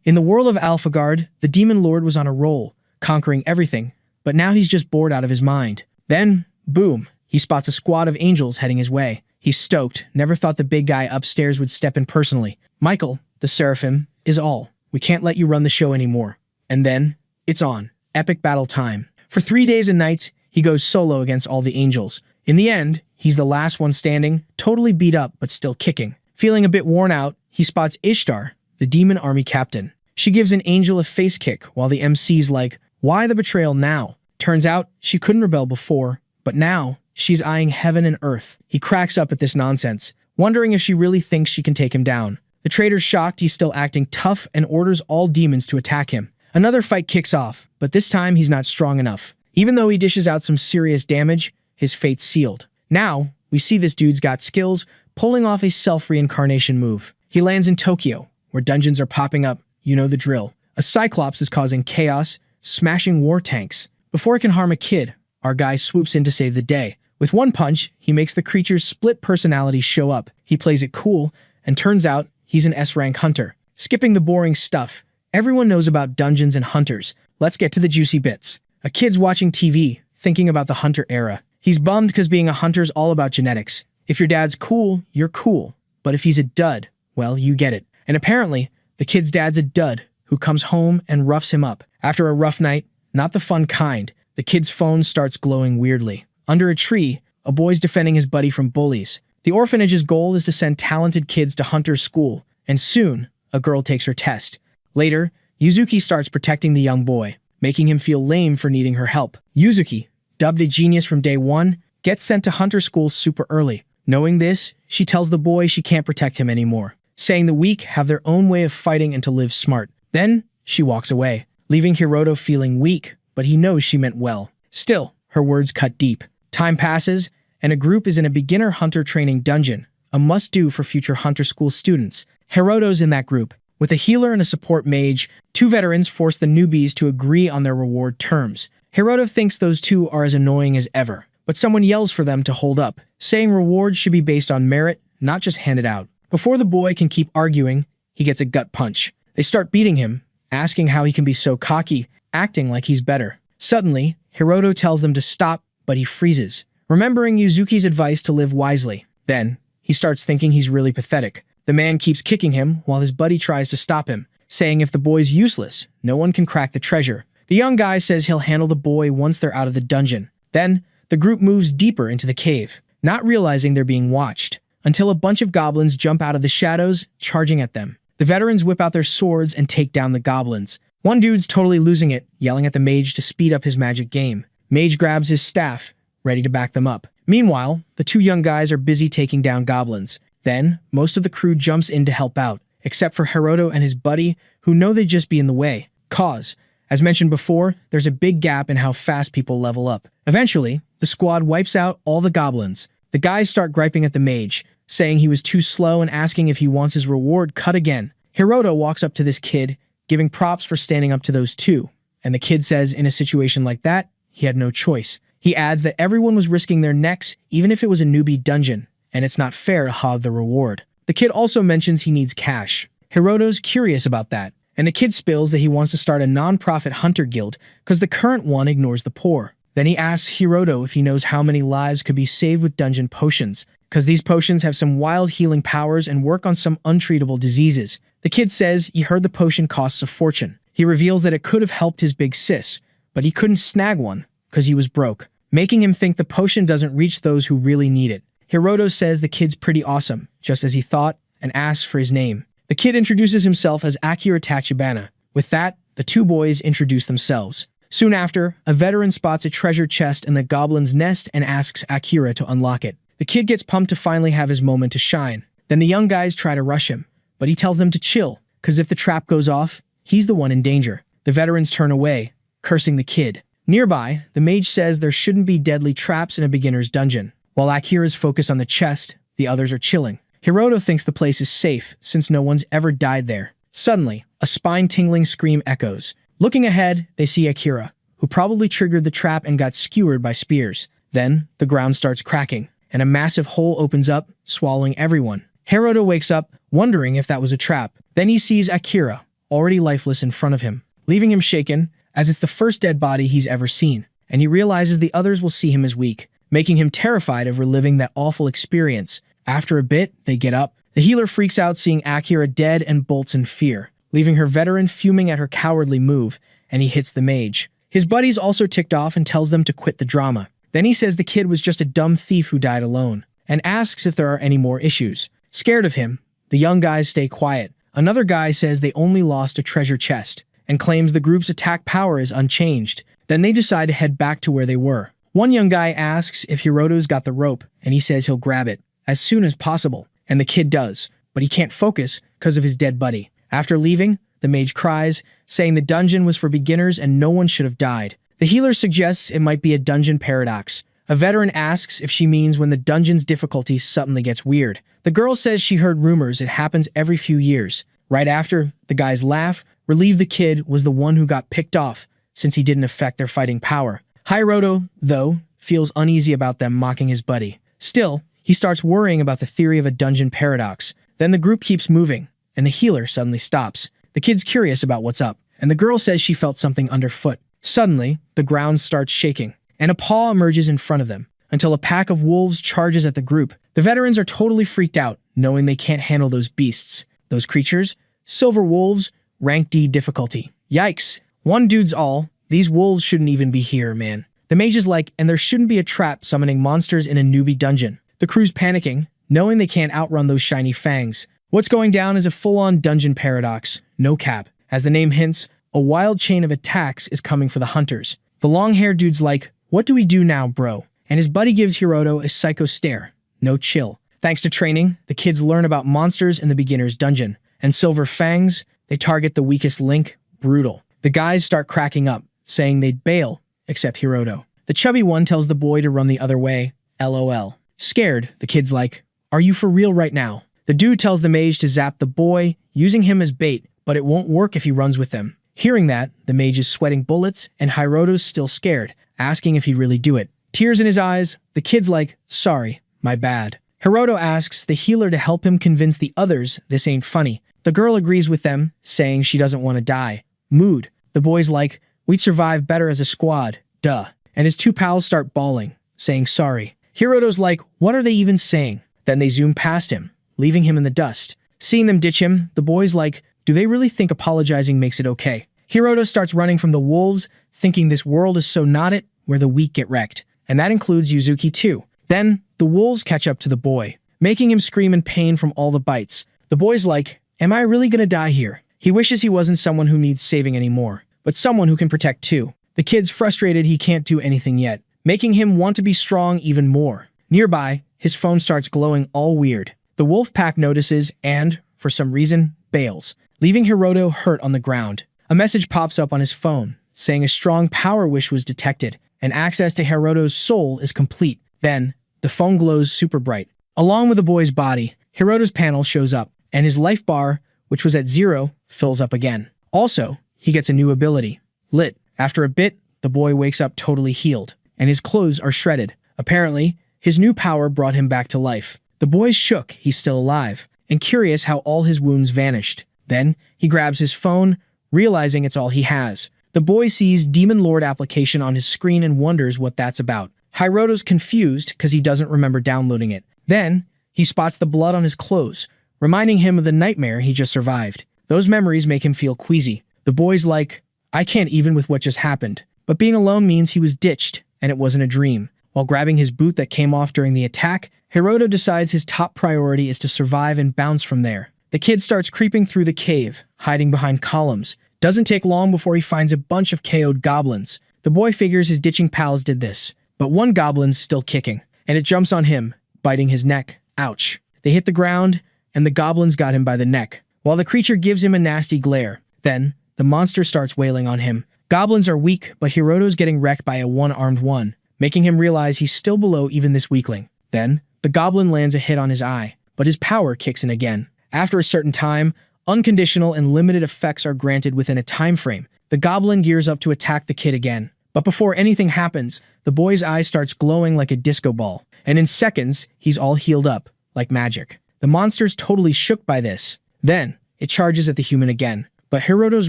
In the world of AlphaGuard, the Demon Lord was on a roll, conquering everything, but now he's just bored out of his mind. Then, boom, he spots a squad of angels heading his way. He's stoked, never thought the big guy upstairs would step in personally. Michael, the Seraphim, is all. We can't let you run the show anymore. And then, it's on. Epic battle time. For 3 days and nights, he goes solo against all the angels. In the end, he's the last one standing, totally beat up but still kicking. Feeling a bit worn out, he spots Ishtar, the demon army captain. She gives an angel a face kick while the MC's like, why the betrayal now? Turns out she couldn't rebel before, but now she's eyeing heaven and earth. He cracks up at this nonsense, wondering if she really thinks she can take him down. The traitor's shocked he's still acting tough and orders all demons to attack him. Another fight kicks off, but this time he's not strong enough. Even though he dishes out some serious damage, his fate's sealed. Now, we see this dude's got skills, pulling off a self-reincarnation move. He lands in Tokyo, where dungeons are popping up. You know the drill. A Cyclops is causing chaos, smashing war tanks. Before it can harm a kid, our guy swoops in to save the day. With one punch, he makes the creature's split personalities show up. He plays it cool, and turns out he's an S-rank hunter. Skipping the boring stuff, everyone knows about dungeons and hunters. Let's get to the juicy bits. A kid's watching TV, thinking about the hunter era. He's bummed because being a hunter's all about genetics. If your dad's cool, you're cool. But if he's a dud, well, you get it. And apparently, the kid's dad's a dud who comes home and roughs him up. After a rough night, not the fun kind, the kid's phone starts glowing weirdly. Under a tree, a boy's defending his buddy from bullies. The orphanage's goal is to send talented kids to hunter's school, and soon, a girl takes her test. Later, Yuzuki starts protecting the young boy, making him feel lame for needing her help. Yuzuki, dubbed a genius from day one, gets sent to hunter school super early. Knowing this, she tells the boy she can't protect him anymore, saying the weak have their own way of fighting and to live smart. Then, she walks away, leaving Hiroto feeling weak, but he knows she meant well. Still, her words cut deep. Time passes, and a group is in a beginner hunter training dungeon, a must-do for future hunter school students. Hiroto's in that group. With a healer and a support mage, two veterans force the newbies to agree on their reward terms. Hiroto thinks those two are as annoying as ever, but someone yells for them to hold up, saying rewards should be based on merit, not just handed out. Before the boy can keep arguing, he gets a gut punch. They start beating him, asking how he can be so cocky, acting like he's better. Suddenly, Hiroto tells them to stop, but he freezes, remembering Yuzuki's advice to live wisely. Then, he starts thinking he's really pathetic. The man keeps kicking him while his buddy tries to stop him, saying if the boy's useless, no one can crack the treasure. The young guy says he'll handle the boy once they're out of the dungeon. Then, the group moves deeper into the cave, not realizing they're being watched, until a bunch of goblins jump out of the shadows, charging at them. The veterans whip out their swords and take down the goblins. One dude's totally losing it, yelling at the mage to speed up his magic game. Mage grabs his staff, ready to back them up. Meanwhile, the two young guys are busy taking down goblins. Then, most of the crew jumps in to help out, except for Hiroto and his buddy, who know they'd just be in the way. Cause, as mentioned before, there's a big gap in how fast people level up. Eventually, the squad wipes out all the goblins. The guys start griping at the mage, saying he was too slow and asking if he wants his reward cut again. Hiroto walks up to this kid, giving props for standing up to those two, and the kid says in a situation like that, he had no choice. He adds that everyone was risking their necks, even if it was a newbie dungeon, and it's not fair to hog the reward. The kid also mentions he needs cash. Hiroto's curious about that, and the kid spills that he wants to start a non-profit hunter guild because the current one ignores the poor. Then he asks Hiroto if he knows how many lives could be saved with dungeon potions, because these potions have some wild healing powers and work on some untreatable diseases. The kid says he heard the potion costs a fortune. He reveals that it could have helped his big sis, but he couldn't snag one because he was broke, making him think the potion doesn't reach those who really need it. Hiroto says the kid's pretty awesome, just as he thought, and asks for his name. The kid introduces himself as Akira Tachibana. With that, the two boys introduce themselves. Soon after, a veteran spots a treasure chest in the goblin's nest and asks Akira to unlock it. The kid gets pumped to finally have his moment to shine. Then the young guys try to rush him, but he tells them to chill, because if the trap goes off, he's the one in danger. The veterans turn away, cursing the kid. Nearby, the mage says there shouldn't be deadly traps in a beginner's dungeon. While Akira's focused on the chest, the others are chilling. Hiroto thinks the place is safe, since no one's ever died there. Suddenly, a spine-tingling scream echoes. Looking ahead, they see Akira, who probably triggered the trap and got skewered by spears. Then, the ground starts cracking, and a massive hole opens up, swallowing everyone. Hiroto wakes up, wondering if that was a trap. Then he sees Akira, already lifeless in front of him, leaving him shaken, as it's the first dead body he's ever seen, and he realizes the others will see him as weak, making him terrified of reliving that awful experience. After a bit, they get up. The healer freaks out seeing Akira dead and bolts in fear, leaving her veteran fuming at her cowardly move, and he hits the mage. His buddies also ticked off and tells them to quit the drama. Then he says the kid was just a dumb thief who died alone, and asks if there are any more issues. Scared of him, the young guys stay quiet. Another guy says they only lost a treasure chest, and claims the group's attack power is unchanged. Then they decide to head back to where they were. One young guy asks if Hiroto's got the rope, and he says he'll grab it as soon as possible, and the kid does, but he can't focus because of his dead buddy. After leaving, the mage cries, saying the dungeon was for beginners and no one should have died. The healer suggests it might be a dungeon paradox. A veteran asks if she means when the dungeon's difficulty suddenly gets weird. The girl says she heard rumors it happens every few years. Right after, the guys laugh, relieved the kid was the one who got picked off since he didn't affect their fighting power. Hiroto, though, feels uneasy about them mocking his buddy. Still, he starts worrying about the theory of a dungeon paradox. Then the group keeps moving, and the healer suddenly stops. The kid's curious about what's up, and the girl says she felt something underfoot. Suddenly, the ground starts shaking, and a paw emerges in front of them, until a pack of wolves charges at the group. The veterans are totally freaked out, knowing they can't handle those beasts. Those creatures? Silver wolves, rank D difficulty. Yikes. One dude's all, these wolves shouldn't even be here, man. The mage is like, and there shouldn't be a trap summoning monsters in a newbie dungeon. The crew's panicking, knowing they can't outrun those shiny fangs. What's going down is a full-on dungeon paradox, no cap. As the name hints, a wild chain of attacks is coming for the hunters. The long-haired dude's like, what do we do now, bro? And his buddy gives Hiroto a psycho stare. No chill. Thanks to training, the kids learn about monsters in the beginner's dungeon. And silver fangs, they target the weakest link. Brutal. The guys start cracking up, saying they'd bail, except Hiroto. The chubby one tells the boy to run the other way. LOL. Scared, the kid's like, are you for real right now? The dude tells the mage to zap the boy, using him as bait, but it won't work if he runs with them. Hearing that, the mage is sweating bullets, and Hiroto's still scared, asking if he'd really do it. Tears in his eyes, the kid's like, sorry, my bad. Hiroto asks the healer to help him convince the others this ain't funny. The girl agrees with them, saying she doesn't want to die. Mood. The boy's like, we'd survive better as a squad, duh. And his two pals start bawling, saying sorry. Hiroto's like, what are they even saying? Then they zoom past him, leaving him in the dust. Seeing them ditch him, the boy's like, do they really think apologizing makes it okay? Hiroto starts running from the wolves, thinking this world is so not it, where the weak get wrecked. And that includes Yuzuki too. Then, the wolves catch up to the boy, making him scream in pain from all the bites. The boy's like, am I really gonna die here? He wishes he wasn't someone who needs saving anymore, but someone who can protect too. The kid's frustrated he can't do anything yet, making him want to be strong even more. Nearby, his phone starts glowing all weird. The wolf pack notices and, for some reason, bails, leaving Hiroto hurt on the ground. A message pops up on his phone, saying a strong power wish was detected, and access to Hiroto's soul is complete. Then, the phone glows super bright. Along with the boy's body, Hiroto's panel shows up, and his life bar, which was at 0, fills up again. Also, he gets a new ability, Lit. After a bit, the boy wakes up totally healed, and his clothes are shredded. Apparently, his new power brought him back to life. The boy's shook he's still alive, and curious how all his wounds vanished. Then, he grabs his phone, realizing it's all he has. The boy sees Demon Lord application on his screen and wonders what that's about. Hiroto's confused because he doesn't remember downloading it. Then, he spots the blood on his clothes, reminding him of the nightmare he just survived. Those memories make him feel queasy. The boy's like, I can't even with what just happened. But being alone means he was ditched, and it wasn't a dream. While grabbing his boot that came off during the attack, Hiroto decides his top priority is to survive and bounce from there. The kid starts creeping through the cave, hiding behind columns. Doesn't take long before he finds a bunch of KO'd goblins. The boy figures his ditching pals did this, but one goblin's still kicking, and it jumps on him, biting his neck. Ouch. They hit the ground, and the goblins got him by the neck, while the creature gives him a nasty glare. Then, the monster starts wailing on him. Goblins are weak, but Hiroto's getting wrecked by a one-armed one, making him realize he's still below even this weakling. Then, the goblin lands a hit on his eye, but his power kicks in again. After a certain time, unconditional and limited effects are granted within a time frame. The goblin gears up to attack the kid again. But before anything happens, the boy's eye starts glowing like a disco ball, and in seconds, he's all healed up, like magic. The monster's totally shook by this. Then, it charges at the human again, but Hiroto's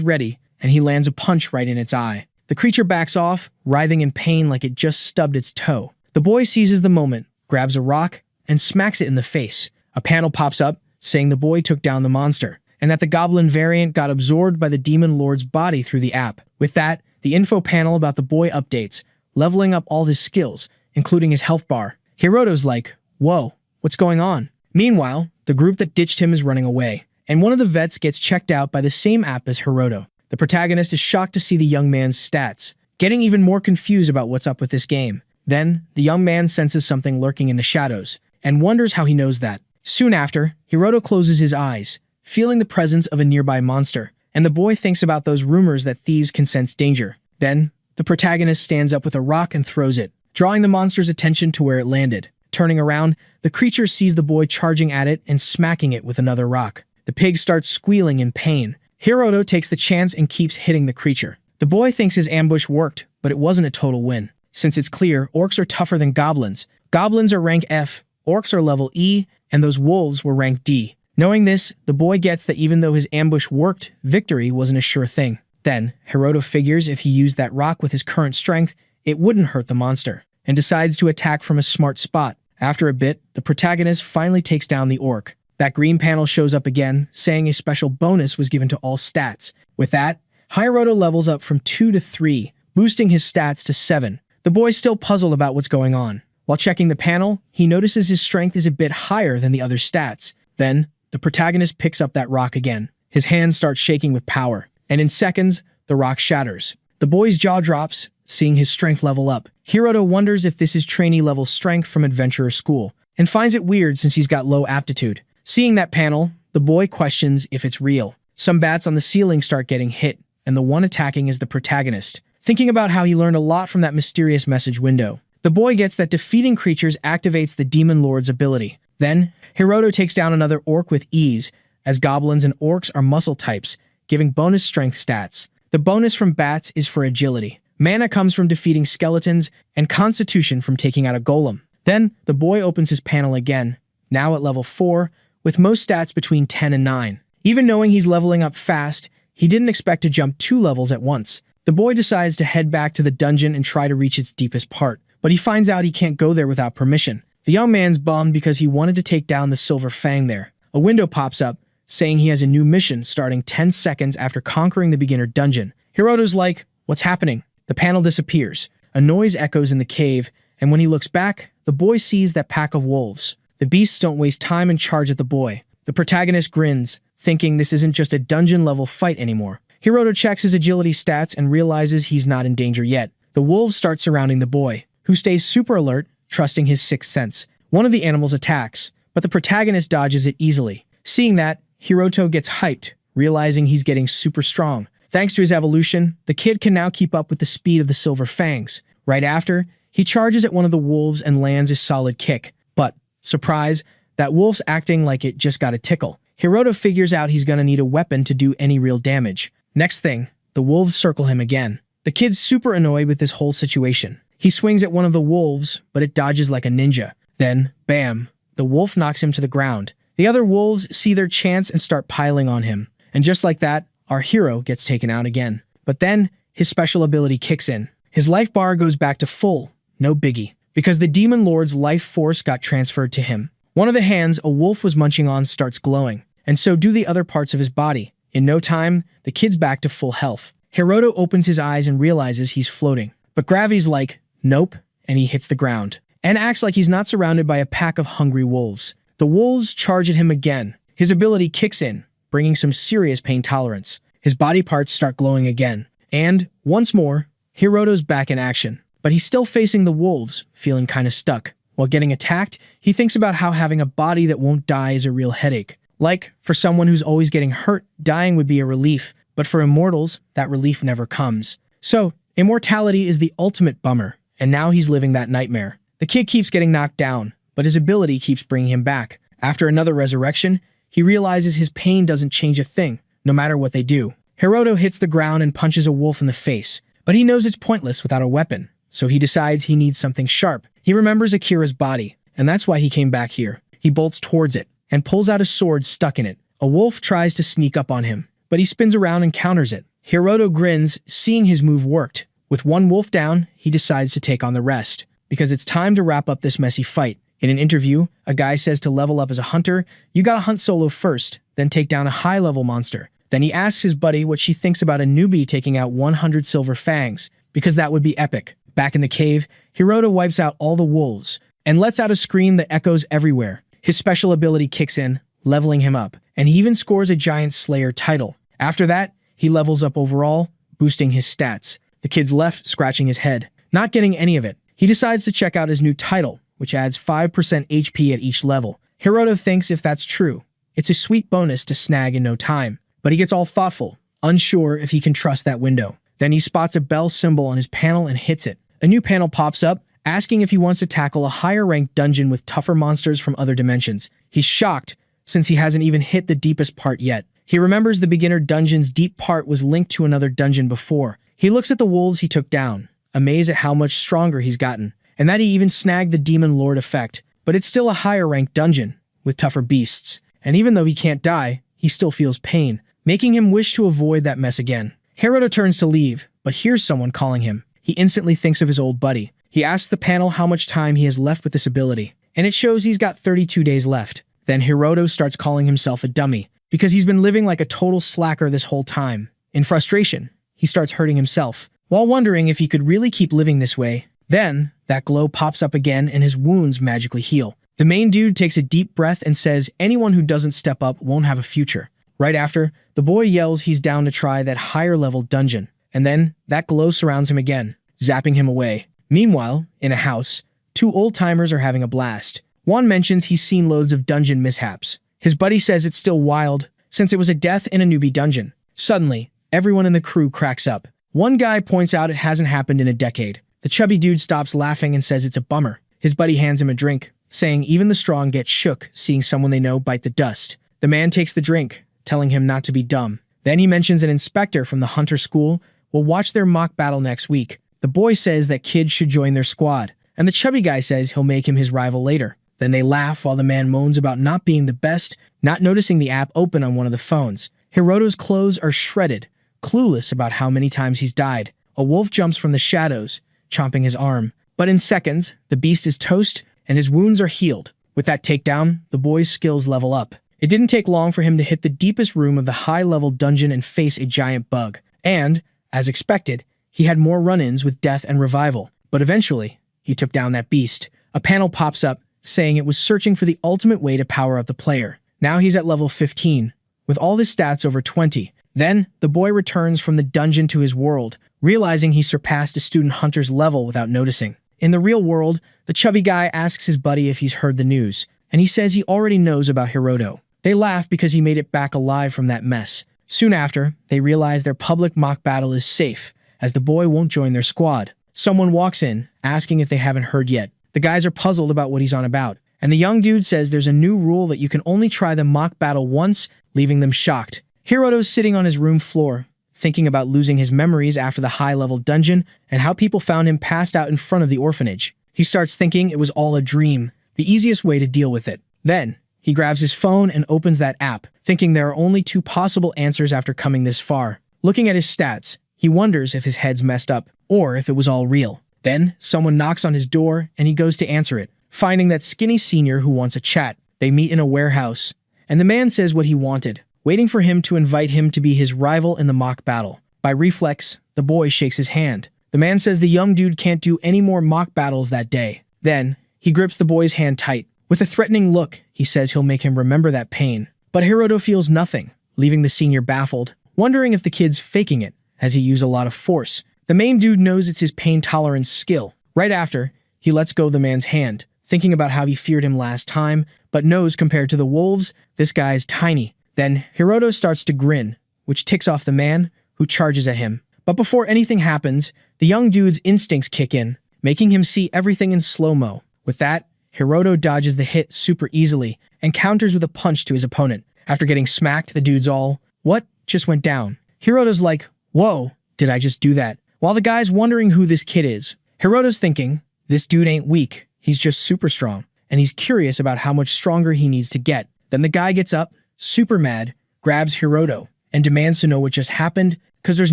ready, and he lands a punch right in its eye. The creature backs off, writhing in pain like it just stubbed its toe. The boy seizes the moment, grabs a rock, and smacks it in the face. A panel pops up, saying the boy took down the monster, and that the goblin variant got absorbed by the demon lord's body through the app. With that, the info panel about the boy updates, leveling up all his skills, including his health bar. Hiroto's like, whoa, what's going on? Meanwhile, the group that ditched him is running away, and one of the vets gets checked out by the same app as Hiroto. The protagonist is shocked to see the young man's stats, getting even more confused about what's up with this game. Then, the young man senses something lurking in the shadows, and wonders how he knows that. Soon after, Hiroto closes his eyes, feeling the presence of a nearby monster, and the boy thinks about those rumors that thieves can sense danger. Then, the protagonist stands up with a rock and throws it, drawing the monster's attention to where it landed. Turning around, the creature sees the boy charging at it and smacking it with another rock. The pig starts squealing in pain. Hiroto takes the chance and keeps hitting the creature. The boy thinks his ambush worked, but it wasn't a total win. Since it's clear, orcs are tougher than goblins. Goblins are rank F, orcs are level E, and those wolves were rank D. Knowing this, the boy gets that even though his ambush worked, victory wasn't a sure thing. Then, Hiroto figures if he used that rock with his current strength, it wouldn't hurt the monster, and decides to attack from a smart spot. After a bit, the protagonist finally takes down the orc. That green panel shows up again, saying a special bonus was given to all stats. With that, Hiroto levels up from 2 to 3, boosting his stats to 7. The boy's still puzzled about what's going on. While checking the panel, he notices his strength is a bit higher than the other stats. Then, the protagonist picks up that rock again. His hand starts shaking with power, and in seconds, the rock shatters. The boy's jaw drops, seeing his strength level up. Hiroto wonders if this is trainee-level strength from Adventurer School, and finds it weird since he's got low aptitude. Seeing that panel, the boy questions if it's real. Some bats on the ceiling start getting hit, and the one attacking is the protagonist. Thinking about how he learned a lot from that mysterious message window, the boy gets that defeating creatures activates the Demon Lord's ability. Then, Hiroto takes down another orc with ease, as goblins and orcs are muscle types, giving bonus strength stats. The bonus from bats is for agility. Mana comes from defeating skeletons, and constitution from taking out a golem. Then, the boy opens his panel again, now at level 4, with most stats between 10 and 9. Even knowing he's leveling up fast, he didn't expect to jump 2 levels at once. The boy decides to head back to the dungeon and try to reach its deepest part, but he finds out he can't go there without permission. The young man's bummed because he wanted to take down the Silver Fang there. A window pops up, saying he has a new mission starting 10 seconds after conquering the beginner dungeon. Hiroto's like, what's happening? The panel disappears. A noise echoes in the cave, and when he looks back, the boy sees that pack of wolves. The beasts don't waste time and charge at the boy. The protagonist grins, thinking this isn't just a dungeon-level fight anymore. Hiroto checks his agility stats and realizes he's not in danger yet. The wolves start surrounding the boy, who stays super alert, trusting his sixth sense. One of the animals attacks, but the protagonist dodges it easily. Seeing that, Hiroto gets hyped, realizing he's getting super strong. Thanks to his evolution, the kid can now keep up with the speed of the Silver Fangs. Right after, he charges at one of the wolves and lands a solid kick. But, surprise, that wolf's acting like it just got a tickle. Hiroto figures out he's gonna need a weapon to do any real damage. Next thing, the wolves circle him again. The kid's super annoyed with this whole situation. He swings at one of the wolves, but it dodges like a ninja. Then, bam, the wolf knocks him to the ground. The other wolves see their chance and start piling on him. And just like that, our hero gets taken out again. But then, his special ability kicks in. His life bar goes back to full, no biggie, because the Demon Lord's life force got transferred to him. One of the hands a wolf was munching on starts glowing, and so do the other parts of his body. In no time, the kid's back to full health. Hiroto opens his eyes and realizes he's floating. But Gravity's like, nope, and he hits the ground, and acts like he's not surrounded by a pack of hungry wolves. The wolves charge at him again. His ability kicks in, bringing some serious pain tolerance. His body parts start glowing again. And, once more, Hiroto's back in action. But he's still facing the wolves, feeling kinda stuck. While getting attacked, he thinks about how having a body that won't die is a real headache. Like, for someone who's always getting hurt, dying would be a relief, but for immortals, that relief never comes. So, immortality is the ultimate bummer, and now he's living that nightmare. The kid keeps getting knocked down, but his ability keeps bringing him back. After another resurrection, he realizes his pain doesn't change a thing, no matter what they do. Hiroto hits the ground and punches a wolf in the face, but he knows it's pointless without a weapon, so he decides he needs something sharp. He remembers Akira's body, and that's why he came back here. He bolts towards it, and pulls out a sword stuck in it. A wolf tries to sneak up on him, but he spins around and counters it. Hiroto grins, seeing his move worked. With one wolf down, he decides to take on the rest, because it's time to wrap up this messy fight. In an interview, a guy says to level up as a hunter, you gotta hunt solo first, then take down a high-level monster. Then he asks his buddy what she thinks about a newbie taking out 100 silver fangs, because that would be epic. Back in the cave, Hiroto wipes out all the wolves, and lets out a scream that echoes everywhere. His special ability kicks in, leveling him up, and he even scores a Giant Slayer title. After that, he levels up overall, boosting his stats. The kid's left scratching his head, not getting any of it. He decides to check out his new title, which adds 5% HP at each level. Hiroto thinks if that's true, it's a sweet bonus to snag in no time. But he gets all thoughtful, unsure if he can trust that window. Then he spots a bell symbol on his panel and hits it. A new panel pops up, asking if he wants to tackle a higher-ranked dungeon with tougher monsters from other dimensions. He's shocked, since he hasn't even hit the deepest part yet. He remembers the beginner dungeon's deep part was linked to another dungeon before. He looks at the wolves he took down, amazed at how much stronger he's gotten, and that he even snagged the Demon Lord effect. But it's still a higher-ranked dungeon, with tougher beasts. And even though he can't die, he still feels pain, making him wish to avoid that mess again. Hiroto turns to leave, but hears someone calling him. He instantly thinks of his old buddy. He asks the panel how much time he has left with this ability, and it shows he's got 32 days left. Then Hiroto starts calling himself a dummy, because he's been living like a total slacker this whole time. In frustration, he starts hurting himself, while wondering if he could really keep living this way. Then, that glow pops up again and his wounds magically heal. The main dude takes a deep breath and says anyone who doesn't step up won't have a future. Right after, the boy yells he's down to try that higher-level dungeon, and then that glow surrounds him again, zapping him away. Meanwhile, in a house, two old-timers are having a blast. One mentions he's seen loads of dungeon mishaps. His buddy says it's still wild, since it was a death in a newbie dungeon. Suddenly, everyone in the crew cracks up. One guy points out it hasn't happened in a decade. The chubby dude stops laughing and says it's a bummer. His buddy hands him a drink, saying even the strong get shook seeing someone they know bite the dust. The man takes the drink, telling him not to be dumb. Then he mentions an inspector from the hunter school will watch their mock battle next week. The boy says that kids should join their squad, and the chubby guy says he'll make him his rival later. Then they laugh while the man moans about not being the best, not noticing the app open on one of the phones. Hiroto's clothes are shredded, clueless about how many times he's died. A wolf jumps from the shadows, chomping his arm. But in seconds, the beast is toast and his wounds are healed. With that takedown, the boy's skills level up. It didn't take long for him to hit the deepest room of the high-level dungeon and face a giant bug. And, as expected, he had more run-ins with death and revival. But eventually, he took down that beast. A panel pops up, saying it was searching for the ultimate way to power up the player. Now he's at level 15, with all his stats over 20. Then, the boy returns from the dungeon to his world, realizing he surpassed a student hunter's level without noticing. In the real world, the chubby guy asks his buddy if he's heard the news, and he says he already knows about Hiroto. They laugh because he made it back alive from that mess. Soon after, they realize their public mock battle is safe, as the boy won't join their squad. Someone walks in, asking if they haven't heard yet. The guys are puzzled about what he's on about, and the young dude says there's a new rule that you can only try the mock battle once, leaving them shocked. Hiroto's sitting on his room floor, thinking about losing his memories after the high-level dungeon and how people found him passed out in front of the orphanage. He starts thinking it was all a dream, the easiest way to deal with it. Then, he grabs his phone and opens that app, thinking there are only two possible answers after coming this far. Looking at his stats, he wonders if his head's messed up, or if it was all real. Then, someone knocks on his door, and he goes to answer it, finding that skinny senior who wants a chat. They meet in a warehouse, and the man says what he wanted, waiting for him to invite him to be his rival in the mock battle. By reflex, the boy shakes his hand. The man says the young dude can't do any more mock battles that day. Then, he grips the boy's hand tight. With a threatening look, he says he'll make him remember that pain. But Hiroto feels nothing, leaving the senior baffled, wondering if the kid's faking it, as he used a lot of force. The main dude knows it's his pain tolerance skill. Right after, he lets go of the man's hand, thinking about how he feared him last time, but knows compared to the wolves, this guy is tiny. Then, Hiroto starts to grin, which ticks off the man, who charges at him. But before anything happens, the young dude's instincts kick in, making him see everything in slow-mo. With that, Hiroto dodges the hit super easily and counters with a punch to his opponent. After getting smacked, the dude's all, "What just went down?" Hiroto's like, "Whoa, did I just do that?" While the guy's wondering who this kid is, Hiroto's thinking, this dude ain't weak, he's just super strong, and he's curious about how much stronger he needs to get. Then the guy gets up, super mad, grabs Hiroto, and demands to know what just happened, because there's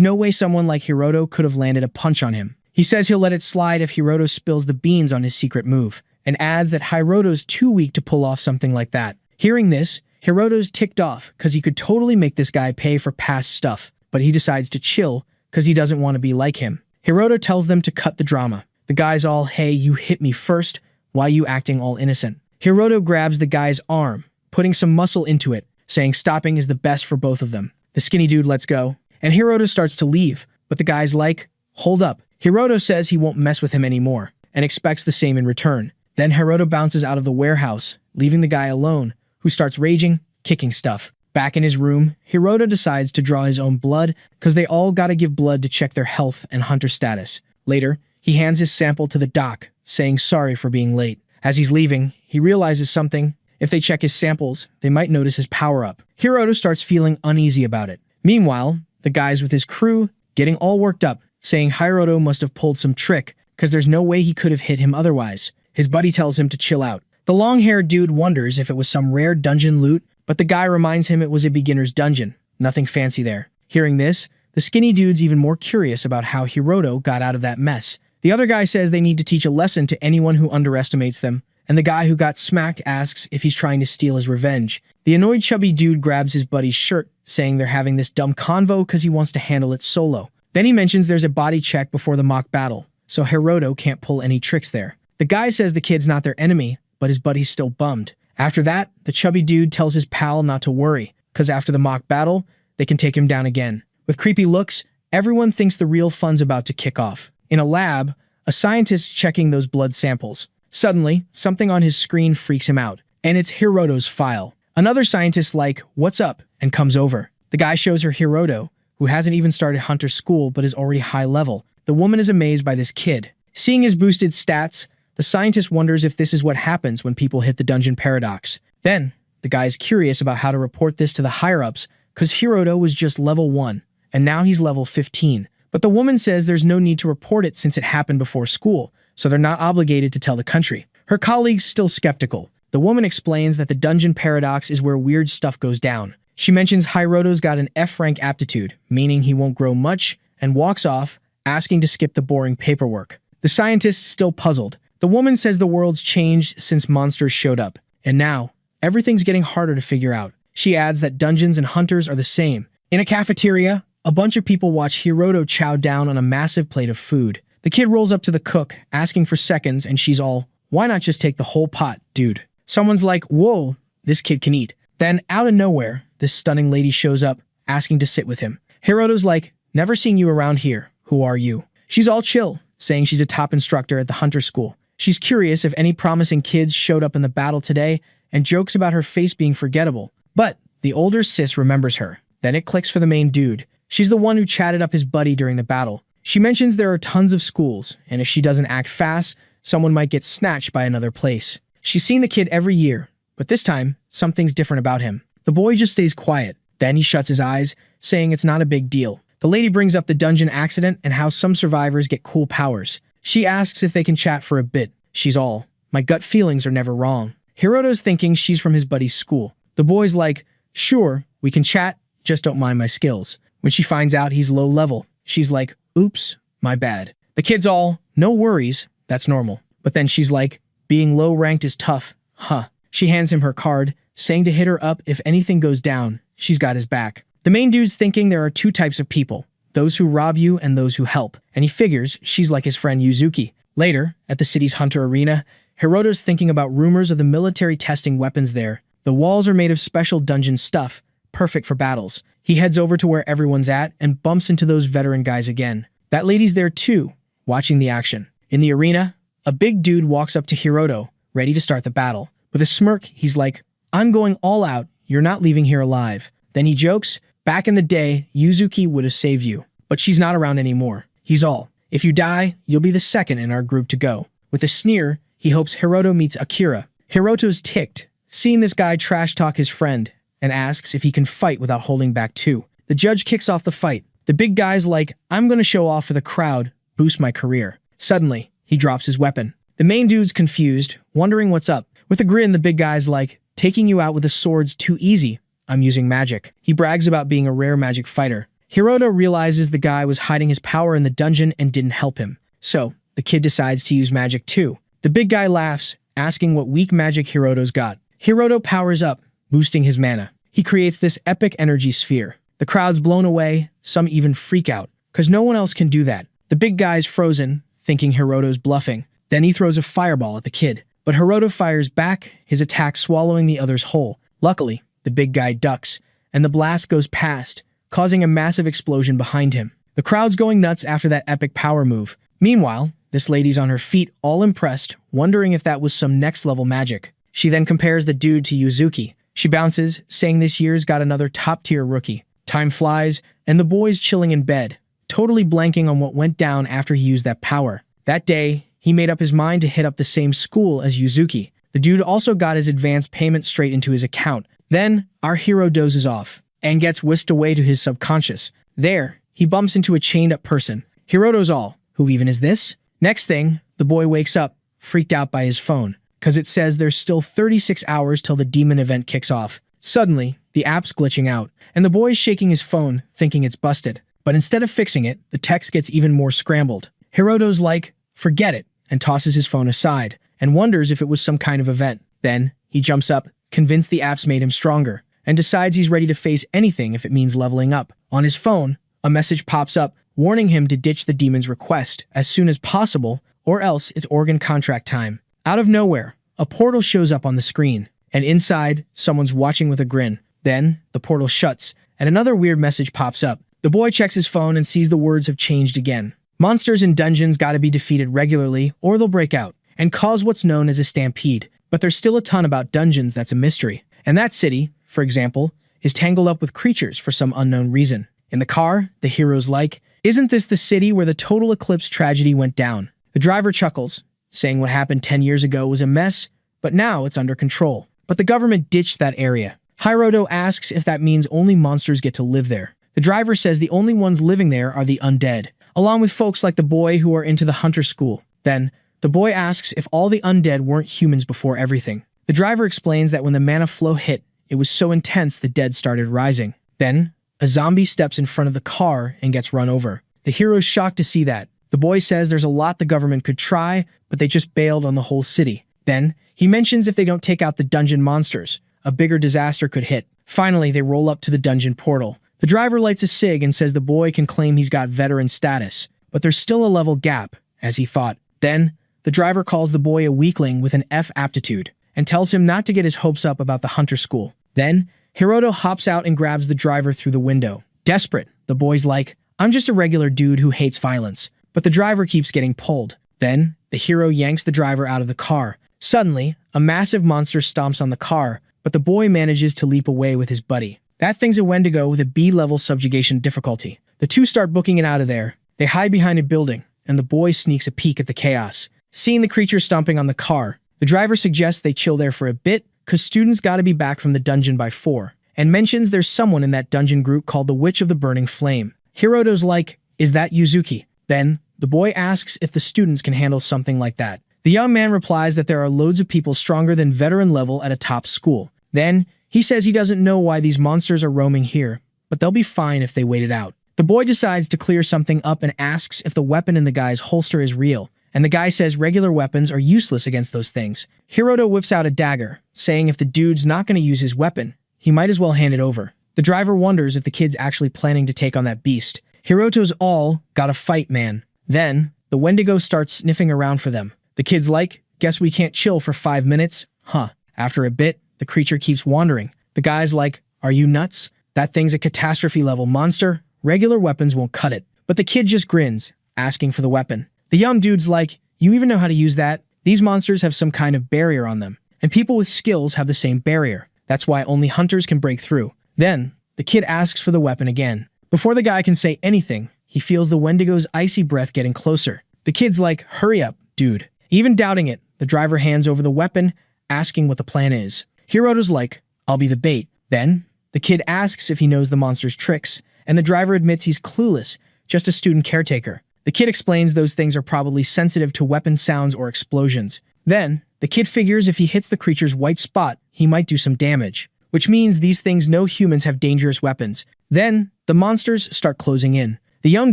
no way someone like Hiroto could have landed a punch on him. He says he'll let it slide if Hiroto spills the beans on his secret move, and adds that Hiroto's too weak to pull off something like that. Hearing this, Hiroto's ticked off because he could totally make this guy pay for past stuff, but he decides to chill because he doesn't want to be like him. Hiroto tells them to cut the drama. The guy's all, "Hey, you hit me first. Why you acting all innocent?" Hiroto grabs the guy's arm, putting some muscle into it, saying stopping is the best for both of them. The skinny dude lets go, and Hiroto starts to leave, but the guy's like, "Hold up." Hiroto says he won't mess with him anymore, and expects the same in return. Then Hiroto bounces out of the warehouse, leaving the guy alone, who starts raging, kicking stuff. Back in his room, Hiroto decides to draw his own blood, because they all gotta give blood to check their health and hunter status. Later, he hands his sample to the doc, saying sorry for being late. As he's leaving, he realizes something. If they check his samples, they might notice his power-up. Hiroto starts feeling uneasy about it. Meanwhile, the guys with his crew getting all worked up, saying Hiroto must have pulled some trick, because there's no way he could have hit him otherwise. His buddy tells him to chill out. The long-haired dude wonders if it was some rare dungeon loot, but the guy reminds him it was a beginner's dungeon. Nothing fancy there. Hearing this, the skinny dude's even more curious about how Hiroto got out of that mess. The other guy says they need to teach a lesson to anyone who underestimates them, and the guy who got smacked asks if he's trying to steal his revenge. The annoyed chubby dude grabs his buddy's shirt, saying they're having this dumb convo because he wants to handle it solo. Then he mentions there's a body check before the mock battle, so Hiroto can't pull any tricks there. The guy says the kid's not their enemy, but his buddy's still bummed. After that, the chubby dude tells his pal not to worry, because after the mock battle, they can take him down again. With creepy looks, everyone thinks the real fun's about to kick off. In a lab, a scientist checking those blood samples. Suddenly, something on his screen freaks him out, and it's Hiroto's file. Another scientist like, "What's up?" and comes over. The guy shows her Hiroto, who hasn't even started hunter school but is already high level. The woman is amazed by this kid. Seeing his boosted stats, the scientist wonders if this is what happens when people hit the dungeon paradox. Then, the guy is curious about how to report this to the higher-ups, because Hiroto was just level 1, and now he's level 15. But the woman says there's no need to report it since it happened before school, so they're not obligated to tell the country. Her colleague's still skeptical. The woman explains that the dungeon paradox is where weird stuff goes down. She mentions Hiroto's got an F-rank aptitude, meaning he won't grow much, and walks off, asking to skip the boring paperwork. The scientist's still puzzled. The woman says the world's changed since monsters showed up, and now, everything's getting harder to figure out. She adds that dungeons and hunters are the same. In a cafeteria, a bunch of people watch Hiroto chow down on a massive plate of food. The kid rolls up to the cook, asking for seconds, and she's all, "Why not just take the whole pot, dude?" Someone's like, "Whoa, this kid can eat." Then, out of nowhere, this stunning lady shows up, asking to sit with him. Hiroto's like, "Never seen you around here. Who are you?" She's all chill, saying she's a top instructor at the hunter school. She's curious if any promising kids showed up in the battle today, and jokes about her face being forgettable. But the older sis remembers her. Then it clicks for the main dude. She's the one who chatted up his buddy during the battle. She mentions there are tons of schools, and if she doesn't act fast, someone might get snatched by another place. She's seen the kid every year, but this time, something's different about him. The boy just stays quiet. Then he shuts his eyes, saying it's not a big deal. The lady brings up the dungeon accident and how some survivors get cool powers. She asks if they can chat for a bit. She's all, "My gut feelings are never wrong." Hiroto's thinking she's from his buddy's school. The boy's like, "Sure, we can chat, just don't mind my skills." When she finds out he's low level, she's like, "Oops, my bad." The kid's all, "No worries, that's normal." But then she's like, "Being low ranked is tough, huh?" She hands him her card, saying to hit her up if anything goes down. She's got his back. The main dude's thinking there are two types of people, those who rob you and those who help, and he figures she's like his friend Yuzuki. Later, at the city's hunter arena, Hiroto's thinking about rumors of the military testing weapons there. The walls are made of special dungeon stuff, perfect for battles. He heads over to where everyone's at and bumps into those veteran guys again. That lady's there too, watching the action. In the arena, a big dude walks up to Hiroto, ready to start the battle. With a smirk, he's like, "I'm going all out, you're not leaving here alive." Then he jokes, "Back in the day, Yuzuki would have saved you, but she's not around anymore." He's all, "If you die, you'll be the second in our group to go." With a sneer, he hopes Hiroto meets Akira. Hiroto's ticked, seeing this guy trash talk his friend, and asks if he can fight without holding back too. The judge kicks off the fight. The big guy's like, "I'm gonna show off for the crowd, boost my career." Suddenly, he drops his weapon. The main dude's confused, wondering what's up. With a grin, the big guy's like, "Taking you out with a sword's too easy. I'm using magic. He brags about being a rare magic fighter. Hiroto realizes the guy was hiding his power in the dungeon and didn't help him. So, the kid decides to use magic too. The big guy laughs, asking what weak magic Hiroto's got. Hiroto powers up, boosting his mana. He creates this epic energy sphere. The crowd's blown away, some even freak out, because no one else can do that. The big guy's frozen, thinking Hiroto's bluffing. Then he throws a fireball at the kid. But Hiroto fires back, his attack swallowing the other's whole. Luckily, the big guy ducks, and the blast goes past, causing a massive explosion behind him. The crowd's going nuts after that epic power move. Meanwhile, this lady's on her feet, all impressed, wondering if that was some next-level magic. She then compares the dude to Yuzuki. She bounces, saying this year's got another top-tier rookie. Time flies, and the boy's chilling in bed, totally blanking on what went down after he used that power. That day, he made up his mind to hit up the same school as Yuzuki. The dude also got his advance payment straight into his account. Then, our hero dozes off, and gets whisked away to his subconscious. There, he bumps into a chained-up person. Hiroto's all, who even is this? Next thing, the boy wakes up, freaked out by his phone, because it says there's still 36 hours till the demon event kicks off. Suddenly, the app's glitching out, and the boy's shaking his phone, thinking it's busted. But instead of fixing it, the text gets even more scrambled. Hiroto's like, forget it, and tosses his phone aside, and wonders if it was some kind of event. Then, he jumps up, convinced the app's made him stronger, and decides he's ready to face anything if it means leveling up. On his phone, a message pops up, warning him to ditch the demon's request as soon as possible, or else it's organ contract time. Out of nowhere, a portal shows up on the screen, and inside, someone's watching with a grin. Then, the portal shuts, and another weird message pops up. The boy checks his phone and sees the words have changed again. Monsters in dungeons gotta be defeated regularly, or they'll break out, and cause what's known as a stampede. But there's still a ton about dungeons that's a mystery. And that city, for example, is tangled up with creatures for some unknown reason. In the car, the hero's like, isn't this the city where the total eclipse tragedy went down? The driver chuckles, saying what happened 10 years ago was a mess, but now it's under control. But the government ditched that area. Hiroto asks if that means only monsters get to live there. The driver says the only ones living there are the undead, along with folks like the boy who are into the hunter school. Then, the boy asks if all the undead weren't humans before everything. The driver explains that when the mana flow hit, it was so intense the dead started rising. Then, a zombie steps in front of the car and gets run over. The hero's shocked to see that. The boy says there's a lot the government could try, but they just bailed on the whole city. Then, he mentions if they don't take out the dungeon monsters, a bigger disaster could hit. Finally, they roll up to the dungeon portal. The driver lights a cig and says the boy can claim he's got veteran status, but there's still a level gap, as he thought. Then, the driver calls the boy a weakling with an F aptitude, and tells him not to get his hopes up about the hunter school. Then, Hiroto hops out and grabs the driver through the window. Desperate, the boy's like, I'm just a regular dude who hates violence. But the driver keeps getting pulled. Then, the hero yanks the driver out of the car. Suddenly, a massive monster stomps on the car, but the boy manages to leap away with his buddy. That thing's a Wendigo with a B-level subjugation difficulty. The two start booking it out of there. They hide behind a building, and the boy sneaks a peek at the chaos. Seeing the creature stomping on the car, the driver suggests they chill there for a bit, cause students gotta be back from the dungeon by 4, and mentions there's someone in that dungeon group called the Witch of the Burning Flame. Hiroto's like, is that Yuzuki? Then, the boy asks if the students can handle something like that. The young man replies that there are loads of people stronger than veteran level at a top school. Then, he says he doesn't know why these monsters are roaming here, but they'll be fine if they wait it out. The boy decides to clear something up and asks if the weapon in the guy's holster is real, and the guy says regular weapons are useless against those things. Hiroto whips out a dagger, saying if the dude's not going to use his weapon, he might as well hand it over. The driver wonders if the kid's actually planning to take on that beast. Hiroto's all, gotta fight, man. Then, the Wendigo starts sniffing around for them. The kid's like, guess we can't chill for 5 minutes? Huh. After a bit, the creature keeps wandering. The guy's like, are you nuts? That thing's a catastrophe-level monster. Regular weapons won't cut it. But the kid just grins, asking for the weapon. The young dude's like, you even know how to use that? These monsters have some kind of barrier on them, and people with skills have the same barrier. That's why only hunters can break through. Then, the kid asks for the weapon again. Before the guy can say anything, he feels the Wendigo's icy breath getting closer. The kid's like, hurry up, dude. Even doubting it, the driver hands over the weapon, asking what the plan is. Hiroto's like, I'll be the bait. Then, the kid asks if he knows the monster's tricks, and the driver admits he's clueless, just a student caretaker. The kid explains those things are probably sensitive to weapon sounds or explosions. Then, the kid figures if he hits the creature's white spot, he might do some damage. which means these things know humans have dangerous weapons. Then, the monsters start closing in. The young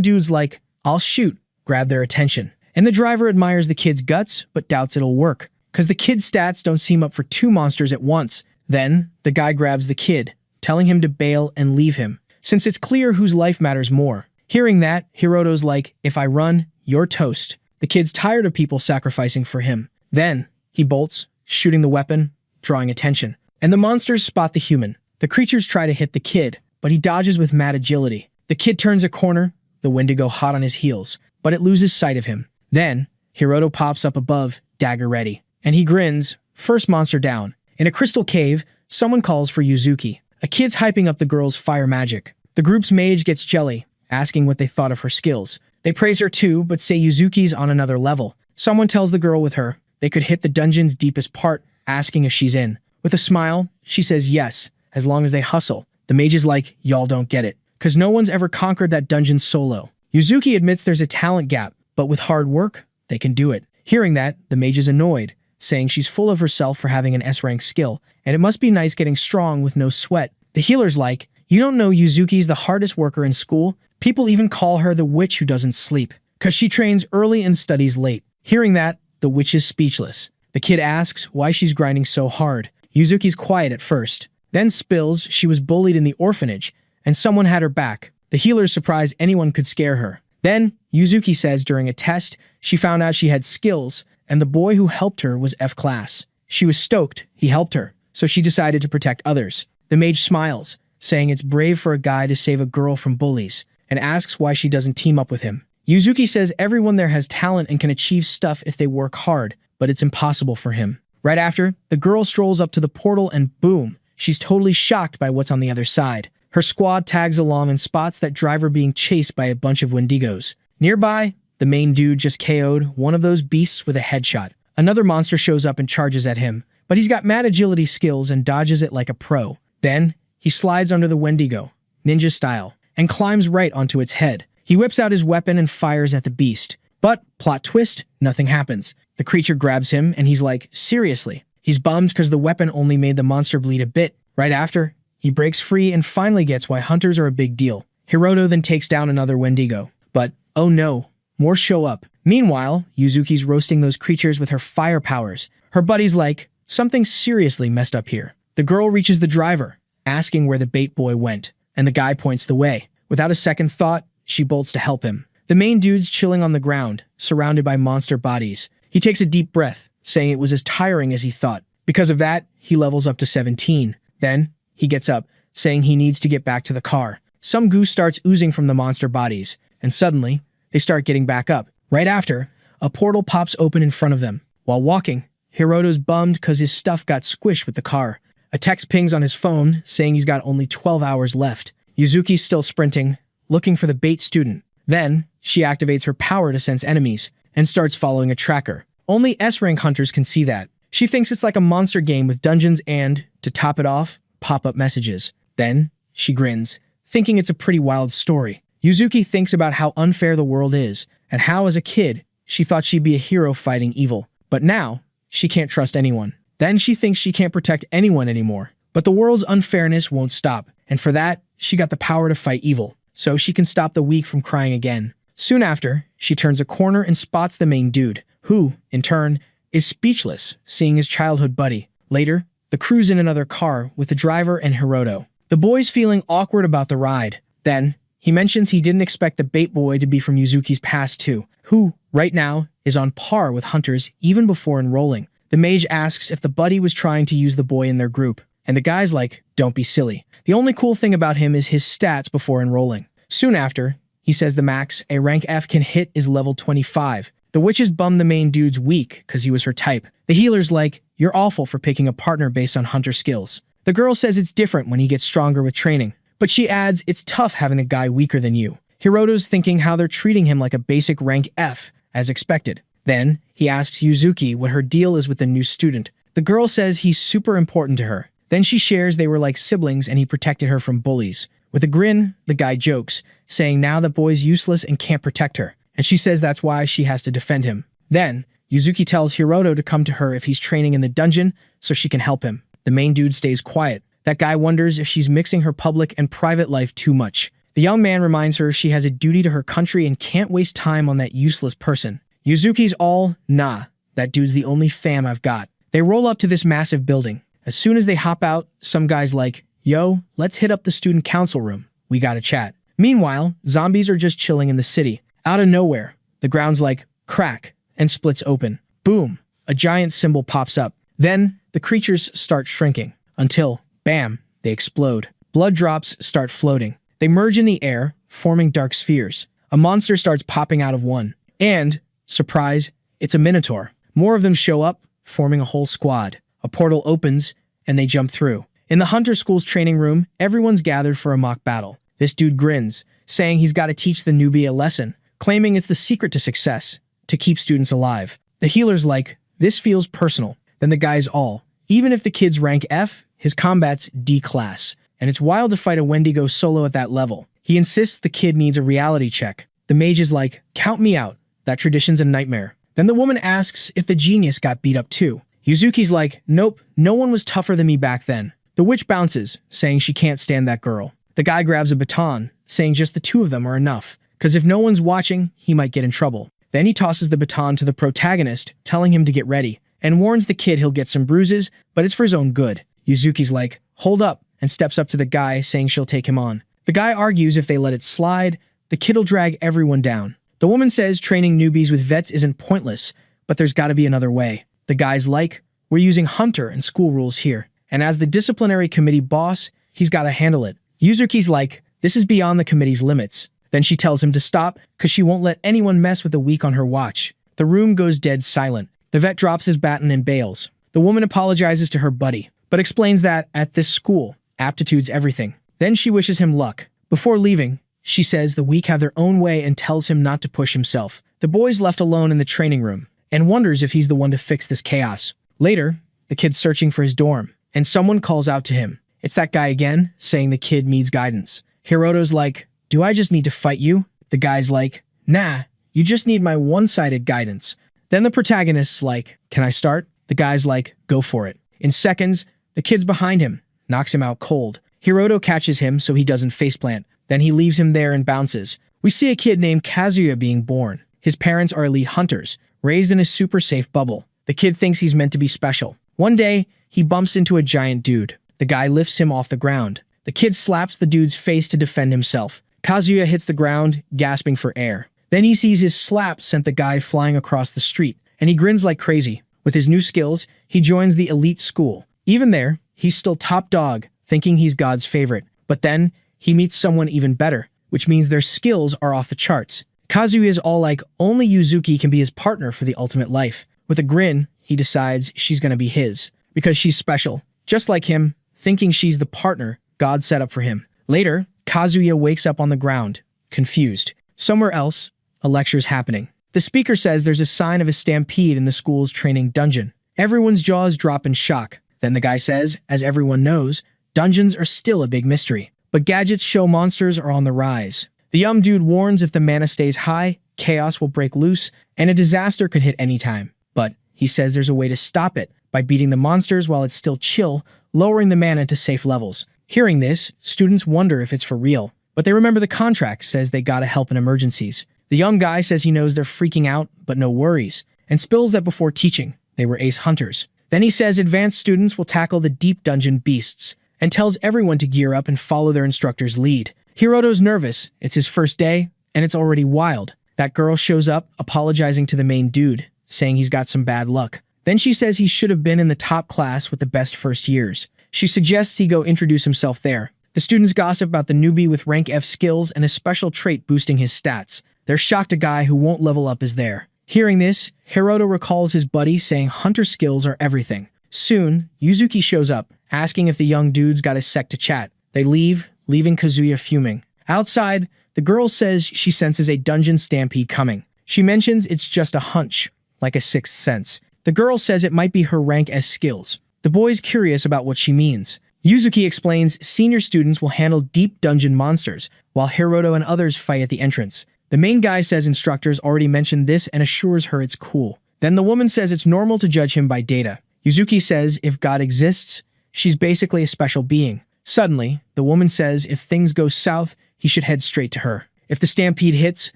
dude's like, "I'll shoot," grab their attention. And the driver admires the kid's guts, but doubts it'll work, because the kid's stats don't seem up for two monsters at once. Then, the guy grabs the kid, telling him to bail and leave him, since it's clear whose life matters more. Hearing that, Hiroto's like, "If I run, you're toast." The kid's tired of people sacrificing for him. Then, he bolts, shooting the weapon, drawing attention. And the monsters spot the human. The creatures try to hit the kid, but he dodges with mad agility. The kid turns a corner, the Wendigo hot on his heels, but it loses sight of him. Then, Hiroto pops up above, dagger ready. And he grins, first monster down. In a crystal cave, someone calls for Yuzuki. A kid's hyping up the girl's fire magic. The group's mage gets jelly, asking what they thought of her skills. They praise her too, but say Yuzuki's on another level. Someone tells the girl with her they could hit the dungeon's deepest part, asking if she's in. With a smile, she says yes, as long as they hustle. The mage is like, "Y'all don't get it, because no one's ever conquered that dungeon solo." Yuzuki admits there's a talent gap, but with hard work, they can do it. Hearing that, the mage is annoyed, saying she's full of herself for having an S-rank skill, and it must be nice getting strong with no sweat. The healer's like, "You don't know Yuzuki's the hardest worker in school? People even call her the witch who doesn't sleep, because she trains early and studies late." Hearing that, the witch is speechless. The kid asks why she's grinding so hard. Yuzuki's quiet at first, then spills she was bullied in the orphanage, and someone had her back. The healer's surprised anyone could scare her. Then, Yuzuki says during a test, she found out she had skills, and the boy who helped her was F-class. She was stoked he helped her, so she decided to protect others. The mage smiles, saying it's brave for a guy to save a girl from bullies, and asks why she doesn't team up with him. Yuzuki says everyone there has talent and can achieve stuff if they work hard, but it's impossible for him. Right after, the girl strolls up to the portal and boom, she's totally shocked by what's on the other side. Her squad tags along and spots that driver being chased by a bunch of Wendigos. Nearby, the main dude just KO'd one of those beasts with a headshot. Another monster shows up and charges at him, but he's got mad agility skills and dodges it like a pro. Then, he slides under the Wendigo, ninja style, and climbs right onto its head. He whips out his weapon and fires at the beast. But, plot twist, nothing happens. The creature grabs him and he's like, seriously. He's bummed because the weapon only made the monster bleed a bit. Right after, he breaks free and finally gets why hunters are a big deal. Hiroto then takes down another Wendigo. But, oh no, more show up. Meanwhile, Yuzuki's roasting those creatures with her fire powers. Her buddy's like, something seriously messed up here. The girl reaches the driver, asking where the bait boy went, and the guy points the way. Without a second thought, she bolts to help him. The main dude's chilling on the ground, surrounded by monster bodies. He takes a deep breath, saying it was as tiring as he thought. Because of that, he levels up to 17. Then, he gets up, saying he needs to get back to the car. Some goo starts oozing from the monster bodies, and suddenly, they start getting back up. Right after, a portal pops open in front of them. While walking, Hiroto's bummed because his stuff got squished with the car. A text pings on his phone, saying he's got only 12 hours left. Yuzuki's still sprinting, looking for the bait student. Then, she activates her power to sense enemies, and starts following a tracker. Only S-rank hunters can see that. She thinks it's like a monster game with dungeons and, to top it off, pop-up messages. Then, she grins, thinking it's a pretty wild story. Yuzuki thinks about how unfair the world is, and how as a kid, she thought she'd be a hero fighting evil. But now, she can't trust anyone. Then she thinks she can't protect anyone anymore. But the world's unfairness won't stop, and for that, she got the power to fight evil, so she can stop the weak from crying again. Soon after, she turns a corner and spots the main dude, who, in turn, is speechless, seeing his childhood buddy. Later, the crew's in another car with the driver and Hiroto. The boy's feeling awkward about the ride. Then, he mentions he didn't expect the bait boy to be from Yuzuki's past too, who, right now, is on par with hunters even before enrolling. The mage asks if the buddy was trying to use the boy in their group, and the guy's like, don't be silly. The only cool thing about him is his stats before enrolling. Soon after, he says the max a rank F can hit is level 25. The witches bum the main dude's weak because he was her type. The healer's like, you're awful for picking a partner based on hunter skills. The girl says it's different when he gets stronger with training, but she adds it's tough having a guy weaker than you. Hiroto's thinking how they're treating him like a basic rank F, as expected. Then, he asks Yuzuki what her deal is with the new student. The girl says he's super important to her. Then she shares they were like siblings and he protected her from bullies. With a grin, the guy jokes, saying now the boy's useless and can't protect her, and she says that's why she has to defend him. Then, Yuzuki tells Hiroto to come to her if he's training in the dungeon so she can help him. The main dude stays quiet. That guy wonders if she's mixing her public and private life too much. The young man reminds her she has a duty to her country and can't waste time on that useless person. Yuzuki's all, nah, that dude's the only fam I've got. They roll up to this massive building. As soon as they hop out, some guy's like, yo, let's hit up the student council room. We gotta chat. Meanwhile, zombies are just chilling in the city. Out of nowhere, the ground's like, crack, and splits open. Boom, a giant symbol pops up. Then, the creatures start shrinking. Until, bam, they explode. Blood drops start floating. They merge in the air, forming dark spheres. A monster starts popping out of one. And, surprise, it's a minotaur. More of them show up, forming a whole squad. A portal opens, and they jump through. In the Hunter School's training room, everyone's gathered for a mock battle. This dude grins, saying he's got to teach the newbie a lesson, claiming it's the secret to success, to keep students alive. The healer's like, this feels personal. Then the guy's all, even if the kid's rank F, his combat's D class. And it's wild to fight a Wendigo solo at that level. He insists the kid needs a reality check. The mage is like, count me out. That tradition's a nightmare. Then the woman asks if the genius got beat up too. Yuzuki's like, nope, no one was tougher than me back then. The witch bounces, saying she can't stand that girl. The guy grabs a baton, saying just the two of them are enough, because if no one's watching, he might get in trouble. Then he tosses the baton to the protagonist, telling him to get ready, and warns the kid he'll get some bruises, but it's for his own good. Yuzuki's like, hold up, and steps up to the guy, saying she'll take him on. The guy argues if they let it slide, the kid'll drag everyone down. The woman says training newbies with vets isn't pointless, but there's gotta be another way. The guy's like, we're using Hunter and school rules here, and as the disciplinary committee boss, he's gotta handle it. Yuzuki's like, this is beyond the committee's limits. Then she tells him to stop, cause she won't let anyone mess with the weak on her watch. The room goes dead silent. The vet drops his baton and bails. The woman apologizes to her buddy, but explains that, at this school, aptitude's everything. Then she wishes him luck. Before leaving, she says the weak have their own way and tells him not to push himself. The boy's left alone in the training room, and wonders if he's the one to fix this chaos. Later, the kid's searching for his dorm, and someone calls out to him. It's that guy again, saying the kid needs guidance. Hiroto's like, do I just need to fight you? The guy's like, nah, you just need my one-sided guidance. Then the protagonist's like, can I start? The guy's like, go for it. In seconds, the kid's behind him, knocks him out cold. Hiroto catches him so he doesn't faceplant. Then he leaves him there and bounces. We see a kid named Kazuya being born. His parents are elite hunters, raised in a super safe bubble. The kid thinks he's meant to be special. One day, he bumps into a giant dude. The guy lifts him off the ground. The kid slaps the dude's face to defend himself. Kazuya hits the ground, gasping for air. Then he sees his slap sent the guy flying across the street, and he grins like crazy. With his new skills, he joins the elite school. Even there, he's still top dog, thinking he's God's favorite. But then, he meets someone even better, which means their skills are off the charts. Kazuya is all like, only Yuzuki can be his partner for the ultimate life. With a grin, he decides she's gonna be his, because she's special. Just like him, thinking she's the partner God set up for him. Later, Kazuya wakes up on the ground, confused. Somewhere else, a lecture's happening. The speaker says there's a sign of a stampede in the school's training dungeon. Everyone's jaws drop in shock. Then the guy says, as everyone knows, dungeons are still a big mystery. But gadgets show monsters are on the rise. The young dude warns if the mana stays high, chaos will break loose, and a disaster could hit anytime. But he says there's a way to stop it by beating the monsters while it's still chill, lowering the mana to safe levels. Hearing this, students wonder if it's for real. But they remember the contract says they gotta help in emergencies. The young guy says he knows they're freaking out, but no worries, and spills that before teaching, they were ace hunters. Then he says advanced students will tackle the deep dungeon beasts, and tells everyone to gear up and follow their instructor's lead. Hiroto's nervous. It's his first day, and it's already wild. That girl shows up, apologizing to the main dude, saying he's got some bad luck. Then she says he should have been in the top class with the best first years. She suggests he go introduce himself there. The students gossip about the newbie with rank F skills and a special trait boosting his stats. They're shocked a guy who won't level up is there. Hearing this, Hiroto recalls his buddy saying hunter skills are everything. Soon, Yuzuki shows up, asking if the young dude's got a sec to chat. They leave, leaving Kazuya fuming. Outside, the girl says she senses a dungeon stampede coming. She mentions it's just a hunch, like a sixth sense. The girl says it might be her rank S skills. The boy's curious about what she means. Yuzuki explains senior students will handle deep dungeon monsters, while Hiroto and others fight at the entrance. The main guy says instructors already mentioned this and assures her it's cool. Then the woman says it's normal to judge him by data. Yuzuki says if God exists, She's basically a special being. Suddenly, the woman says if things go south, he should head straight to her. If the stampede hits,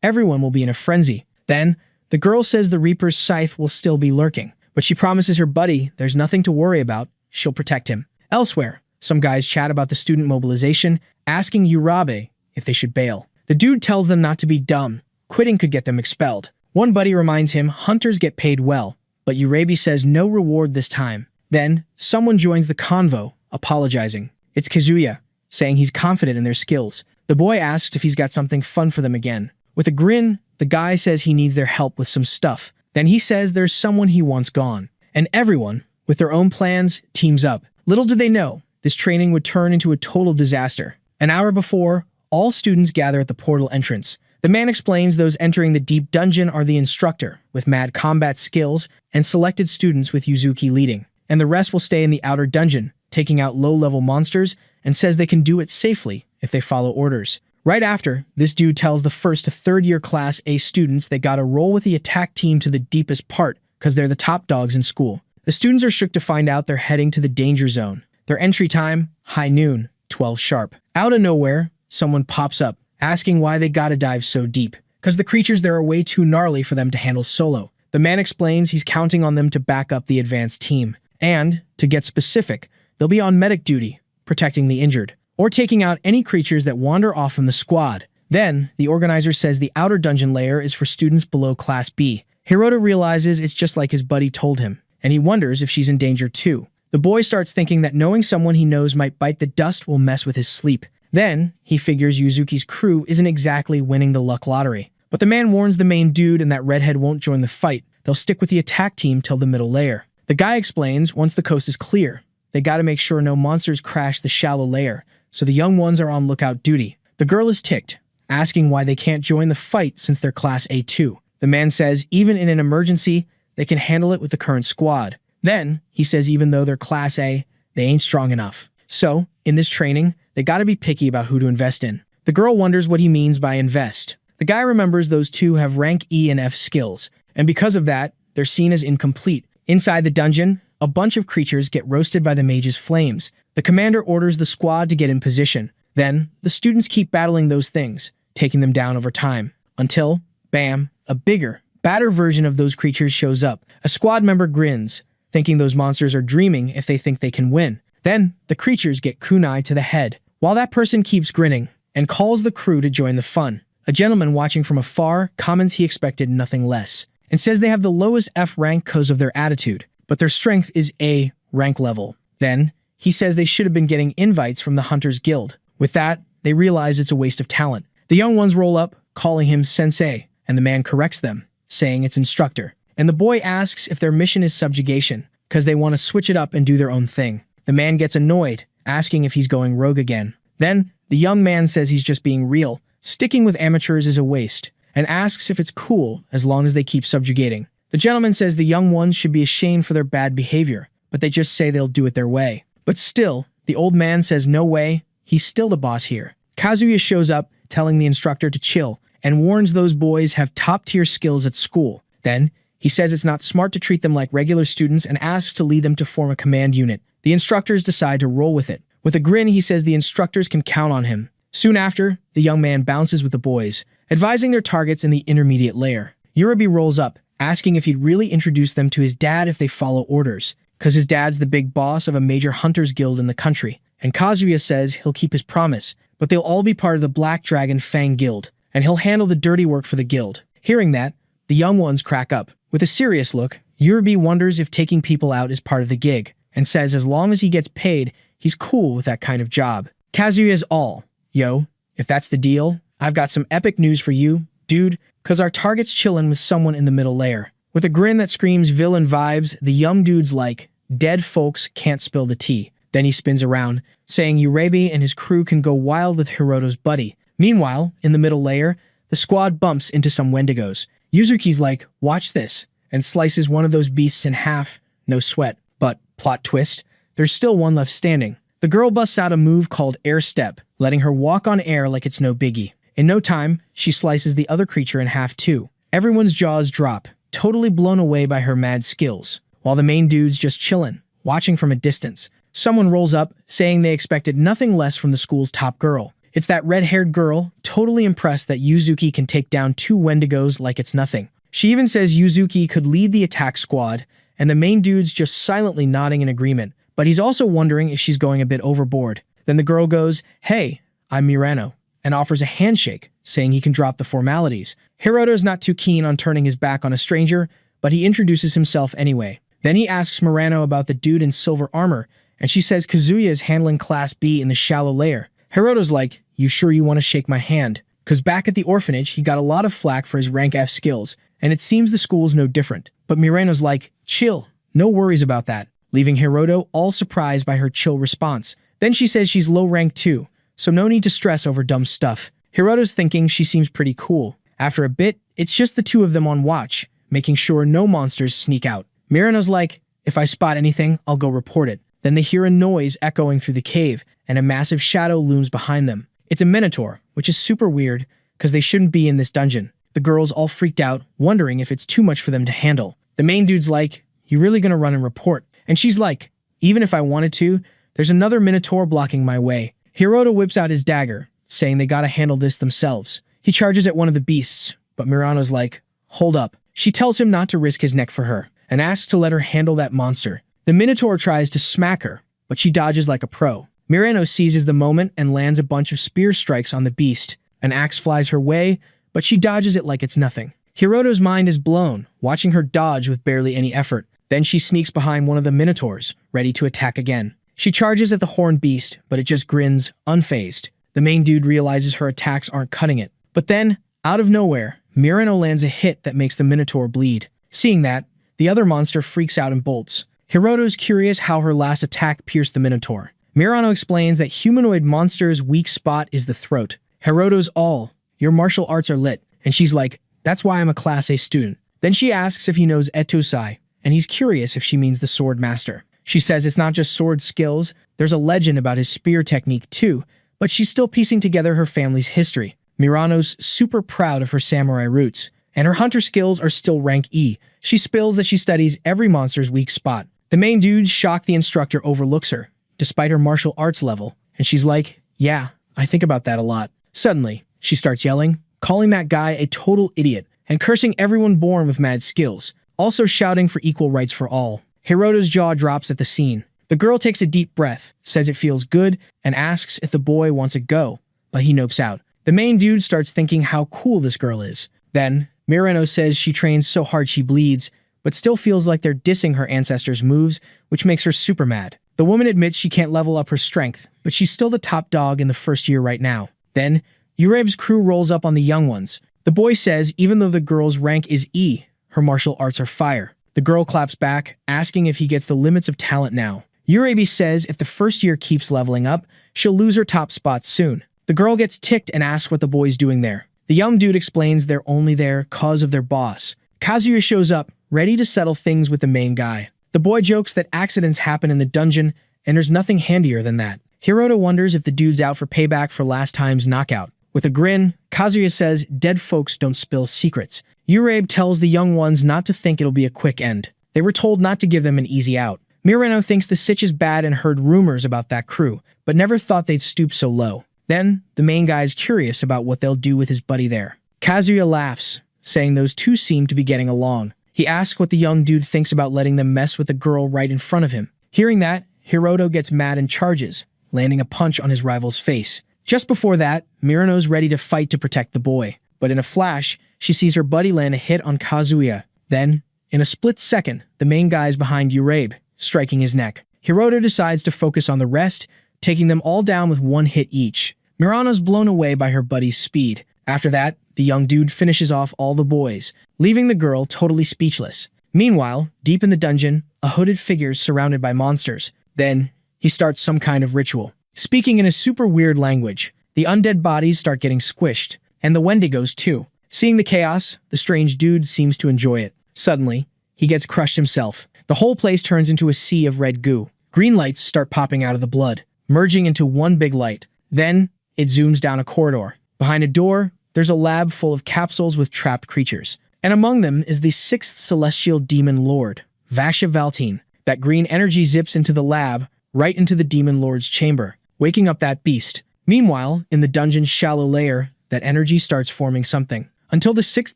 everyone will be in a frenzy. Then, the girl says the Reaper's scythe will still be lurking, but she promises her buddy there's nothing to worry about, she'll protect him. Elsewhere, some guys chat about the student mobilization, asking Urabe if they should bail. The dude tells them not to be dumb, quitting could get them expelled. One buddy reminds him hunters get paid well, but Urabe says no reward this time. Then, someone joins the convo, apologizing. It's Kazuya, saying he's confident in their skills. The boy asks if he's got something fun for them again. With a grin, the guy says he needs their help with some stuff. Then he says there's someone he wants gone. And everyone, with their own plans, teams up. Little did they know, this training would turn into a total disaster. An hour before, all students gather at the portal entrance. The man explains those entering the deep dungeon are the instructor, with mad combat skills, and selected students with Yuzuki leading. And the rest will stay in the outer dungeon, taking out low-level monsters, and says they can do it safely if they follow orders. Right after, this dude tells the first to third-year Class A students they gotta roll with the attack team to the deepest part, because they're the top dogs in school. The students are shook to find out they're heading to the danger zone. Their entry time, high noon, 12 sharp. Out of nowhere, someone pops up, asking why they gotta dive so deep. Because the creatures there are way too gnarly for them to handle solo. The man explains he's counting on them to back up the advanced team. And, to get specific, they'll be on medic duty, protecting the injured, or taking out any creatures that wander off from the squad. Then, the organizer says the outer dungeon layer is for students below Class B. Hiroto realizes it's just like his buddy told him, and he wonders if she's in danger too. The boy starts thinking that knowing someone he knows might bite the dust will mess with his sleep. Then, he figures Yuzuki's crew isn't exactly winning the luck lottery. But the man warns the main dude and that redhead won't join the fight. They'll stick with the attack team till the middle layer. The guy explains once the coast is clear, they gotta make sure no monsters crash the shallow layer, so the young ones are on lookout duty. The girl is ticked, asking why they can't join the fight since they're Class A2. The man says even in an emergency, they can handle it with the current squad. Then, he says even though they're Class A, they ain't strong enough. So, in this training, they gotta be picky about who to invest in. The girl wonders what he means by invest. The guy remembers those two have rank E and F skills, and because of that, they're seen as incomplete. Inside the dungeon, a bunch of creatures get roasted by the mage's flames. The commander orders the squad to get in position. Then, the students keep battling those things, taking them down over time. Until, bam, a bigger, badder version of those creatures shows up. A squad member grins, thinking those monsters are dreaming if they think they can win. Then, the creatures get kunai to the head, while that person keeps grinning, and calls the crew to join the fun. A gentleman watching from afar comments he expected nothing less, and says they have the lowest F rank cause of their attitude, but their strength is A rank level. Then, he says they should have been getting invites from the Hunters Guild. With that, they realize it's a waste of talent. The young ones roll up, calling him sensei, and the man corrects them, saying it's instructor. And the boy asks if their mission is subjugation, because they want to switch it up and do their own thing. The man gets annoyed, asking if he's going rogue again. Then, the young man says he's just being real, sticking with amateurs is a waste, and asks if it's cool as long as they keep subjugating. The gentleman says the young ones should be ashamed for their bad behavior, but they just say they'll do it their way. But still, the old man says no way, he's still the boss here. Kazuya shows up, telling the instructor to chill, and warns those boys have top-tier skills at school. Then, he says it's not smart to treat them like regular students and asks to lead them to form a command unit. The instructors decide to roll with it. With a grin, he says the instructors can count on him. Soon after, the young man bounces with the boys, advising their targets in the intermediate layer. Urabe rolls up, asking if he'd really introduce them to his dad if they follow orders, because his dad's the big boss of a major hunters guild in the country. And Kazuya says he'll keep his promise, but they'll all be part of the Black Dragon Fang Guild, and he'll handle the dirty work for the guild. Hearing that, the young ones crack up. With a serious look, Urabe wonders if taking people out is part of the gig, and says as long as he gets paid, he's cool with that kind of job. Kazuya's all, yo, if that's the deal, I've got some epic news for you, dude, cause our target's chillin' with someone in the middle layer. With a grin that screams villain vibes, the young dude's like, dead folks can't spill the tea. Then he spins around, saying Urabe and his crew can go wild with Hiroto's buddy. Meanwhile, in the middle layer, the squad bumps into some Wendigos. Yuzuki's like, watch this, and slices one of those beasts in half, no sweat. But, plot twist, there's still one left standing. The girl busts out a move called Air Step, letting her walk on air like it's no biggie. In no time, she slices the other creature in half too. Everyone's jaws drop, totally blown away by her mad skills, while the main dude's just chillin', watching from a distance. someone rolls up, saying they expected nothing less from the school's top girl. It's that red-haired girl, totally impressed that Yuzuki can take down 2 Wendigos like it's nothing. She even says Yuzuki could lead the attack squad, and the main dude's just silently nodding in agreement, but he's also wondering if she's going a bit overboard. Then the girl goes, "Hey, I'm Mirano," and offers a handshake, saying he can drop the formalities. Hiroto's not too keen on turning his back on a stranger, but he introduces himself anyway. Then he asks Murano about the dude in silver armor, and she says Kazuya is handling Class B in the shallow layer. Hiroto's like, "You sure you want to shake my hand?" Because back at the orphanage, he got a lot of flack for his rank F skills, and it seems the school's no different. But Murano's like, "Chill, no worries about that," leaving Hiroto all surprised by her chill response. Then she says she's low rank too, so no need to stress over dumb stuff. Hiroto's thinking she seems pretty cool. After a bit, it's just the two of them on watch, making sure no monsters sneak out. Murano's like, "If I spot anything, I'll go report it." Then they hear a noise echoing through the cave, and a massive shadow looms behind them. It's a minotaur, which is super weird, because they shouldn't be in this dungeon. The girl's all freaked out, wondering if it's too much for them to handle. The main dude's like, "You really gonna run and report?" And she's like, "Even if I wanted to, there's another minotaur blocking my way." Hiroto whips out his dagger, saying they gotta handle this themselves. He charges at one of the beasts, but Murano's like, "Hold up." She tells him not to risk his neck for her, and asks to let her handle that monster. The minotaur tries to smack her, but she dodges like a pro. Murano seizes the moment and lands a bunch of spear strikes on the beast. An axe flies her way, but she dodges it like it's nothing. Hiroto's mind is blown, watching her dodge with barely any effort. Then she sneaks behind one of the minotaurs, ready to attack again. She charges at the horned beast, but it just grins, unfazed. The main dude realizes her attacks aren't cutting it. But then, out of nowhere, Murano lands a hit that makes the minotaur bleed. Seeing that, the other monster freaks out and bolts. Hiroto's curious how her last attack pierced the minotaur. Murano explains that humanoid monster's weak spot is the throat. Hiroto's all, "Your martial arts are lit," and she's like, "That's why I'm a Class A student." Then she asks if he knows Etosai, and he's curious if she means the sword master. She says it's not just sword skills, there's a legend about his spear technique too, but she's still piecing together her family's history. Murano's super proud of her samurai roots, and her hunter skills are still rank E. She spills that she studies every monster's weak spot. The main dude, shocked the instructor overlooks her, despite her martial arts level, and she's like, "Yeah, I think about that a lot." Suddenly, she starts yelling, calling that guy a total idiot, and cursing everyone born with mad skills, also shouting for equal rights for all. Hiroto's jaw drops at the scene. The girl takes a deep breath, says it feels good, and asks if the boy wants a go, but he nopes out. The main dude starts thinking how cool this girl is. Then, Murano says she trains so hard she bleeds, but still feels like they're dissing her ancestors' moves, which makes her super mad. The woman admits she can't level up her strength, but she's still the top dog in the first year right now. Then, Ureb's crew rolls up on the young ones. The boy says even though the girl's rank is E, her martial arts are fire. The girl claps back, asking if he gets the limits of talent now. Urabe says if the first year keeps leveling up, she'll lose her top spot soon. The girl gets ticked and asks what the boy's doing there. The young dude explains they're only there cause of their boss. Kazuya shows up, ready to settle things with the main guy. The boy jokes that accidents happen in the dungeon, and there's nothing handier than that. Hiroto wonders if the dude's out for payback for last time's knockout. With a grin, Kazuya says dead folks don't spill secrets. Urabe tells the young ones not to think it'll be a quick end. They were told not to give them an easy out. Murano thinks the sitch is bad and heard rumors about that crew, but never thought they'd stoop so low. Then, the main guy's curious about what they'll do with his buddy there. Kazuya laughs, saying those two seem to be getting along. He asks what the young dude thinks about letting them mess with the girl right in front of him. Hearing that, Hiroto gets mad and charges, landing a punch on his rival's face. Just before that, Murano's ready to fight to protect the boy, but in a flash, she sees her buddy land a hit on Kazuya. Then, in a split second, the main guy's behind Urabe, striking his neck. Hiroto decides to focus on the rest, taking them all down with one hit each. Murano's blown away by her buddy's speed. After that, the young dude finishes off all the boys, leaving the girl totally speechless. Meanwhile, deep in the dungeon, a hooded figure's surrounded by monsters. Then, he starts some kind of ritual. Speaking in a super weird language, the undead bodies start getting squished, and the Wendigos too. Seeing the chaos, the strange dude seems to enjoy it. Suddenly, he gets crushed himself. The whole place turns into a sea of red goo. Green lights start popping out of the blood, merging into one big light. Then, it zooms down a corridor. Behind a door, there's a lab full of capsules with trapped creatures. And among them is the 6th celestial demon lord, Vasha Valtine. That green energy zips into the lab, right into the Demon Lord's chamber, waking up that beast. Meanwhile, in the dungeon's shallow layer, that energy starts forming something, until the sixth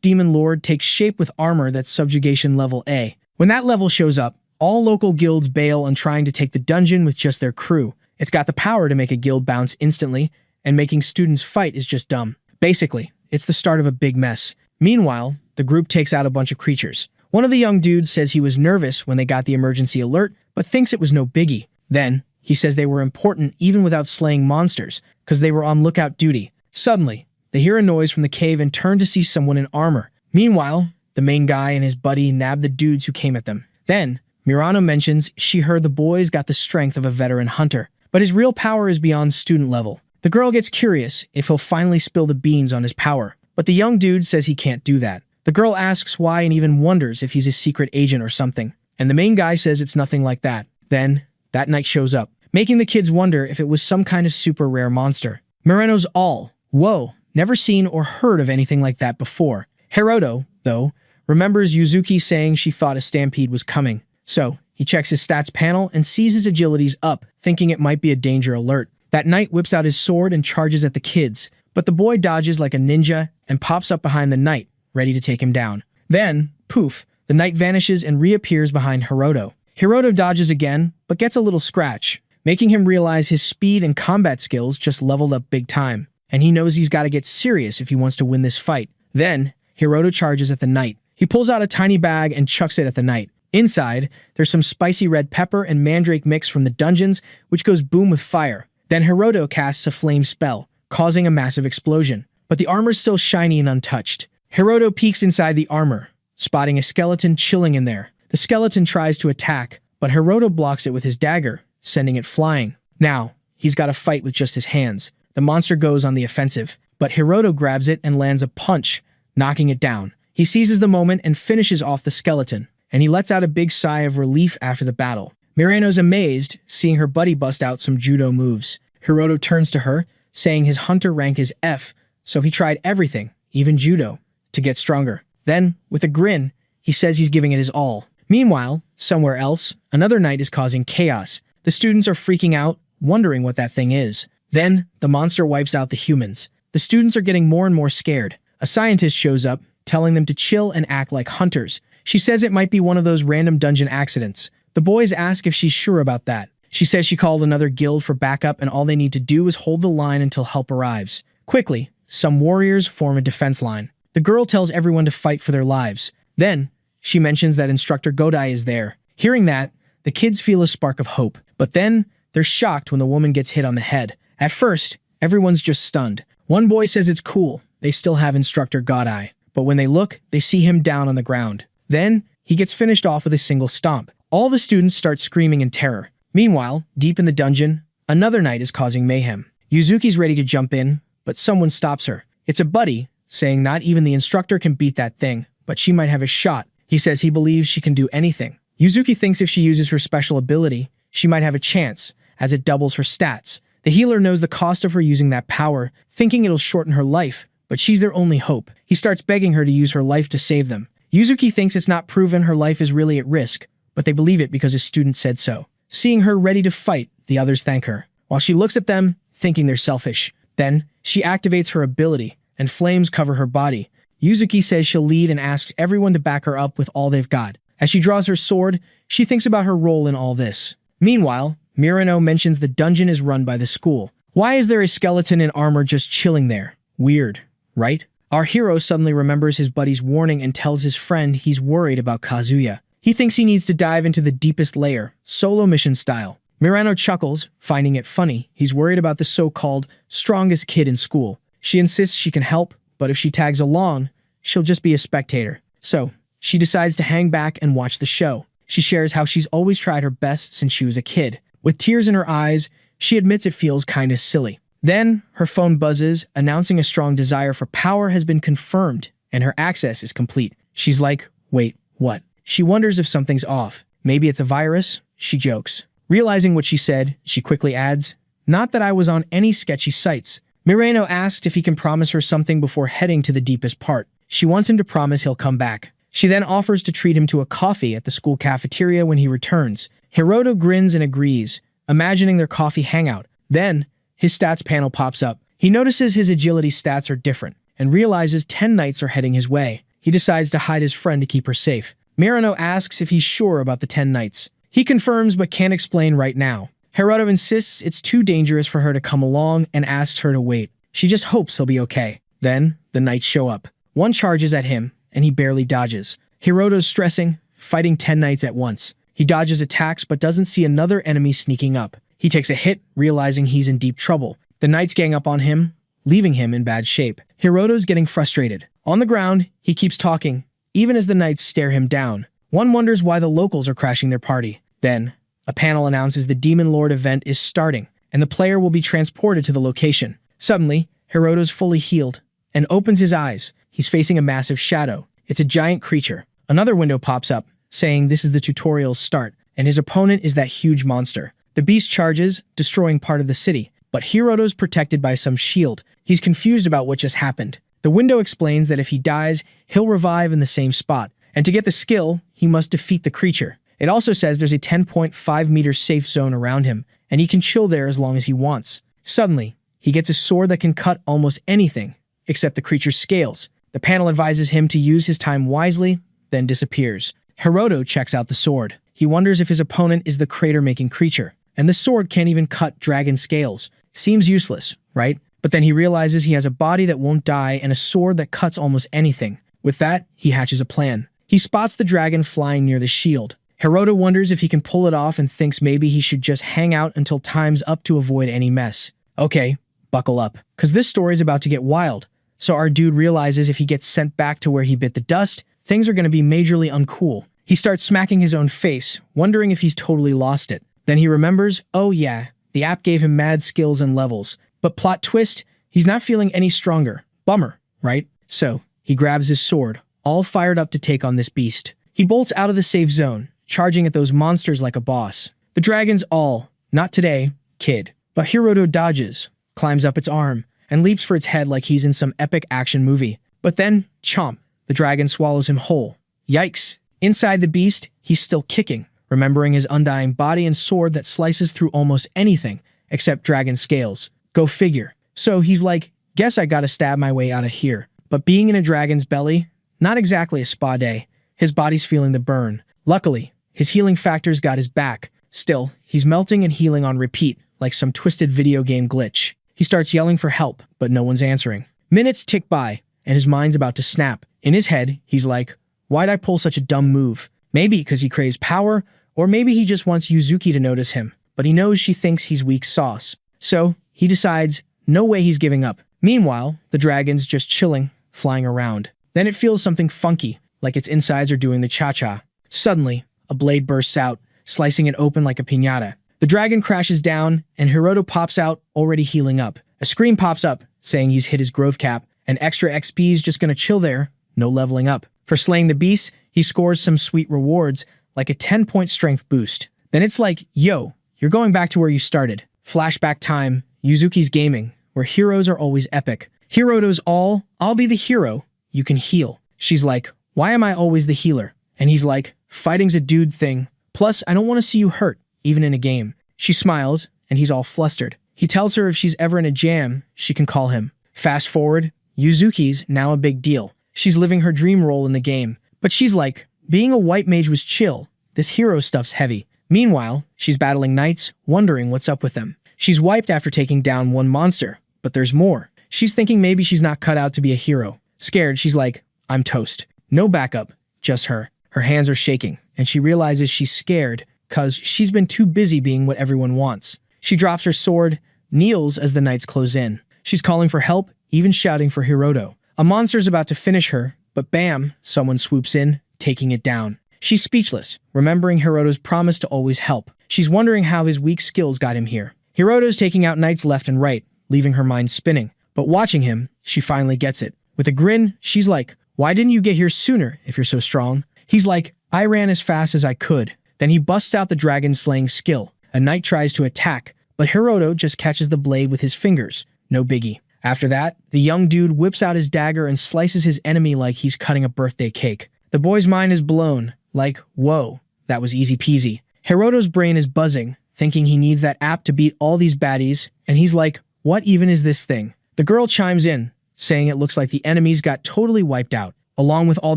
Demon Lord takes shape with armor that's subjugation level A. When that level shows up, all local guilds bail on trying to take the dungeon with just their crew. It's got the power to make a guild bounce instantly, and making students fight is just dumb. Basically, it's the start of a big mess. Meanwhile, the group takes out a bunch of creatures. One of the young dudes says he was nervous when they got the emergency alert, but thinks it was no biggie. Then, he says they were important even without slaying monsters, because they were on lookout duty. Suddenly, they hear a noise from the cave and turn to see someone in armor. Meanwhile, the main guy and his buddy nab the dudes who came at them. Then, Murano mentions she heard the boys got the strength of a veteran hunter, but his real power is beyond student level. The girl gets curious if he'll finally spill the beans on his power, but the young dude says he can't do that. The girl asks why and even wonders if he's a secret agent or something, and the main guy says it's nothing like that. Then, that night shows up, making the kids wonder if it was some kind of super rare monster. Murano's all, whoa, never seen or heard of anything like that before. Hiroto, though, remembers Yuzuki saying she thought a stampede was coming. So, he checks his stats panel and sees his agility's up, thinking it might be a danger alert. That knight whips out his sword and charges at the kids, but the boy dodges like a ninja and pops up behind the knight, ready to take him down. Then, poof, the knight vanishes and reappears behind Hiroto. Hiroto dodges again, but gets a little scratch, making him realize his speed and combat skills just leveled up big time, and he knows he's got to get serious if he wants to win this fight. Then, Hiroto charges at the knight. He pulls out a tiny bag and chucks it at the knight. Inside, there's some spicy red pepper and mandrake mix from the dungeons, which goes boom with fire. Then Hiroto casts a flame spell, causing a massive explosion. But the armor's still shiny and untouched. Hiroto peeks inside the armor, spotting a skeleton chilling in there. The skeleton tries to attack, but Hiroto blocks it with his dagger, sending it flying. Now, he's got to fight with just his hands. The monster goes on the offensive, but Hiroto grabs it and lands a punch, knocking it down. He seizes the moment and finishes off the skeleton, and he lets out a big sigh of relief after the battle. Mirano's amazed, seeing her buddy bust out some judo moves. Hiroto turns to her, saying his hunter rank is F, so he tried everything, even judo, to get stronger. Then, with a grin, he says he's giving it his all. Meanwhile, somewhere else, another knight is causing chaos. The students are freaking out, wondering what that thing is. Then, the monster wipes out the humans. The students are getting more and more scared. A scientist shows up, telling them to chill and act like hunters. She says it might be one of those random dungeon accidents. The boys ask if she's sure about that. She says she called another guild for backup and all they need to do is hold the line until help arrives. Quickly, some warriors form a defense line. The girl tells everyone to fight for their lives. Then, she mentions that Instructor Godai is there. Hearing that, the kids feel a spark of hope. But then, they're shocked when the woman gets hit on the head. At first, everyone's just stunned. One boy says it's cool, they still have Instructor Godai. But when they look, they see him down on the ground. Then, he gets finished off with a single stomp. All the students start screaming in terror. Meanwhile, deep in the dungeon, another knight is causing mayhem. Yuzuki's ready to jump in, but someone stops her. It's a buddy, saying not even the instructor can beat that thing, but she might have a shot. He says he believes she can do anything. Yuzuki thinks if she uses her special ability, she might have a chance, as it doubles her stats. The healer knows the cost of her using that power, thinking it'll shorten her life, but she's their only hope. He starts begging her to use her life to save them. Yuzuki thinks it's not proven her life is really at risk, but they believe it because his student said so. Seeing her ready to fight, the others thank her, while she looks at them, thinking they're selfish. Then, she activates her ability, and flames cover her body. Yuzuki says she'll lead and asks everyone to back her up with all they've got. As she draws her sword, she thinks about her role in all this. Meanwhile, Mirano mentions the dungeon is run by the school. Why is there a skeleton in armor just chilling there? Weird, right? Our hero suddenly remembers his buddy's warning and tells his friend he's worried about Kazuya. He thinks he needs to dive into the deepest layer, solo mission style. Mirano chuckles, finding it funny. He's worried about the so-called strongest kid in school. She insists she can help, but if she tags along, she'll just be a spectator. So, she decides to hang back and watch the show. She shares how she's always tried her best since she was a kid. With tears in her eyes, she admits it feels kinda silly. Then, her phone buzzes, announcing a strong desire for power has been confirmed, and her access is complete. She's like, wait, what? She wonders if something's off. Maybe it's a virus? She jokes. Realizing what she said, she quickly adds, not that I was on any sketchy sites. Mirano asks if he can promise her something before heading to the deepest part. She wants him to promise he'll come back. She then offers to treat him to a coffee at the school cafeteria when he returns. Hiroto grins and agrees, imagining their coffee hangout. Then, his stats panel pops up. He notices his agility stats are different and realizes 10 knights are heading his way. He decides to hide his friend to keep her safe. Mirano asks if he's sure about the 10 knights. He confirms but can't explain right now. Hiroto insists it's too dangerous for her to come along and asks her to wait. She just hopes he'll be okay. Then, the knights show up. One charges at him, and he barely dodges. Hiroto's stressing, fighting 10 knights at once. He dodges attacks but doesn't see another enemy sneaking up. He takes a hit, realizing he's in deep trouble. The knights gang up on him, leaving him in bad shape. Hiroto's getting frustrated. On the ground, he keeps talking, even as the knights stare him down. One wonders why the locals are crashing their party. Then, a panel announces the Demon Lord event is starting, and the player will be transported to the location. Suddenly, Hiroto's fully healed and opens his eyes. He's facing a massive shadow. It's a giant creature. Another window pops up, saying this is the tutorial's start, and his opponent is that huge monster. The beast charges, destroying part of the city, but Hiroto's protected by some shield. He's confused about what just happened. The window explains that if he dies, he'll revive in the same spot, and to get the skill, he must defeat the creature. It also says there's a 10.5 meter safe zone around him, and he can chill there as long as he wants. Suddenly, he gets a sword that can cut almost anything, except the creature's scales. The panel advises him to use his time wisely, then disappears. Hiroto checks out the sword. He wonders if his opponent is the crater-making creature, and the sword can't even cut dragon scales. Seems useless, right? But then he realizes he has a body that won't die and a sword that cuts almost anything. With that, he hatches a plan. He spots the dragon flying near the shield. Hiroto wonders if he can pull it off and thinks maybe he should just hang out until time's up to avoid any mess. Okay, buckle up, because this story's about to get wild. So our dude realizes if he gets sent back to where he bit the dust, things are going to be majorly uncool. He starts smacking his own face, wondering if he's totally lost it. Then he remembers, oh yeah, the app gave him mad skills and levels. But plot twist, he's not feeling any stronger. Bummer, right? So, he grabs his sword, all fired up to take on this beast. He bolts out of the safe zone, charging at those monsters like a boss. The dragon's all, not today, kid. But Hiroto dodges, climbs up its arm, and leaps for its head like he's in some epic action movie. But then, chomp, the dragon swallows him whole. Yikes. Inside the beast, he's still kicking, remembering his undying body and sword that slices through almost anything, except dragon scales. Go figure. So he's like, guess I gotta stab my way out of here. But being in a dragon's belly, not exactly a spa day. His body's feeling the burn. Luckily, his healing factor's got his back. Still, he's melting and healing on repeat, like some twisted video game glitch. He starts yelling for help, but no one's answering. Minutes tick by, and his mind's about to snap. In his head, he's like, why'd I pull such a dumb move? Maybe because he craves power, or maybe he just wants Yuzuki to notice him, but he knows she thinks he's weak sauce. So, he decides, no way he's giving up. Meanwhile, the dragon's just chilling, flying around. Then it feels something funky, like its insides are doing the cha-cha. Suddenly, a blade bursts out, slicing it open like a piñata. The dragon crashes down, and Hiroto pops out, already healing up. A screen pops up, saying he's hit his growth cap, and extra XP's just gonna chill there, no leveling up. For slaying the beast, he scores some sweet rewards, like a 10-point strength boost. Then it's like, yo, you're going back to where you started. Flashback time, Yuzuki's gaming, where heroes are always epic. Hiroto's all, I'll be the hero, you can heal. She's like, why am I always the healer? And he's like, fighting's a dude thing. Plus, I don't want to see you hurt, even in a game. She smiles, and he's all flustered. He tells her if she's ever in a jam, she can call him. Fast forward, Yuzuki's now a big deal. She's living her dream role in the game. But she's like, being a white mage was chill. This hero stuff's heavy. Meanwhile, she's battling knights, wondering what's up with them. She's wiped after taking down one monster, but there's more. She's thinking maybe she's not cut out to be a hero. Scared, she's like, I'm toast. No backup, just her. Her hands are shaking, and she realizes she's scared because she's been too busy being what everyone wants. She drops her sword, kneels as the knights close in. She's calling for help, even shouting for Hiroto. A monster's about to finish her, but bam, someone swoops in, taking it down. She's speechless, remembering Hiroto's promise to always help. She's wondering how his weak skills got him here. Hiroto's taking out knights left and right, leaving her mind spinning. But watching him, she finally gets it. With a grin, she's like, why didn't you get here sooner if you're so strong? He's like, I ran as fast as I could. Then he busts out the dragon-slaying skill. A knight tries to attack, but Hiroto just catches the blade with his fingers. No biggie. After that, the young dude whips out his dagger and slices his enemy like he's cutting a birthday cake. The boy's mind is blown, like, whoa, that was easy peasy. Hiroto's brain is buzzing, thinking he needs that app to beat all these baddies, and he's like, what even is this thing? The girl chimes in, saying it looks like the enemies got totally wiped out, along with all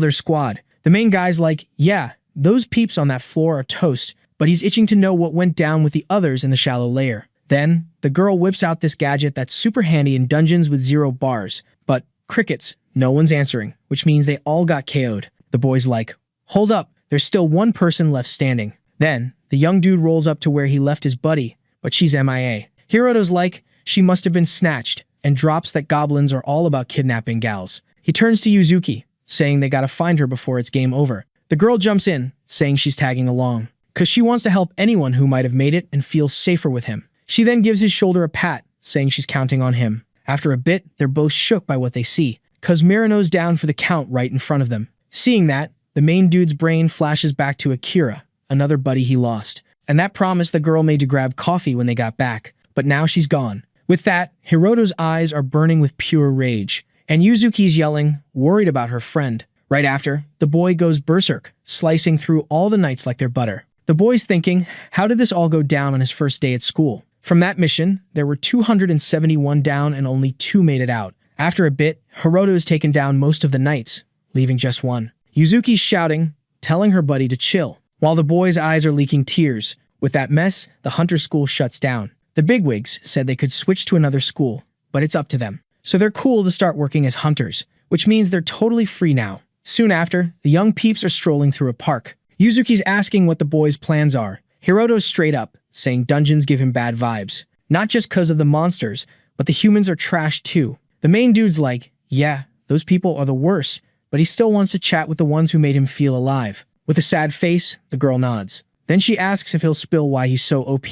their squad. The main guy's like, yeah, those peeps on that floor are toast, but he's itching to know what went down with the others in the shallow layer. Then, the girl whips out this gadget that's super handy in dungeons with 0 bars, but crickets, no one's answering, which means they all got KO'd. The boy's like, hold up, there's still one person left standing. Then, the young dude rolls up to where he left his buddy, but she's MIA. Hiroto's like, she must have been snatched, and drops that goblins are all about kidnapping gals. He turns to Yuzuki, saying they gotta find her before it's game over. The girl jumps in, saying she's tagging along, cause she wants to help anyone who might have made it and feels safer with him. She then gives his shoulder a pat, saying she's counting on him. After a bit, they're both shook by what they see, cause Mirano's down for the count right in front of them. Seeing that, the main dude's brain flashes back to Akira, another buddy he lost, and that promise the girl made to grab coffee when they got back, but now she's gone. With that, Hiroto's eyes are burning with pure rage, and Yuzuki's yelling, worried about her friend. Right after, the boy goes berserk, slicing through all the knights like they're butter. The boy's thinking, how did this all go down on his first day at school? From that mission, there were 271 down and only 2 made it out. After a bit, Hiroto has taken down most of the knights, leaving just one. Yuzuki's shouting, telling her buddy to chill, while the boy's eyes are leaking tears. With that mess, the hunter school shuts down. The bigwigs said they could switch to another school, but it's up to them. So they're cool to start working as hunters, which means they're totally free now. Soon after, the young peeps are strolling through a park. Yuzuki's asking what the boys' plans are. Hiroto's straight up, saying dungeons give him bad vibes. Not just cause of the monsters, but the humans are trash too. The main dude's like, yeah, those people are the worst, but he still wants to chat with the ones who made him feel alive. With a sad face, the girl nods. Then she asks if he'll spill why he's so OP,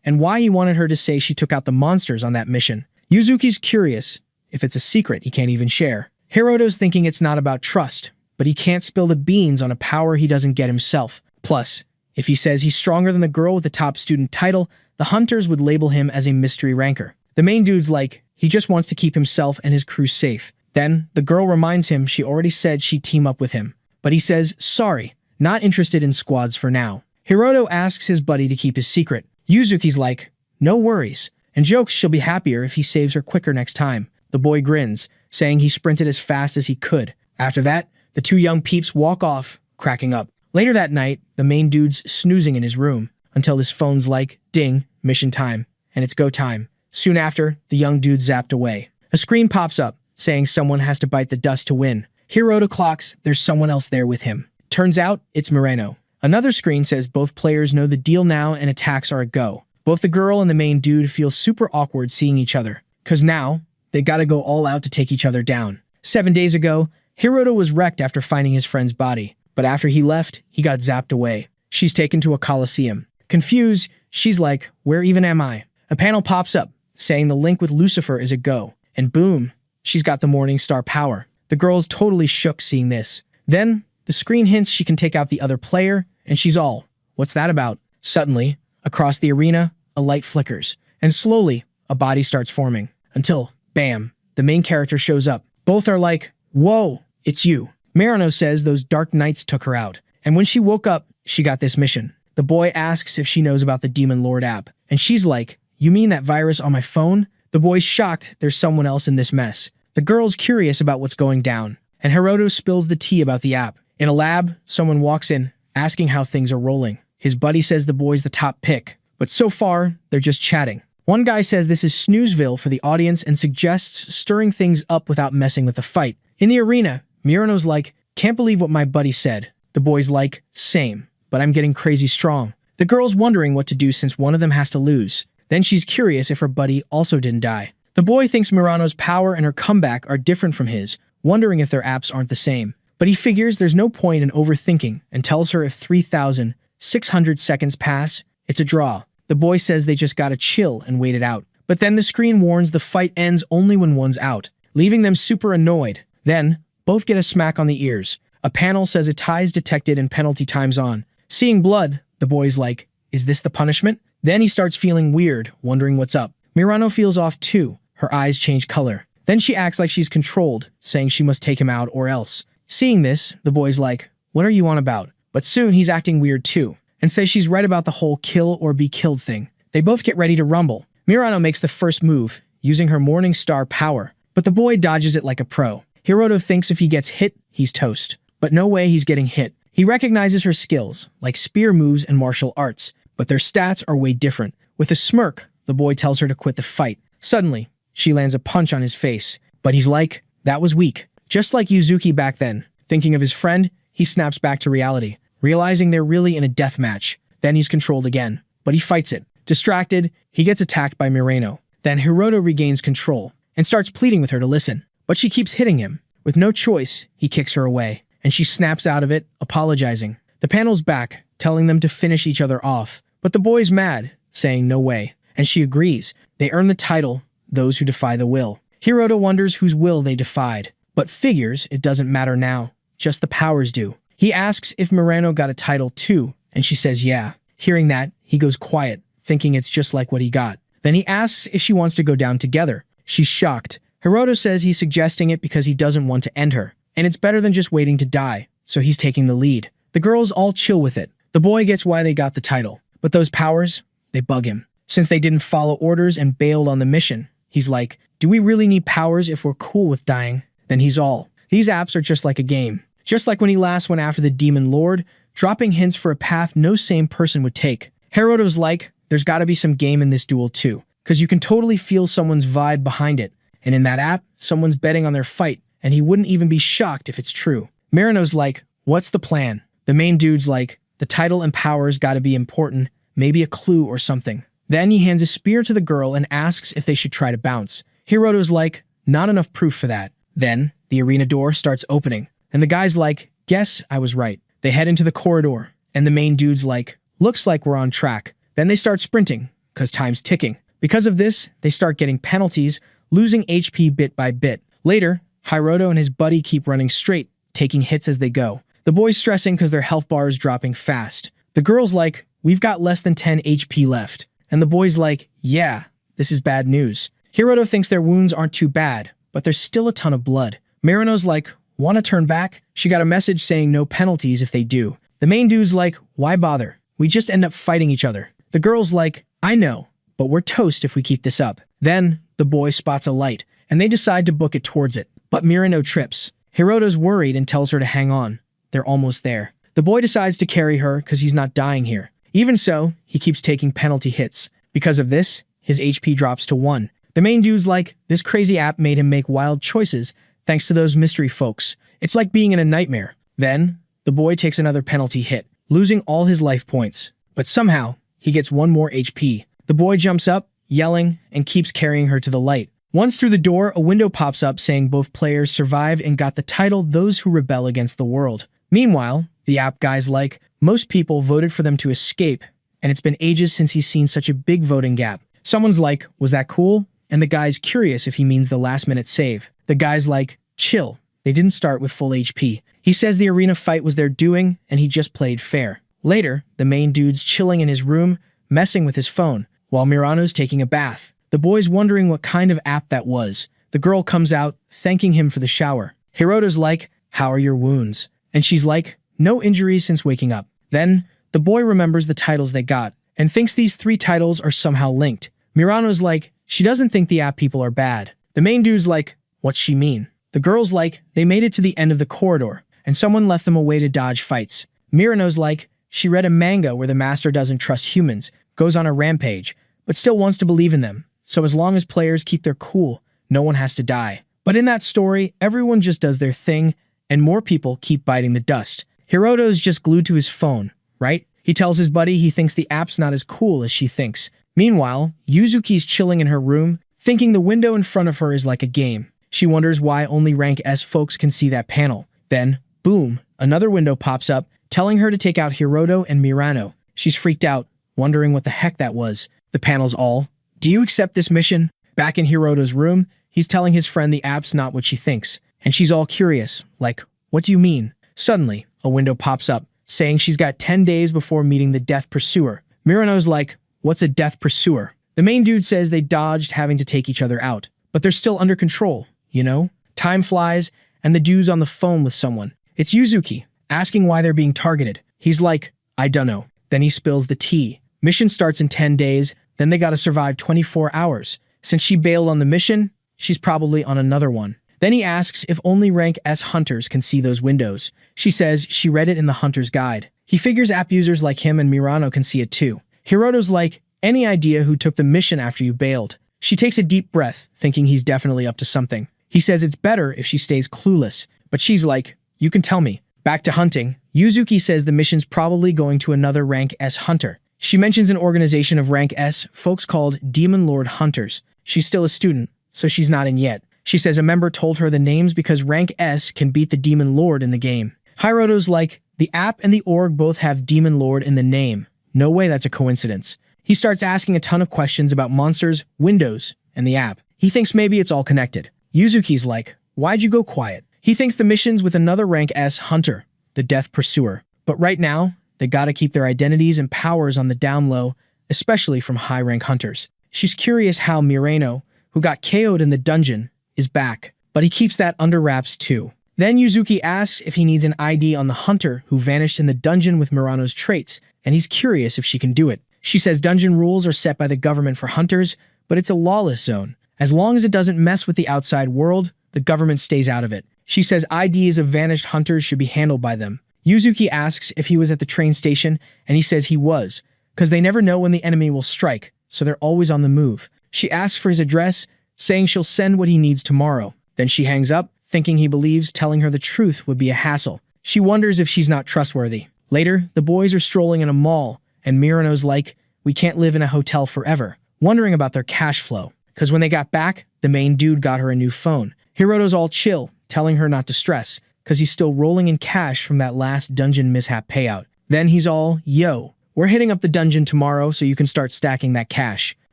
and why he wanted her to say she took out the monsters on that mission. Yuzuki's curious if it's a secret he can't even share. Hiroto's thinking it's not about trust, but he can't spill the beans on a power he doesn't get himself. Plus, if he says he's stronger than the girl with the top student title, the hunters would label him as a mystery ranker. The main dude's like, he just wants to keep himself and his crew safe. Then, the girl reminds him she already said she'd team up with him, but he says, sorry, not interested in squads for now. Hiroto asks his buddy to keep his secret. Yuzuki's like, no worries, and jokes she'll be happier if he saves her quicker next time. The boy grins, saying he sprinted as fast as he could. After that, the 2 young peeps walk off, cracking up. Later that night, the main dude's snoozing in his room, until his phone's like, ding, mission time, and it's go time. Soon after, the young dude zapped away. A screen pops up, saying someone has to bite the dust to win. Hiroto clocks there's someone else there with him. Turns out, it's Moreno. Another screen says both players know the deal now and attacks are a go. Both the girl and the main dude feel super awkward seeing each other, cause now, they gotta go all out to take each other down. 7 days ago, Hiroto was wrecked after finding his friend's body, but after he left, he got zapped away. She's taken to a coliseum. Confused, she's like, where even am I? A panel pops up, saying the link with Lucifer is a go, and boom, she's got the Morning Star power. The girl's totally shook seeing this. Then, the screen hints she can take out the other player, and she's all, what's that about? Suddenly, across the arena, a light flickers, and slowly, a body starts forming, until, bam, the main character shows up. Both are like, whoa, it's you. Marino says those dark knights took her out, and when she woke up, she got this mission. The boy asks if she knows about the Demon Lord app, and she's like, you mean that virus on my phone? The boy's shocked there's someone else in this mess. The girl's curious about what's going down, and Hiroto spills the tea about the app. In a lab, someone walks in, asking how things are rolling. His buddy says the boy's the top pick, but so far, they're just chatting. One guy says this is Snoozeville for the audience and suggests stirring things up without messing with the fight. In the arena, Mirano's like, can't believe what my buddy said. The boy's like, same, but I'm getting crazy strong. The girl's wondering what to do since one of them has to lose. Then she's curious if her buddy also didn't die. The boy thinks Mirano's power and her comeback are different from his, wondering if their apps aren't the same. But he figures there's no point in overthinking and tells her if 3,600 seconds pass, it's a draw. The boy says they just gotta chill and wait it out. But then the screen warns the fight ends only when one's out, leaving them super annoyed. Then, both get a smack on the ears. A panel says a tie's detected and penalty time's on. Seeing blood, the boy's like, is this the punishment? Then he starts feeling weird, wondering what's up. Mirano feels off too. Her eyes change color. Then she acts like she's controlled, saying she must take him out or else. Seeing this, the boy's like, what are you on about? But soon he's acting weird too, and says she's right about the whole kill or be killed thing. They both get ready to rumble. Mirano makes the first move, using her Morning Star power, but the boy dodges it like a pro. Hiroto thinks if he gets hit, he's toast. But no way he's getting hit. He recognizes her skills, like spear moves and martial arts, but their stats are way different. With a smirk, the boy tells her to quit the fight. Suddenly, she lands a punch on his face, but he's like, that was weak. Just like Yuzuki back then. Thinking of his friend, he snaps back to reality, realizing they're really in a death match. Then he's controlled again, but he fights it. Distracted, he gets attacked by Mirano. Then Hiroto regains control and starts pleading with her to listen, but she keeps hitting him. With no choice, he kicks her away, and she snaps out of it, apologizing. The panel's back, telling them to finish each other off, but the boy's mad, saying no way, and she agrees. They earn the title, Those Who Defy the Will. Hiroto wonders whose will they defied, but figures it doesn't matter now, just the powers do. He asks if Mirano got a title too, and she says yeah. Hearing that, he goes quiet, thinking it's just like what he got. Then he asks if she wants to go down together. She's shocked. Hiroto says he's suggesting it because he doesn't want to end her, and it's better than just waiting to die, so he's taking the lead. The girls all chill with it. The boy gets why they got the title, but those powers, they bug him. Since they didn't follow orders and bailed on the mission, he's like, do we really need powers if we're cool with dying? Then he's all, these apps are just like a game. Just like when he last went after the Demon Lord, dropping hints for a path no sane person would take. Hiroto's like, there's gotta be some game in this duel too, because you can totally feel someone's vibe behind it. And in that app, someone's betting on their fight, and he wouldn't even be shocked if it's true. Mirano's like, what's the plan? The main dude's like, the title and powers gotta be important, maybe a clue or something. Then he hands a spear to the girl and asks if they should try to bounce. Hiroto's like, not enough proof for that. Then, the arena door starts opening, and the guy's like, guess I was right. They head into the corridor, and the main dude's like, looks like we're on track. Then they start sprinting, cause time's ticking. Because of this, they start getting penalties, losing HP bit by bit. Later, Hiroto and his buddy keep running straight, taking hits as they go. The boy's stressing because their health bar is dropping fast. The girl's like, we've got less than 10 HP left. And the boy's like, yeah, this is bad news. Hiroto thinks their wounds aren't too bad, but there's still a ton of blood. Mirano's like, wanna turn back? She got a message saying no penalties if they do. The main dude's like, why bother? We just end up fighting each other. The girl's like, I know, but we're toast if we keep this up. Then, the boy spots a light, and they decide to book it towards it. But Mirano trips. Hiroto's worried and tells her to hang on. They're almost there. The boy decides to carry her because he's not dying here. Even so, he keeps taking penalty hits. Because of this, his HP drops to 1. The main dude's like, this crazy app made him make wild choices thanks to those mystery folks. It's like being in a nightmare. Then, the boy takes another penalty hit, losing all his life points. But somehow, he gets 1 more HP. The boy jumps up, yelling, and keeps carrying her to the light. Once through the door, a window pops up saying both players survived and got the title Those Who Rebel Against the World. Meanwhile, the app guy's like, most people voted for them to escape, and it's been ages since he's seen such a big voting gap. Someone's like, was that cool? And the guy's curious if he means the last-minute save. The guy's like, chill, they didn't start with full HP. He says the arena fight was their doing, and he just played fair. Later, the main dude's chilling in his room, messing with his phone, while Mirano's taking a bath. The boy's wondering what kind of app that was. The girl comes out, thanking him for the shower. Hiroto's like, how are your wounds? And she's like, no injuries since waking up. Then, the boy remembers the titles they got, and thinks these 3 titles are somehow linked. Mirano's like, she doesn't think the app people are bad. The main dude's like, what's she mean? The girl's like, they made it to the end of the corridor, and someone left them a way to dodge fights. Mirano's like, she read a manga where the master doesn't trust humans, goes on a rampage, but still wants to believe in them. So as long as players keep their cool, no one has to die. But in that story, everyone just does their thing, and more people keep biting the dust. Hiroto's just glued to his phone, right? He tells his buddy he thinks the app's not as cool as she thinks. Meanwhile, Yuzuki's chilling in her room, thinking the window in front of her is like a game. She wonders why only rank S folks can see that panel. Then, boom, another window pops up, telling her to take out Hiroto and Mirano. She's freaked out, wondering what the heck that was. The panel's all, do you accept this mission? Back in Hiroto's room, he's telling his friend the app's not what she thinks. And she's all curious, like, what do you mean? Suddenly, a window pops up, saying she's got 10 days before meeting the Death Pursuer. Mirano's like, what's a Death Pursuer? The main dude says they dodged having to take each other out, but they're still under control, you know? Time flies, and the dude's on the phone with someone. It's Yuzuki, asking why they're being targeted. He's like, I dunno. Then he spills the tea. Mission starts in 10 days, Then they gotta survive 24 hours. Since she bailed on the mission, she's probably on another one. Then he asks if only rank S hunters can see those windows. She says she read it in the hunter's guide. He figures app users like him and Mirano can see it too. Hiroto's like, any idea who took the mission after you bailed? She takes a deep breath, thinking he's definitely up to something. He says it's better if she stays clueless, but she's like, you can tell me. Back to hunting, Yuzuki says the mission's probably going to another rank S hunter. She mentions an organization of rank S, folks called Demon Lord Hunters. She's still a student, so she's not in yet. She says a member told her the names because rank S can beat the Demon Lord in the game. Hiroto's like, the app and the org both have Demon Lord in the name. No way that's a coincidence. He starts asking a ton of questions about monsters, windows, and the app. He thinks maybe it's all connected. Yuzuki's like, why'd you go quiet? He thinks the mission's with another rank S hunter, the Death Pursuer. But right now, they gotta keep their identities and powers on the down low, especially from high-rank hunters. She's curious how Mirano, who got KO'd in the dungeon, is back, but he keeps that under wraps too. Then Yuzuki asks if he needs an ID on the hunter who vanished in the dungeon with Mirano's traits, and he's curious if she can do it. She says dungeon rules are set by the government for hunters, but it's a lawless zone. As long as it doesn't mess with the outside world, the government stays out of it. She says IDs of vanished hunters should be handled by them. Yuzuki asks if he was at the train station, and he says he was, because they never know when the enemy will strike, so they're always on the move. She asks for his address, saying she'll send what he needs tomorrow. Then she hangs up, thinking he believes telling her the truth would be a hassle. She wonders if she's not trustworthy. Later, the boys are strolling in a mall, and Mirano's like, we can't live in a hotel forever, wondering about their cash flow. Because when they got back, the main dude got her a new phone. Hiroto's all chill, telling her not to stress, because he's still rolling in cash from that last dungeon mishap payout. Then he's all, yo, we're hitting up the dungeon tomorrow so you can start stacking that cash.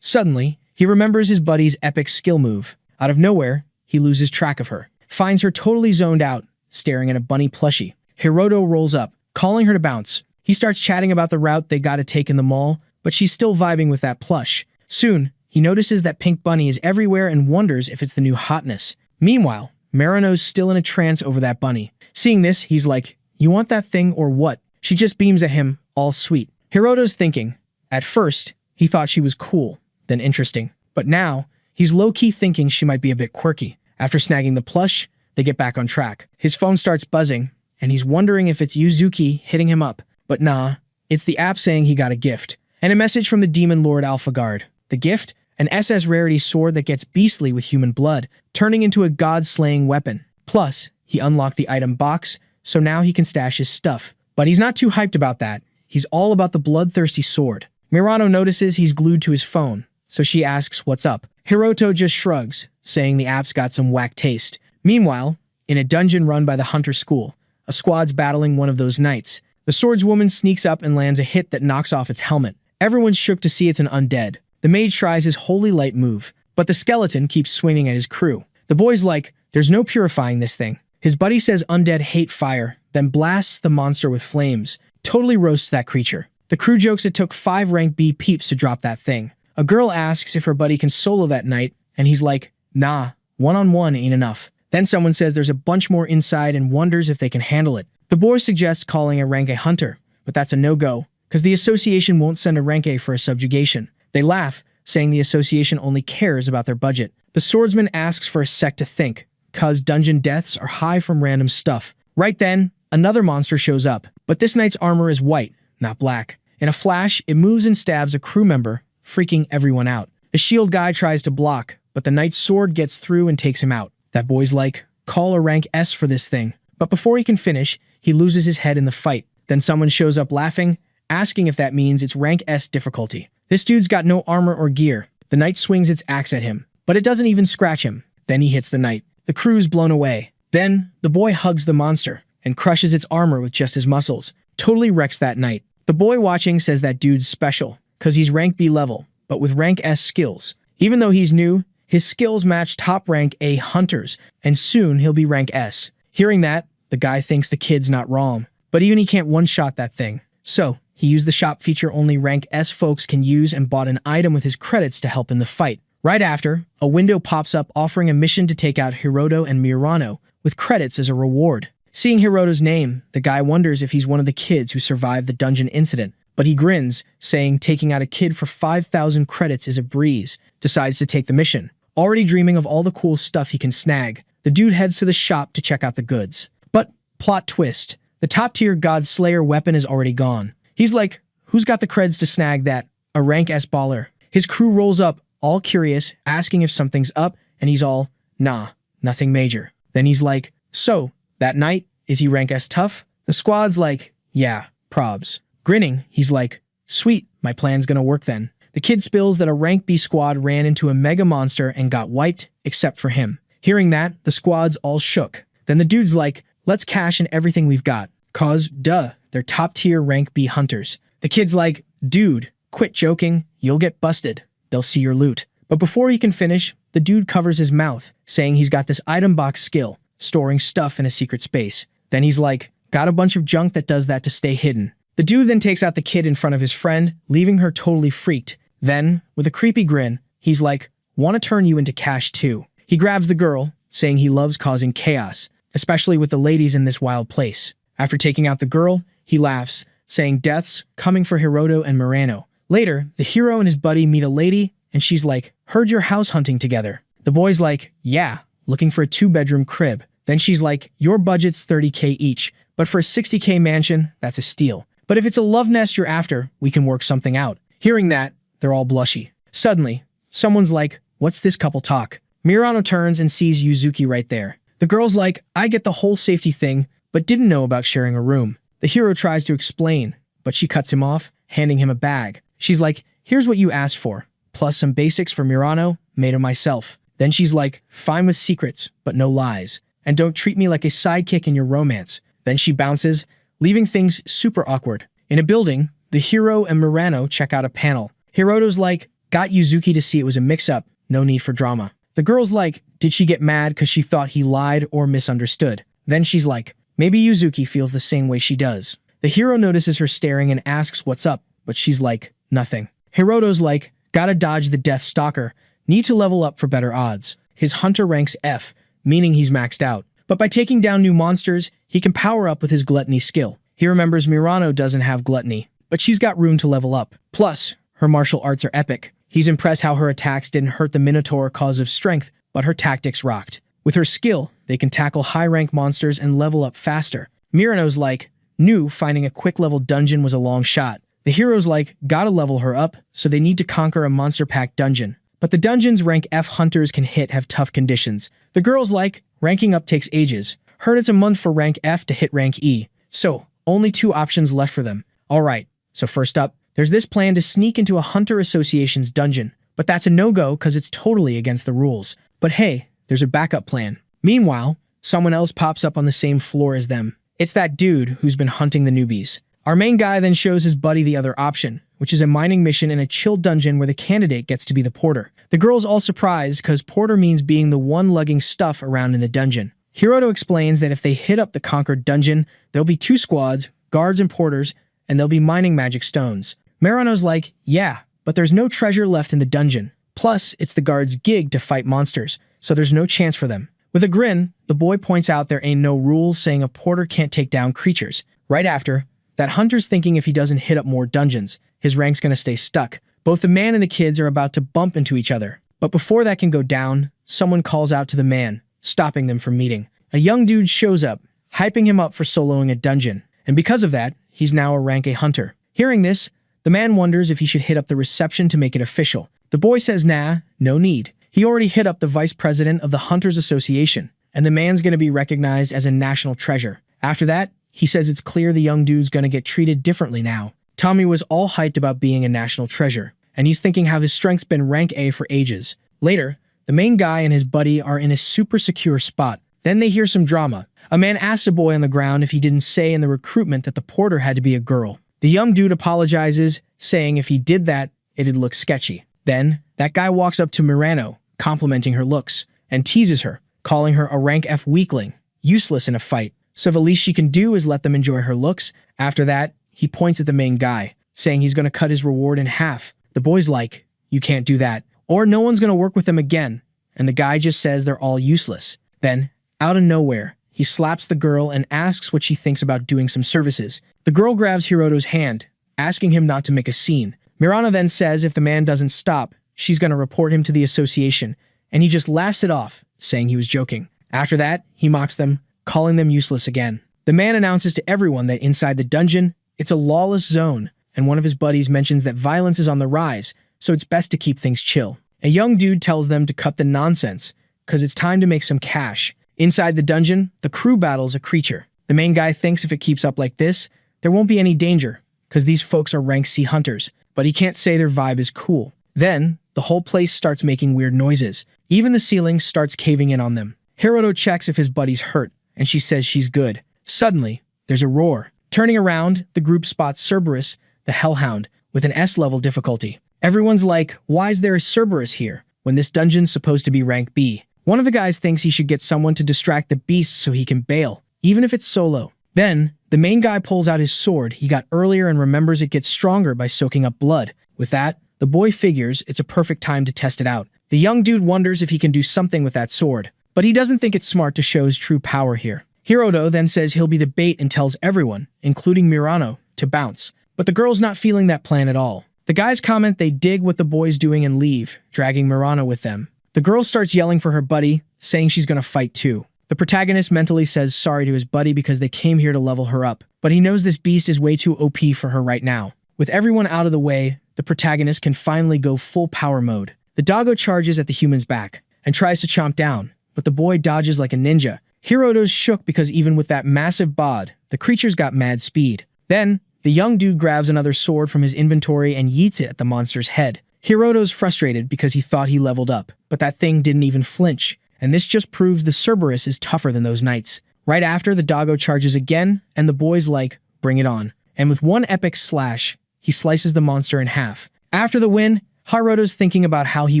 Suddenly, he remembers his buddy's epic skill move. Out of nowhere, he loses track of her. Finds her totally zoned out, staring at a bunny plushie. Hiroto rolls up, calling her to bounce. He starts chatting about the route they gotta take in the mall, but she's still vibing with that plush. Soon, he notices that pink bunny is everywhere and wonders if it's the new hotness. Meanwhile, Marino's still in a trance over that bunny. Seeing this, he's like, you want that thing or what? She just beams at him, all sweet. Hiroto's thinking. At first, he thought she was cool, then interesting. But now, he's low-key thinking she might be a bit quirky. After snagging the plush, they get back on track. His phone starts buzzing, and he's wondering if it's Yuzuki hitting him up. But nah, it's the app saying he got a gift. And a message from the Demon Lord Alpha Guard. The gift? An SS rarity sword that gets beastly with human blood, turning into a god-slaying weapon. Plus, he unlocked the item box, so now he can stash his stuff. But he's not too hyped about that. He's all about the bloodthirsty sword. Mirano notices he's glued to his phone, so she asks what's up. Hiroto just shrugs, saying the app's got some whack taste. Meanwhile, in a dungeon run by the Hunter School, a squad's battling one of those knights. The swordswoman sneaks up and lands a hit that knocks off its helmet. Everyone's shook to see it's an undead. The mage tries his holy light move, but the skeleton keeps swinging at his crew. The boy's like, there's no purifying this thing. His buddy says undead hate fire, then blasts the monster with flames. Totally roasts that creature. The crew jokes it took 5 rank B peeps to drop that thing. A girl asks if her buddy can solo that night, and he's like, nah, one-on-one ain't enough. Then someone says there's a bunch more inside and wonders if they can handle it. The boy suggests calling a rank A hunter, but that's a no-go, because the association won't send a rank A for a subjugation. They laugh, saying the association only cares about their budget. The swordsman asks for a sec to think, cause dungeon deaths are high from random stuff. Right then, another monster shows up, but this knight's armor is white, not black. In a flash, it moves and stabs a crew member, freaking everyone out. The shield guy tries to block, but the knight's sword gets through and takes him out. That boy's like, call a rank S for this thing. But before he can finish, he loses his head in the fight. Then someone shows up laughing, asking if that means it's rank S difficulty. This dude's got no armor or gear. The knight swings its axe at him, but it doesn't even scratch him. Then he hits the knight. The crew's blown away. Then, the boy hugs the monster and crushes its armor with just his muscles. Totally wrecks that knight. The boy watching says that dude's special, cause he's rank B level, but with rank S skills. Even though he's new, his skills match top rank A hunters, and soon he'll be rank S. Hearing that, the guy thinks the kid's not wrong, but even he can't one-shot that thing. So, he used the shop feature only rank S folks can use and bought an item with his credits to help in the fight. Right after, a window pops up offering a mission to take out Hiroto and Mirano, with credits as a reward. Seeing Hiroto's name, the guy wonders if he's one of the kids who survived the dungeon incident, but but he grins, saying taking out a kid for 5,000 credits is a breeze, decides to take the mission. Already dreaming of all the cool stuff he can snag, the dude heads to the shop to check out the goods. But, plot twist, the top-tier God Slayer weapon is already gone. He's like, who's got the creds to snag that? A rank S baller. His crew rolls up, all curious, asking if something's up, and he's all, nah, nothing major. Then he's like, so, that night, is he rank S tough? The squad's like, yeah, probs. Grinning, he's like, sweet, my plan's gonna work then. The kid spills that a rank B squad ran into a mega monster and got wiped, except for him. Hearing that, the squad's all shook. Then the dude's like, let's cash in everything we've got. Cause, duh, they're top-tier rank B hunters. The kid's like, dude, quit joking, you'll get busted. They'll see your loot. But before he can finish, the dude covers his mouth, saying he's got this item box skill, storing stuff in a secret space. Then he's like, got a bunch of junk that does that to stay hidden. The dude then takes out the kid in front of his friend, leaving her totally freaked. Then, with a creepy grin, he's like, wanna turn you into cash too. He grabs the girl, saying he loves causing chaos, especially with the ladies in this wild place. After taking out the girl, he laughs, saying death's coming for Hiroto and Murano. Later, the hero and his buddy meet a lady, and she's like, heard you're house hunting together. The boy's like, yeah, looking for a 2-bedroom crib. Then she's like, your budget's 30K each, but for a 60K mansion, that's a steal. But if it's a love nest you're after, we can work something out. Hearing that, they're all blushy. Suddenly, someone's like, what's this couple talk? Murano turns and sees Yuzuki right there. The girl's like, I get the whole safety thing, but didn't know about sharing a room. The hero tries to explain, but she cuts him off, handing him a bag. She's like, here's what you asked for, plus some basics for Murano, made of myself. Then she's like, fine with secrets, but no lies. And don't treat me like a sidekick in your romance. Then she bounces, leaving things super awkward. In a building, the hero and Murano check out a panel. Hiroto's like, got Yuzuki to see it was a mix-up, no need for drama. The girl's like, did she get mad because she thought he lied or misunderstood? Then she's like, maybe Yuzuki feels the same way she does. The hero notices her staring and asks what's up, but she's like, nothing. Hiroto's like, gotta dodge the Death Stalker, need to level up for better odds. His hunter ranks F, meaning he's maxed out. But by taking down new monsters, he can power up with his gluttony skill. He remembers Murano doesn't have gluttony, but she's got room to level up. Plus, her martial arts are epic. He's impressed how her attacks didn't hurt the Minotaur cause of strength, but her tactics rocked. With her skill, they can tackle high-rank monsters and level up faster. Murano's like, knew finding a quick-level dungeon was a long shot. The hero's like, gotta level her up, so they need to conquer a monster-packed dungeon. But the dungeons rank F hunters can hit have tough conditions. The girl's like, ranking up takes ages. Heard it's a month for rank F to hit rank E. So, only 2 options left for them. Alright, so first up, there's this plan to sneak into a Hunter Association's dungeon, but that's a no-go because it's totally against the rules. But hey, there's a backup plan. Meanwhile, someone else pops up on the same floor as them. It's that dude who's been hunting the newbies. Our main guy then shows his buddy the other option, which is a mining mission in a chill dungeon where the candidate gets to be the porter. The girl's all surprised because porter means being the one lugging stuff around in the dungeon. Hiroto explains that if they hit up the conquered dungeon, there'll be 2 squads, guards and porters, and they'll be mining magic stones. Murano's like, yeah, but there's no treasure left in the dungeon. Plus, it's the guards' gig to fight monsters, so there's no chance for them. With a grin, the boy points out there ain't no rules saying a porter can't take down creatures. Right after, that hunter's thinking if he doesn't hit up more dungeons, his rank's gonna stay stuck. Both the man and the kids are about to bump into each other. But before that can go down, someone calls out to the man, stopping them from meeting. A young dude shows up, hyping him up for soloing a dungeon. And because of that, he's now a rank A hunter. Hearing this, the man wonders if he should hit up the reception to make it official. The boy says nah, no need. He already hit up the vice president of the Hunters Association, and the man's gonna be recognized as a national treasure. After that, he says it's clear the young dude's gonna get treated differently now. Tommy was all hyped about being a national treasure, and he's thinking how his strength's been rank A for ages. Later, the main guy and his buddy are in a super secure spot. Then they hear some drama. A man asked a boy on the ground if he didn't say in the recruitment that the porter had to be a girl. The young dude apologizes, saying if he did that, it'd look sketchy. Then, that guy walks up to Murano, complimenting her looks, and teases her, calling her a rank F weakling, useless in a fight. So the least she can do is let them enjoy her looks. After that, he points at the main guy, saying he's gonna cut his reward in half. The boy's like, you can't do that, or no one's gonna work with them again. And the guy just says they're all useless. Then, out of nowhere, he slaps the girl and asks what she thinks about doing some services. The girl grabs Hiroto's hand, asking him not to make a scene. Mirana then says if the man doesn't stop, she's going to report him to the association, and he just laughs it off, saying he was joking. After that, he mocks them, calling them useless again. The man announces to everyone that inside the dungeon, it's a lawless zone, and one of his buddies mentions that violence is on the rise, so it's best to keep things chill. A young dude tells them to cut the nonsense, because it's time to make some cash. Inside the dungeon, the crew battles a creature. The main guy thinks if it keeps up like this, there won't be any danger, because these folks are rank C hunters, but he can't say their vibe is cool. Then, the whole place starts making weird noises. Even the ceiling starts caving in on them. Hiroto checks if his buddy's hurt, and she says she's good. Suddenly, there's a roar. Turning around, the group spots Cerberus, the Hellhound, with an S-level difficulty. Everyone's like, why is there a Cerberus here, when this dungeon's supposed to be rank B? One of the guys thinks he should get someone to distract the beast so he can bail, even if it's solo. Then, the main guy pulls out his sword he got earlier and remembers it gets stronger by soaking up blood. With that, the boy figures it's a perfect time to test it out. The young dude wonders if he can do something with that sword, but he doesn't think it's smart to show his true power here. Hiroto then says he'll be the bait and tells everyone, including Mirano, to bounce. But the girl's not feeling that plan at all. The guys comment they dig what the boy's doing and leave, dragging Mirano with them. The girl starts yelling for her buddy, saying she's gonna fight too. The protagonist mentally says sorry to his buddy because they came here to level her up, but he knows this beast is way too OP for her right now. With everyone out of the way, the protagonist can finally go full power mode. The doggo charges at the human's back and tries to chomp down, but the boy dodges like a ninja. Hiroto's shook because even with that massive bod, the creature's got mad speed. Then, the young dude grabs another sword from his inventory and yeets it at the monster's head. Hiroto's frustrated because he thought he leveled up, but that thing didn't even flinch, and this just proves the Cerberus is tougher than those knights. Right after, the doggo charges again, and the boy's like, bring it on. And with one epic slash, he slices the monster in half. After the win, Hiroto's thinking about how he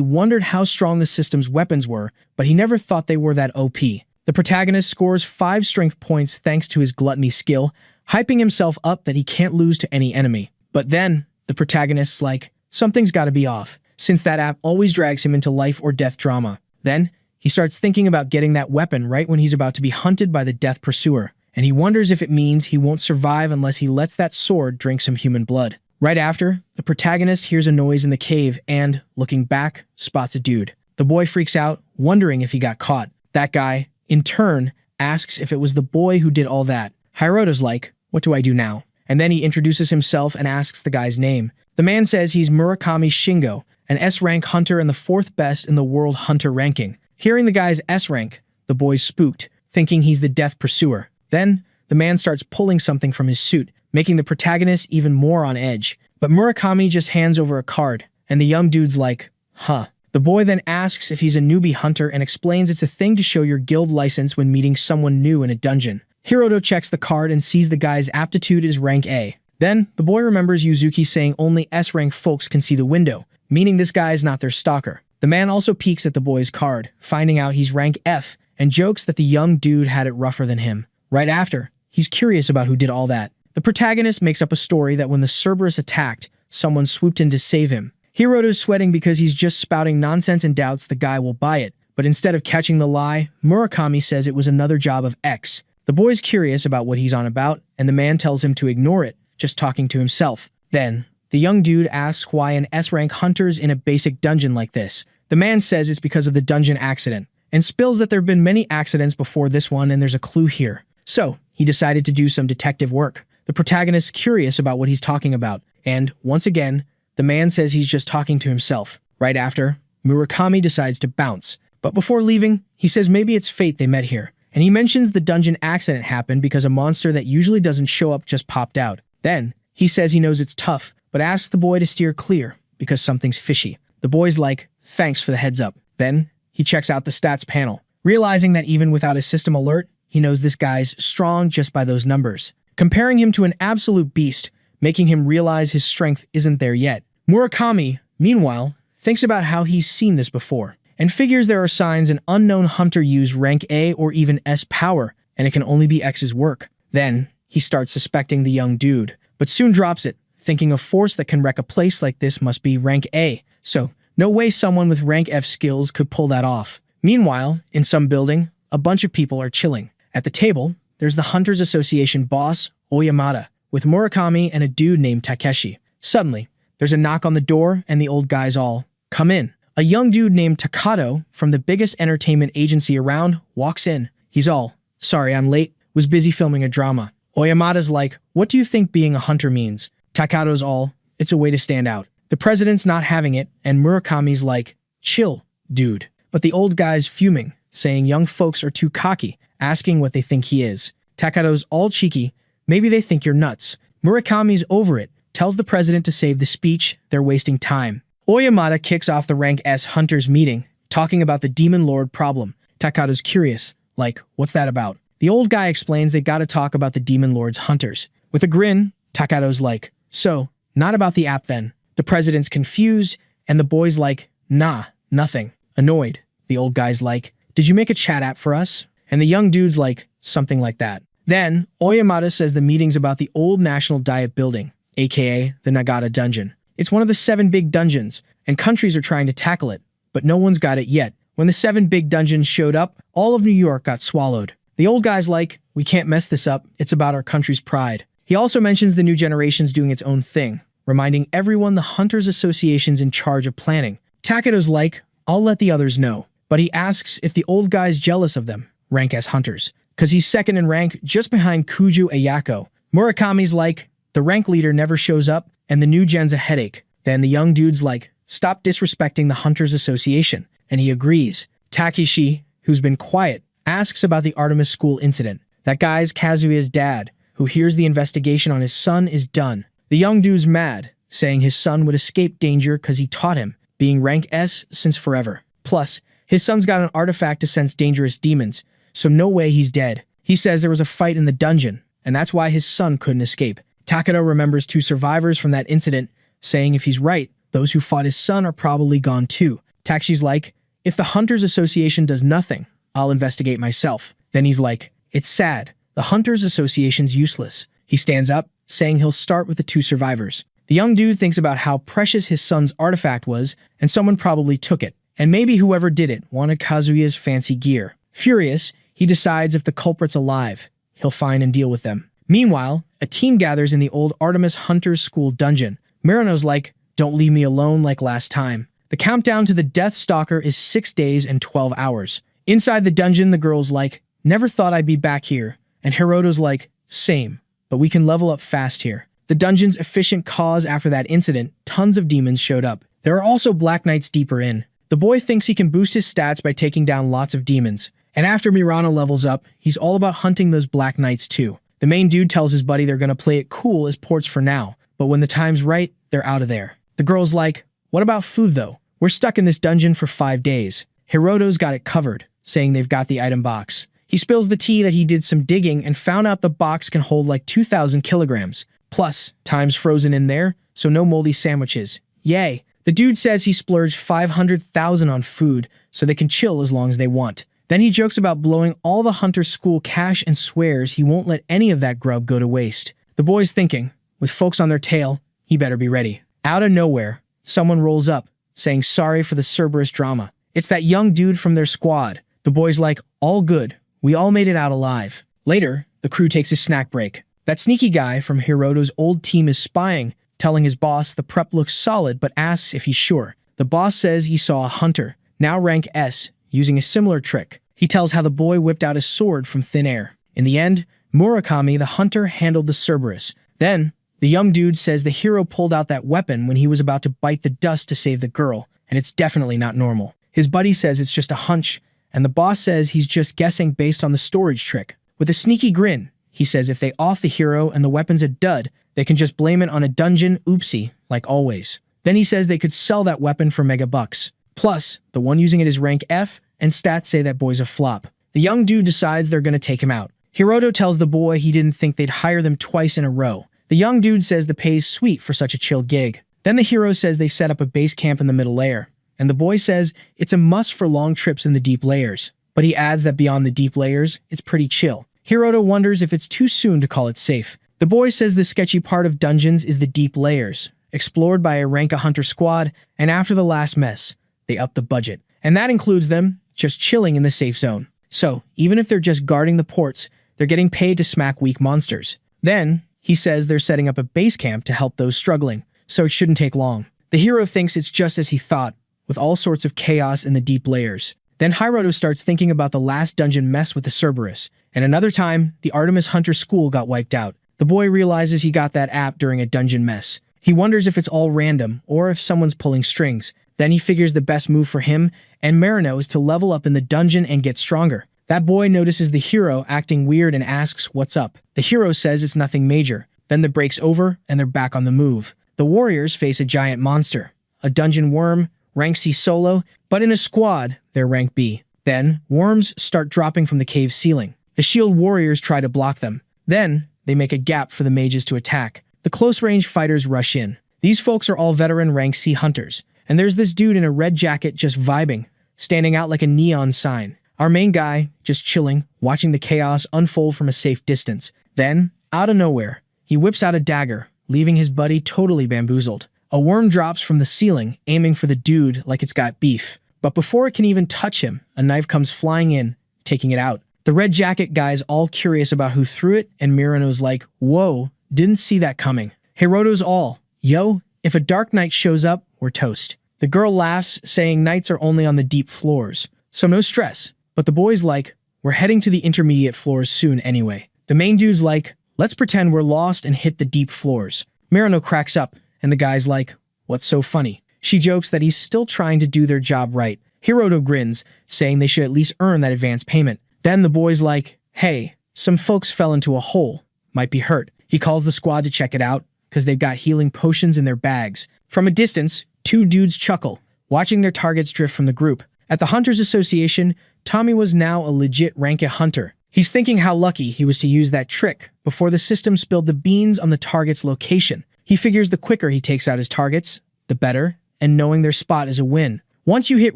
wondered how strong the system's weapons were, but he never thought they were that OP. The protagonist scores 5 strength points thanks to his gluttony skill, hyping himself up that he can't lose to any enemy. But then, the protagonist's like, something's gotta be off, since that app always drags him into life or death drama. Then, he starts thinking about getting that weapon right when he's about to be hunted by the death pursuer, and he wonders if it means he won't survive unless he lets that sword drink some human blood. Right after, the protagonist hears a noise in the cave and, looking back, spots a dude. The boy freaks out, wondering if he got caught. That guy, in turn, asks if it was the boy who did all that. Hiroto's like, what do I do now? And then he introduces himself and asks the guy's name. The man says he's Murakami Shingo, an S-rank hunter and the 4th best in the world hunter ranking. Hearing the guy's S-rank, the boy's spooked, thinking he's the death pursuer. Then, the man starts pulling something from his suit, making the protagonist even more on edge. But Murakami just hands over a card, and the young dude's like, huh. The boy then asks if he's a newbie hunter and explains it's a thing to show your guild license when meeting someone new in a dungeon. Hiroto checks the card and sees the guy's aptitude is rank A. Then, the boy remembers Yuzuki saying only S-rank folks can see the window, meaning this guy is not their stalker. The man also peeks at the boy's card, finding out he's rank F, and jokes that the young dude had it rougher than him. Right after, he's curious about who did all that. The protagonist makes up a story that when the Cerberus attacked, someone swooped in to save him. Hiroto's sweating because he's just spouting nonsense and doubts the guy will buy it, but instead of catching the lie, Murakami says it was another job of X. The boy's curious about what he's on about, and the man tells him to ignore it, just talking to himself. Then, the young dude asks why an S-rank hunter's in a basic dungeon like this. The man says it's because of the dungeon accident, and spills that there have been many accidents before this one and there's a clue here. So, he decided to do some detective work. The protagonist's curious about what he's talking about, and, once again, the man says he's just talking to himself. Right after, Murakami decides to bounce. But before leaving, he says maybe it's fate they met here. And he mentions the dungeon accident happened because a monster that usually doesn't show up just popped out. Then, he says he knows it's tough, but asks the boy to steer clear because something's fishy. The boy's like, thanks for the heads up. Then, he checks out the stats panel, realizing that even without a system alert, he knows this guy's strong just by those numbers, comparing him to an absolute beast, making him realize his strength isn't there yet. Murakami, meanwhile, thinks about how he's seen this before, and figures there are signs an unknown hunter used rank A or even S power, and it can only be X's work. Then, he starts suspecting the young dude, but soon drops it, thinking a force that can wreck a place like this must be rank A, so no way someone with rank F skills could pull that off. Meanwhile, in some building, a bunch of people are chilling. At the table, there's the Hunters Association boss, Oyamada, with Murakami and a dude named Takeshi. Suddenly, there's a knock on the door and the old guys all come in. A young dude named Takato from the biggest entertainment agency around walks in. He's all, "Sorry, I'm late. Was busy filming a drama." Oyamada's like, "What do you think being a hunter means?" Takato's all, "It's a way to stand out." The president's not having it, and Murakami's like, "Chill, dude." But the old guy's fuming, saying young folks are too cocky, asking what they think he is. Takato's all cheeky, "Maybe they think you're nuts." Murakami's over it, tells the president to save the speech, they're wasting time. Oyamada kicks off the Rank S Hunters meeting, talking about the Demon Lord problem. Takato's curious, like, "What's that about?" The old guy explains they gotta talk about the Demon Lord's hunters. With a grin, Takato's like, "So, not about the app then." The president's confused, and the boy's like, "Nah, nothing." Annoyed, the old guy's like, "Did you make a chat app for us?" And the young dude's like, "Something like that." Then, Oyamada says the meeting's about the old National Diet Building, aka the Nagata Dungeon. It's one of the 7 big dungeons, and countries are trying to tackle it, but no one's got it yet. When the 7 big dungeons showed up, all of New York got swallowed. The old guy's like, "We can't mess this up, it's about our country's pride." He also mentions the new generation's doing its own thing, reminding everyone the Hunters Association's in charge of planning. Takato's like, "I'll let the others know," but he asks if the old guy's jealous of them, rank as hunters, because he's second in rank just behind Kuju Ayako. Murakami's like, "The rank leader never shows up, and the new gen's a headache." Then the young dude's like, "Stop disrespecting the Hunters Association," and he agrees. Takeshi, who's been quiet, asks about the Artemis School incident. That guy's Kazuya's dad, who hears the investigation on his son is done. The young dude's mad, saying his son would escape danger because he taught him, being rank S since forever. Plus, his son's got an artifact to sense dangerous demons, so no way he's dead. He says there was a fight in the dungeon, and that's why his son couldn't escape. Takato remembers 2 survivors from that incident, saying if he's right, those who fought his son are probably gone too. Takeshi's like, "If the Hunters Association does nothing, I'll investigate myself." Then he's like, "It's sad. The Hunters Association's useless." He stands up, saying he'll start with the 2 survivors. The young dude thinks about how precious his son's artifact was, and someone probably took it. And maybe whoever did it wanted Kazuya's fancy gear. Furious, he decides if the culprit's alive, he'll find and deal with them. Meanwhile, a team gathers in the old Artemis Hunters School dungeon. Murano's like, "Don't leave me alone like last time." The countdown to the Death Stalker is 6 days and 12 hours. Inside the dungeon, the girl's like, "Never thought I'd be back here." And Hiroto's like, "Same, but we can level up fast here." The dungeon's efficient cause after that incident, tons of demons showed up. There are also Black Knights deeper in. The boy thinks he can boost his stats by taking down lots of demons. And after Mirano levels up, he's all about hunting those Black Knights too. The main dude tells his buddy they're gonna play it cool as ports for now, but when the time's right, they're out of there. The girl's like, "What about food though? We're stuck in this dungeon for 5 days. Hiroto's got it covered, saying they've got the item box. He spills the tea that he did some digging and found out the box can hold like 2,000 kilograms. Plus, time's frozen in there, so no moldy sandwiches. Yay. The dude says he splurged 500,000 on food, so they can chill as long as they want. Then he jokes about blowing all the Hunter School cash and swears he won't let any of that grub go to waste. The boy's thinking, with folks on their tail, he better be ready. Out of nowhere, someone rolls up, saying sorry for the Cerberus drama. It's that young dude from their squad. The boy's like, "All good. We all made it out alive." Later, the crew takes a snack break. That sneaky guy from Hiroto's old team is spying, telling his boss the prep looks solid but asks if he's sure. The boss says he saw a hunter, now rank S, using a similar trick. He tells how the boy whipped out his sword from thin air. In the end, Murakami, the hunter, handled the Cerberus. Then, the young dude says the hero pulled out that weapon when he was about to bite the dust to save the girl, and it's definitely not normal. His buddy says it's just a hunch, and the boss says he's just guessing based on the storage trick. With a sneaky grin, he says if they off the hero and the weapon's a dud, they can just blame it on a dungeon oopsie, like always. Then he says they could sell that weapon for mega bucks. Plus, the one using it is rank F, and stats say that boy's a flop. The young dude decides they're gonna take him out. Hiroto tells the boy he didn't think they'd hire them twice in a row. The young dude says the pay's sweet for such a chill gig. Then the hero says they set up a base camp in the middle layer, and the boy says it's a must for long trips in the deep layers. But he adds that beyond the deep layers, it's pretty chill. Hiroto wonders if it's too soon to call it safe. The boy says the sketchy part of dungeons is the deep layers, explored by a rank hunter squad, and after the last mess, they upped the budget. And that includes them just chilling in the safe zone. So, even if they're just guarding the ports, they're getting paid to smack weak monsters. Then, He says they're setting up a base camp to help those struggling, so it shouldn't take long. The hero thinks it's just as he thought, with all sorts of chaos in the deep layers. Then Hiroto starts thinking about the last dungeon mess with the Cerberus, and another time, the Artemis Hunter school got wiped out. The boy realizes he got that app during a dungeon mess. He wonders if it's all random, or if someone's pulling strings. Then he figures the best move for him and Marino is to level up in the dungeon and get stronger. That boy notices the hero acting weird and asks what's up. The hero says it's nothing major. Then the break's over, and they're back on the move. The warriors face a giant monster, a dungeon worm, rank C solo, but in a squad, they're rank B. Then, worms start dropping from the cave ceiling. The shield warriors try to block them. Then, they make a gap for the mages to attack. The close-range fighters rush in. These folks are all veteran rank C hunters. And there's this dude in a red jacket just vibing, standing out like a neon sign. Our main guy, just chilling, watching the chaos unfold from a safe distance. Then, out of nowhere, he whips out a dagger, leaving his buddy totally bamboozled. A worm drops from the ceiling, aiming for the dude like it's got beef. But before it can even touch him, a knife comes flying in, taking it out. The red jacket guy's all curious about who threw it, and Mirano's like, whoa, didn't see that coming. Hiroto's all, yo, if a dark knight shows up, we're toast. The girl laughs, saying knights are only on the deep floors, so no stress. But the boy's like, we're heading to the intermediate floors soon anyway. The main dude's like, let's pretend we're lost and hit the deep floors. Mirano cracks up, and the guy's like, what's so funny? She jokes that he's still trying to do their job right. Hiroto grins, saying they should at least earn that advance payment. Then the boy's like, hey, some folks fell into a hole. Might be hurt. He calls the squad to check it out, because they've got healing potions in their bags. From a distance, two dudes chuckle, watching their targets drift from the group. At the Hunters Association, Tommy was now a legit rank A hunter. He's thinking how lucky he was to use that trick before the system spilled the beans on the target's location. He figures the quicker he takes out his targets, the better, and knowing their spot is a win. Once you hit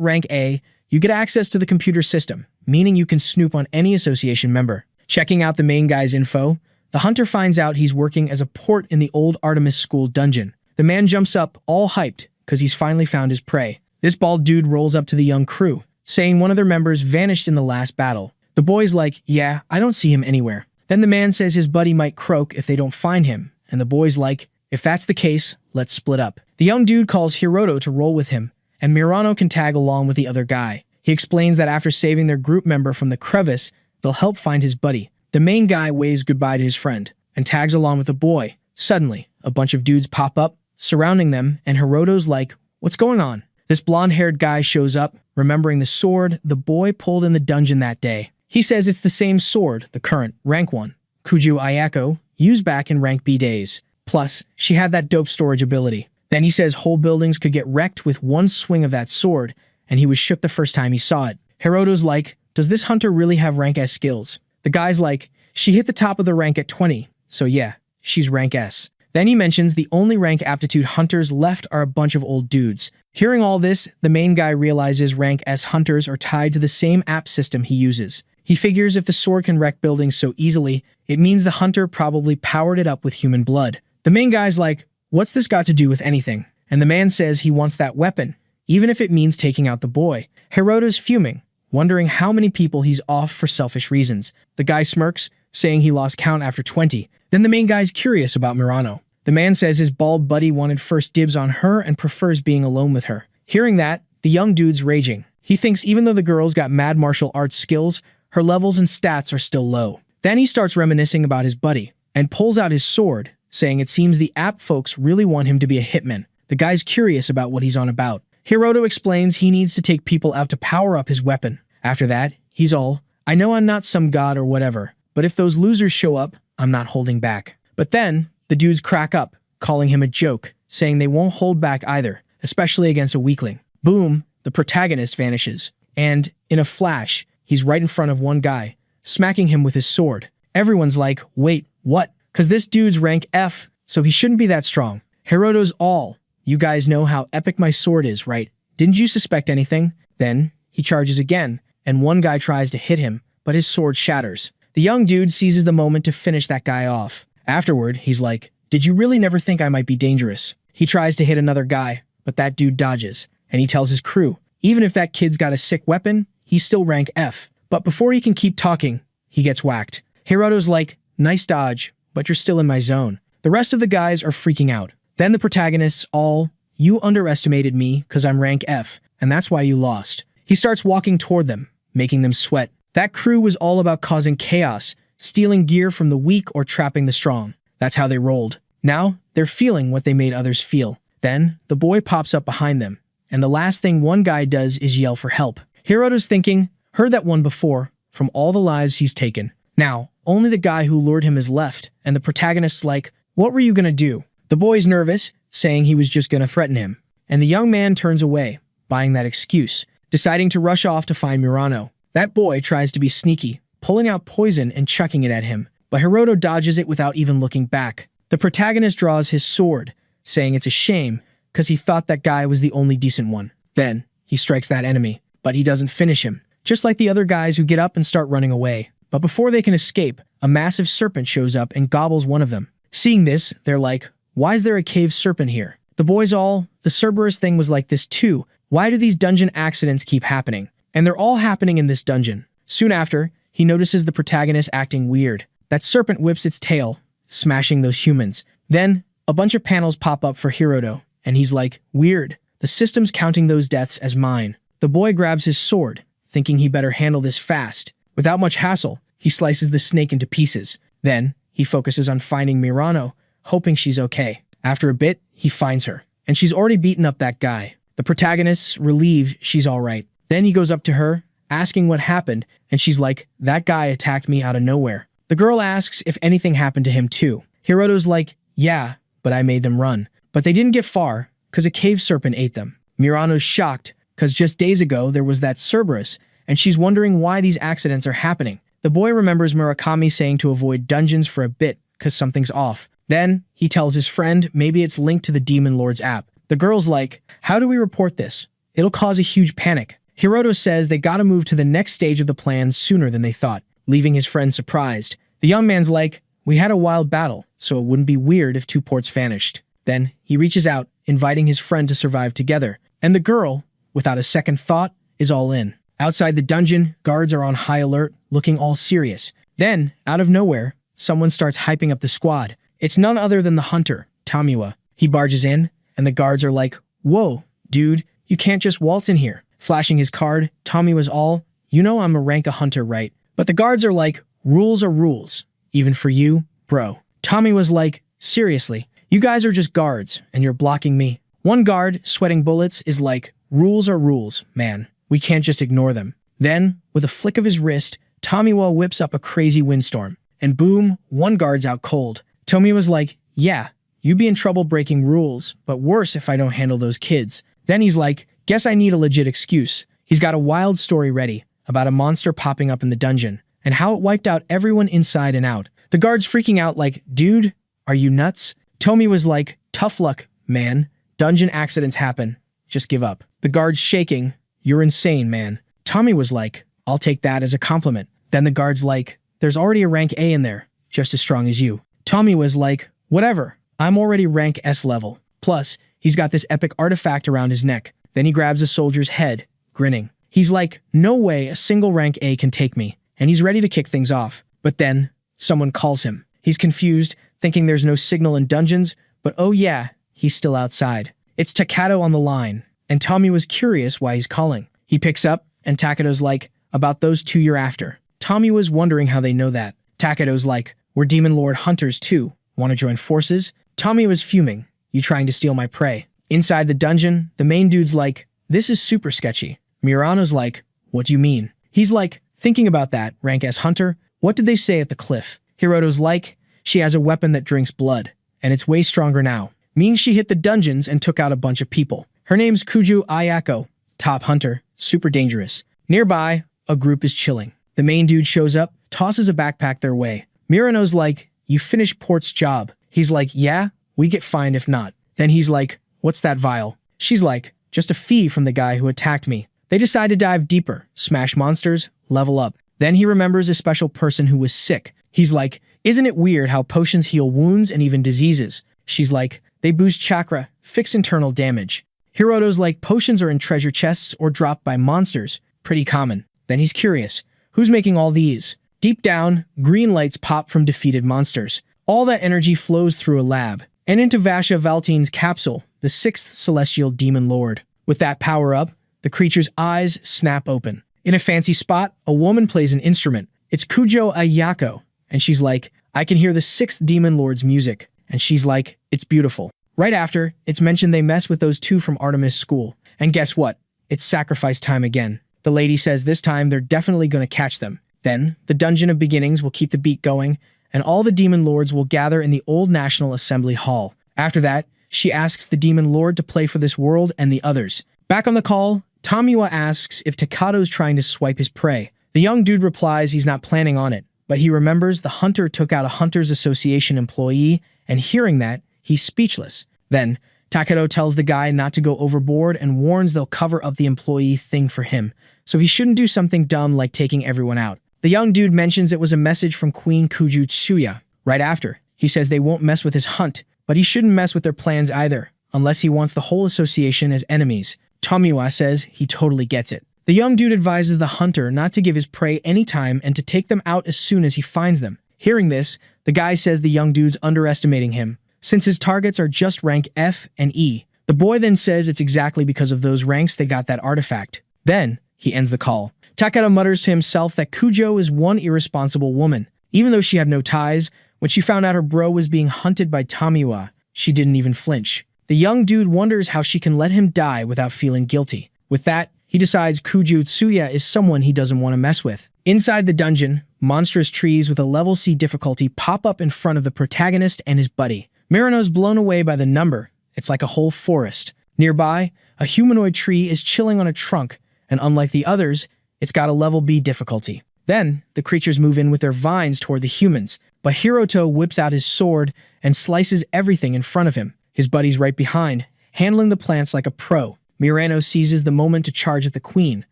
rank A, you get access to the computer system, meaning you can snoop on any association member. Checking out the main guy's info, the hunter finds out he's working as a port in the old Artemis School dungeon. The man jumps up, all hyped, because he's finally found his prey. This bald dude rolls up to the young crew, saying one of their members vanished in the last battle. The boy's like, yeah, I don't see him anywhere. Then the man says his buddy might croak if they don't find him, and the boy's like, if that's the case, let's split up. The young dude calls Hiroto to roll with him, and Murano can tag along with the other guy. He explains that after saving their group member from the crevice, they'll help find his buddy. The main guy waves goodbye to his friend, and tags along with the boy. Suddenly, a bunch of dudes pop up, surrounding them, and Hiroto's like, what's going on? This blonde-haired guy shows up, remembering the sword the boy pulled in the dungeon that day. He says it's the same sword, the current, rank 1, Kuju Ayako, used back in rank B days. Plus, she had that dope storage ability. Then he says whole buildings could get wrecked with one swing of that sword, and he was shook the first time he saw it. Hiroto's like, does this hunter really have rank S skills? The guy's like, she hit the top of the rank at 20, so yeah, she's rank S. Then he mentions the only rank aptitude hunters left are a bunch of old dudes. Hearing all this, the main guy realizes rank S hunters are tied to the same app system he uses. He figures if the sword can wreck buildings so easily, it means the hunter probably powered it up with human blood. The main guy's like, what's this got to do with anything? And the man says he wants that weapon, even if it means taking out the boy. Hiroto's fuming, wondering how many people he's off for selfish reasons. The guy smirks, saying he lost count after 20. Then the main guy's curious about Murano. The man says his bald buddy wanted first dibs on her and prefers being alone with her. Hearing that, the young dude's raging. He thinks even though the girl's got mad martial arts skills, her levels and stats are still low. Then he starts reminiscing about his buddy, and pulls out his sword, saying it seems the app folks really want him to be a hitman. The guy's curious about what he's on about. Hiroto explains he needs to take people out to power up his weapon. After that, he's all, I know I'm not some god or whatever, but if those losers show up, I'm not holding back. But then, the dudes crack up, calling him a joke, saying they won't hold back either, especially against a weakling. Boom, the protagonist vanishes, and, in a flash, he's right in front of one guy, smacking him with his sword. Everyone's like, wait, what? Cause this dude's rank F, so he shouldn't be that strong. Hiroto's all, you guys know how epic my sword is, right? Didn't you suspect anything? Then, he charges again, and one guy tries to hit him, but his sword shatters. The young dude seizes the moment to finish that guy off. Afterward, he's like, did you really never think I might be dangerous? He tries to hit another guy, but that dude dodges, and he tells his crew, even if that kid's got a sick weapon, he's still rank F. But before he can keep talking, he gets whacked. Hiroto's like, nice dodge, but you're still in my zone. The rest of the guys are freaking out. Then the protagonists all, you underestimated me because I'm rank F, and that's why you lost. He starts walking toward them, making them sweat. That crew was all about causing chaos, stealing gear from the weak or trapping the strong. That's how they rolled. Now, they're feeling what they made others feel. Then, the boy pops up behind them, and the last thing one guy does is yell for help. Hiroto's thinking, heard that one before, from all the lives he's taken. Now, only the guy who lured him is left, and the protagonist's like, what were you gonna do? The boy's nervous, saying he was just gonna threaten him. And the young man turns away, buying that excuse, deciding to rush off to find Murano. That boy tries to be sneaky, pulling out poison and chucking it at him, but Hiroto dodges it without even looking back. The protagonist draws his sword, saying it's a shame, because he thought that guy was the only decent one. Then, he strikes that enemy, but he doesn't finish him, just like the other guys who get up and start running away. But before they can escape, a massive serpent shows up and gobbles one of them. Seeing this, they're like, why is there a cave serpent here? The boys all, the Cerberus thing was like this too. Why do these dungeon accidents keep happening? And they're all happening in this dungeon. Soon after, he notices the protagonist acting weird. That serpent whips its tail, smashing those humans. Then, a bunch of panels pop up for Hiroto, and he's like, weird. The system's counting those deaths as mine. The boy grabs his sword, thinking he better handle this fast. Without much hassle, he slices the snake into pieces. Then, he focuses on finding Murano, hoping she's okay. After a bit, he finds her, and she's already beaten up that guy. The protagonist's relieved she's alright. Then he goes up to her, asking what happened, and she's like, that guy attacked me out of nowhere. The girl asks if anything happened to him too. Hiroto's like, yeah, but I made them run. But they didn't get far, because a cave serpent ate them. Murano's shocked, because just days ago there was that Cerberus, and she's wondering why these accidents are happening. The boy remembers Murakami saying to avoid dungeons for a bit, because something's off. Then, he tells his friend maybe it's linked to the Demon Lord's app. The girl's like, how do we report this? It'll cause a huge panic. Hiroto says they gotta move to the next stage of the plan sooner than they thought, leaving his friend surprised. The young man's like, we had a wild battle, so it wouldn't be weird if two ports vanished. Then, he reaches out, inviting his friend to survive together, and the girl, without a second thought, is all in. Outside the dungeon, guards are on high alert, looking all serious. Then, out of nowhere, someone starts hyping up the squad. It's none other than the hunter, Tamiwa. He barges in, and the guards are like, whoa, dude, you can't just waltz in here. Flashing his card, Tamiwa's all, you know I'm a rank a hunter, right? But the guards are like, rules are rules, even for you, bro. Tamiwa's like, seriously, you guys are just guards, and you're blocking me. One guard, sweating bullets, is like, rules are rules, man. We can't just ignore them. Then, with a flick of his wrist, Tamiwa whips up a crazy windstorm. And boom, one guard's out cold. Tomiwa's like, yeah, you'd be in trouble breaking rules, but worse if I don't handle those kids. Then he's like, guess I need a legit excuse. He's got a wild story ready, about a monster popping up in the dungeon, and how it wiped out everyone inside and out. The guard's freaking out like, dude, are you nuts? Tomiwa's like, tough luck, man. Dungeon accidents happen. Just give up. The guard's shaking. You're insane, man. Tommy was like, I'll take that as a compliment. Then the guard's like, there's already a rank A in there, just as strong as you. Tommy was like, whatever, I'm already rank S level. Plus, he's got this epic artifact around his neck. Then he grabs a soldier's head, grinning. He's like, no way a single rank A can take me, and he's ready to kick things off. But then, someone calls him. He's confused, thinking there's no signal in dungeons, but oh yeah, he's still outside. It's Takato on the line, and Tommy was curious why he's calling. He picks up, and Takato's like, about those two you're after. Tommy was wondering how they know that. Takato's like, we're Demon Lord hunters too. Want to join forces? Tommy was fuming. You trying to steal my prey? Inside the dungeon, the main dude's like, this is super sketchy. Murano's like, what do you mean? He's like, thinking about that, rank S hunter, what did they say at the cliff? Hiroto's like, she has a weapon that drinks blood, and it's way stronger now. Means she hit the dungeons and took out a bunch of people. Her name's Kuju Ayako, top hunter, super dangerous. Nearby, a group is chilling. The main dude shows up, tosses a backpack their way. Murano's like, you finished Port's job. He's like, yeah, we get fined if not. Then he's like, what's that vial? She's like, just a fee from the guy who attacked me. They decide to dive deeper, smash monsters, level up. Then he remembers a special person who was sick. He's like, isn't it weird how potions heal wounds and even diseases? She's like, they boost chakra, fix internal damage. Hiroto's like, potions are in treasure chests or dropped by monsters. Pretty common. Then he's curious. Who's making all these? Deep down, green lights pop from defeated monsters. All that energy flows through a lab, and into Vasha Valtine's capsule, the sixth celestial demon lord. With that power up, the creature's eyes snap open. In a fancy spot, a woman plays an instrument. It's Kujo Ayako, and she's like, I can hear the sixth demon lord's music. And she's like, it's beautiful. Right after, it's mentioned they mess with those two from Artemis School. And guess what? It's sacrifice time again. The lady says this time they're definitely going to catch them. Then, the Dungeon of Beginnings will keep the beat going, and all the demon lords will gather in the old National Assembly Hall. After that, she asks the demon lord to play for this world and the others. Back on the call, Tamiwa asks if Takado's trying to swipe his prey. The young dude replies he's not planning on it, but he remembers the hunter took out a Hunters Association employee, and hearing that, he's speechless. Then, Takado tells the guy not to go overboard and warns they'll cover up the employee thing for him, so he shouldn't do something dumb like taking everyone out. The young dude mentions it was a message from Queen Kuju Tsuya. Right after, he says they won't mess with his hunt, but he shouldn't mess with their plans either, unless he wants the whole association as enemies. Tomiwa says he totally gets it. The young dude advises the hunter not to give his prey any time and to take them out as soon as he finds them. Hearing this, the guy says the young dude's underestimating him, since his targets are just rank F and E. The boy then says it's exactly because of those ranks they got that artifact. Then, he ends the call. Takada mutters to himself that Kujo is one irresponsible woman. Even though she had no ties, when she found out her bro was being hunted by Tamiwa, she didn't even flinch. The young dude wonders how she can let him die without feeling guilty. With that, he decides Kuju Tsuya is someone he doesn't want to mess with. Inside the dungeon, monstrous trees with a level C difficulty pop up in front of the protagonist and his buddy. Mirano's blown away by the number. It's like a whole forest. Nearby, a humanoid tree is chilling on a trunk, and unlike the others, it's got a level B difficulty. Then, the creatures move in with their vines toward the humans, but Hiroto whips out his sword and slices everything in front of him. His buddy's right behind, handling the plants like a pro. Mirano seizes the moment to charge at the queen,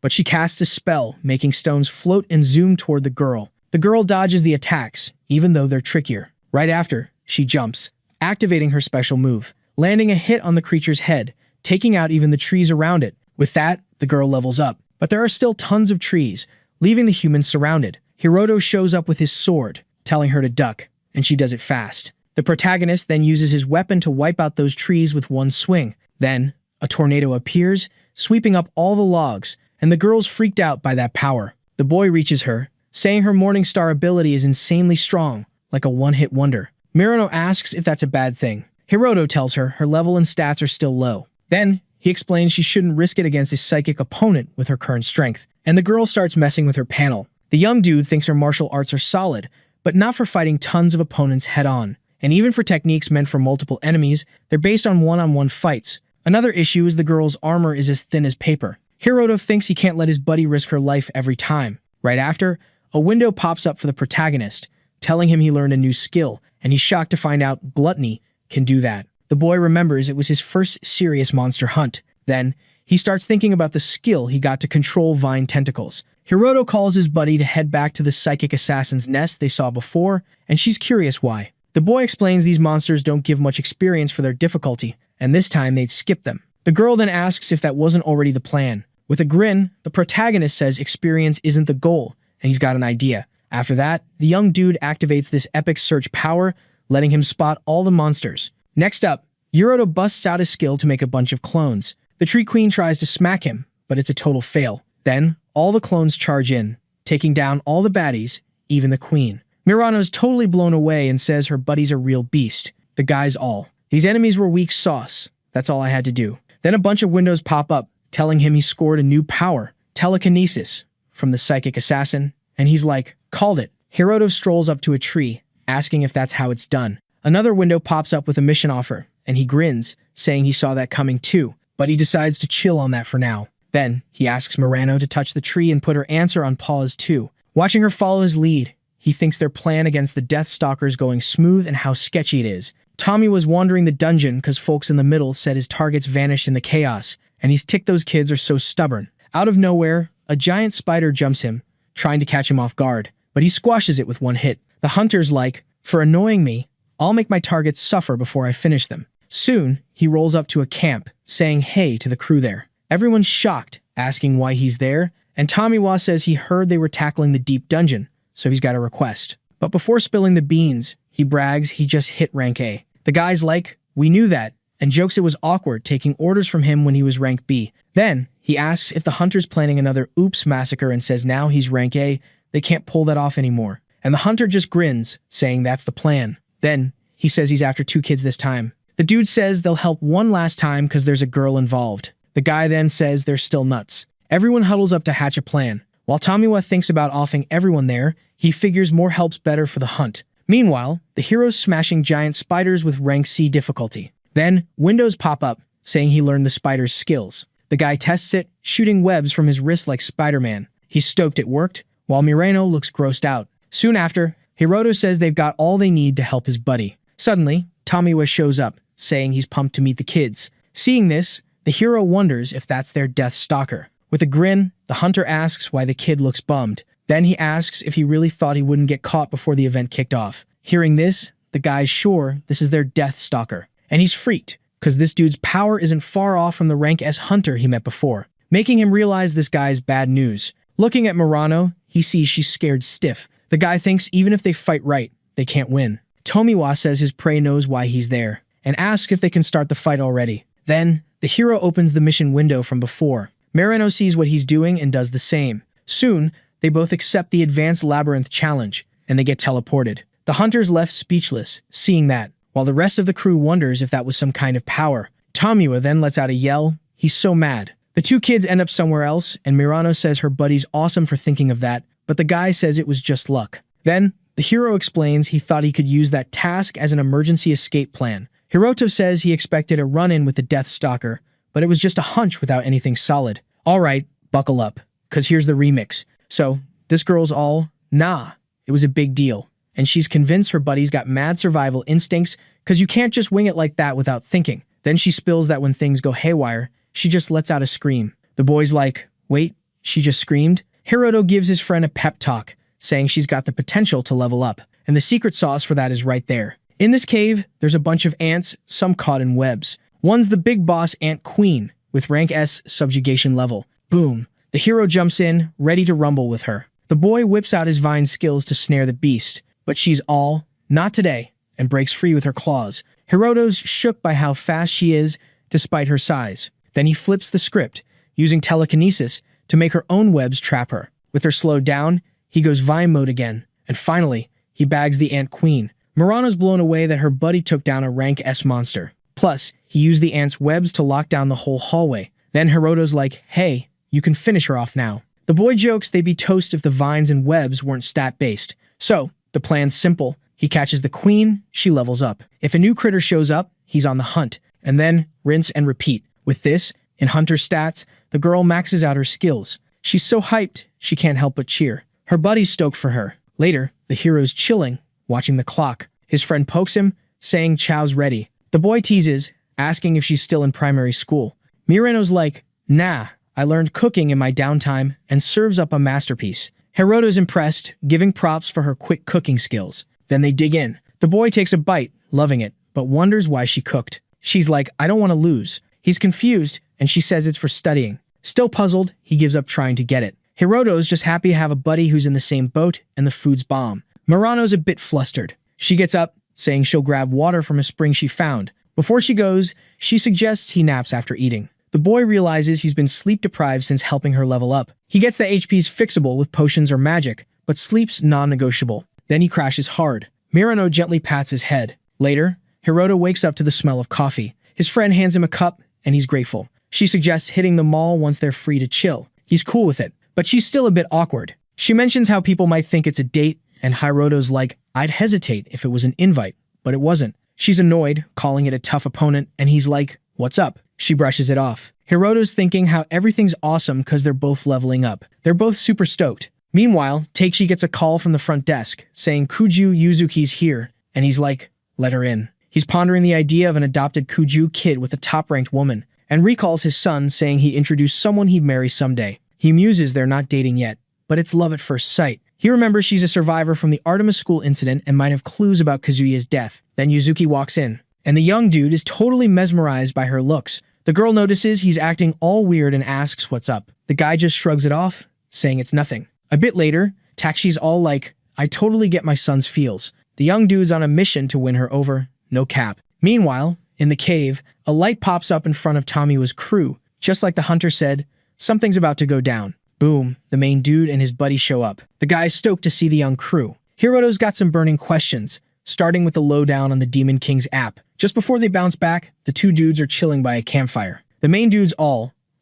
but she casts a spell, making stones float and zoom toward the girl. The girl dodges the attacks, even though they're trickier. Right after, she jumps, activating her special move, landing a hit on the creature's head, taking out even the trees around it. With that, the girl levels up. But there are still tons of trees, leaving the humans surrounded. Hiroto shows up with his sword, telling her to duck, and she does it fast. The protagonist then uses his weapon to wipe out those trees with one swing. Then, a tornado appears, sweeping up all the logs, and the girl's freaked out by that power. The boy reaches her, saying her Morningstar ability is insanely strong, like a one-hit wonder. Mirano asks if that's a bad thing. Hiroto tells her her level and stats are still low. Then, he explains she shouldn't risk it against a psychic opponent with her current strength, and the girl starts messing with her panel. The young dude thinks her martial arts are solid, but not for fighting tons of opponents head-on. And even for techniques meant for multiple enemies, they're based on one-on-one fights. Another issue is the girl's armor is as thin as paper. Hiroto thinks he can't let his buddy risk her life every time. Right after, a window pops up for the protagonist, telling him he learned a new skill, and he's shocked to find out Gluttony can do that. The boy remembers it was his first serious monster hunt. Then, he starts thinking about the skill he got to control vine tentacles. Hiroto calls his buddy to head back to the psychic assassin's nest they saw before, and she's curious why. The boy explains these monsters don't give much experience for their difficulty, and this time they'd skip them. The girl then asks if that wasn't already the plan. With a grin, the protagonist says experience isn't the goal, and he's got an idea. After that, the young dude activates this epic search power, letting him spot all the monsters. Next up, Hiroto busts out his skill to make a bunch of clones. The Tree Queen tries to smack him, but it's a total fail. Then, all the clones charge in, taking down all the baddies, even the queen. Mirano's totally blown away and says her buddy's a real beast. The guy's all. These enemies were weak sauce. That's all I had to do. Then a bunch of windows pop up, telling him he scored a new power, telekinesis, from the psychic assassin, and he's like, called it. Hiroto strolls up to a tree, asking if that's how it's done. Another window pops up with a mission offer, and he grins, saying he saw that coming too, but he decides to chill on that for now. Then, he asks Mirano to touch the tree and put her answer on pause too. Watching her follow his lead, he thinks their plan against the Death Stalkers going smooth and how sketchy it is. Tommy was wandering the dungeon because folks in the middle said his targets vanished in the chaos, and he's ticked those kids are so stubborn. Out of nowhere, a giant spider jumps him, trying to catch him off guard, but he squashes it with one hit. The hunter's like, for annoying me, I'll make my targets suffer before I finish them. Soon, he rolls up to a camp, saying hey to the crew there. Everyone's shocked, asking why he's there, and Tomiwa says he heard they were tackling the deep dungeon, so he's got a request. But before spilling the beans, He brags he just hit rank A. The guy's like, we knew that, and jokes it was awkward taking orders from him when he was rank B. Then, he asks if the hunter's planning another oops massacre and says now he's rank A, they can't pull that off anymore. And the hunter just grins, saying that's the plan. Then, he says he's after 2 kids this time. The dude says they'll help one last time because there's a girl involved. The guy then says they're still nuts. Everyone huddles up to hatch a plan. While Manhwa thinks about offing everyone there, he figures more help's better for the hunt. Meanwhile, the hero's smashing giant spiders with rank C difficulty. Then, windows pop up, saying he learned the spider's skills. The guy tests it, shooting webs from his wrist like Spider-Man. He's stoked it worked, while Mireno looks grossed out. Soon after, Hiroto says they've got all they need to help his buddy. Suddenly, Manhwa shows up, saying he's pumped to meet the kids. Seeing this, the hero wonders if that's their death stalker. With a grin, the hunter asks why the kid looks bummed. Then he asks if he really thought he wouldn't get caught before the event kicked off. Hearing this, the guy's sure this is their death stalker. And he's freaked, because this dude's power isn't far off from the rank S hunter he met before, making him realize this guy's bad news. Looking at Murano, he sees she's scared stiff. The guy thinks even if they fight right, they can't win. Manhwa says his prey knows why he's there, and asks if they can start the fight already. Then, the hero opens the mission window from before. Mireno sees what he's doing and does the same. Soon, they both accept the advanced labyrinth challenge, and they get teleported. The hunter's left speechless, seeing that, while the rest of the crew wonders if that was some kind of power. Manhwa then lets out a yell. He's so mad. The 2 kids end up somewhere else, and Mirano says her buddy's awesome for thinking of that, but the guy says it was just luck. Then, the hero explains he thought he could use that task as an emergency escape plan. Hiroto says he expected a run-in with the Death Stalker, but it was just a hunch without anything solid. Alright, buckle up, cause here's the remix. So, this girl's all, nah, it was a big deal. And she's convinced her buddy's got mad survival instincts cause you can't just wing it like that without thinking. Then she spills that when things go haywire, she just lets out a scream. The boy's like, wait, she just screamed? Hiroto gives his friend a pep talk, saying she's got the potential to level up, and the secret sauce for that is right there. In this cave, there's a bunch of ants, some caught in webs. One's the big boss ant queen, with rank S subjugation level. Boom. The hero jumps in, ready to rumble with her. The boy whips out his vine skills to snare the beast, but she's all, not today, and breaks free with her claws. Hiroto's shook by how fast she is, despite her size. Then he flips the script, using telekinesis to make her own webs trap her. With her slowed down, he goes vine mode again, and finally, he bags the ant queen. Murano's blown away that her buddy took down a rank S monster. Plus, he used the ant's webs to lock down the whole hallway. Then Hiroto's like, hey, you can finish her off now. The boy jokes they'd be toast if the vines and webs weren't stat-based. So, the plan's simple. He catches the queen, she levels up. If a new critter shows up, he's on the hunt. And then, rinse and repeat. With this, in Hunter's stats, the girl maxes out her skills. She's so hyped, she can't help but cheer. Her buddy's stoked for her. Later, the hero's chilling, watching the clock. His friend pokes him, saying chow's ready. The boy teases, asking if she's still in primary school. Mireno's like, nah, I learned cooking in my downtime, and serves up a masterpiece. Hiroto's impressed, giving props for her quick cooking skills. Then they dig in. The boy takes a bite, loving it, but wonders why she cooked. She's like, I don't want to lose. He's confused, and she says it's for studying. Still puzzled, he gives up trying to get it. Hiroto's just happy to have a buddy who's in the same boat, and the food's bomb. Murano's a bit flustered. She gets up, saying she'll grab water from a spring she found. Before she goes, she suggests he naps after eating. The boy realizes he's been sleep-deprived since helping her level up. He gets the HP's fixable with potions or magic, but sleep's non-negotiable. Then he crashes hard. Mirano gently pats his head. Later, Hiroto wakes up to the smell of coffee. His friend hands him a cup, and he's grateful. She suggests hitting the mall once they're free to chill. He's cool with it, but she's still a bit awkward. She mentions how people might think it's a date, and Hiroto's like, I'd hesitate if it was an invite, but it wasn't. She's annoyed, calling it a tough opponent, and he's like, what's up? She brushes it off. Hiroto's thinking how everything's awesome because they're both leveling up. They're both super stoked. Meanwhile, Takeishi gets a call from the front desk, saying Kuju Yuzuki's here, and he's like, let her in. He's pondering the idea of an adopted Kuju kid with a top-ranked woman, and recalls his son saying he introduced someone he'd marry someday. He muses they're not dating yet, but it's love at first sight. He remembers she's a survivor from the Artemis School incident and might have clues about Kazuya's death. Then Yuzuki walks in, and the young dude is totally mesmerized by her looks. The girl notices he's acting all weird and asks what's up. The guy just shrugs it off, saying it's nothing. A bit later, Takshi's all like, I totally get my son's feels. the young dude's on a mission to win her over, no cap. Meanwhile, in the cave, a light pops up in front of Tomiwa's crew. Just like the hunter said, something's about to go down. Boom, the main dude and his buddy show up. The guy's stoked to see the young crew. Hiroto's got some burning questions, starting with the lowdown on the Demon King's app. Just before they bounce back, the two dudes are chilling by a campfire. The main dude's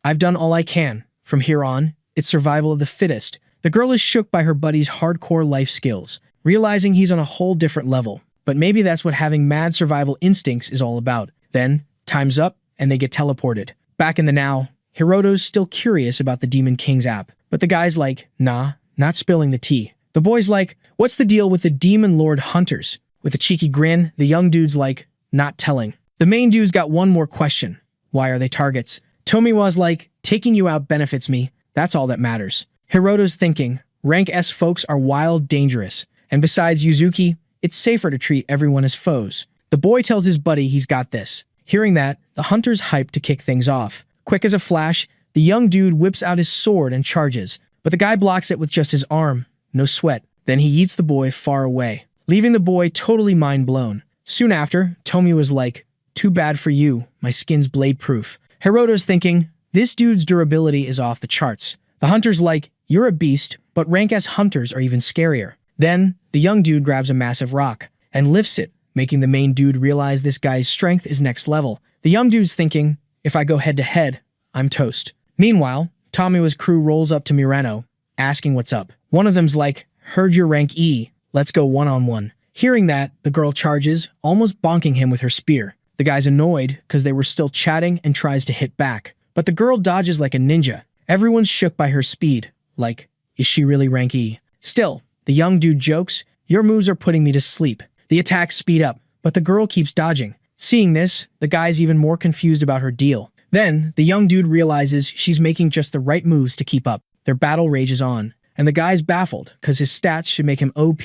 I've done all I can. From here on, it's survival of the fittest. The girl is shook by her buddy's hardcore life skills, realizing he's on a whole different level. But maybe that's what having mad survival instincts is all about. Then, time's up, and they get teleported. Back in the now, Hiroto's still curious about the Demon King's app, but the guy's like, nah, not spilling the tea. The boy's like, what's the deal with the Demon Lord hunters? With a cheeky grin, the young dude's like, not telling. The main dude's got one more question. Why are they targets? Tomiwa's like, taking you out benefits me. That's all that matters. Hiroto's thinking, rank S folks are wild, dangerous. And besides Yuzuki, it's safer to treat everyone as foes. The boy tells his buddy he's got this. Hearing that, the hunter's hyped to kick things off. Quick as a flash, the young dude whips out his sword and charges. But the guy blocks it with just his arm. No sweat. Then he yeets the boy far away, leaving the boy totally mind-blown. Soon after, Tomi was like, too bad for you, my skin's blade-proof. Hiroto's thinking, this dude's durability is off the charts. The hunter's like, you're a beast, but rank S hunters are even scarier. Then, the young dude grabs a massive rock and lifts it, making the main dude realize this guy's strength is next level. The young dude's thinking, if I go head-to-head, I'm toast. Meanwhile, Tomiwa's crew rolls up to Mirano, asking what's up. One of them's like, heard your rank E, let's go one-on-one. Hearing that, the girl charges, almost bonking him with her spear. The guy's annoyed because they were still chatting and tries to hit back. But the girl dodges like a ninja. Everyone's shook by her speed. Like, is she really rank E? Still, the young dude jokes, your moves are putting me to sleep. The attacks speed up, but the girl keeps dodging. Seeing this, the guy's even more confused about her deal. Then, the young dude realizes she's making just the right moves to keep up. Their battle rages on, and the guy's baffled because his stats should make him OP,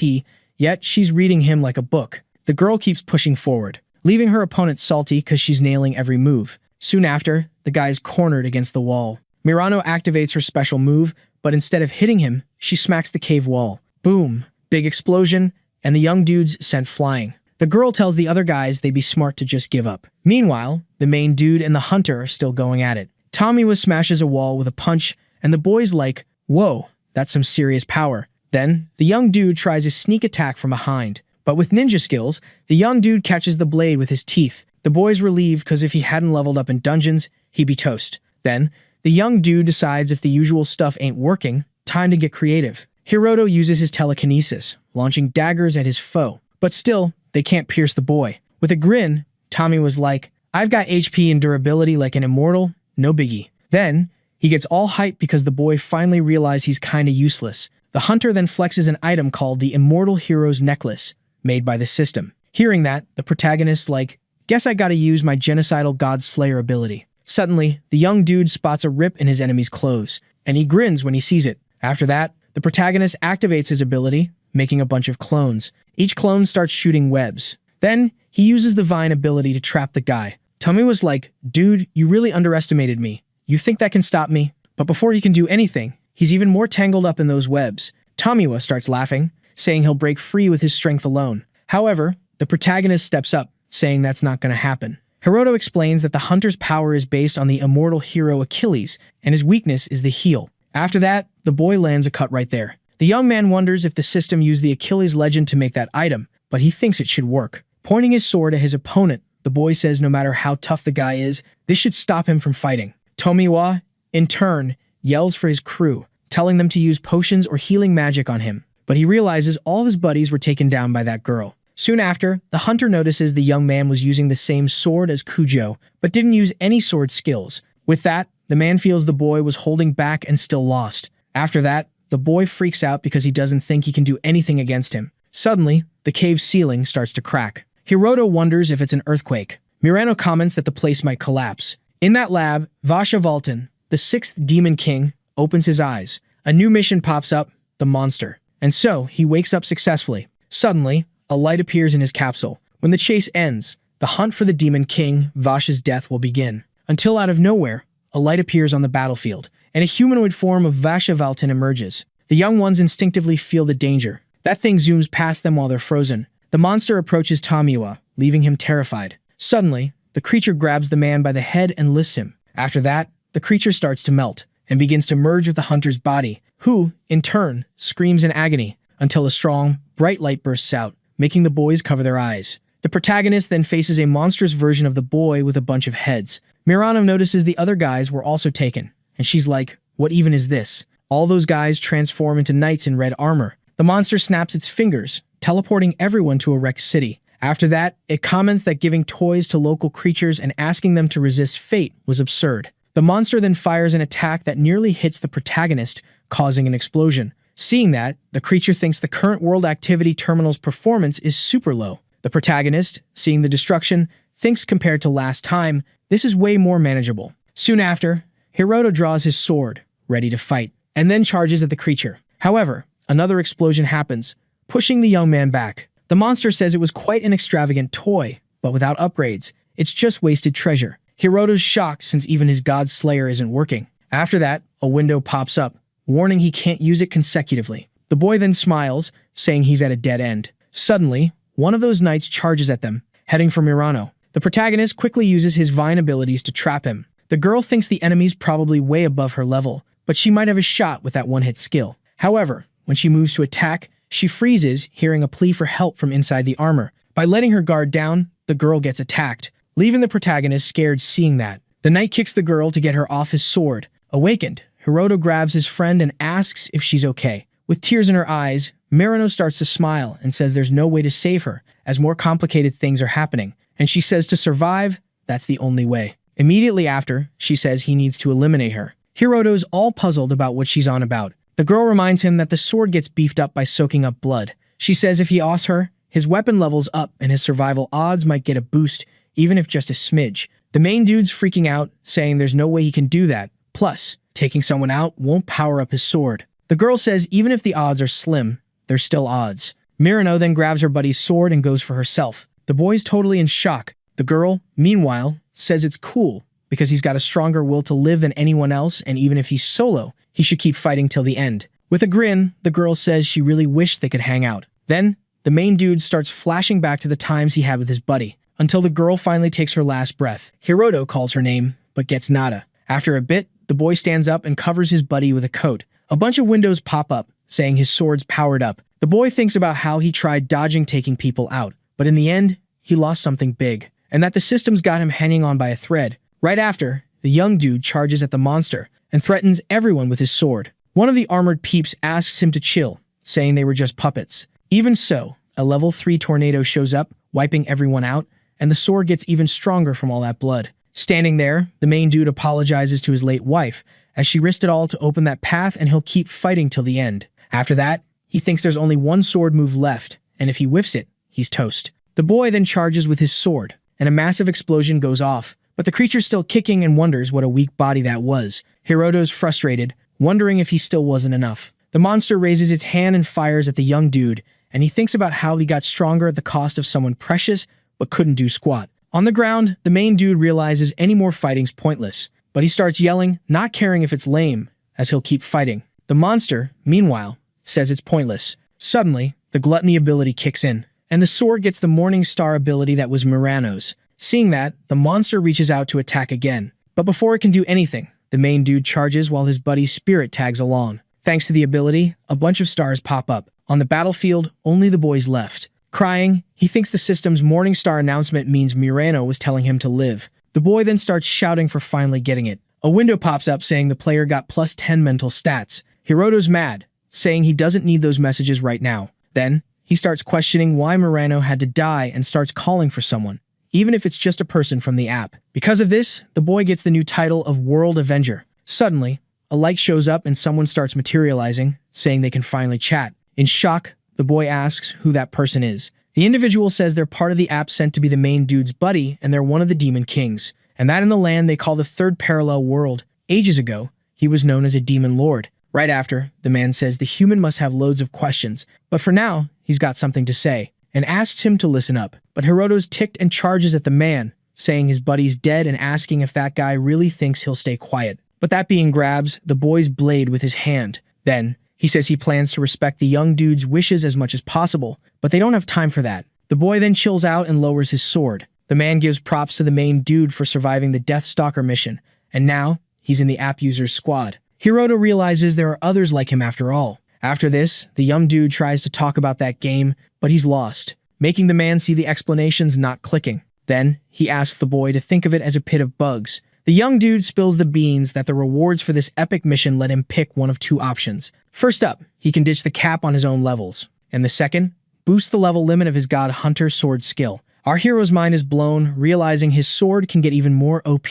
yet she's reading him like a book. The girl keeps pushing forward, leaving her opponent salty because she's nailing every move. Soon after, the guy's cornered against the wall. Mirano activates her special move, but instead of hitting him, she smacks the cave wall. Boom, big explosion, and the young dude's sent flying. The girl tells the other guys they'd be smart to just give up. Meanwhile, the main dude and the hunter are still going at it. Tomiwa smashes a wall with a punch, and the boy's like, whoa, that's some serious power. Then, the young dude tries a sneak attack from behind. But with ninja skills, the young dude catches the blade with his teeth. The boy's relieved because if he hadn't leveled up in dungeons, he'd be toast. Then, the young dude decides if the usual stuff ain't working, time to get creative. Hiroto uses his telekinesis, launching daggers at his foe. But still, they can't pierce the boy. With a grin, Tommy was like, I've got HP and durability like an immortal, no biggie. Then, he gets all hyped because the boy finally realized he's kinda useless. The hunter then flexes an item called the Immortal Hero's Necklace, made by the system. Hearing that, the protagonist's like, guess I gotta use my genocidal god slayer ability. Suddenly, the young dude spots a rip in his enemy's clothes, and he grins when he sees it. After that, the protagonist activates his ability, making a bunch of clones. Each clone starts shooting webs. Then, he uses the vine ability to trap the guy. Tommy was like, dude, you really underestimated me. You think that can stop me? But before he can do anything, he's even more tangled up in those webs. Tomiwa starts laughing, saying he'll break free with his strength alone. However, the protagonist steps up, saying that's not going to happen. Hiroto explains that the hunter's power is based on the immortal hero Achilles, and his weakness is the heel. After that, the boy lands a cut right there. The young man wonders if the system used the Achilles legend to make that item, but he thinks it should work. Pointing his sword at his opponent, the boy says no matter how tough the guy is, this should stop him from fighting. Tomiwa, in turn, yells for his crew, telling them to use potions or healing magic on him. But he realizes all of his buddies were taken down by that girl. Soon after, the hunter notices the young man was using the same sword as Kujo, but didn't use any sword skills. With that, the man feels the boy was holding back and still lost. After that, the boy freaks out because he doesn't think he can do anything against him. Suddenly, the cave's ceiling starts to crack. Hiroto wonders if it's an earthquake. Mirano comments that the place might collapse. In that lab, Vasha Valton, the sixth Demon King, opens his eyes. A new mission pops up, the monster. And so, he wakes up successfully. Suddenly, a light appears in his capsule. When the chase ends, the hunt for the Demon King, Vasha's death, will begin. Until out of nowhere, a light appears on the battlefield, and a humanoid form of Vasha Valton emerges. The young ones instinctively feel the danger. That thing zooms past them while they're frozen. The monster approaches Tamiwa, leaving him terrified. Suddenly, the creature grabs the man by the head and lifts him. After that, the creature starts to melt and begins to merge with the hunter's body, who, in turn, screams in agony until a strong, bright light bursts out, making the boys cover their eyes. The protagonist then faces a monstrous version of the boy with a bunch of heads. Murano notices the other guys were also taken, and she's like, "What even is this?" All those guys transform into knights in red armor. The monster snaps its fingers, teleporting everyone to a wrecked city. After that, it comments that giving toys to local creatures and asking them to resist fate was absurd. The monster then fires an attack that nearly hits the protagonist, causing an explosion. Seeing that, the creature thinks the current World Activity Terminal's performance is super low. The protagonist, seeing the destruction, thinks compared to last time, this is way more manageable. Soon after, Hiroto draws his sword, ready to fight, and then charges at the creature. However, another explosion happens, pushing the young man back. The monster says it was quite an extravagant toy, but without upgrades, it's just wasted treasure. Hiroto's shocked since even his God Slayer isn't working. After that, a window pops up, warning he can't use it consecutively. The boy then smiles, saying he's at a dead end. Suddenly, one of those knights charges at them, heading for Murano. The protagonist quickly uses his vine abilities to trap him. The girl thinks the enemy's probably way above her level, but she might have a shot with that one-hit skill. However, when she moves to attack, she freezes, hearing a plea for help from inside the armor. By letting her guard down, the girl gets attacked, leaving the protagonist scared seeing that. The knight kicks the girl to get her off his sword. Awakened, Hiroto grabs his friend and asks if she's okay. With tears in her eyes, Murano starts to smile and says there's no way to save her, as more complicated things are happening. And she says to survive, that's the only way. Immediately after, she says he needs to eliminate her. Hiroto's all puzzled about what she's on about. The girl reminds him that the sword gets beefed up by soaking up blood. She says if he offs her, his weapon levels up and his survival odds might get a boost, even if just a smidge. The main dude's freaking out, saying there's no way he can do that. Plus, taking someone out won't power up his sword. The girl says even if the odds are slim, there's still odds. Murano then grabs her buddy's sword and goes for herself. The boy's totally in shock. The girl, meanwhile, says it's cool because he's got a stronger will to live than anyone else, and even if he's solo, he should keep fighting till the end. With a grin, the girl says she really wished they could hang out. Then, the main dude starts flashing back to the times he had with his buddy, until the girl finally takes her last breath. Hiroto calls her name, but gets nada. After a bit, the boy stands up and covers his buddy with a coat. A bunch of windows pop up, saying his sword's powered up. The boy thinks about how he tried dodging taking people out, but in the end, he lost something big, and that the system's got him hanging on by a thread. Right after, the young dude charges at the monster and threatens everyone with his sword. One of the armored peeps asks him to chill, saying they were just puppets. Even so, a level 3 tornado shows up, wiping everyone out, and the sword gets even stronger from all that blood. Standing there, the main dude apologizes to his late wife, as she risked it all to open that path and he'll keep fighting till the end. After that, he thinks there's only one sword move left, and if he whiffs it, he's toast. The boy then charges with his sword, and a massive explosion goes off, but the creature's still kicking and wonders what a weak body that was. Hiroto's frustrated, wondering if he still wasn't enough. The monster raises its hand and fires at the young dude, and he thinks about how he got stronger at the cost of someone precious, but couldn't do squat. On the ground, the main dude realizes any more fighting's pointless, but he starts yelling, not caring if it's lame, as he'll keep fighting. The monster, meanwhile, says it's pointless. Suddenly, the gluttony ability kicks in, and the sword gets the Morning Star ability that was Murano's. Seeing that, the monster reaches out to attack again. But before it can do anything, the main dude charges while his buddy's spirit tags along. Thanks to the ability, a bunch of stars pop up. On the battlefield, only the boy's left. Crying, he thinks the system's Morning Star announcement means Murano was telling him to live. The boy then starts shouting for finally getting it. A window pops up saying the player got plus 10 mental stats. Hiroto's mad, saying he doesn't need those messages right now. Then, he starts questioning why Murano had to die and starts calling for someone, even if it's just a person from the app. Because of this, the boy gets the new title of World Avenger. Suddenly, a light shows up and someone starts materializing, saying they can finally chat. In shock, the boy asks who that person is. The individual says they're part of the app sent to be the main dude's buddy, and they're one of the Demon Kings, and that in the land they call the Third Parallel World. Ages ago, he was known as a Demon Lord. Right after, the man says the human must have loads of questions, but for now, he's got something to say, and asks him to listen up. But Hiroto's ticked and charges at the man, saying his buddy's dead and asking if that guy really thinks he'll stay quiet. But that being grabs the boy's blade with his hand. Then, he says he plans to respect the young dude's wishes as much as possible, but they don't have time for that. The boy then chills out and lowers his sword. The man gives props to the main dude for surviving the Deathstalker mission, and now he's in the app user's squad. Hiroto realizes there are others like him after all. After this, the young dude tries to talk about that game, but he's lost, making the man see the explanations not clicking. Then, he asks the boy to think of it as a pit of bugs. The young dude spills the beans that the rewards for this epic mission let him pick one of two options. First up, he can ditch the cap on his own levels. And the second, boost the level limit of his God Hunter sword skill. Our hero's mind is blown, realizing his sword can get even more OP.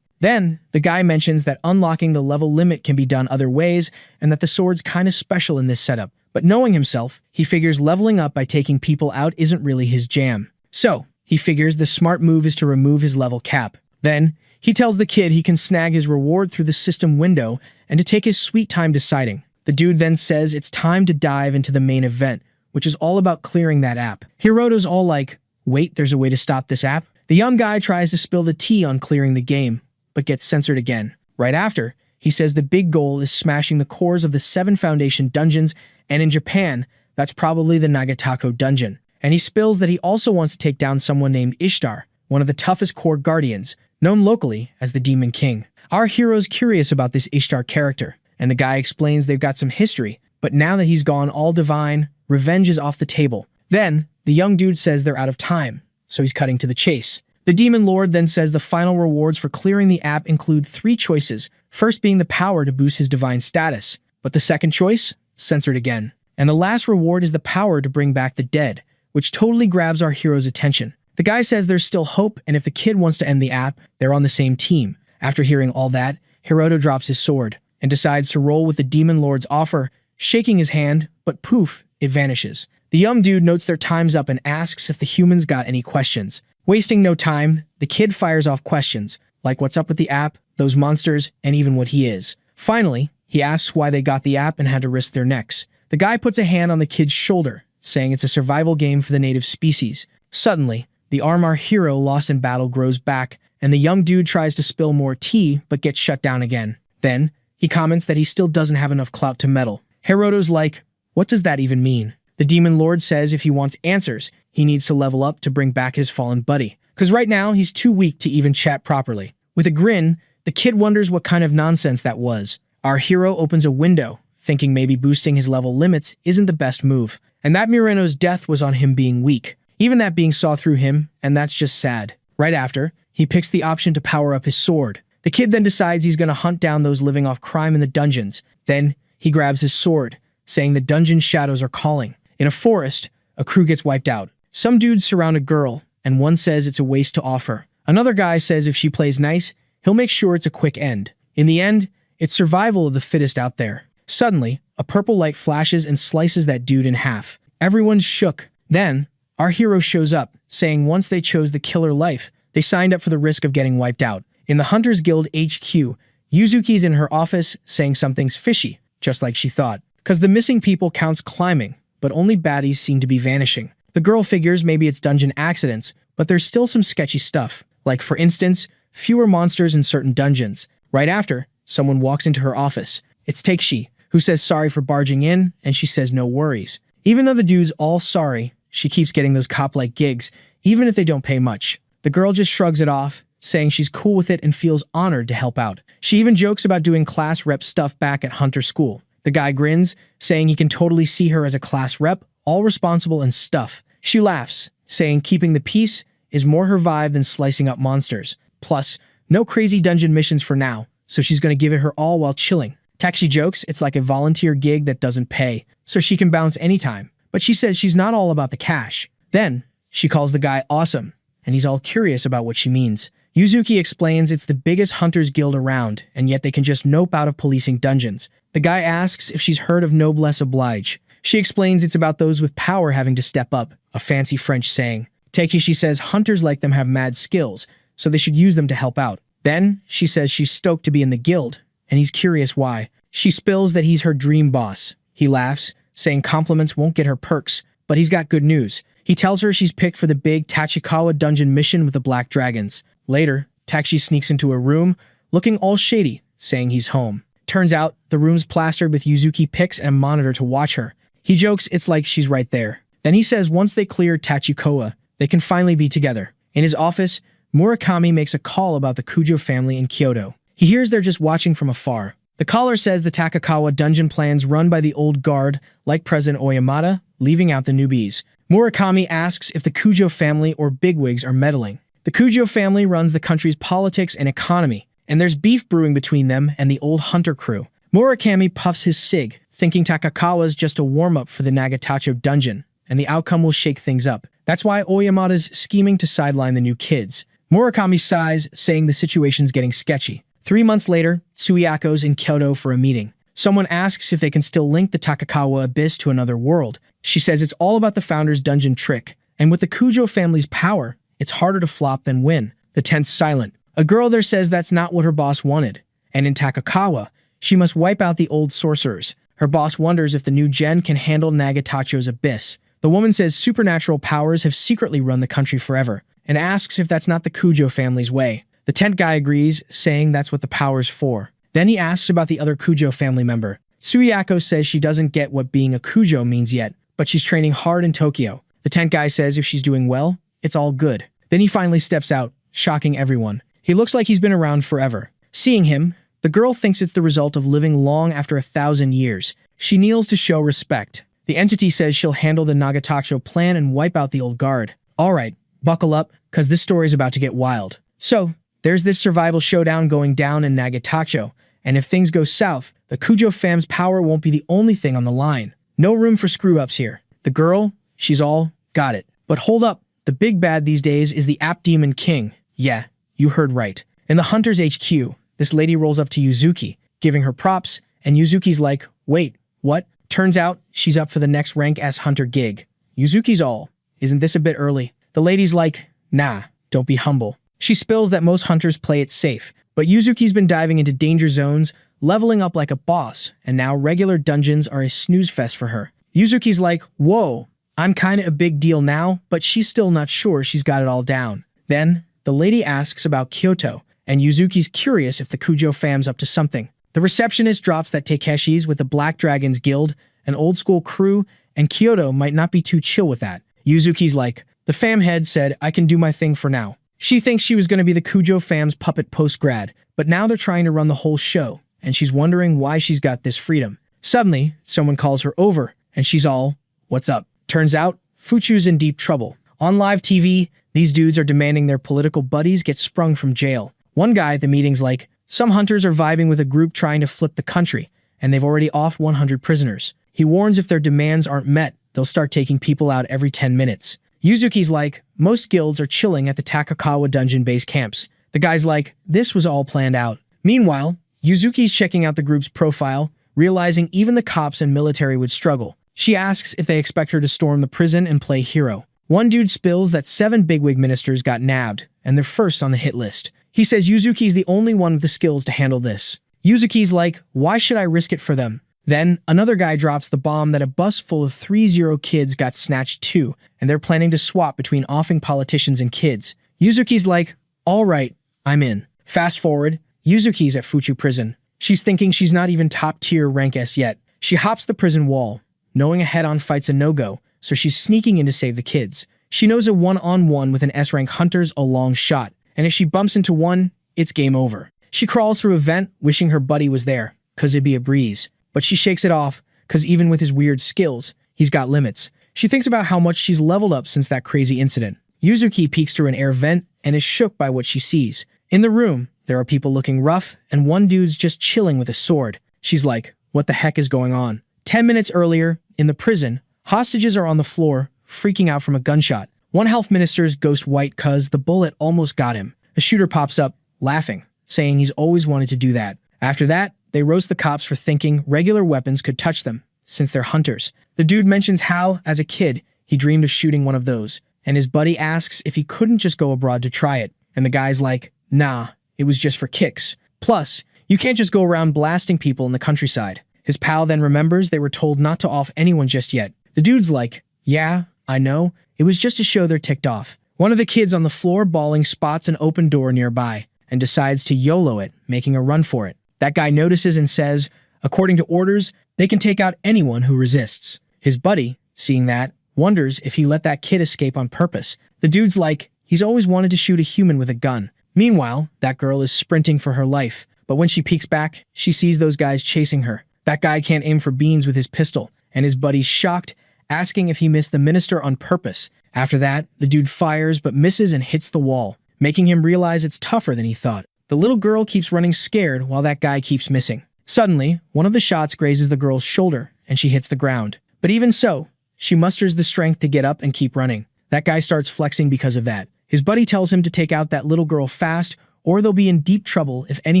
Then, the guy mentions that unlocking the level limit can be done other ways, and that the sword's kinda special in this setup. But knowing himself, he figures leveling up by taking people out isn't really his jam. So, he figures the smart move is to remove his level cap. Then, he tells the kid he can snag his reward through the system window and to take his sweet time deciding. The dude then says it's time to dive into the main event, which is all about clearing that app. Hiroto's all like, wait, there's a way to stop this app? The young guy tries to spill the tea on clearing the game, but gets censored again. Right after, he says the big goal is smashing the cores of the 7 Foundation dungeons, and in Japan, that's probably the Nagatako dungeon. And he spills that he also wants to take down someone named Ishtar, one of the toughest core guardians, known locally as the Demon King. Our hero's curious about this Ishtar character, and the guy explains they've got some history, but now that he's gone all divine, revenge is off the table. Then, the young dude says they're out of time, so he's cutting to the chase. The Demon Lord then says the final rewards for clearing the app include 3 choices, first being the power to boost his divine status, but the second choice? Censored again. And the last reward is the power to bring back the dead, which totally grabs our hero's attention. The guy says there's still hope, and if the kid wants to end the app, they're on the same team. After hearing all that, Hiroto drops his sword and decides to roll with the Demon Lord's offer, shaking his hand, but poof, it vanishes. The young dude notes their time's up and asks if the humans got any questions. Wasting no time, the kid fires off questions, like what's up with the app, those monsters, and even what he is. Finally, he asks why they got the app and had to risk their necks. The guy puts a hand on the kid's shoulder, saying it's a survival game for the native species. Suddenly, the arm our hero lost in battle grows back, and the young dude tries to spill more tea but gets shut down again. Then, he comments that he still doesn't have enough clout to meddle. Hiroto's like, what does that even mean? The Demon Lord says if he wants answers, he needs to level up to bring back his fallen buddy, because right now he's too weak to even chat properly. With a grin, the kid wonders what kind of nonsense that was. Our hero opens a window, thinking maybe boosting his level limits isn't the best move, and that Mireno's death was on him being weak. Even that being saw through him, and that's just sad. Right after, he picks the option to power up his sword. The kid then decides he's gonna hunt down those living off crime in the dungeons. Then, he grabs his sword, saying the dungeon shadows are calling. In a forest, a crew gets wiped out. Some dudes surround a girl, and one says it's a waste to offer. Another guy says if she plays nice, he'll make sure it's a quick end. In the end, it's survival of the fittest out there. Suddenly, a purple light flashes and slices that dude in half. Everyone's shook. Then, our hero shows up, saying once they chose the killer life, they signed up for the risk of getting wiped out. In the Hunters Guild HQ, Yuzuki's in her office saying something's fishy, just like she thought. Cause the missing people counts climbing, but only baddies seem to be vanishing. The girl figures maybe it's dungeon accidents, but there's still some sketchy stuff. Like for instance, fewer monsters in certain dungeons. Right after, someone walks into her office. It's Takeshi, who says sorry for barging in, and she says no worries. Even though the dude's all sorry, she keeps getting those cop-like gigs, even if they don't pay much. The girl just shrugs it off, saying she's cool with it and feels honored to help out. She even jokes about doing class rep stuff back at Hunter School. The guy grins, saying he can totally see her as a class rep, all responsible and stuff. She laughs, saying keeping the peace is more her vibe than slicing up monsters. Plus, no crazy dungeon missions for now, so she's gonna give it her all while chilling. Taxi jokes it's like a volunteer gig that doesn't pay, so she can bounce anytime. But she says she's not all about the cash. Then, she calls the guy awesome, and he's all curious about what she means. Yuzuki explains it's the biggest hunters guild around, and yet they can just nope out of policing dungeons. The guy asks if she's heard of noblesse oblige. She explains it's about those with power having to step up, a fancy French saying. Takeshi says hunters like them have mad skills, so they should use them to help out. Then, she says she's stoked to be in the guild, and he's curious why. She spills that he's her dream boss. He laughs, saying compliments won't get her perks, but he's got good news. He tells her she's picked for the big Tachikawa dungeon mission with the black dragons. Later, Takeshi sneaks into a room, looking all shady, saying he's home. Turns out, the room's plastered with Yuzuki pics and a monitor to watch her. He jokes it's like she's right there. Then he says once they clear Tachikawa, They can finally be together. In his office, Murakami makes a call about the Kujo family in Kyoto. He hears they're just watching from afar. The caller says the Takakawa dungeon plan's run by the old guard, like President Oyamata, leaving out the newbies. Murakami asks if the Kujo family or bigwigs are meddling. The Kujo family runs the country's politics and economy, and there's beef brewing between them and the old hunter crew. Murakami puffs his cig, thinking Takakawa's just a warm-up for the Nagatacho dungeon, and the outcome will shake things up. That's why Oyamata's scheming to sideline the new kids. Murakami sighs, saying the situation's getting sketchy. 3 months later, Suiyako's in Kyoto for a meeting. Someone asks if they can still link the Takakawa abyss to another world. She says it's all about the founder's dungeon trick, and with the Kujo family's power, it's harder to flop than win. The 10th's silent. A girl there says that's not what her boss wanted, and in Takakawa, she must wipe out the old sorcerers. Her boss wonders if the new gen can handle Nagatacho's abyss. The woman says supernatural powers have secretly run the country forever, and asks if that's not the Kujo family's way. The 10th guy agrees, saying that's what the power's for. Then he asks about the other Kujo family member. Suiyako says she doesn't get what being a Kujo means yet, but she's training hard in Tokyo. The 10th guy says if she's doing well, it's all good. Then he finally steps out, shocking everyone. He looks like he's been around forever. Seeing him, the girl thinks it's the result of living long after 1,000 years. She kneels to show respect. The entity says she'll handle the Nagatacho plan and wipe out the old guard. Alright, buckle up, cause this story's about to get wild. So, there's this survival showdown going down in Nagatacho, and if things go south, the Kujo fam's power won't be the only thing on the line. No room for screw-ups here. The girl, she's all got it. But hold up, the big bad these days is the App Demon King. Yeah, you heard right. In the Hunter's HQ, this lady rolls up to Yuzuki, giving her props, and Yuzuki's like, wait, what? Turns out, she's up for the next rank as Hunter gig. Yuzuki's all, isn't this a bit early? The lady's like, nah, don't be humble. She spills that most hunters play it safe, but Yuzuki's been diving into danger zones, leveling up like a boss, and now regular dungeons are a snooze fest for her. Yuzuki's like, whoa, I'm kinda a big deal now, but she's still not sure she's got it all down. Then, the lady asks about Kyoto, and Yuzuki's curious if the Kujo fam's up to something. The receptionist drops that Takeshi's with the Black Dragons Guild, an old-school crew, and Kyoto might not be too chill with that. Yuzuki's like, the fam head said I can do my thing for now. She thinks she was going to be the Kujo fam's puppet post-grad, but now they're trying to run the whole show, and she's wondering why she's got this freedom. Suddenly, someone calls her over, and she's all, what's up? Turns out, Fuchu's in deep trouble. On live TV, these dudes are demanding their political buddies get sprung from jail. One guy at the meeting's like, some hunters are vibing with a group trying to flip the country, and they've already offed 100 prisoners. He warns if their demands aren't met, they'll start taking people out every 10 minutes. Yuzuki's like, most guilds are chilling at the Takakawa dungeon base camps. The guy's like, this was all planned out. Meanwhile, Yuzuki's checking out the group's profile, realizing even the cops and military would struggle. She asks if they expect her to storm the prison and play hero. One dude spills that 7 bigwig ministers got nabbed, and they're first on the hit list. He says Yuzuki's the only one with the skills to handle this. Yuzuki's like, why should I risk it for them? Then, another guy drops the bomb that a bus full of 30 kids got snatched too, and they're planning to swap between offing politicians and kids. Yuzuki's like, alright, I'm in. Fast forward, Yuzuki's at Fuchu prison. She's thinking she's not even top tier rank S yet. She hops the prison wall, knowing a head-on fight's a no-go, so she's sneaking in to save the kids. She knows a one-on-one with an S-rank hunter's a long shot, and if she bumps into one, it's game over. She crawls through a vent, wishing her buddy was there, cause it'd be a breeze. But she shakes it off, cause even with his weird skills, he's got limits. She thinks about how much she's leveled up since that crazy incident. Yuzuki peeks through an air vent and is shook by what she sees. In the room, there are people looking rough, and one dude's just chilling with a sword. She's like, what the heck is going on? 10 minutes earlier, in the prison, hostages are on the floor, freaking out from a gunshot. One health minister's ghost white cuz the bullet almost got him. A shooter pops up, laughing, saying he's always wanted to do that. After that, they roast the cops for thinking regular weapons could touch them, since they're hunters. The dude mentions how, as a kid, he dreamed of shooting one of those, and his buddy asks if he couldn't just go abroad to try it, and the guy's like, nah, it was just for kicks. Plus, you can't just go around blasting people in the countryside. His pal then remembers they were told not to off anyone just yet. The dude's like, yeah, I know, it was just to show they're ticked off. One of the kids on the floor bawling spots an open door nearby, and decides to YOLO it, making a run for it. That guy notices and says, according to orders, they can take out anyone who resists. His buddy, seeing that, wonders if he let that kid escape on purpose. The dude's like, he's always wanted to shoot a human with a gun. Meanwhile, that girl is sprinting for her life. But when she peeks back, she sees those guys chasing her. That guy can't aim for beans with his pistol, and his buddy's shocked, asking if he missed the minister on purpose. After that, the dude fires but misses and hits the wall, making him realize it's tougher than he thought. The little girl keeps running scared while that guy keeps missing. Suddenly, one of the shots grazes the girl's shoulder, and she hits the ground. But even so, she musters the strength to get up and keep running. That guy starts flexing because of that. His buddy tells him to take out that little girl fast, or they'll be in deep trouble if any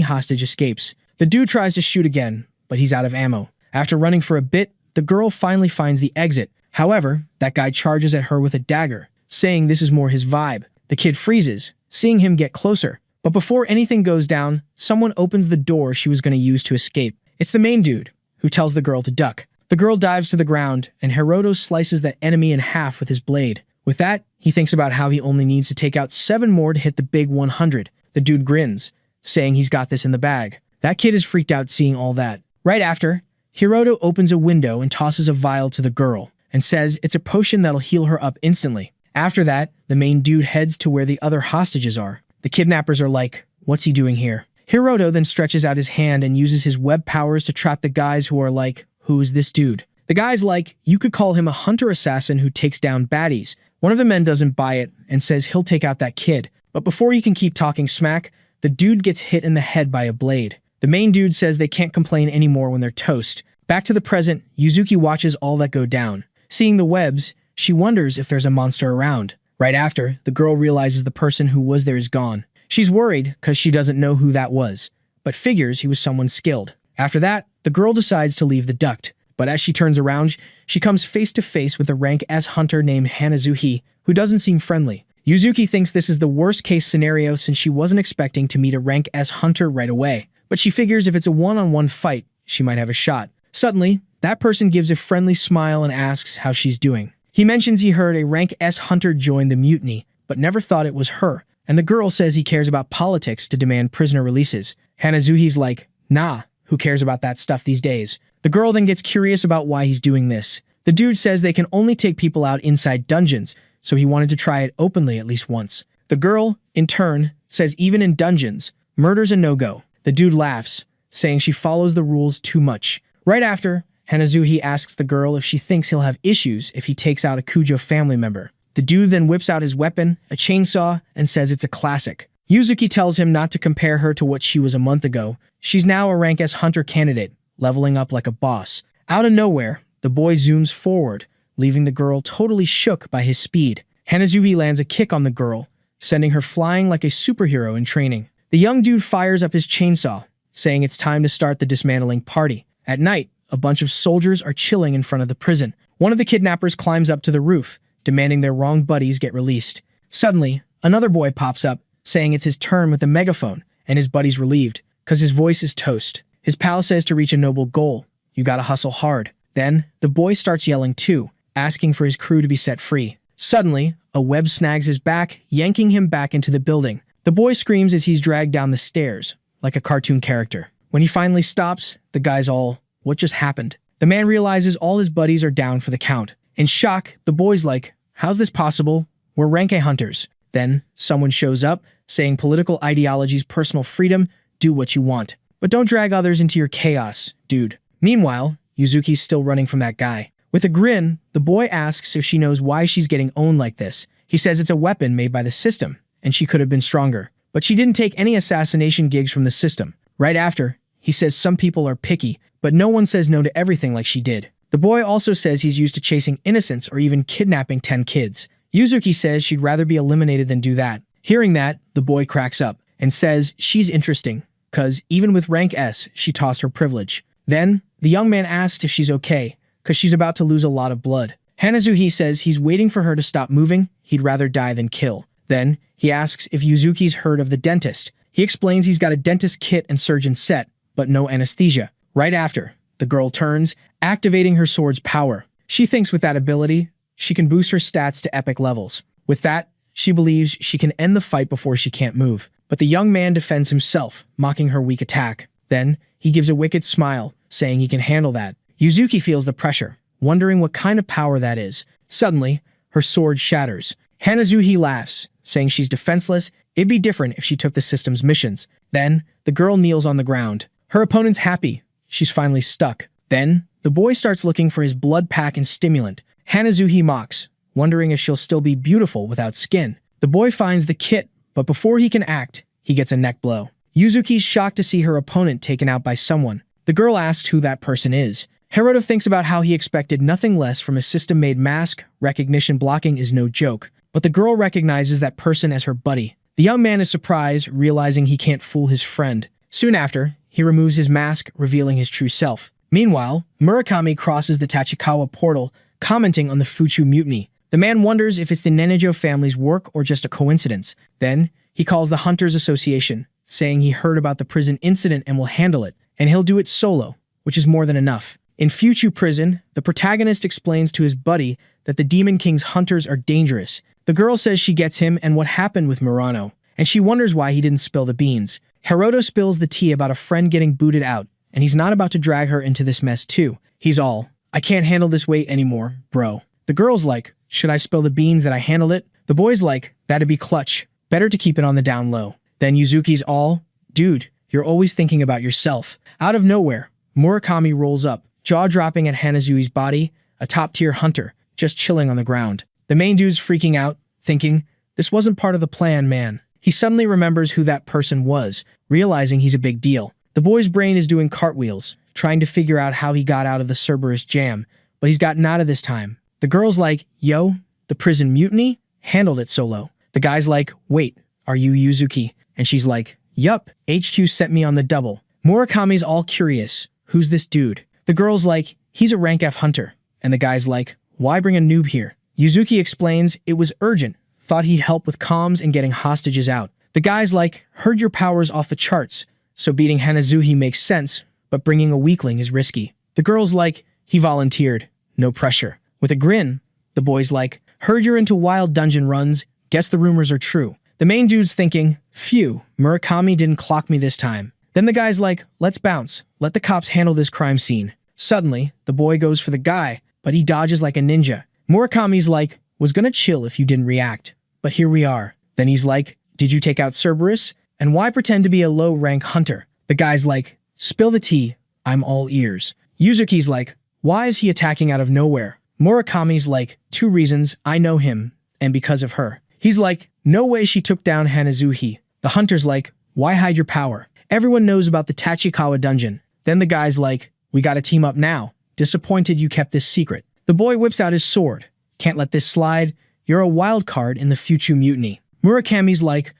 hostage escapes. The dude tries to shoot again, but he's out of ammo. After running for a bit, the girl finally finds the exit. However, that guy charges at her with a dagger, saying this is more his vibe. The kid freezes, seeing him get closer. But before anything goes down, someone opens the door she was going to use to escape. It's the main dude, who tells the girl to duck. The girl dives to the ground, and Hiroto slices that enemy in half with his blade. With that, he thinks about how he only needs to take out 7 more to hit the big 100. The dude grins, saying he's got this in the bag. That kid is freaked out seeing all that. Right after, Hiroto opens a window and tosses a vial to the girl, and says it's a potion that'll heal her up instantly. After that, the main dude heads to where the other hostages are. The kidnappers are like, what's he doing here? Hiroto then stretches out his hand and uses his web powers to trap the guys who are like, who is this dude? The guy's like, you could call him a hunter assassin who takes down baddies. One of the men doesn't buy it and says he'll take out that kid. But before he can keep talking smack, the dude gets hit in the head by a blade. The main dude says they can't complain anymore when they're toast. Back to the present, Yuzuki watches all that go down. Seeing the webs, she wonders if there's a monster around. Right after, the girl realizes the person who was there is gone. She's worried because she doesn't know who that was, but figures he was someone skilled. After that, the girl decides to leave the duct. But as she turns around, she comes face to face with a rank S hunter named Hanazuhi, who doesn't seem friendly. Yuzuki thinks this is the worst case scenario since she wasn't expecting to meet a rank S hunter right away. But she figures if it's a one-on-one fight, she might have a shot. Suddenly, that person gives a friendly smile and asks how she's doing. He mentions he heard a rank S hunter join the mutiny, but never thought it was her. And the girl says he cares about politics to demand prisoner releases. Hanazuhi's like, nah, who cares about that stuff these days? The girl then gets curious about why he's doing this. The dude says they can only take people out inside dungeons, so he wanted to try it openly at least once. The girl, in turn, says even in dungeons, murder's a no-go. The dude laughs, saying she follows the rules too much. Right after, Hanazuhi asks the girl if she thinks he'll have issues if he takes out a Kujo family member. The dude then whips out his weapon, a chainsaw, and says it's a classic. Yuzuki tells him not to compare her to what she was a month ago. She's now a rank S hunter candidate, leveling up like a boss. Out of nowhere, the boy zooms forward, leaving the girl totally shook by his speed. Hanazuhi lands a kick on the girl, sending her flying like a superhero in training. The young dude fires up his chainsaw, saying it's time to start the dismantling party. At night, a bunch of soldiers are chilling in front of the prison. One of the kidnappers climbs up to the roof, demanding their wrong buddies get released. Suddenly, another boy pops up, saying it's his turn with a megaphone, and his buddy's relieved, because his voice is toast. His pal says to reach a noble goal, you gotta hustle hard. Then, the boy starts yelling too, asking for his crew to be set free. Suddenly, a web snags his back, yanking him back into the building. The boy screams as he's dragged down the stairs, like a cartoon character. When he finally stops, the guy's all, what just happened? The man realizes all his buddies are down for the count. In shock, the boy's like, how's this possible? We're rank A hunters. Then, someone shows up, saying political ideology's personal freedom, do what you want. But don't drag others into your chaos, dude. Meanwhile, Yuzuki's still running from that guy. With a grin, the boy asks if she knows why she's getting owned like this. He says it's a weapon made by the system, and she could have been stronger. But she didn't take any assassination gigs from the system. Right after, he says some people are picky, but no one says no to everything like she did. The boy also says he's used to chasing innocents or even kidnapping 10 kids. Yuzuki says she'd rather be eliminated than do that. Hearing that, the boy cracks up and says she's interesting, cause even with rank S, she tossed her privilege. Then, the young man asks if she's okay, cause she's about to lose a lot of blood. Hanazuhi says he's waiting for her to stop moving, he'd rather die than kill. Then, he asks if Yuzuki's heard of the dentist. He explains he's got a dentist kit and surgeon set, but no anesthesia. Right after, the girl turns, activating her sword's power. She thinks with that ability, she can boost her stats to epic levels. With that, she believes she can end the fight before she can't move. But the young man defends himself, mocking her weak attack. Then, he gives a wicked smile, saying he can handle that. Yuzuki feels the pressure, wondering what kind of power that is. Suddenly, her sword shatters. Hanazuhi laughs, saying she's defenseless. It'd be different if she took the system's missions. Then, the girl kneels on the ground. Her opponent's happy. She's finally stuck. Then, the boy starts looking for his blood pack and stimulant. Hanazuhi mocks, wondering if she'll still be beautiful without skin. The boy finds the kit, but before he can act, he gets a neck blow. Yuzuki's shocked to see her opponent taken out by someone. The girl asks who that person is. Hiroto thinks about how he expected nothing less from a system-made mask. Recognition blocking is no joke. But the girl recognizes that person as her buddy. The young man is surprised, realizing he can't fool his friend. Soon after, he removes his mask, revealing his true self. Meanwhile, Murakami crosses the Tachikawa portal, commenting on the Fuchu mutiny. The man wonders if it's the Nenejo family's work or just a coincidence. Then, he calls the Hunters Association, saying he heard about the prison incident and will handle it, and he'll do it solo, which is more than enough. In Fuchu prison, the protagonist explains to his buddy that the Demon King's hunters are dangerous. The girl says she gets him and what happened with Murano, and she wonders why he didn't spill the beans. Hiroto spills the tea about a friend getting booted out, and he's not about to drag her into this mess too. He's all, I can't handle this weight anymore, bro. The girl's like, should I spill the beans that I handled it? The boy's like, that'd be clutch. Better to keep it on the down low. Then Yuzuki's all, dude, you're always thinking about yourself. Out of nowhere, Murakami rolls up, jaw-dropping at Hanazui's body, a top-tier hunter, just chilling on the ground. The main dude's freaking out, thinking, this wasn't part of the plan, man. He suddenly remembers who that person was, realizing he's a big deal. The boy's brain is doing cartwheels, trying to figure out how he got out of the Cerberus jam, but he's gotten out of this time. The girl's like, yo, the prison mutiny? Handled it solo. The guy's like, wait, are you Yuzuki? And she's like, yup, HQ sent me on the double. Murakami's all curious, who's this dude? The girl's like, he's a rank F hunter. And the guy's like, why bring a noob here? Yuzuki explains it was urgent, thought he'd help with comms and getting hostages out. The guy's like, heard your power's off the charts, so beating Hanazuhi makes sense, but bringing a weakling is risky. The girl's like, he volunteered, no pressure. With a grin, the boy's like, heard you're into wild dungeon runs, guess the rumors are true. The main dude's thinking, phew, Murakami didn't clock me this time. Then the guy's like, let's bounce, let the cops handle this crime scene. Suddenly, the boy goes for the guy, but he dodges like a ninja. Murakami's like, was gonna chill if you didn't react, but here we are. Then he's like, did you take out Cerberus? And why pretend to be a low-rank hunter? The guy's like, spill the tea, I'm all ears. Yuzuki's like, why is he attacking out of nowhere? Murakami's like, 2 reasons, I know him, and because of her. He's like, no way she took down Hanazuhi. The hunter's like, why hide your power? Everyone knows about the Tachikawa dungeon. Then the guy's like, we gotta team up now. Disappointed you kept this secret. The boy whips out his sword. Can't let this slide. You're a wild card in the Fuchu mutiny. Murakami's like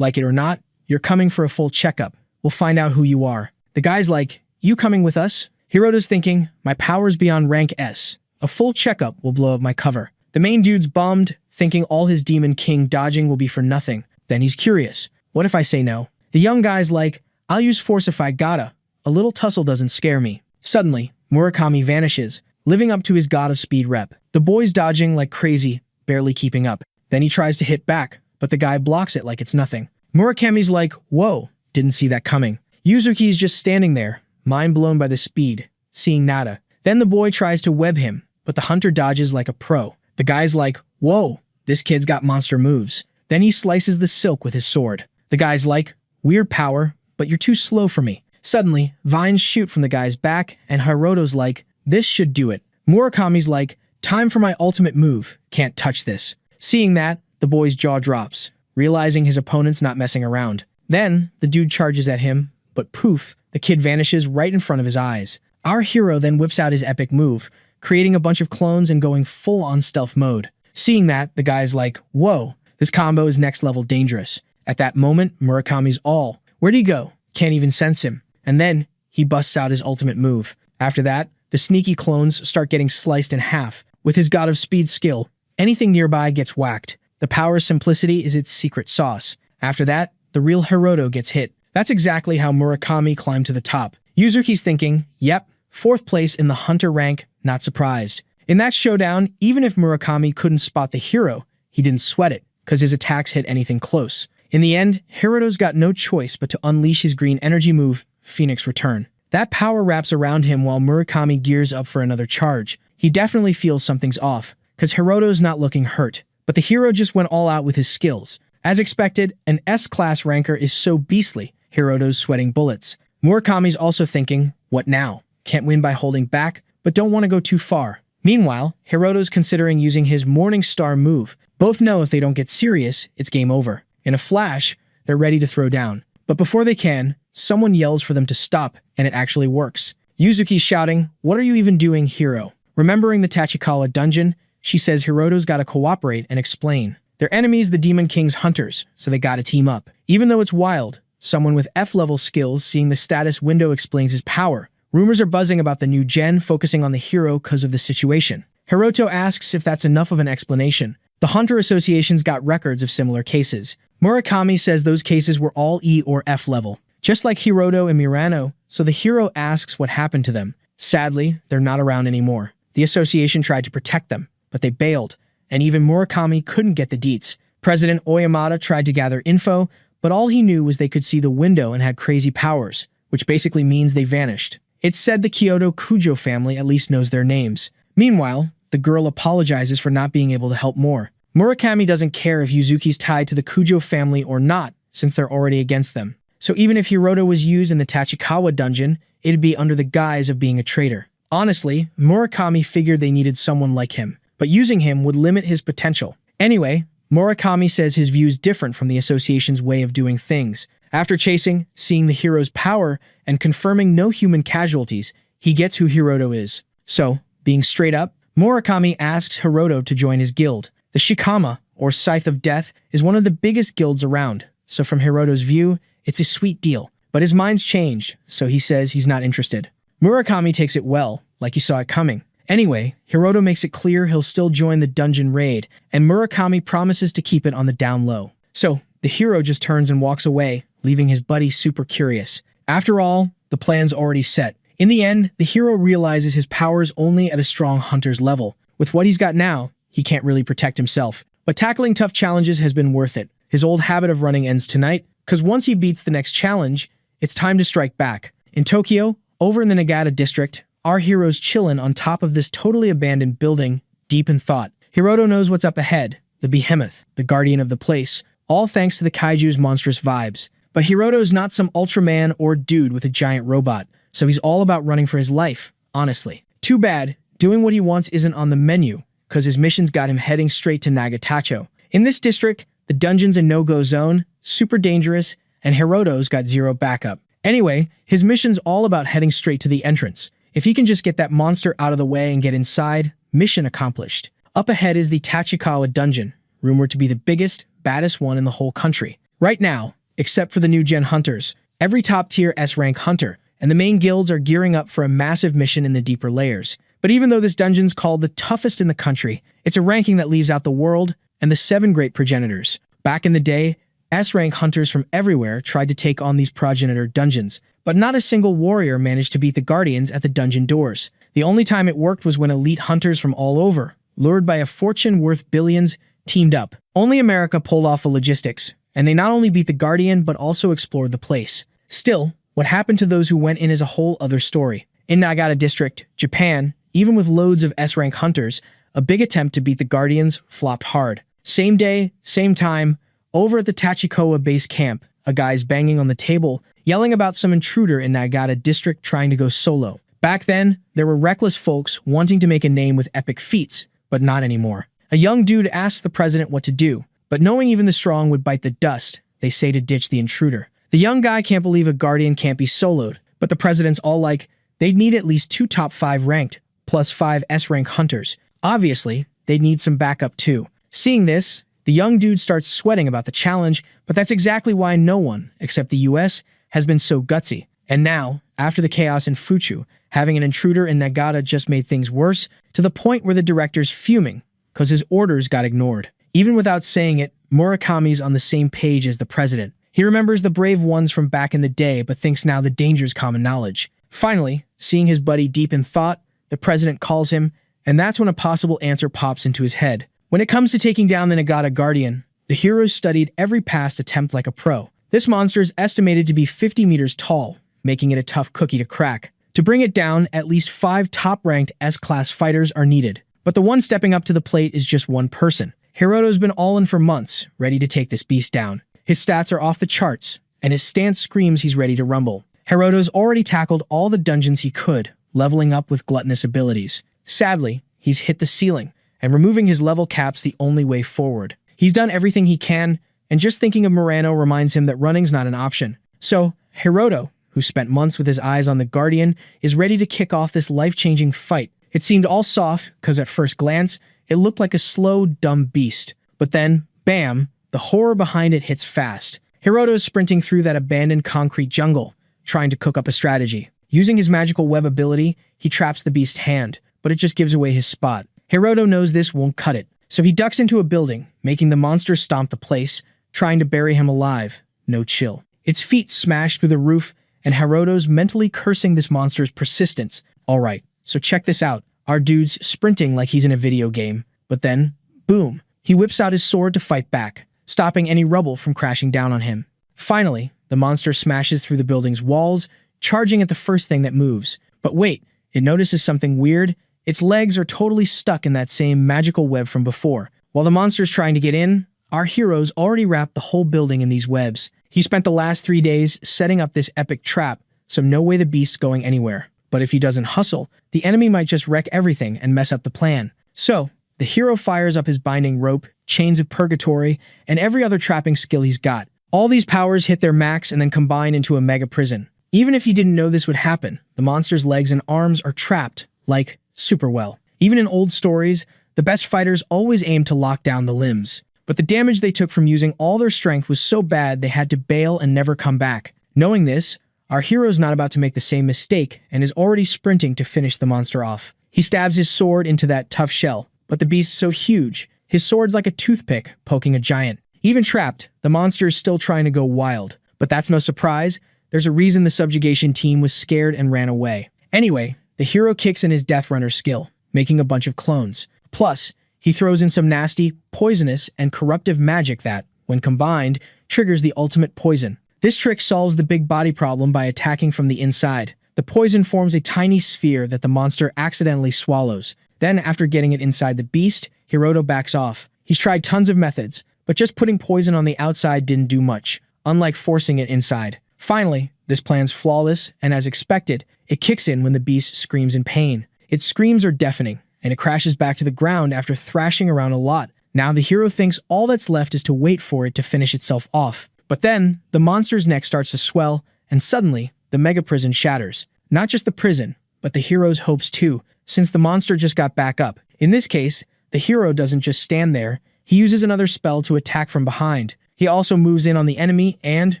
it or not, you're coming for a full checkup. We'll find out who you are. The guy's like, you coming with us? Hiroto's thinking, my power's beyond rank S. A full checkup will blow up my cover. The main dude's bummed, thinking all his Demon King dodging will be for nothing. Then he's curious. What if I say no? The young guy's like, I'll use force if I gotta. A little tussle doesn't scare me. Suddenly, Murakami vanishes, living up to his God of Speed rep. The boy's dodging like crazy, barely keeping up. Then he tries to hit back, but the guy blocks it like it's nothing. Murakami's like, whoa, didn't see that coming. Yuzuki's just standing there, mind blown by the speed, seeing nada. Then the boy tries to web him, but the hunter dodges like a pro. The guy's like, whoa, this kid's got monster moves. Then he slices the silk with his sword. The guy's like, weird power, but you're too slow for me. Suddenly, vines shoot from the guy's back, and Hiroto's like, this should do it. Murakami's like, time for my ultimate move, can't touch this. Seeing that, the boy's jaw drops, realizing his opponent's not messing around. Then, the dude charges at him, but poof, the kid vanishes right in front of his eyes. Our hero then whips out his epic move, creating a bunch of clones and going full-on stealth mode. Seeing that, the guy's like, whoa, this combo is next level dangerous. At that moment, Murakami's all, where'd he go? Can't even sense him. And then, he busts out his ultimate move. After that, the sneaky clones start getting sliced in half. With his God of Speed skill, anything nearby gets whacked. The power's simplicity is its secret sauce. After that, the real Hiroto gets hit. That's exactly how Murakami climbed to the top. Yuzuki's thinking, yep, 4th place in the hunter rank, not surprised. In that showdown, even if Murakami couldn't spot the hero, he didn't sweat it, because his attacks hit anything close. In the end, Hiroto's got no choice but to unleash his green energy move, Phoenix Return. That power wraps around him while Murakami gears up for another charge. He definitely feels something's off, because Hiroto's not looking hurt, but the hero just went all out with his skills. As expected, an S-class ranker is so beastly, Hiroto's sweating bullets. Murakami's also thinking, what now? Can't win by holding back, but don't want to go too far. Meanwhile, Hiroto's considering using his Morning Star move. Both know if they don't get serious, it's game over. In a flash, they're ready to throw down. But before they can, someone yells for them to stop, and it actually works. Yuzuki's shouting, "What are you even doing, hero?" Remembering the Tachikawa dungeon, she says Hiroto's gotta cooperate and explain. Their enemies, the Demon King's hunters, so they gotta team up. Even though it's wild, someone with F-level skills seeing the status window explains his power. Rumors are buzzing about the new gen focusing on the hero because of the situation. Hiroto asks if that's enough of an explanation. The Hunter Association's got records of similar cases. Murakami says those cases were all E or F level, just like Hiroto and Mirano, so the hero asks what happened to them. Sadly, they're not around anymore. The association tried to protect them, but they bailed, and even Murakami couldn't get the deets. President Oyamada tried to gather info, but all he knew was they could see the window and had crazy powers, which basically means they vanished. It's said the Kyoto Kujo family at least knows their names. Meanwhile, the girl apologizes for not being able to help more. Murakami doesn't care if Yuzuki's tied to the Kujo family or not, since they're already against them. So even if Hiroto was used in the Tachikawa dungeon, it'd be under the guise of being a traitor. Honestly, Murakami figured they needed someone like him, but using him would limit his potential. Anyway, Murakami says his view's different from the association's way of doing things. After chasing, seeing the hero's power, and confirming no human casualties, he gets who Hiroto is. So, being straight up, Murakami asks Hiroto to join his guild. The Shikama, or Scythe of Death, is one of the biggest guilds around, so from Hiroto's view, it's a sweet deal. But his mind's changed, so he says he's not interested. Murakami takes it well, like he saw it coming. Anyway, Hiroto makes it clear he'll still join the dungeon raid, and Murakami promises to keep it on the down low. So, the hero just turns and walks away, leaving his buddy super curious. After all, the plan's already set. In the end, the hero realizes his power's only at a strong hunter's level. With what he's got now, he can't really protect himself. But tackling tough challenges has been worth it. His old habit of running ends tonight, because once he beats the next challenge, it's time to strike back. In Tokyo, over in the Nagata district, our hero's chillin' on top of this totally abandoned building, deep in thought. Hiroto knows what's up ahead, the behemoth, the guardian of the place, all thanks to the kaiju's monstrous vibes. But Hiroto's not some Ultraman or dude with a giant robot, so he's all about running for his life, honestly. Too bad, doing what he wants isn't on the menu, because his mission's got him heading straight to Nagatacho. In this district, the dungeon's a no-go zone, super dangerous, and Hiroto's got zero backup. Anyway, his mission's all about heading straight to the entrance. If he can just get that monster out of the way and get inside, mission accomplished. Up ahead is the Tachikawa dungeon, rumored to be the biggest, baddest one in the whole country. Right now, except for the new gen hunters, every top-tier S-rank hunter, and the main guilds are gearing up for a massive mission in the deeper layers. But even though this dungeon's called the toughest in the country, it's a ranking that leaves out the world and the 7 great progenitors. Back in the day, S-rank hunters from everywhere tried to take on these progenitor dungeons, but not a single warrior managed to beat the guardians at the dungeon doors. The only time it worked was when elite hunters from all over, lured by a fortune worth billions, teamed up. Only America pulled off the logistics, and they not only beat the guardian but also explored the place. Still, what happened to those who went in is a whole other story. In Nagata District, Japan, even with loads of S-rank hunters, a big attempt to beat the guardians flopped hard. Same day, same time, over at the Tachikawa base camp, a guy's banging on the table, yelling about some intruder in Nagata District trying to go solo. Back then, there were reckless folks wanting to make a name with epic feats, but not anymore. A young dude asks the president what to do, but knowing even the strong would bite the dust, they say to ditch the intruder. The young guy can't believe a guardian can't be soloed, but the president's all like, they'd need at least 2 top 5 ranked, plus 5 S-rank hunters. Obviously, they'd need some backup too. Seeing this, the young dude starts sweating about the challenge, but that's exactly why no one, except the US, has been so gutsy. And now, after the chaos in Fuchu, having an intruder in Nagata just made things worse, to the point where the director's fuming, because his orders got ignored. Even without saying it, Murakami's on the same page as the president. He remembers the brave ones from back in the day, but thinks now the danger's common knowledge. Finally, seeing his buddy deep in thought, the president calls him, and that's when a possible answer pops into his head. When it comes to taking down the Nagata Guardian, the heroes studied every past attempt like a pro. This monster is estimated to be 50 meters tall, making it a tough cookie to crack. To bring it down, at least 5 top-ranked S-class fighters are needed. But the one stepping up to the plate is just one person. Hiroto's been all in for months, ready to take this beast down. His stats are off the charts, and his stance screams he's ready to rumble. Hiroto's already tackled all the dungeons he could, leveling up with gluttonous abilities. Sadly, he's hit the ceiling, and removing his level cap's the only way forward. He's done everything he can, and just thinking of Murano reminds him that running's not an option. So, Hiroto, who spent months with his eyes on the Guardian, is ready to kick off this life-changing fight. It seemed all soft, because at first glance, it looked like a slow, dumb beast. But then, bam, the horror behind it hits fast. Hiroto is sprinting through that abandoned concrete jungle, trying to cook up a strategy. Using his magical web ability, he traps the beast's hand, but it just gives away his spot. Hiroto knows this won't cut it, so he ducks into a building, making the monster stomp the place, trying to bury him alive. No chill. Its feet smash through the roof, and Hiroto's mentally cursing this monster's persistence. Alright, so check this out. Our dude's sprinting like he's in a video game, but then, boom, he whips out his sword to fight back, stopping any rubble from crashing down on him. Finally, the monster smashes through the building's walls, charging at the first thing that moves. But wait, it notices something weird. Its legs are totally stuck in that same magical web from before. While the monster's trying to get in, our hero's already wrapped the whole building in these webs. He spent the last 3 days setting up this epic trap, so no way the beast's going anywhere. But if he doesn't hustle, the enemy might just wreck everything and mess up the plan. So, the hero fires up his binding rope, chains of purgatory, and every other trapping skill he's got. All these powers hit their max and then combine into a mega prison. Even if he didn't know this would happen, the monster's legs and arms are trapped, like, super well. Even in old stories, the best fighters always aim to lock down the limbs. But the damage they took from using all their strength was so bad they had to bail and never come back. Knowing this, our hero's not about to make the same mistake and is already sprinting to finish the monster off. He stabs his sword into that tough shell, but the beast's so huge, his sword's like a toothpick poking a giant. Even trapped, the monster is still trying to go wild. But that's no surprise. There's a reason the subjugation team was scared and ran away. Anyway, the hero kicks in his Death Runner skill, making a bunch of clones. Plus, he throws in some nasty, poisonous, and corruptive magic that, when combined, triggers the ultimate poison. This trick solves the big body problem by attacking from the inside. The poison forms a tiny sphere that the monster accidentally swallows. Then, after getting it inside the beast, Hiroto backs off. He's tried tons of methods, but just putting poison on the outside didn't do much, unlike forcing it inside. Finally, this plan's flawless, and as expected, it kicks in when the beast screams in pain. Its screams are deafening, and it crashes back to the ground after thrashing around a lot. Now the hero thinks all that's left is to wait for it to finish itself off. But then, the monster's neck starts to swell, and suddenly, the mega prison shatters. Not just the prison, but the hero's hopes too, since the monster just got back up. In this case, the hero doesn't just stand there, he uses another spell to attack from behind. He also moves in on the enemy and,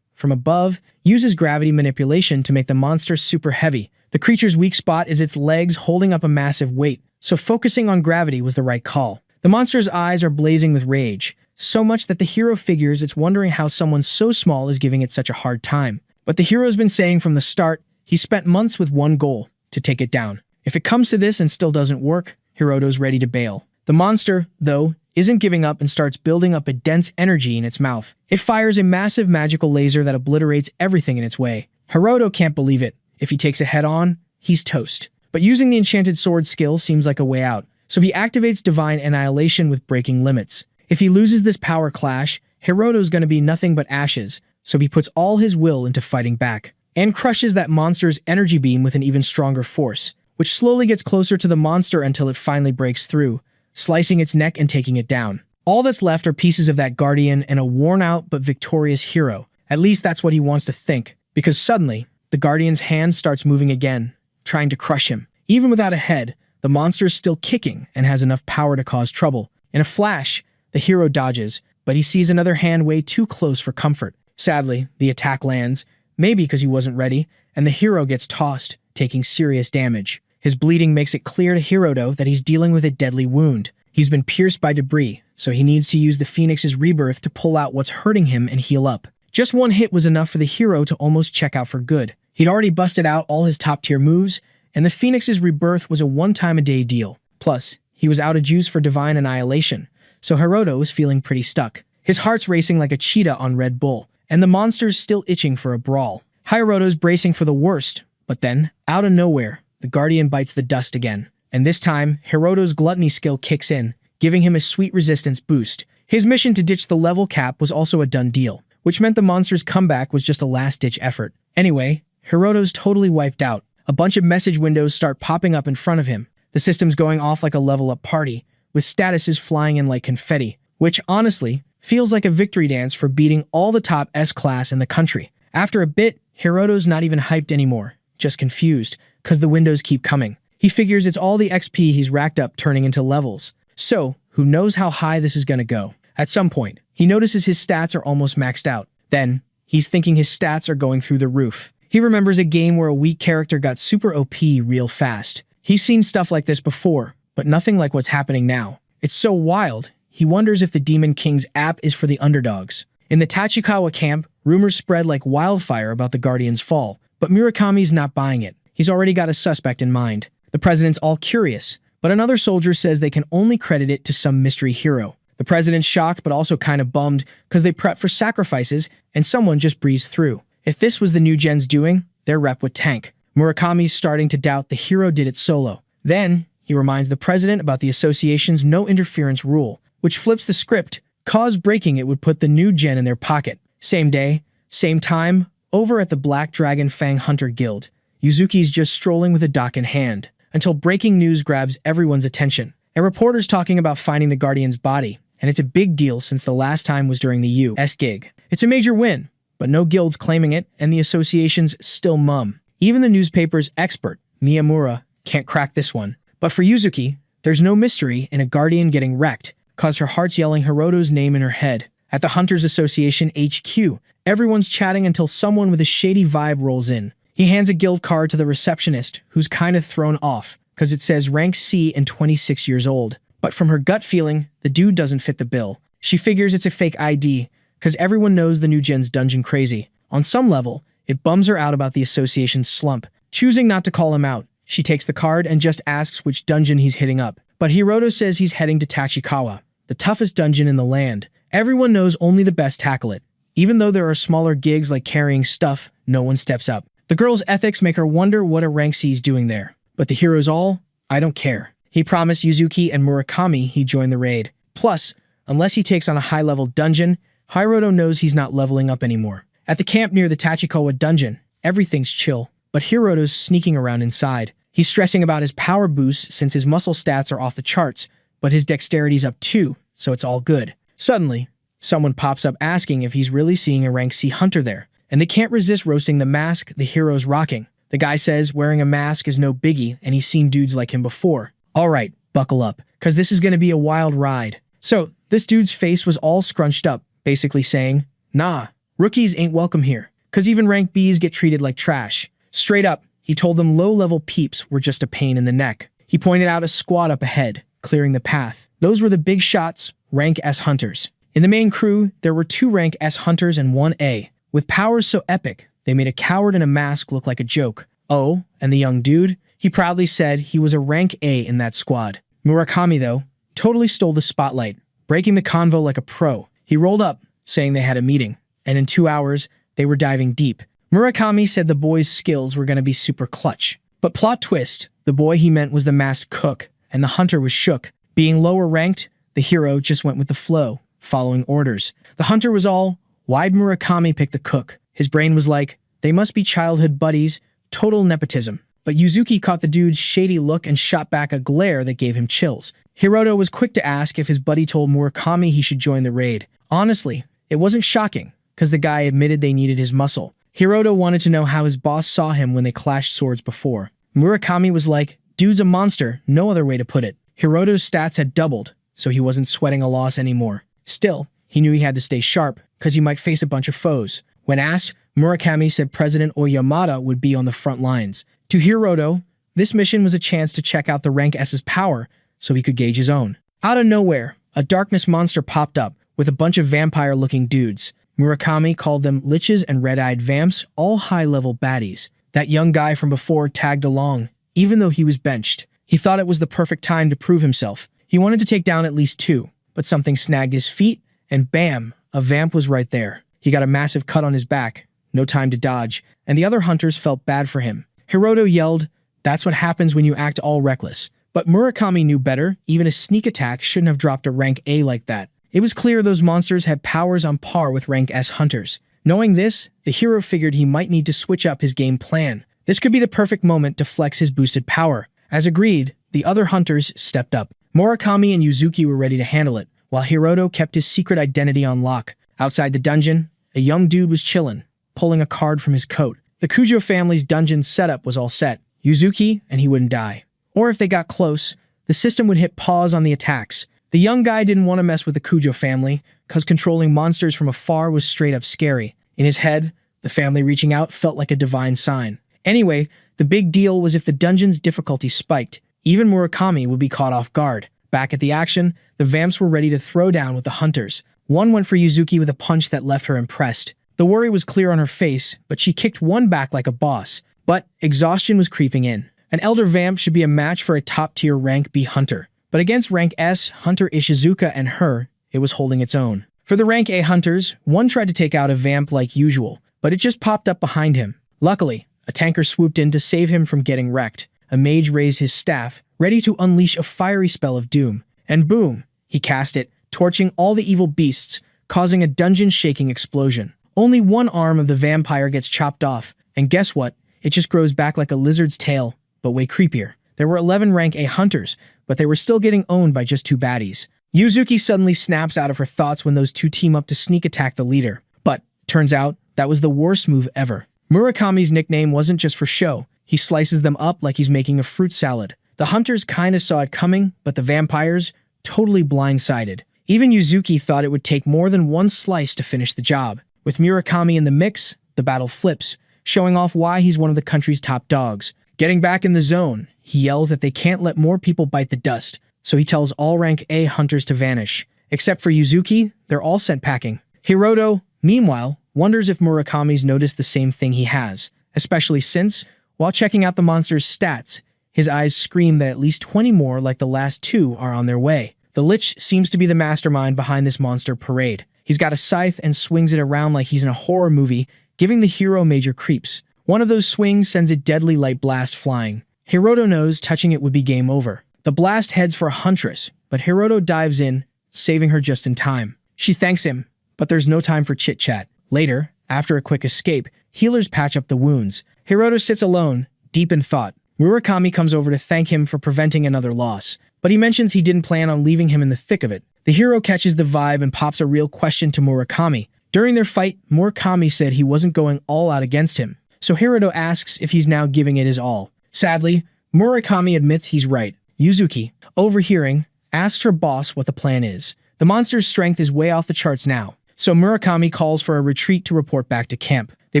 from above, uses gravity manipulation to make the monster super heavy. The creature's weak spot is its legs holding up a massive weight, so focusing on gravity was the right call. The monster's eyes are blazing with rage, so much that the hero figures it's wondering how someone so small is giving it such a hard time. But the hero's been saying from the start, he spent months with one goal, to take it down. If it comes to this and still doesn't work, Hiroto's ready to bail. The monster, though, isn't giving up and starts building up a dense energy in its mouth. It fires a massive magical laser that obliterates everything in its way. Hiroto can't believe it. If he takes it head-on, he's toast. But using the enchanted sword skill seems like a way out, so he activates Divine Annihilation with breaking limits. If he loses this power clash, Hiroto's gonna be nothing but ashes, so he puts all his will into fighting back, and crushes that monster's energy beam with an even stronger force, which slowly gets closer to the monster until it finally breaks through, slicing its neck and taking it down. All that's left are pieces of that guardian and a worn-out but victorious hero. At least that's what he wants to think, because suddenly, the guardian's hand starts moving again, trying to crush him. Even without a head, the monster is still kicking and has enough power to cause trouble. In a flash, the hero dodges, but he sees another hand way too close for comfort. Sadly, the attack lands, maybe because he wasn't ready, and the hero gets tossed, taking serious damage. His bleeding makes it clear to Hiroto that he's dealing with a deadly wound. He's been pierced by debris, so he needs to use the Phoenix's rebirth to pull out what's hurting him and heal up. Just one hit was enough for the hero to almost check out for good. He'd already busted out all his top-tier moves, and the Phoenix's rebirth was a one-time-a-day deal. Plus, he was out of juice for Divine Annihilation, so Hiroto was feeling pretty stuck. His heart's racing like a cheetah on Red Bull, and the monster's still itching for a brawl. Hiroto's bracing for the worst, but then, out of nowhere, the Guardian bites the dust again. And this time, Hiroto's gluttony skill kicks in, giving him a sweet resistance boost. His mission to ditch the level cap was also a done deal, which meant the monster's comeback was just a last-ditch effort. Anyway, Hiroto's totally wiped out. A bunch of message windows start popping up in front of him. The system's going off like a level-up party, with statuses flying in like confetti, which, honestly, feels like a victory dance for beating all the top S-class in the country. After a bit, Hiroto's not even hyped anymore, just confused, because the windows keep coming. He figures it's all the XP he's racked up turning into levels. So, who knows how high this is gonna go. At some point, he notices his stats are almost maxed out. Then, he's thinking his stats are going through the roof. He remembers a game where a weak character got super OP real fast. He's seen stuff like this before, but nothing like what's happening now. It's so wild, he wonders if the Demon King's app is for the underdogs. In the Tachikawa camp, rumors spread like wildfire about the Guardian's fall, but Murakami's not buying it. He's already got a suspect in mind. The president's all curious, but another soldier says they can only credit it to some mystery hero. The president's shocked but also kind of bummed because they prep for sacrifices and someone just breezed through. If this was the new gen's doing, their rep would tank. Murakami's starting to doubt the hero did it solo. Then, he reminds the president about the association's no interference rule, which flips the script, cause breaking it would put the new gen in their pocket. Same day, same time, over at the Black Dragon Fang Hunter Guild, Yuzuki's just strolling with a dock in hand, until breaking news grabs everyone's attention. A reporter's talking about finding the Guardian's body, and it's a big deal since the last time was during the U.S. gig. It's a major win, but no guilds claiming it, and the association's still mum. Even the newspaper's expert, Miyamura, can't crack this one. But for Yuzuki, there's no mystery in a Guardian getting wrecked, cause her heart's yelling Hiroto's name in her head. At the Hunters Association HQ, everyone's chatting until someone with a shady vibe rolls in. He hands a guild card to the receptionist, who's kind of thrown off, cause it says rank C and 26 years old. But from her gut feeling, the dude doesn't fit the bill. She figures it's a fake ID, cause everyone knows the new gen's dungeon crazy. On some level, it bums her out about the association's slump. Choosing not to call him out, she takes the card and just asks which dungeon he's hitting up. But Hiroto says he's heading to Tachikawa, the toughest dungeon in the land. Everyone knows only the best tackle it. Even though there are smaller gigs like carrying stuff, no one steps up. The girl's ethics make her wonder what a rank C's doing there. But the hero's all, I don't care. He promised Yuzuki and Murakami he'd join the raid. Plus, unless he takes on a high-level dungeon, Hiroto knows he's not leveling up anymore. At the camp near the Tachikawa dungeon, everything's chill, but Hiroto's sneaking around inside. He's stressing about his power boost since his muscle stats are off the charts, but his dexterity's up too, so it's all good. Suddenly, someone pops up asking if he's really seeing a rank C hunter there, and they can't resist roasting the mask the hero's rocking. The guy says wearing a mask is no biggie and he's seen dudes like him before. Alright, buckle up, cause this is gonna be a wild ride. So, this dude's face was all scrunched up, basically saying, nah, rookies ain't welcome here, cause even rank Bs get treated like trash. Straight up, he told them low-level peeps were just a pain in the neck. He pointed out a squad up ahead, clearing the path. Those were the big shots, rank S hunters. In the main crew, there were 2 rank S hunters and 1 A. With powers so epic, they made a coward in a mask look like a joke. Oh, and the young dude? He proudly said he was a rank A in that squad. Murakami, though, totally stole the spotlight, breaking the convo like a pro. He rolled up, saying they had a meeting, and in 2 hours, they were diving deep. Murakami said the boy's skills were going to be super clutch. But plot twist, the boy he meant was the masked cook, and the hunter was shook. Being lower ranked, the hero just went with the flow, following orders. The hunter was all, why'd Murakami pick the cook? His brain was like, they must be childhood buddies, total nepotism. But Yuzuki caught the dude's shady look and shot back a glare that gave him chills. Hiroto was quick to ask if his buddy told Murakami he should join the raid. Honestly, it wasn't shocking, because the guy admitted they needed his muscle. Hiroto wanted to know how his boss saw him when they clashed swords before. Murakami was like, dude's a monster, no other way to put it. Hiroto's stats had doubled, so he wasn't sweating a loss anymore. Still, he knew he had to stay sharp, because he might face a bunch of foes. When asked, Murakami said President Oyamada would be on the front lines. To Hiroto, this mission was a chance to check out the rank S's power, so he could gauge his own. Out of nowhere, a darkness monster popped up, with a bunch of vampire-looking dudes. Murakami called them liches and red-eyed vamps, all high-level baddies. That young guy from before tagged along, even though he was benched. He thought it was the perfect time to prove himself. He wanted to take down at least 2, but something snagged his feet, and bam, a vamp was right there. He got a massive cut on his back, no time to dodge, and the other hunters felt bad for him. Hiroto yelled, that's what happens when you act all reckless. But Murakami knew better. Even a sneak attack shouldn't have dropped a rank A like that. It was clear those monsters had powers on par with rank S hunters. Knowing this, the hero figured he might need to switch up his game plan. This could be the perfect moment to flex his boosted power. As agreed, the other hunters stepped up. Murakami and Yuzuki were ready to handle it, while Hiroto kept his secret identity on lock. Outside the dungeon, a young dude was chillin', pulling a card from his coat. The Kujo family's dungeon setup was all set. Yuzuki, and he wouldn't die. Or if they got close, the system would hit pause on the attacks. The young guy didn't want to mess with the Kujo family, cause controlling monsters from afar was straight up scary. In his head, the family reaching out felt like a divine sign. Anyway, the big deal was if the dungeon's difficulty spiked, even Murakami would be caught off guard. Back at the action, the vamps were ready to throw down with the hunters. One went for Yuzuki with a punch that left her impressed. The worry was clear on her face, but she kicked one back like a boss. But exhaustion was creeping in. An elder vamp should be a match for a top-tier rank B hunter. But against rank S, Hunter Ishizuka and her, it was holding its own. For the rank A hunters, one tried to take out a vamp like usual, but it just popped up behind him. Luckily, a tanker swooped in to save him from getting wrecked. A mage raised his staff, ready to unleash a fiery spell of doom. And boom, he cast it, torching all the evil beasts, causing a dungeon-shaking explosion. Only one arm of the vampire gets chopped off, and guess what? It just grows back like a lizard's tail, but way creepier. There were 11 rank A hunters, but they were still getting owned by just 2 baddies. Yuzuki suddenly snaps out of her thoughts when those 2 team up to sneak attack the leader. But, turns out, that was the worst move ever. Murakami's nickname wasn't just for show. He slices them up like he's making a fruit salad. The hunters kinda saw it coming, but the vampires, totally blindsided. Even Yuzuki thought it would take more than one slice to finish the job. With Murakami in the mix, the battle flips, showing off why he's one of the country's top dogs. Getting back in the zone, he yells that they can't let more people bite the dust, so he tells all rank A hunters to vanish. Except for Yuzuki, they're all sent packing. Hiroto, meanwhile, wonders if Murakami's noticed the same thing he has, especially since, while checking out the monster's stats, his eyes scream that at least 20 more like the last 2 are on their way. The Lich seems to be the mastermind behind this monster parade. He's got a scythe and swings it around like he's in a horror movie, giving the hero major creeps. One of those swings sends a deadly light blast flying. Hiroto knows touching it would be game over. The blast heads for a huntress, but Hiroto dives in, saving her just in time. She thanks him, but there's no time for chit-chat. Later, after a quick escape, healers patch up the wounds. Hiroto sits alone, deep in thought. Murakami comes over to thank him for preventing another loss, but he mentions he didn't plan on leaving him in the thick of it. The hero catches the vibe and pops a real question to Murakami. During their fight, Murakami said he wasn't going all out against him, so Hiroto asks if he's now giving it his all. Sadly, Murakami admits he's right. Yuzuki, overhearing, asks her boss what the plan is. The monster's strength is way off the charts now, so Murakami calls for a retreat to report back to camp. They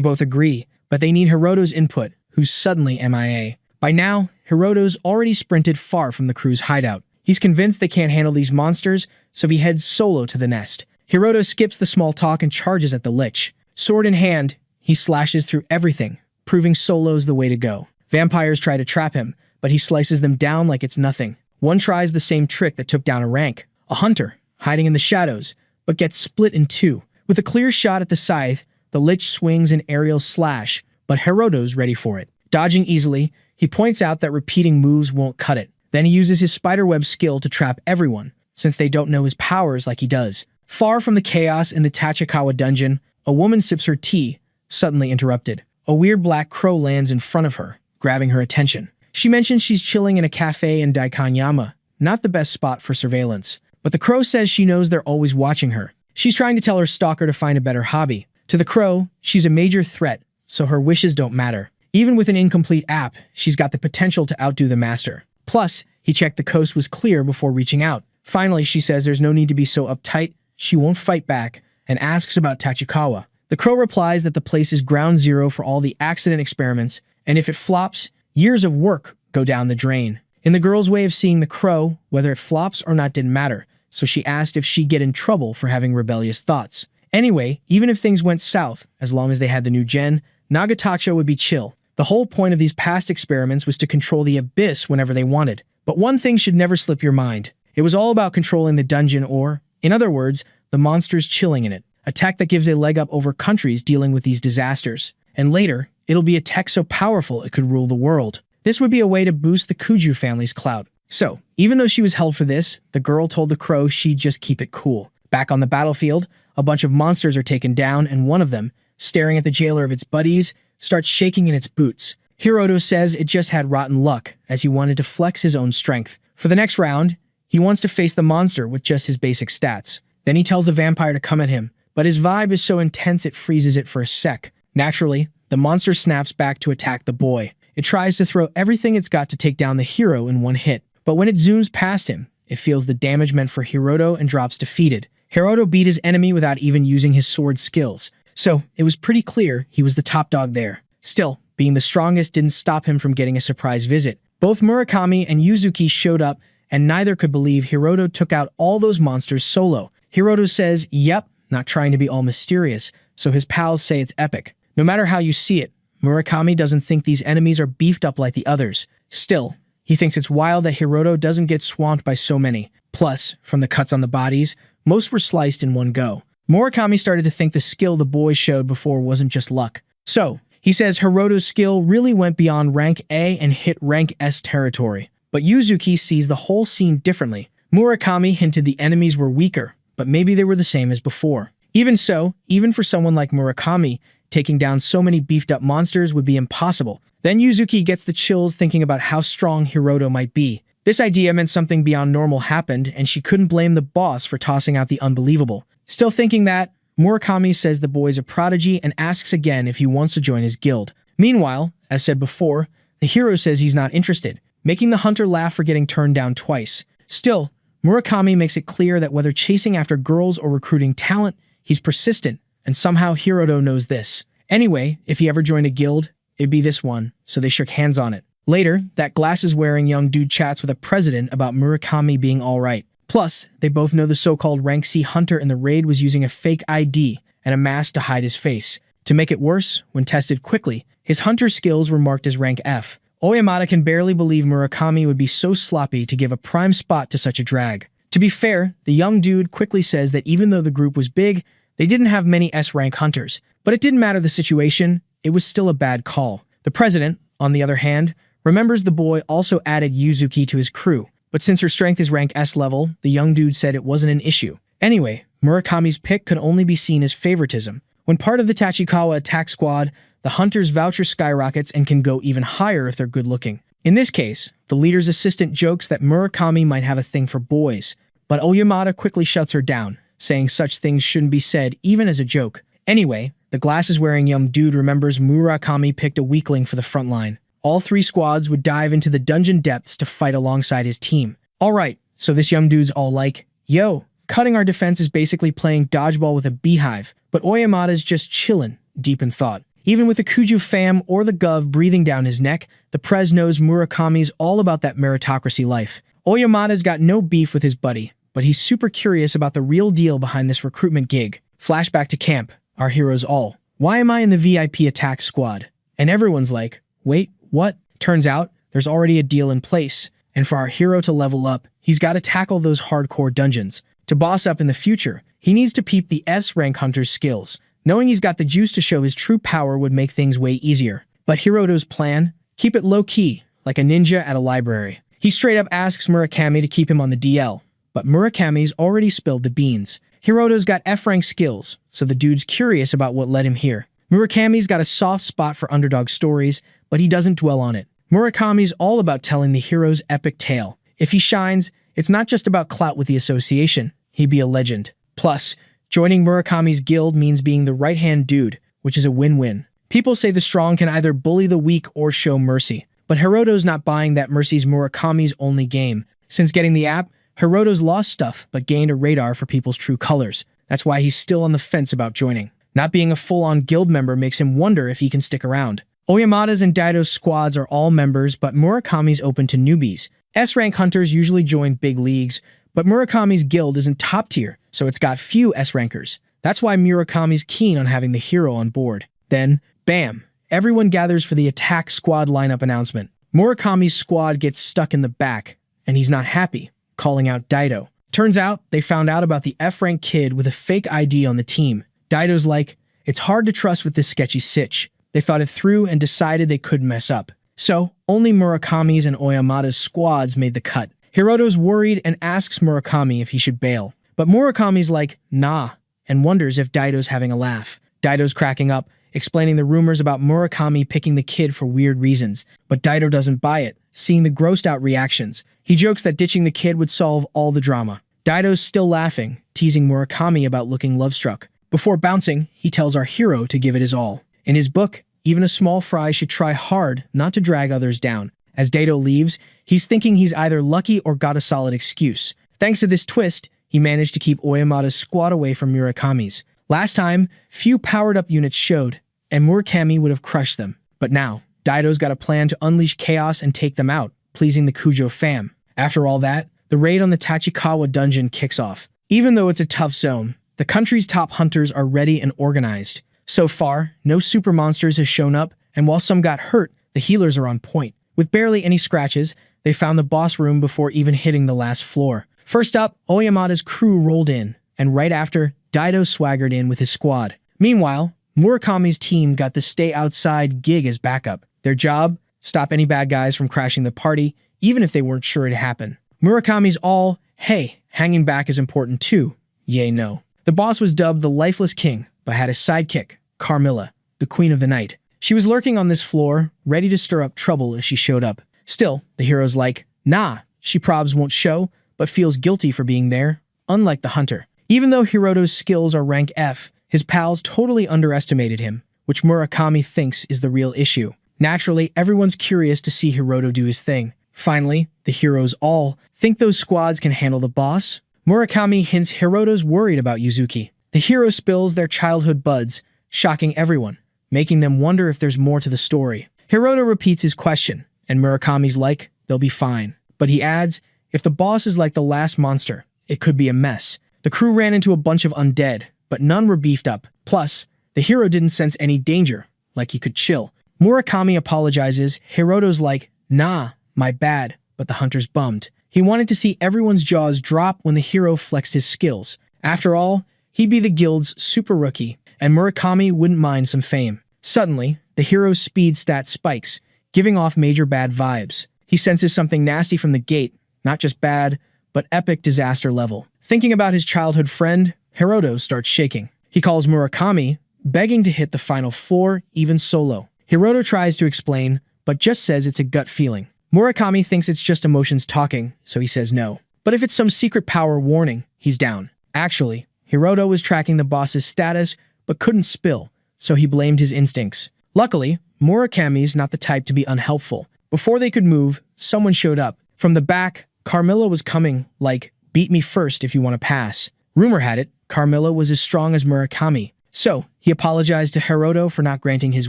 both agree, but they need Hiroto's input, who's suddenly MIA. By now, Hiroto's already sprinted far from the crew's hideout. He's convinced they can't handle these monsters, so he heads solo to the nest. Hiroto skips the small talk and charges at the Lich. Sword in hand, he slashes through everything, proving solo's the way to go. Vampires try to trap him, but he slices them down like it's nothing. One tries the same trick that took down a rank. A hunter, hiding in the shadows, but gets split in 2. With a clear shot at the scythe, the Lich swings an aerial slash, but Hiroto's ready for it. Dodging easily, he points out that repeating moves won't cut it. Then he uses his spiderweb skill to trap everyone, since they don't know his powers like he does. Far from the chaos in the Tachikawa dungeon, a woman sips her tea, suddenly interrupted. A weird black crow lands in front of her, grabbing her attention. She mentions she's chilling in a cafe in Daikanyama, not the best spot for surveillance. But the crow says she knows they're always watching her. She's trying to tell her stalker to find a better hobby. To the crow, she's a major threat, so her wishes don't matter. Even with an incomplete app, she's got the potential to outdo the master. Plus, he checked the coast was clear before reaching out. Finally, she says there's no need to be so uptight, she won't fight back, and asks about Tachikawa. The crow replies that the place is ground zero for all the accident experiments, and if it flops, years of work go down the drain. In the girl's way of seeing the crow, whether it flops or not didn't matter, so she asked if she'd get in trouble for having rebellious thoughts. Anyway, even if things went south, as long as they had the new gen, Nagatacho would be chill. The whole point of these past experiments was to control the abyss whenever they wanted. But one thing should never slip your mind. It was all about controlling the dungeon or, in other words, the monsters chilling in it. A tech that gives a leg up over countries dealing with these disasters. And later, it'll be a tech so powerful it could rule the world. This would be a way to boost the Kuju family's clout. So, even though she was held for this, the girl told the crow she'd just keep it cool. Back on the battlefield, a bunch of monsters are taken down, and one of them, staring at the jailer of its buddies, starts shaking in its boots. Hiroto says it just had rotten luck, as he wanted to flex his own strength. For the next round, he wants to face the monster with just his basic stats. Then he tells the vampire to come at him, but his vibe is so intense it freezes it for a sec. Naturally, the monster snaps back to attack the boy. It tries to throw everything it's got to take down the hero in one hit, but when it zooms past him, it feels the damage meant for Hiroto and drops defeated. Hiroto beat his enemy without even using his sword skills, so it was pretty clear he was the top dog there. Still, being the strongest didn't stop him from getting a surprise visit. Both Murakami and Yuzuki showed up, and neither could believe Hiroto took out all those monsters solo. Hiroto says, yep, not trying to be all mysterious, so his pals say it's epic. No matter how you see it, Murakami doesn't think these enemies are beefed up like the others. Still, he thinks it's wild that Hiroto doesn't get swamped by so many. Plus, from the cuts on the bodies, most were sliced in one go. Murakami started to think the skill the boys showed before wasn't just luck. So, he says Hiroto's skill really went beyond rank A and hit rank S territory. But Yuzuki sees the whole scene differently. Murakami hinted the enemies were weaker, but maybe they were the same as before. Even so, even for someone like Murakami, taking down so many beefed-up monsters would be impossible. Then Yuzuki gets the chills thinking about how strong Hiroto might be. This idea meant something beyond normal happened, and she couldn't blame the boss for tossing out the unbelievable. Still thinking that, Murakami says the boy's a prodigy and asks again if he wants to join his guild. Meanwhile, as said before, the hero says he's not interested, making the hunter laugh for getting turned down twice. Still, Murakami makes it clear that whether chasing after girls or recruiting talent, he's persistent, and somehow Hiroto knows this. Anyway, if he ever joined a guild, it'd be this one, so they shook hands on it. Later, that glasses-wearing young dude chats with a president about Murakami being alright. Plus, they both know the so-called rank C hunter in the raid was using a fake ID and a mask to hide his face. To make it worse, when tested quickly, his hunter skills were marked as rank F. Oyamata can barely believe Murakami would be so sloppy to give a prime spot to such a drag. To be fair, the young dude quickly says that even though the group was big, they didn't have many S-rank hunters. But it didn't matter the situation, it was still a bad call. The president, on the other hand, remembers the boy also added Yuzuki to his crew, but since her strength is rank S level, the young dude said it wasn't an issue. Anyway, Murakami's pick could only be seen as favoritism. When part of the Tachikawa attack squad, the hunter's voucher skyrockets and can go even higher if they're good looking. In this case, the leader's assistant jokes that Murakami might have a thing for boys, but Oyamata quickly shuts her down, saying such things shouldn't be said even as a joke. Anyway, the glasses-wearing young dude remembers Murakami picked a weakling for the front line. All three squads would dive into the dungeon depths to fight alongside his team. Alright, so this young dude's all like, yo, cutting our defense is basically playing dodgeball with a beehive, but Oyamata's just chillin', deep in thought. Even with the Kuju fam or the Gov breathing down his neck, the Prez knows Murakami's all about that meritocracy life. Oyamata's got no beef with his buddy, but he's super curious about the real deal behind this recruitment gig. Flashback to camp, our heroes all. Why am I in the VIP attack squad? And everyone's like, wait, what? Turns out, there's already a deal in place, and for our hero to level up, he's got to tackle those hardcore dungeons. To boss up in the future, he needs to peep the S-rank hunter's skills. Knowing he's got the juice to show his true power would make things way easier. But Hiroto's plan? Keep it low-key, like a ninja at a library. He straight up asks Murakami to keep him on the DL, but Murakami's already spilled the beans. Hiroto's got F-rank skills, so the dude's curious about what led him here. Murakami's got a soft spot for underdog stories, but he doesn't dwell on it. Murakami's all about telling the hero's epic tale. If he shines, it's not just about clout with the association, he'd be a legend. Plus, joining Murakami's guild means being the right-hand dude, which is a win-win. People say the strong can either bully the weak or show mercy, but Hiroto's not buying that mercy's Murakami's only game. Since getting the app, Hiroto's lost stuff but gained a radar for people's true colors. That's why he's still on the fence about joining. Not being a full-on guild member makes him wonder if he can stick around. Oyamata's and Daido's squads are all members, but Murakami's open to newbies. S-rank hunters usually join big leagues, but Murakami's guild isn't top tier, so it's got few S-rankers. That's why Murakami's keen on having the hero on board. Then, bam, everyone gathers for the attack squad lineup announcement. Murakami's squad gets stuck in the back, and he's not happy, calling out Daido. Turns out, they found out about the F-rank kid with a fake ID on the team. Daido's like, it's hard to trust with this sketchy sitch. They thought it through and decided they couldn't mess up. So, only Murakami's and Oyamata's squads made the cut. Hiroto's worried and asks Murakami if he should bail. But Murakami's like, nah, and wonders if Daido's having a laugh. Daido's cracking up, explaining the rumors about Murakami picking the kid for weird reasons. But Daido doesn't buy it, seeing the grossed out reactions. He jokes that ditching the kid would solve all the drama. Daido's still laughing, teasing Murakami about looking love-struck. Before bouncing, he tells our hero to give it his all. In his book, even a small fry should try hard not to drag others down. As Daido leaves, he's thinking he's either lucky or got a solid excuse. Thanks to this twist, he managed to keep Oyamada's squad away from Murakami's. Last time, few powered-up units showed, and Murakami would have crushed them. But now, Daido's got a plan to unleash chaos and take them out, pleasing the Kujo fam. After all that, the raid on the Tachikawa dungeon kicks off. Even though it's a tough zone, the country's top hunters are ready and organized. So far, no super monsters have shown up, and while some got hurt, the healers are on point. With barely any scratches, they found the boss room before even hitting the last floor. First up, Oyamada's crew rolled in, and right after, Daido swaggered in with his squad. Meanwhile, Murakami's team got the stay outside gig as backup. Their job? Stop any bad guys from crashing the party, even if they weren't sure it'd happen. Murakami's all, hey, hanging back is important too. Yay, no. The boss was dubbed the Lifeless King, but had a sidekick, Carmilla, the Queen of the Night. She was lurking on this floor, ready to stir up trouble if she showed up. Still, the hero's like, nah, she probs won't show, but feels guilty for being there, unlike the hunter. Even though Hiroto's skills are rank F, his pals totally underestimated him, which Murakami thinks is the real issue. Naturally, everyone's curious to see Hiroto do his thing. Finally, the heroes all think those squads can handle the boss. Murakami hints Hiroto's worried about Yuzuki. The hero spills their childhood buds, shocking everyone, making them wonder if there's more to the story. Hiroto repeats his question, and Murakami's like, they'll be fine. But he adds, if the boss is like the last monster, it could be a mess. The crew ran into a bunch of undead, but none were beefed up. Plus, the hero didn't sense any danger, like he could chill. Murakami apologizes. Hiroto's like, nah, my bad, but the hunter's bummed. He wanted to see everyone's jaws drop when the hero flexed his skills. After all, he'd be the guild's super rookie, and Murakami wouldn't mind some fame. Suddenly, the hero's speed stat spikes, giving off major bad vibes. He senses something nasty from the gate, not just bad, but epic disaster level. Thinking about his childhood friend, Hiroto starts shaking. He calls Murakami, begging to hit the final floor, even solo. Hiroto tries to explain, but just says it's a gut feeling. Murakami thinks it's just emotions talking, so he says no. But if it's some secret power warning, he's down. Actually, Hiroto was tracking the boss's status, but couldn't spill, so he blamed his instincts. Luckily, Murakami's not the type to be unhelpful. Before they could move, someone showed up. From the back, Carmilla was coming, like, beat me first if you want to pass. Rumor had it, Carmilla was as strong as Murakami. So, he apologized to Hiroto for not granting his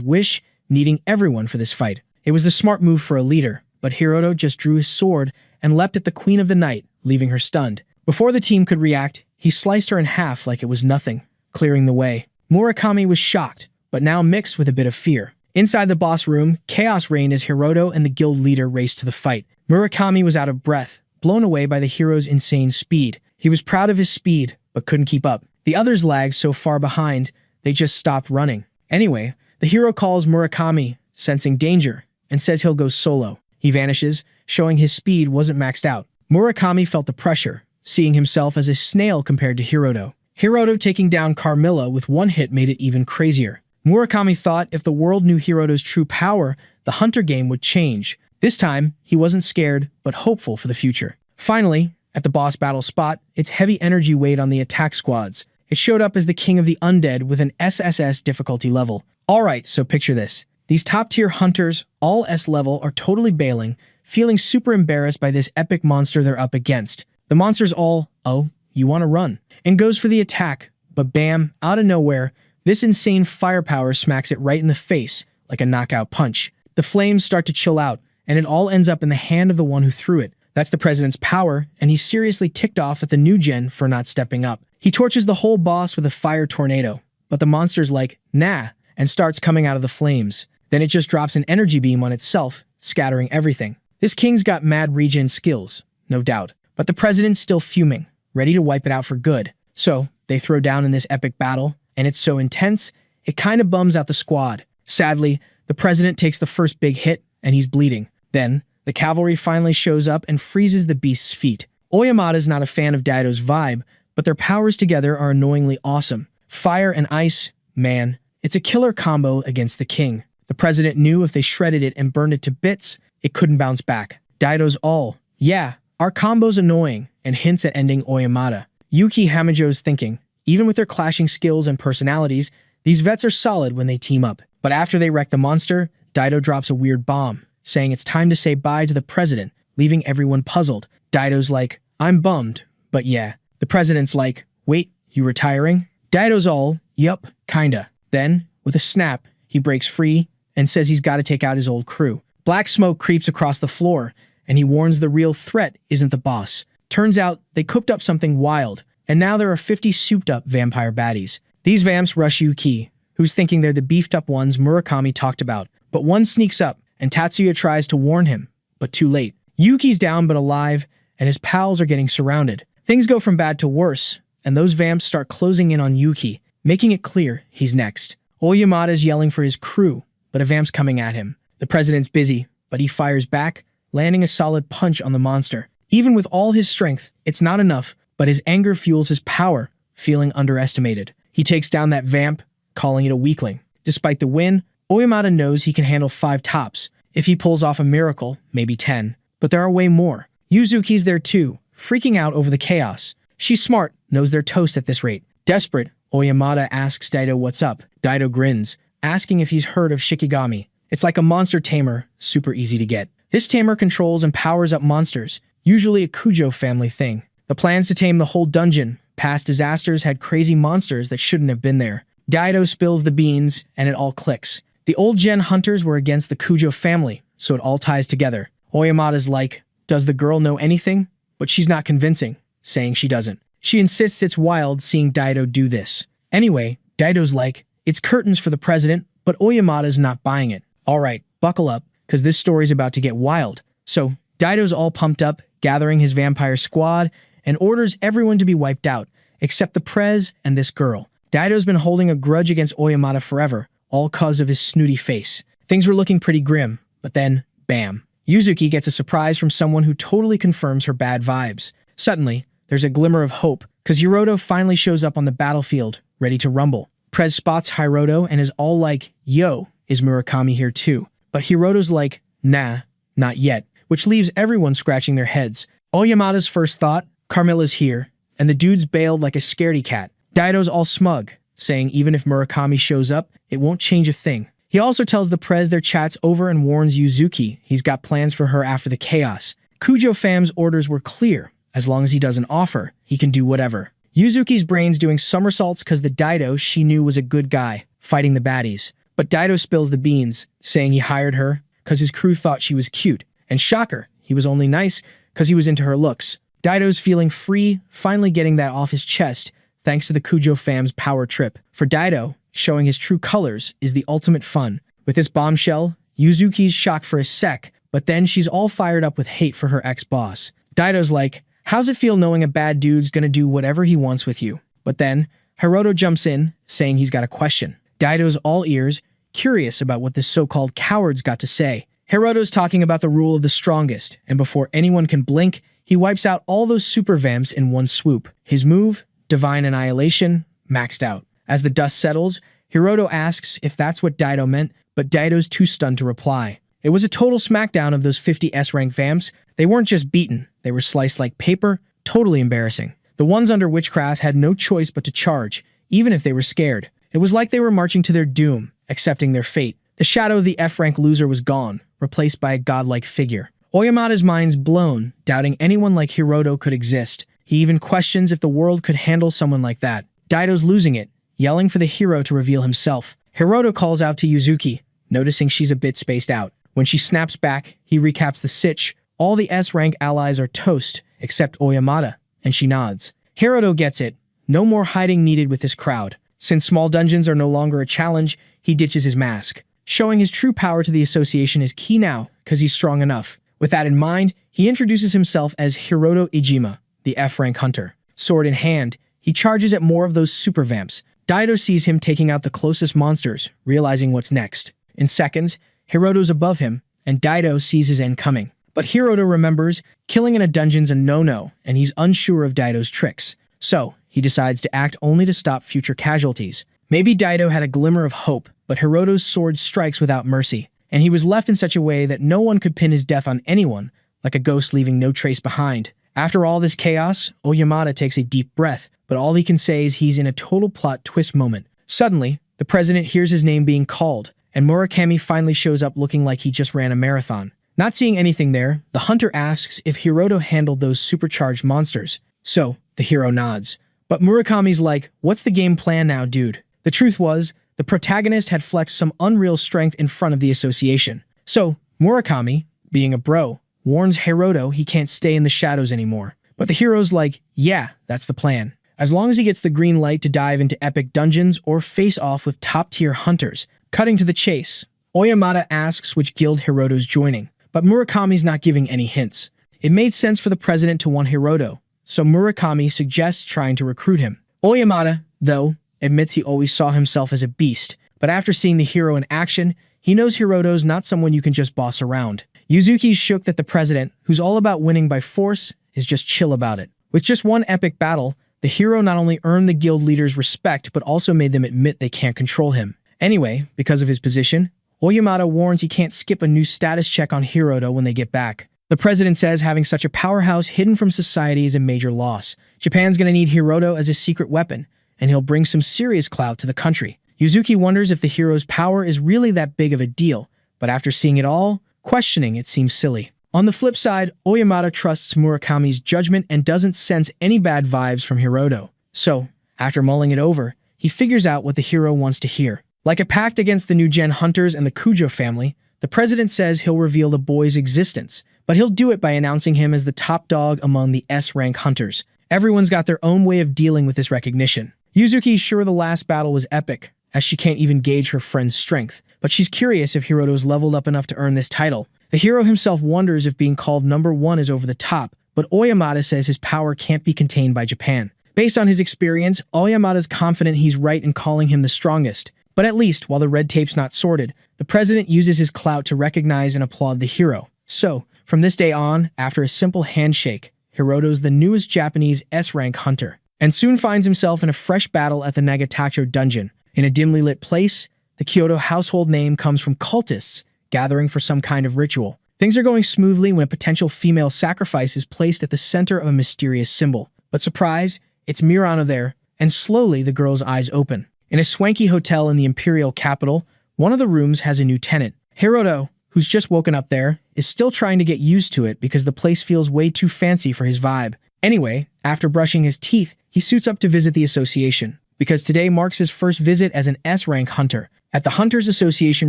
wish, needing everyone for this fight. It was the smart move for a leader, but Hiroto just drew his sword and leapt at the Queen of the Night, leaving her stunned. Before the team could react, he sliced her in half like it was nothing, clearing the way. Murakami was shocked, but now mixed with a bit of fear. Inside the boss room, chaos reigned as Hiroto and the guild leader raced to the fight. Murakami was out of breath, blown away by the hero's insane speed. He was proud of his speed, but couldn't keep up. The others lagged so far behind, they just stopped running. Anyway, the hero calls Murakami, sensing danger, and says he'll go solo. He vanishes, showing his speed wasn't maxed out. Murakami felt the pressure, seeing himself as a snail compared to Hiroto. Hiroto taking down Carmilla with one hit made it even crazier. Murakami thought if the world knew Hiroto's true power, the hunter game would change. This time, he wasn't scared, but hopeful for the future. Finally, at the boss battle spot, its heavy energy weighed on the attack squads. It showed up as the king of the undead with an SSS difficulty level. Alright, so picture this. These top-tier hunters, all S level, are totally bailing, feeling super embarrassed by this epic monster they're up against. The monster's all, oh, you want to run, and goes for the attack, but bam, out of nowhere, this insane firepower smacks it right in the face, like a knockout punch. The flames start to chill out, and it all ends up in the hand of the one who threw it. That's the president's power, and he's seriously ticked off at the new gen for not stepping up. He torches the whole boss with a fire tornado, but the monster's like, nah, and starts coming out of the flames. Then it just drops an energy beam on itself, scattering everything. This king's got mad regen skills, no doubt, but the president's still fuming, ready to wipe it out for good. So, they throw down in this epic battle, and it's so intense, it kind of bums out the squad. Sadly, the president takes the first big hit, and he's bleeding. Then, The cavalry finally shows up and freezes the beast's feet. Oyamada's not a fan of Daido's vibe, but their powers together are annoyingly awesome. Fire and ice, man, it's a killer combo against the king. The president knew if they shredded it and burned it to bits, it couldn't bounce back. Daido's all, yeah, our combo's annoying, and hints at ending Oyamada. Yuki Hamajo's thinking, even with their clashing skills and personalities, these vets are solid when they team up. But after they wreck the monster, Daido drops a weird bomb, saying it's time to say bye to the president, leaving everyone puzzled. Daido's like, I'm bummed, but yeah. The president's like, wait, you retiring? Daido's all, yup, kinda. Then, with a snap, he breaks free and says he's got to take out his old crew. Black smoke creeps across the floor, and he warns the real threat isn't the boss. Turns out they cooked up something wild, and now there are 50 souped-up vampire baddies. These vamps rush Yuki, who's thinking they're the beefed-up ones Murakami talked about. But one sneaks up, and Tatsuya tries to warn him, but too late. Yuki's down but alive, and his pals are getting surrounded. Things go from bad to worse, and those vamps start closing in on Yuki, making it clear he's next. Oyamada's yelling for his crew, but a vamp's coming at him. The president's busy, but he fires back, landing a solid punch on the monster. Even with all his strength, it's not enough, but his anger fuels his power, feeling underestimated. He takes down that vamp, calling it a weakling. Despite the win, Oyamada knows he can handle 5 tops. If he pulls off a miracle, maybe 10. But there are way more. Yuzuki's there too, freaking out over the chaos. She's smart, knows they're toast at this rate. Desperate, Oyamada asks Daido what's up. Daido grins, asking if he's heard of Shikigami. It's like a monster tamer, super easy to get. This tamer controls and powers up monsters, usually a Kujo family thing. The plans to tame the whole dungeon, past disasters had crazy monsters that shouldn't have been there. Daido spills the beans, and it all clicks. The old gen hunters were against the Kujo family, so it all ties together. Oyamada's like, does the girl know anything? But she's not convincing, saying she doesn't. She insists it's wild seeing Daido do this. Anyway, Daido's like, it's curtains for the president, but Oyamada's not buying it. Alright, buckle up, because this story's about to get wild. So, Daido's all pumped up, gathering his vampire squad, and orders everyone to be wiped out, except the prez and this girl. Daido's been holding a grudge against Oyamada forever, all cause of his snooty face. Things were looking pretty grim, but then, bam. Yuzuki gets a surprise from someone who totally confirms her bad vibes. Suddenly, there's a glimmer of hope, because Hiroto finally shows up on the battlefield, ready to rumble. Prez spots Hiroto and is all like, yo, is Murakami here too? But Hiroto's like, nah, not yet, which leaves everyone scratching their heads. Oyamada's first thought, Carmilla's here, and the dude's bailed like a scaredy cat. Daido's all smug, saying even if Murakami shows up, it won't change a thing. He also tells the prez their chat's over and warns Yuzuki he's got plans for her after the chaos. Kujo fam's orders were clear. As long as he doesn't offer, he can do whatever. Yuzuki's brain's doing somersaults because the Daido she knew was a good guy, fighting the baddies. But Daido spills the beans, saying he hired her because his crew thought she was cute. And shocker, he was only nice because he was into her looks. Daido's feeling free, finally getting that off his chest, thanks to the Kujo fam's power trip. For Daido, showing his true colors is the ultimate fun. With this bombshell, Yuzuki's shocked for a sec, but then she's all fired up with hate for her ex-boss. Daido's like, how's it feel knowing a bad dude's gonna do whatever he wants with you? But then, Hiroto jumps in, saying he's got a question. Daido's all ears, curious about what this so-called coward's got to say. Hiroto's talking about the rule of the strongest, and before anyone can blink, he wipes out all those super vamps in one swoop. His move, Divine Annihilation, maxed out. As the dust settles, Hiroto asks if that's what Daido meant, but Daido's too stunned to reply. It was a total smackdown of those 50 S-rank vamps. They weren't just beaten, they were sliced like paper, totally embarrassing. The ones under witchcraft had no choice but to charge, even if they were scared. It was like they were marching to their doom, accepting their fate. The shadow of the F-rank loser was gone, replaced by a godlike figure. Oyamada's mind's blown, doubting anyone like Hiroto could exist. He even questions if the world could handle someone like that. Daido's losing it, yelling for the hero to reveal himself. Hiroto calls out to Yuzuki, noticing she's a bit spaced out. When she snaps back, he recaps the sitch. All the S-rank allies are toast, except Oyamada, and she nods. Hiroto gets it. No more hiding needed with this crowd. Since small dungeons are no longer a challenge, he ditches his mask. Showing his true power to the association is key now, because he's strong enough. With that in mind, he introduces himself as Hiroto Ijima, the F-rank hunter. Sword in hand, he charges at more of those super vamps. Daido sees him taking out the closest monsters, realizing what's next. In seconds, Hiroto's above him, and Daido sees his end coming. But Hiroto remembers killing in a dungeon's a no-no, and he's unsure of Daido's tricks. So, he decides to act only to stop future casualties. Maybe Daido had a glimmer of hope, but Hiroto's sword strikes without mercy, and he was left in such a way that no one could pin his death on anyone, like a ghost leaving no trace behind. After all this chaos, Oyamata takes a deep breath, but all he can say is he's in a total plot twist moment. Suddenly, the president hears his name being called, and Murakami finally shows up looking like he just ran a marathon. Not seeing anything there, the hunter asks if Hiroto handled those supercharged monsters. So, the hero nods. But Murakami's like, what's the game plan now, dude? The truth was, the protagonist had flexed some unreal strength in front of the association. So, Murakami, being a bro, warns Hiroto he can't stay in the shadows anymore. But the hero's like, yeah, that's the plan. As long as he gets the green light to dive into epic dungeons or face off with top-tier hunters. Cutting to the chase, Oyamata asks which guild Hiroto's joining, but Murakami's not giving any hints. It made sense for the president to want Hiroto, so Murakami suggests trying to recruit him. Oyamata, though, admits he always saw himself as a beast, but after seeing the hero in action, he knows Hiroto's not someone you can just boss around. Yuzuki's shook that the president, who's all about winning by force, is just chill about it. With just one epic battle, the hero not only earned the guild leader's respect, but also made them admit they can't control him. Anyway, because of his position, Oyamata warns he can't skip a new status check on Hiroto when they get back. The president says having such a powerhouse hidden from society is a major loss. Japan's gonna need Hiroto as a secret weapon, and he'll bring some serious clout to the country. Yuzuki wonders if the hero's power is really that big of a deal, but after seeing it all, questioning it seems silly. On the flip side, Oyamata trusts Murakami's judgment and doesn't sense any bad vibes from Hiroto. So, after mulling it over, he figures out what the hero wants to hear. Like a pact against the new gen hunters and the Kujo family, the president says he'll reveal the boy's existence, but he'll do it by announcing him as the top dog among the S-rank hunters. Everyone's got their own way of dealing with this recognition. Yuzuki's sure the last battle was epic, as she can't even gauge her friend's strength, but she's curious if Hiroto's leveled up enough to earn this title. The hero himself wonders if being called #1 is over the top, but Oyamata says his power can't be contained by Japan. Based on his experience, Oyamata's confident he's right in calling him the strongest. But at least, while the red tape's not sorted, the president uses his clout to recognize and applaud the hero. So, from this day on, after a simple handshake, Hiroto's the newest Japanese S-rank hunter, and soon finds himself in a fresh battle at the Nagatacho dungeon. In a dimly lit place, the Kyoto household name comes from cultists, gathering for some kind of ritual. Things are going smoothly when a potential female sacrifice is placed at the center of a mysterious symbol. But surprise, it's Mirano there, and slowly the girl's eyes open. In a swanky hotel in the imperial capital, one of the rooms has a new tenant. Hiroto, who's just woken up there, is still trying to get used to it because the place feels way too fancy for his vibe. Anyway, after brushing his teeth, he suits up to visit the association, because today marks his first visit as an S-rank hunter. At the Hunters Association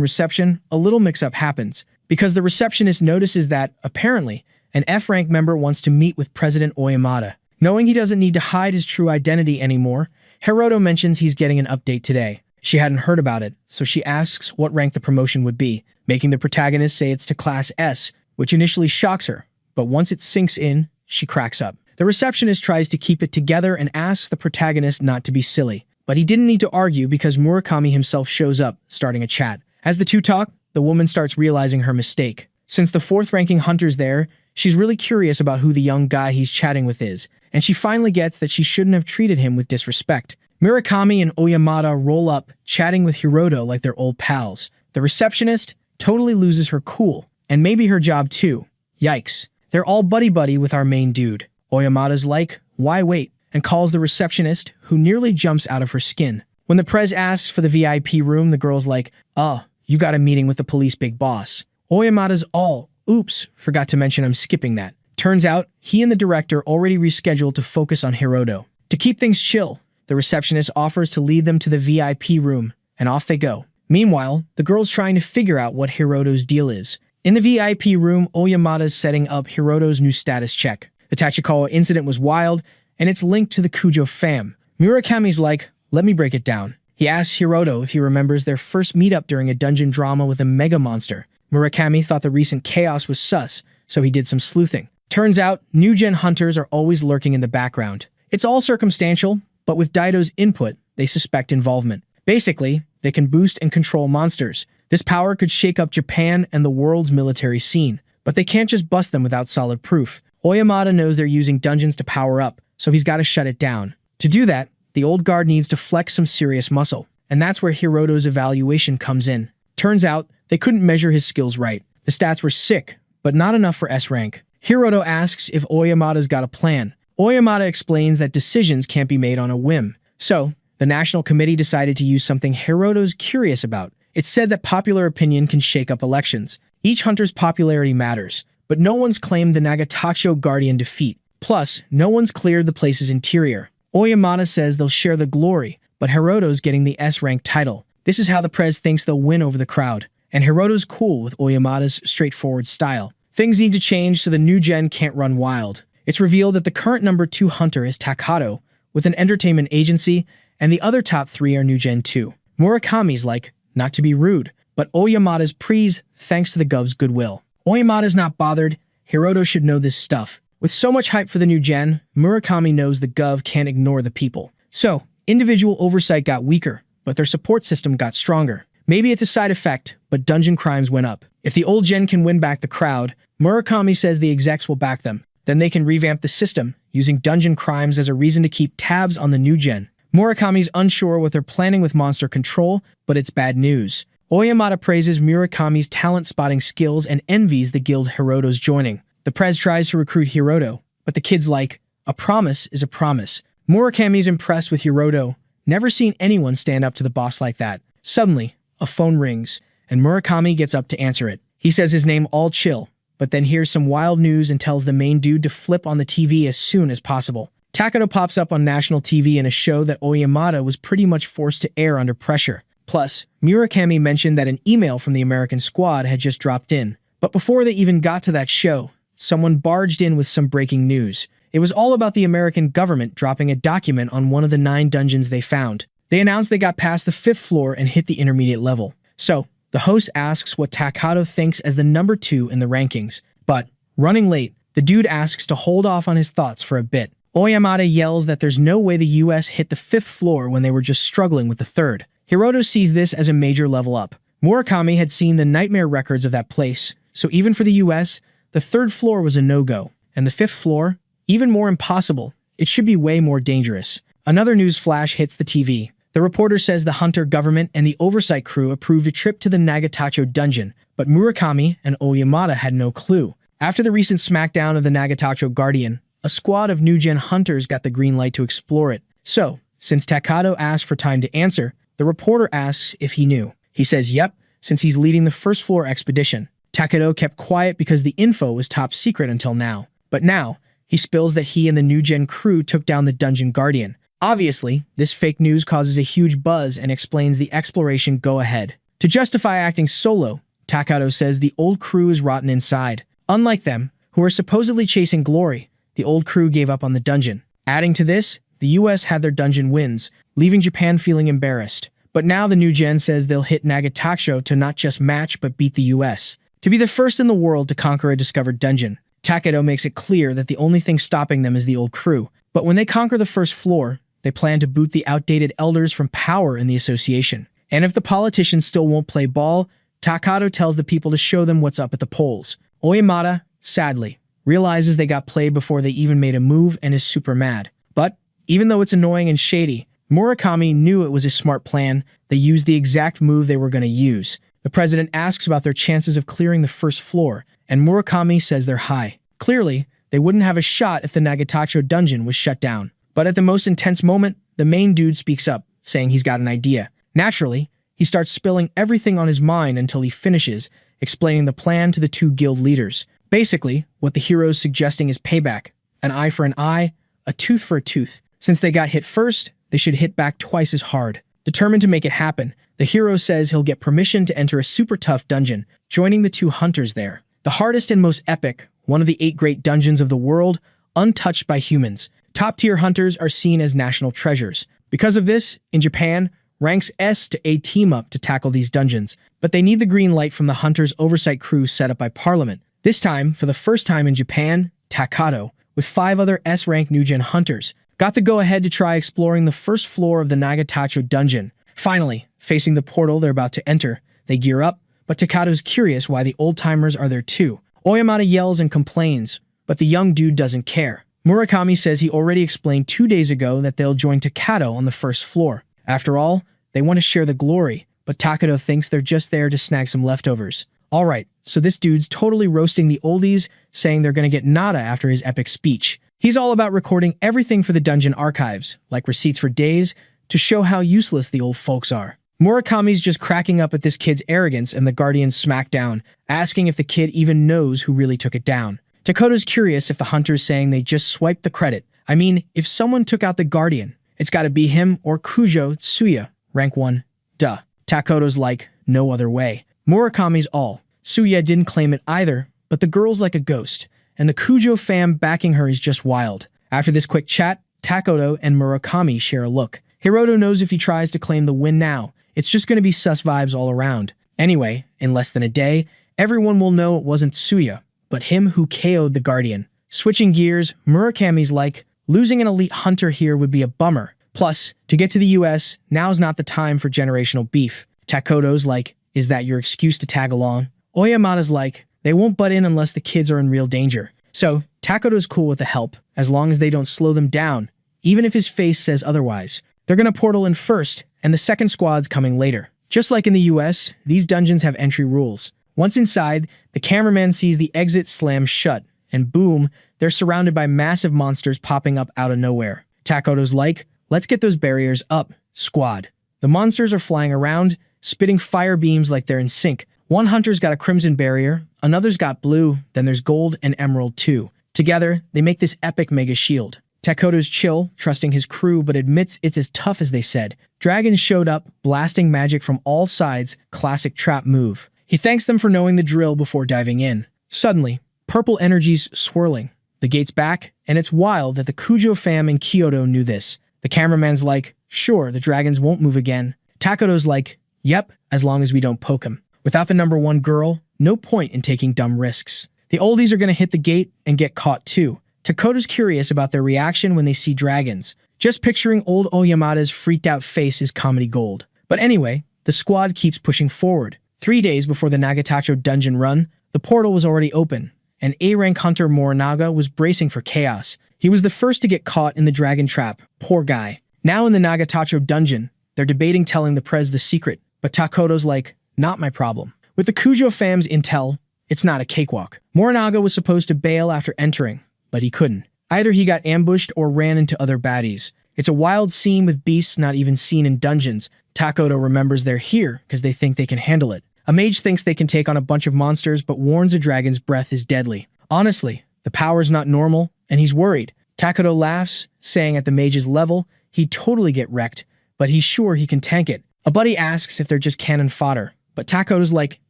reception, a little mix-up happens, because the receptionist notices that, apparently, an F-rank member wants to meet with President Oyamata. Knowing he doesn't need to hide his true identity anymore, Hiroto mentions he's getting an update today. She hadn't heard about it, so she asks what rank the promotion would be, making the protagonist say it's to Class S, which initially shocks her, but once it sinks in, she cracks up. The receptionist tries to keep it together and asks the protagonist not to be silly. But he didn't need to argue because Murakami himself shows up, starting a chat. As the two talk, the woman starts realizing her mistake. Since the fourth-ranking hunter's there, she's really curious about who the young guy he's chatting with is, and she finally gets that she shouldn't have treated him with disrespect. Murakami and Oyamata roll up, chatting with Hiroto like they're old pals. The receptionist totally loses her cool, and maybe her job too. Yikes. They're all buddy-buddy with our main dude. Oyamata's like, why wait? And calls the receptionist, who nearly jumps out of her skin. When the prez asks for the VIP room, the girl's like, oh, you got a meeting with the police big boss. Oyamata's all, oops, forgot to mention I'm skipping that. Turns out, he and the director already rescheduled to focus on Hiroto. To keep things chill, the receptionist offers to lead them to the VIP room, and off they go. Meanwhile, the girl's trying to figure out what Hiroto's deal is. In the VIP room, Oyamata's setting up Hiroto's new status check. The Tachikawa incident was wild, and it's linked to the Kujo fam. Murakami's like, let me break it down. He asks Hiroto if he remembers their first meetup during a dungeon drama with a mega monster. Murakami thought the recent chaos was sus, so he did some sleuthing. Turns out, new-gen hunters are always lurking in the background. It's all circumstantial, but with Daido's input, they suspect involvement. Basically, they can boost and control monsters. This power could shake up Japan and the world's military scene. but they can't just bust them without solid proof. Oyamata knows they're using dungeons to power up, so he's got to shut it down. To do that, the old guard needs to flex some serious muscle, and that's where Hiroto's evaluation comes in. Turns out, they couldn't measure his skills right. The stats were sick, but not enough for S rank. Hiroto asks if Oyamata's got a plan. Oyamata explains that decisions can't be made on a whim. So, the National Committee decided to use something Hiroto's curious about. It's said that popular opinion can shake up elections. Each hunter's popularity matters, but no one's claimed the Nagatacho Guardian defeat. Plus, no one's cleared the place's interior. Oyamata says they'll share the glory, but Hiroto's getting the S-rank title. This is how the Prez thinks they'll win over the crowd, and Hiroto's cool with Oyamata's straightforward style. Things need to change so the new gen can't run wild. It's revealed that the current number 2 hunter is Takato, with an entertainment agency, and the other top 3 are new gen 2. Murakami's like, not to be rude, but Oyamata's prees thanks to the gov's goodwill. Oyamata's not bothered. Hiroto should know this stuff. With so much hype for the new gen, Murakami knows the gov can't ignore the people. So, individual oversight got weaker, but their support system got stronger. Maybe it's a side effect, but dungeon crimes went up. If the old gen can win back the crowd, Murakami says the execs will back them. Then they can revamp the system, using dungeon crimes as a reason to keep tabs on the new gen. Murakami's unsure what they're planning with monster control, but it's bad news. Oyamata praises Murakami's talent-spotting skills and envies the guild Hiroto's joining. The Prez tries to recruit Hiroto, but the kid's like, a promise is a promise. Murakami's impressed with Hiroto, never seen anyone stand up to the boss like that. Suddenly, a phone rings, and Murakami gets up to answer it. He says his name all chill, but then hears some wild news and tells the main dude to flip on the TV as soon as possible. Takato pops up on national TV in a show that Oyamata was pretty much forced to air under pressure. Plus, Murakami mentioned that an email from the American squad had just dropped in. But before they even got to that show, someone barged in with some breaking news. It was all about the American government dropping a document on one of the 9 dungeons they found. They announced they got past the 5th floor and hit the intermediate level. So, the host asks what Takato thinks as the number 2 in the rankings. But, running late, the dude asks to hold off on his thoughts for a bit. Oyamata yells that there's no way the US hit the 5th floor when they were just struggling with the 3rd. Hiroto sees this as a major level up. Murakami had seen the nightmare records of that place, so even for the US, the 3rd floor was a no-go. And the 5th floor? Even more impossible. It should be way more dangerous. Another news flash hits the TV. The reporter says the hunter government and the oversight crew approved a trip to the Nagatacho dungeon, but Murakami and Oyamata had no clue. After the recent smackdown of the Nagatacho Guardian, a squad of new-gen hunters got the green light to explore it. So, since Takato asked for time to answer, the reporter asks if he knew. He says yep, since he's leading the 1st floor expedition. Takato kept quiet because the info was top secret until now. But now, he spills that he and the new-gen crew took down the dungeon guardian. Obviously, this fake news causes a huge buzz and explains the exploration go-ahead. To justify acting solo, Takato says the old crew is rotten inside. Unlike them, who are supposedly chasing glory, the old crew gave up on the dungeon. Adding to this, the US had their dungeon wins, leaving Japan feeling embarrassed. But now the new gen says they'll hit Nagatacho to not just match but beat the US. To be the first in the world to conquer a discovered dungeon. Takato makes it clear that the only thing stopping them is the old crew. But when they conquer the 1st floor, they plan to boot the outdated elders from power in the association. And if the politicians still won't play ball, Takato tells the people to show them what's up at the polls. Oyamata, sadly, realizes they got played before they even made a move and is super mad. But, even though it's annoying and shady, Murakami knew it was a smart plan. They used the exact move they were going to use. The president asks about their chances of clearing the 1st floor, and Murakami says they're high. Clearly, they wouldn't have a shot if the Nagatacho dungeon was shut down. But at the most intense moment, the main dude speaks up, saying he's got an idea. Naturally, he starts spilling everything on his mind until he finishes, explaining the plan to the 2 guild leaders. Basically, what the hero's suggesting is payback. An eye for an eye, a tooth for a tooth. Since they got hit first, they should hit back twice as hard. Determined to make it happen, the hero says he'll get permission to enter a super tough dungeon, joining the 2 hunters there. The hardest and most epic, one of the 8 great dungeons of the world, untouched by humans. Top-tier hunters are seen as national treasures. Because of this, in Japan, ranks S to A team up to tackle these dungeons, but they need the green light from the hunters' oversight crew set up by Parliament. This time, for the first time in Japan, Takato, with 5 other S-rank new-gen hunters, got the go-ahead to try exploring the 1st floor of the Nagatacho dungeon. Finally, facing the portal they're about to enter, they gear up, but Takato's curious why the old-timers are there too. Oyamata yells and complains, but the young dude doesn't care. Murakami says he already explained 2 days ago that they'll join Takato on the first floor. After all, they want to share the glory, but Takato thinks they're just there to snag some leftovers. Alright, so this dude's totally roasting the oldies, saying they're gonna get nada after his epic speech. He's all about recording everything for the dungeon archives, like receipts for days, to show how useless the old folks are. Murakami's just cracking up at this kid's arrogance, and the Guardians smack down, asking if the kid even knows who really took it down. Takoto's curious if the hunter's saying they just swiped the credit. I mean, if someone took out the Guardian, it's gotta be him or Kujo Tsuya, rank 1. Duh. Takoto's like, no other way. Murakami's all. Tsuya didn't claim it either, but the girl's like a ghost, and the Kujo fam backing her is just wild. After this quick chat, Takoto and Murakami share a look. Hiroto knows if he tries to claim the win now, it's just gonna be sus vibes all around. Anyway, in less than a day, everyone will know it wasn't Tsuya, but him who KO'd the Guardian. Switching gears, Murakami's like, losing an elite hunter here would be a bummer. Plus, to get to the US, now's not the time for generational beef. Takoto's like, is that your excuse to tag along? Oyamata's like, they won't butt in unless the kids are in real danger. So, Takoto's cool with the help, as long as they don't slow them down, even if his face says otherwise. They're gonna portal in first, and the second squad's coming later. Just like in the US, these dungeons have entry rules. Once inside, the cameraman sees the exit slam shut, and boom, they're surrounded by massive monsters popping up out of nowhere. Takoto's like, let's get those barriers up, squad. The monsters are flying around, spitting fire beams like they're in sync. One hunter's got a crimson barrier, another's got blue, then there's gold and emerald too. Together, they make this epic mega shield. Takoto's chill, trusting his crew, but admits it's as tough as they said. Dragons showed up, blasting magic from all sides, classic trap move. He thanks them for knowing the drill before diving in. Suddenly, purple energy's swirling. The gate's back, and it's wild that the Kujo fam in Kyoto knew this. The cameraman's like, sure, the dragons won't move again. Takoto's like, yep, as long as we don't poke him. Without the number 1 girl, no point in taking dumb risks. The oldies are gonna hit the gate and get caught too. Takoto's curious about their reaction when they see dragons. Just picturing old Oyamata's freaked out face is comedy gold. But anyway, the squad keeps pushing forward. 3 days before the Nagatacho dungeon run, the portal was already open, and A-rank hunter Morinaga was bracing for chaos. He was the first to get caught in the dragon trap. Poor guy. Now in the Nagatacho dungeon, they're debating telling the Prez the secret, but Takoto's like, not my problem. With the Kujo fam's intel, it's not a cakewalk. Morinaga was supposed to bail after entering, but he couldn't. Either he got ambushed or ran into other baddies. It's a wild scene with beasts not even seen in dungeons. Takoto remembers they're here because they think they can handle it. A mage thinks they can take on a bunch of monsters but warns a dragon's breath is deadly. Honestly, the power's not normal, and he's worried. Takoto laughs, saying at the mage's level, he'd totally get wrecked, but he's sure he can tank it. A buddy asks if they're just cannon fodder, but Takoto's like,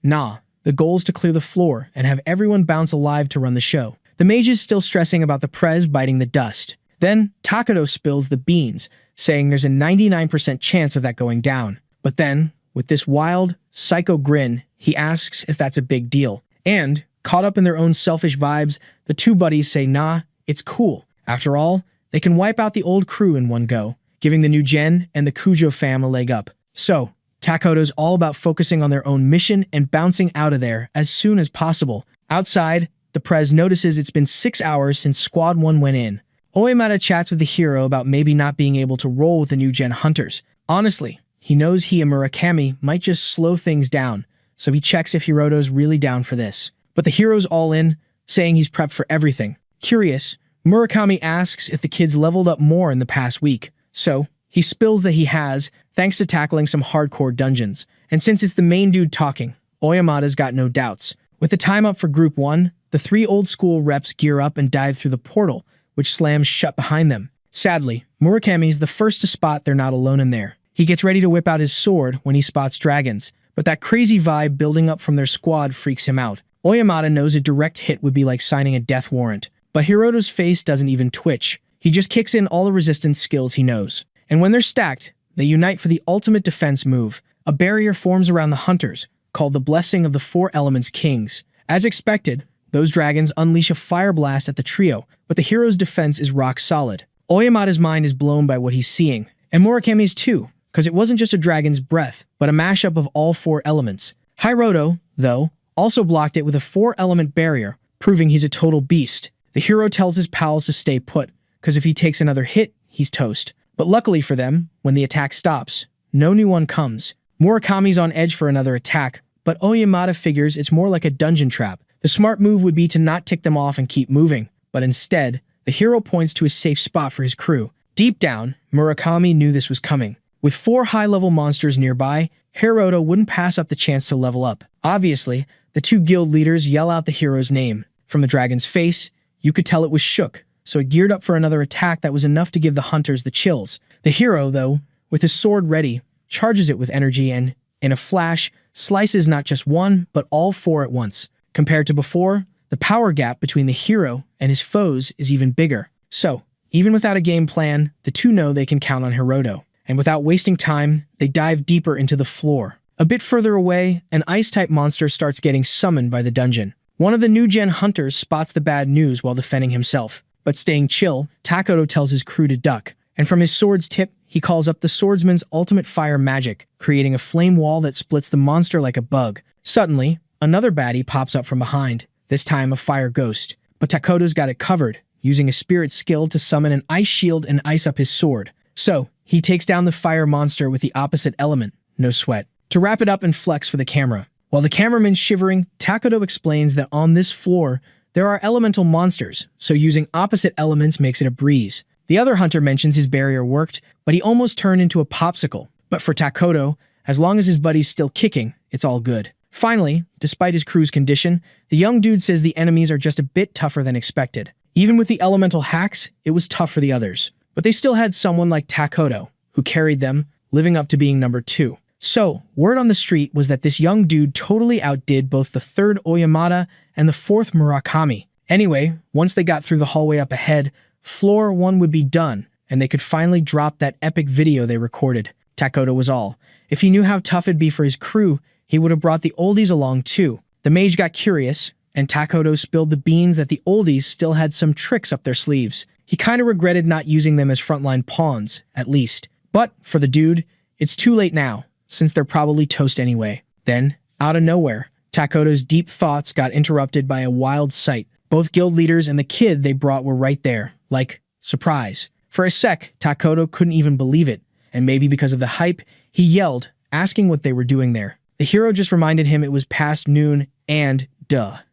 nah, the goal's to clear the floor and have everyone bounce alive to run the show. The mage is still stressing about the Prez biting the dust. Then, Takoto spills the beans, saying there's a 99% chance of that going down. But then, with this wild, psycho grin, he asks if that's a big deal. And, caught up in their own selfish vibes, the two buddies say nah, it's cool. After all, they can wipe out the old crew in one go, giving the new gen and the Kujo fam a leg up. So, Takoto's all about focusing on their own mission and bouncing out of there as soon as possible. Outside, the Prez notices it's been 6 hours since Squad 1 went in. Oyamata chats with the hero about maybe not being able to roll with the new gen hunters. Honestly, he knows he and Murakami might just slow things down, so he checks if Hiroto's really down for this. But the hero's all in, saying he's prepped for everything. Curious, Murakami asks if the kids leveled up more in the past week. So, he spills that he has, thanks to tackling some hardcore dungeons. And since it's the main dude talking, Oyamata's got no doubts. With the time up for Group 1, the 3 old-school reps gear up and dive through the portal, which slams shut behind them. Sadly, Murakami's the first to spot they're not alone in there. He gets ready to whip out his sword when he spots dragons, but that crazy vibe building up from their squad freaks him out. Oyamata knows a direct hit would be like signing a death warrant, but Hiroto's face doesn't even twitch. He just kicks in all the resistance skills he knows. And when they're stacked, they unite for the ultimate defense move. A barrier forms around the hunters, called the Blessing of the Four Elements Kings. As expected, those dragons unleash a fire blast at the trio, but the hero's defense is rock solid. Oyamata's mind is blown by what he's seeing, and Murakami's too, because it wasn't just a dragon's breath, but a mashup of all 4 elements. Hiroto, though, also blocked it with a 4-element barrier, proving he's a total beast. The hero tells his pals to stay put, because if he takes another hit, he's toast. But luckily for them, when the attack stops, no new one comes. Murakami's on edge for another attack, but Oyamata figures it's more like a dungeon trap. The smart move would be to not tick them off and keep moving, but instead, the hero points to a safe spot for his crew. Deep down, Murakami knew this was coming. With 4 high-level monsters nearby, Hiroto wouldn't pass up the chance to level up. Obviously, the 2 guild leaders yell out the hero's name. From the dragon's face, you could tell it was shook, so it geared up for another attack that was enough to give the hunters the chills. The hero, though, with his sword ready, charges it with energy and, in a flash, slices not just one, but all 4 at once. Compared to before, the power gap between the hero and his foes is even bigger. So, even without a game plan, the 2 know they can count on Hiroto. And without wasting time, they dive deeper into the floor. A bit further away, an ice-type monster starts getting summoned by the dungeon. One of the new-gen hunters spots the bad news while defending himself. But staying chill, Takoto tells his crew to duck. And from his sword's tip, he calls up the swordsman's ultimate fire magic, creating a flame wall that splits the monster like a bug. Suddenly, another baddie pops up from behind, this time a fire ghost. But Takoto's got it covered, using a spirit skill to summon an ice shield and ice up his sword. So, he takes down the fire monster with the opposite element, no sweat. To wrap it up and flex for the camera. While the cameraman's shivering, Takoto explains that on this floor, there are elemental monsters, so using opposite elements makes it a breeze. The other hunter mentions his barrier worked, but he almost turned into a popsicle. But for Takoto, as long as his buddy's still kicking, it's all good. Finally, despite his crew's condition, the young dude says the enemies are just a bit tougher than expected. Even with the elemental hacks, it was tough for the others. But they still had someone like Takoto, who carried them, living up to being number 2. So, word on the street was that this young dude totally outdid both the 3rd Oyamata and the 4th Murakami. Anyway, once they got through the hallway up ahead, floor 1 would be done, and they could finally drop that epic video they recorded. Takoto was all. If he knew how tough it'd be for his crew, he would have brought the oldies along too. The mage got curious, and Takoto spilled the beans that the oldies still had some tricks up their sleeves. He kinda regretted not using them as frontline pawns, at least. But, for the dude, it's too late now, since they're probably toast anyway. Then, out of nowhere, Takoto's deep thoughts got interrupted by a wild sight. Both guild leaders and the kid they brought were right there. Like, surprise. For a sec, Takoto couldn't even believe it, and maybe because of the hype, he yelled, asking what they were doing there. The hero just reminded him it was past noon and,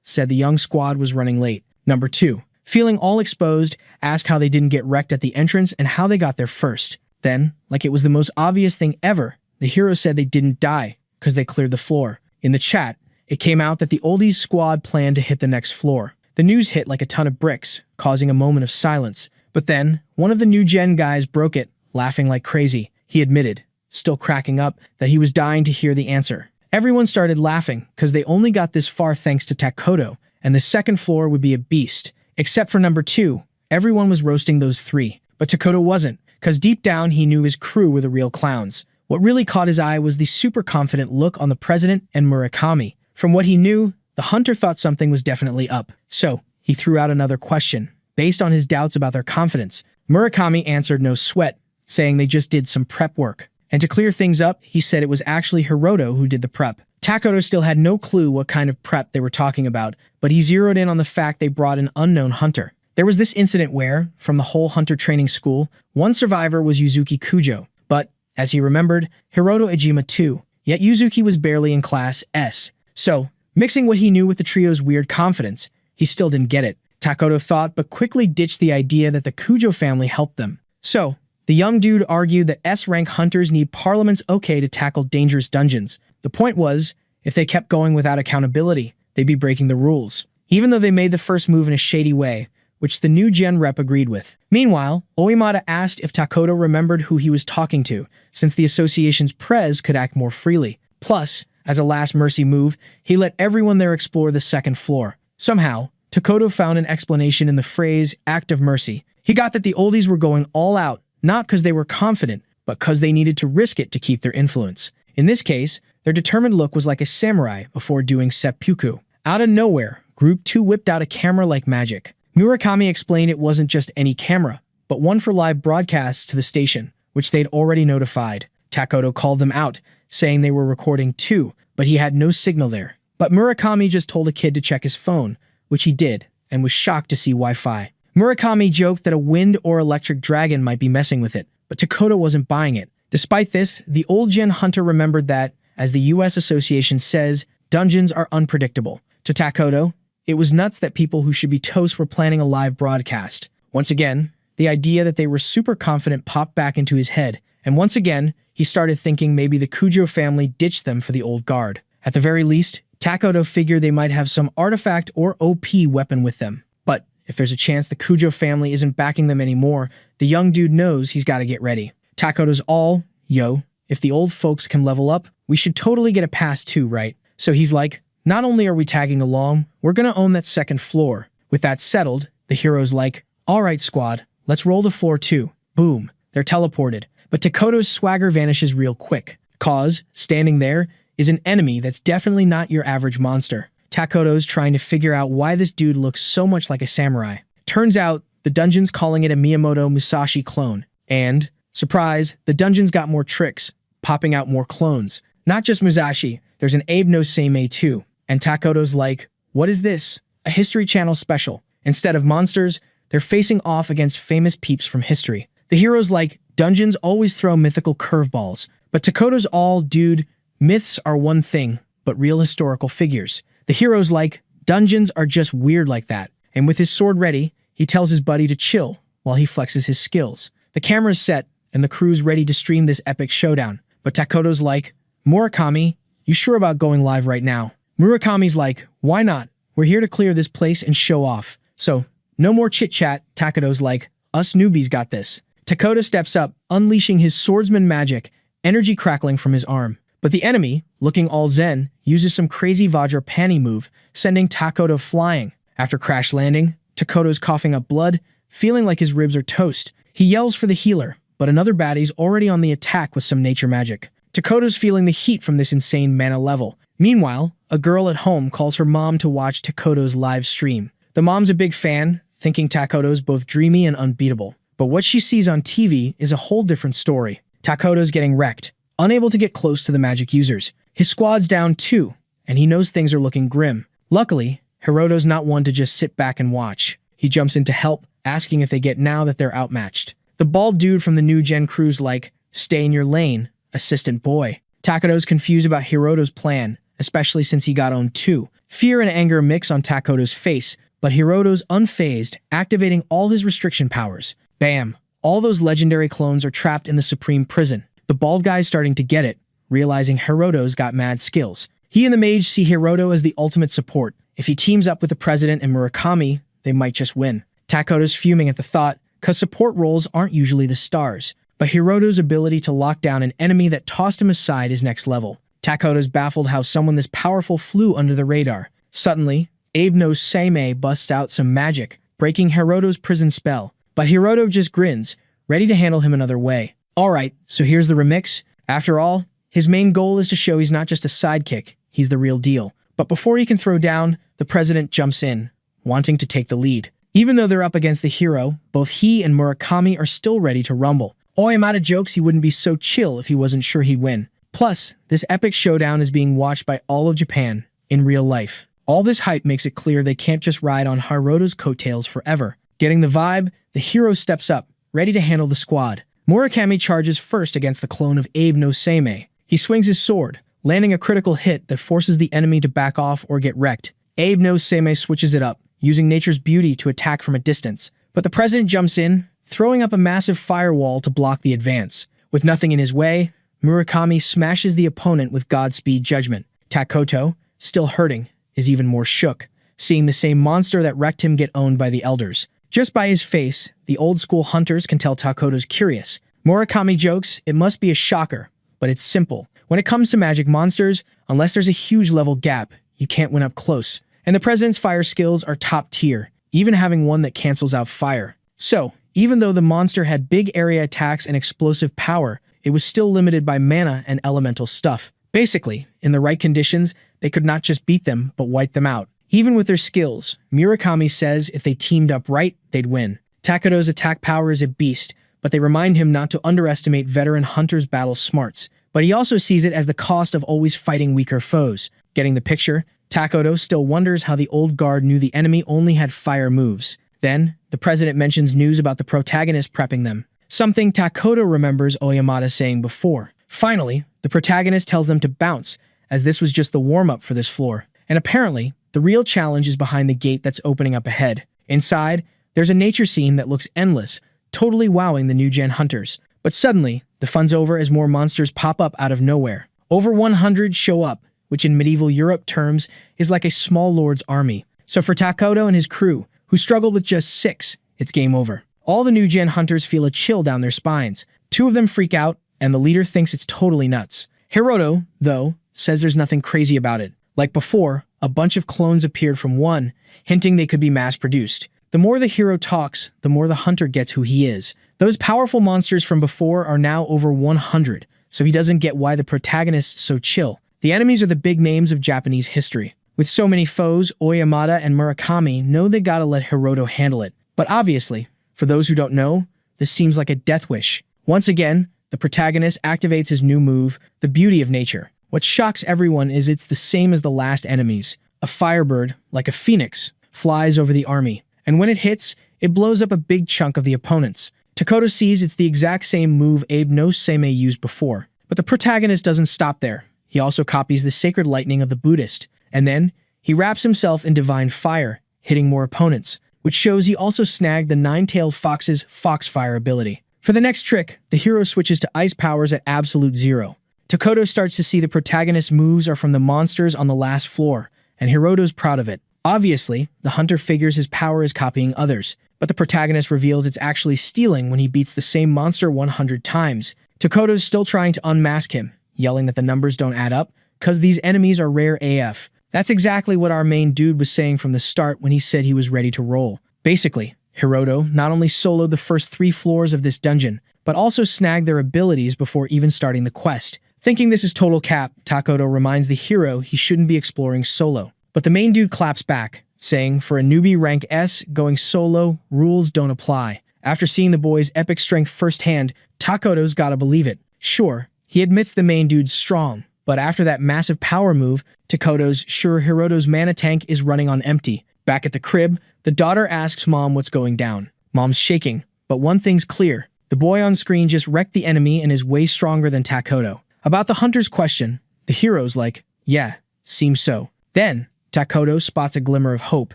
said the young squad was running late. Number 2. Feeling all exposed, asked how they didn't get wrecked at the entrance and how they got there first. Then, like it was the most obvious thing ever, the hero said they didn't die, because they cleared the floor. In the chat, it came out that the oldies squad planned to hit the next floor. The news hit like a ton of bricks, causing a moment of silence. But then, one of the new gen guys broke it, laughing like crazy. He admitted, still cracking up, that he was dying to hear the answer. Everyone started laughing, because they only got this far thanks to Takoto, and the second floor would be a beast. Except for number 2, everyone was roasting those 3. But Takoto wasn't, because deep down he knew his crew were the real clowns. What really caught his eye was the super confident look on the president and Murakami. From what he knew, the hunter thought something was definitely up. So, he threw out another question, based on his doubts about their confidence. Murakami answered no sweat, saying they just did some prep work. And to clear things up, he said it was actually Hiroto who did the prep. Takoto still had no clue what kind of prep they were talking about, but he zeroed in on the fact they brought an unknown hunter. There was this incident where, from the whole hunter training school, one survivor was Yuzuki Kujo, but, as he remembered, Hiroto Ejima too, yet Yuzuki was barely in class S. So, mixing what he knew with the trio's weird confidence, he still didn't get it. Takoto thought, but quickly ditched the idea that the Kujo family helped them. So, the young dude argued that S-rank hunters need Parliament's okay to tackle dangerous dungeons. The point was, if they kept going without accountability, they'd be breaking the rules. Even though they made the first move in a shady way, which the new gen rep agreed with. Meanwhile, Oyamata asked if Takoto remembered who he was talking to, since the association's prez could act more freely. Plus, as a last mercy move, he let everyone there explore the second floor. Somehow, Takoto found an explanation in the phrase, act of mercy. He got that the oldies were going all out, not because they were confident, but because they needed to risk it to keep their influence. In this case, their determined look was like a samurai before doing seppuku. Out of nowhere, Group 2 whipped out a camera like magic. Murakami explained it wasn't just any camera, but one for live broadcasts to the station, which they'd already notified. Takoto called them out, saying they were recording too, but he had no signal there. But Murakami just told a kid to check his phone, which he did, and was shocked to see Wi-Fi. Murakami joked that a wind or electric dragon might be messing with it, but Takoto wasn't buying it. Despite this, the old gen hunter remembered that, as the US Association says, dungeons are unpredictable. To Takoto, it was nuts that people who should be toast were planning a live broadcast. Once again, the idea that they were super confident popped back into his head, and once again, he started thinking maybe the Kujo family ditched them for the old guard. At the very least, Takoto figured they might have some artifact or OP weapon with them. But if there's a chance the Kujo family isn't backing them anymore, the young dude knows he's got to get ready. Takoto's all, yo, if the old folks can level up, we should totally get a pass too, right? So he's like, not only are we tagging along, we're gonna own that second floor. With that settled, the hero's like, alright squad, let's roll the floor too. Boom, they're teleported. But Takoto's swagger vanishes real quick. Cause, standing there, is an enemy that's definitely not your average monster. Takoto's trying to figure out why this dude looks so much like a samurai. Turns out, the dungeon's calling it a Miyamoto Musashi clone. And, surprise, the dungeon's got more tricks, popping out more clones. Not just Musashi, there's an Abe no Seimei too. And Takoto's like, what is this? A History Channel special. Instead of monsters, they're facing off against famous peeps from history. The hero's like, dungeons always throw mythical curveballs. But Takoto's all, dude, myths are one thing, but real historical figures. The hero's like, dungeons are just weird like that. And with his sword ready, he tells his buddy to chill while he flexes his skills. The camera's set, and the crew's ready to stream this epic showdown. But Takoto's like, Murakami, you sure about going live right now? Murakami's like, why not? We're here to clear this place and show off. So, no more chit-chat. Takoto's like, us newbies got this. Takoto steps up, unleashing his swordsman magic, energy crackling from his arm. But the enemy, looking all zen, uses some crazy Vajrapani move, sending Takoto flying. After crash landing, Takoto's coughing up blood, feeling like his ribs are toast. He yells for the healer, but another baddie's already on the attack with some nature magic. Takoto's feeling the heat from this insane mana level. Meanwhile, a girl at home calls her mom to watch Takoto's live stream. The mom's a big fan, thinking Takoto's both dreamy and unbeatable. But what she sees on TV is a whole different story. Takoto's getting wrecked, unable to get close to the magic users. His squad's down too, and he knows things are looking grim. Luckily, Hiroto's not one to just sit back and watch. He jumps in to help, asking if they get now that they're outmatched. The bald dude from the new gen crew's like, stay in your lane, assistant boy. Takoto's confused about Hiroto's plan, especially since he got owned too. Fear and anger mix on Takoto's face, but Hiroto's unfazed, activating all his restriction powers. Bam! All those legendary clones are trapped in the Supreme Prison. The bald guy's starting to get it, realizing Hiroto's got mad skills. He and the mage see Hiroto as the ultimate support. If he teams up with the president and Murakami, they might just win. Takoto's fuming at the thought, cause support roles aren't usually the stars. But Hiroto's ability to lock down an enemy that tossed him aside is next level. Takoto's baffled how someone this powerful flew under the radar. Suddenly, Abe no Seimei busts out some magic, breaking Hiroto's prison spell. But Hiroto just grins, ready to handle him another way. Alright, so here's the remix. After all, his main goal is to show he's not just a sidekick, he's the real deal. But before he can throw down, the president jumps in, wanting to take the lead. Even though they're up against the hero, both he and Murakami are still ready to rumble. Oh, I'm out of jokes, he wouldn't be so chill if he wasn't sure he'd win. Plus, this epic showdown is being watched by all of Japan, in real life. All this hype makes it clear they can't just ride on Hiroto's coattails forever. Getting the vibe, the hero steps up, ready to handle the squad. Murakami charges first against the clone of Abe no Seimei. He swings his sword, landing a critical hit that forces the enemy to back off or get wrecked. Abe no Seimei switches it up, using nature's beauty to attack from a distance. But the president jumps in, throwing up a massive firewall to block the advance. With nothing in his way, Murakami smashes the opponent with Godspeed Judgment. Takoto, still hurting, is even more shook, seeing the same monster that wrecked him get owned by the elders. Just by his face, the old-school hunters can tell Takoto's curious. Murakami jokes, it must be a shocker, but it's simple. When it comes to magic monsters, unless there's a huge level gap, you can't win up close. And the president's fire skills are top tier, even having one that cancels out fire. So, even though the monster had big area attacks and explosive power, it was still limited by mana and elemental stuff. Basically, in the right conditions, they could not just beat them, but wipe them out. Even with their skills, Murakami says if they teamed up right, they'd win. Takoto's attack power is a beast, but they remind him not to underestimate veteran hunters' battle smarts. But he also sees it as the cost of always fighting weaker foes. Getting the picture, Takoto still wonders how the old guard knew the enemy only had fire moves. Then, the president mentions news about the protagonist prepping them, something Takoto remembers Oyamata saying before. Finally, the protagonist tells them to bounce, as this was just the warm-up for this floor. And apparently, the real challenge is behind the gate that's opening up ahead. Inside, there's a nature scene that looks endless, totally wowing the new-gen hunters. But suddenly, the fun's over as more monsters pop up out of nowhere. Over 100 show up, which in medieval Europe terms is like a small lord's army. So for Takoto and his crew, who struggled with just 6, it's game over. All the new-gen hunters feel a chill down their spines. 2 of them freak out, and the leader thinks it's totally nuts. Hiroto, though, says there's nothing crazy about it. Like before, a bunch of clones appeared from one, hinting they could be mass-produced. The more the hero talks, the more the hunter gets who he is. Those powerful monsters from before are now over 100, so he doesn't get why the protagonist's so chill. The enemies are the big names of Japanese history. With so many foes, Oyamata and Murakami know they gotta let Hiroto handle it. But obviously, for those who don't know, this seems like a death wish. Once again, the protagonist activates his new move, the beauty of nature. What shocks everyone is it's the same as the last enemies. A firebird, like a phoenix, flies over the army, and when it hits, it blows up a big chunk of the opponents. Takoto sees it's the exact same move Abe no Seimei used before. But the protagonist doesn't stop there. He also copies the sacred lightning of the Buddhist, and then he wraps himself in divine fire, hitting more opponents, which shows he also snagged the nine-tailed fox's foxfire ability. For the next trick, the hero switches to ice powers at absolute 0. Takoto starts to see the protagonist's moves are from the monsters on the last floor, and Hiroto's proud of it. Obviously, the hunter figures his power is copying others, but the protagonist reveals it's actually stealing when he beats the same monster 100 times. Takoto's still trying to unmask him, yelling that the numbers don't add up, cause these enemies are rare AF. That's exactly what our main dude was saying from the start when he said he was ready to roll. Basically, Hiroto not only soloed the first 3 floors of this dungeon, but also snagged their abilities before even starting the quest. Thinking this is total cap, Takoto reminds the hero he shouldn't be exploring solo. But the main dude claps back, saying for a newbie rank S, going solo, rules don't apply. After seeing the boy's epic strength firsthand, Takoto's gotta believe it. Sure, he admits the main dude's strong, but after that massive power move, Takoto's sure Hiroto's mana tank is running on empty. Back at the crib, the daughter asks Mom what's going down. Mom's shaking, but one thing's clear. The boy on screen just wrecked the enemy and is way stronger than Takoto. About the hunter's question, the hero's like, yeah, seems so. Then, Takoto spots a glimmer of hope,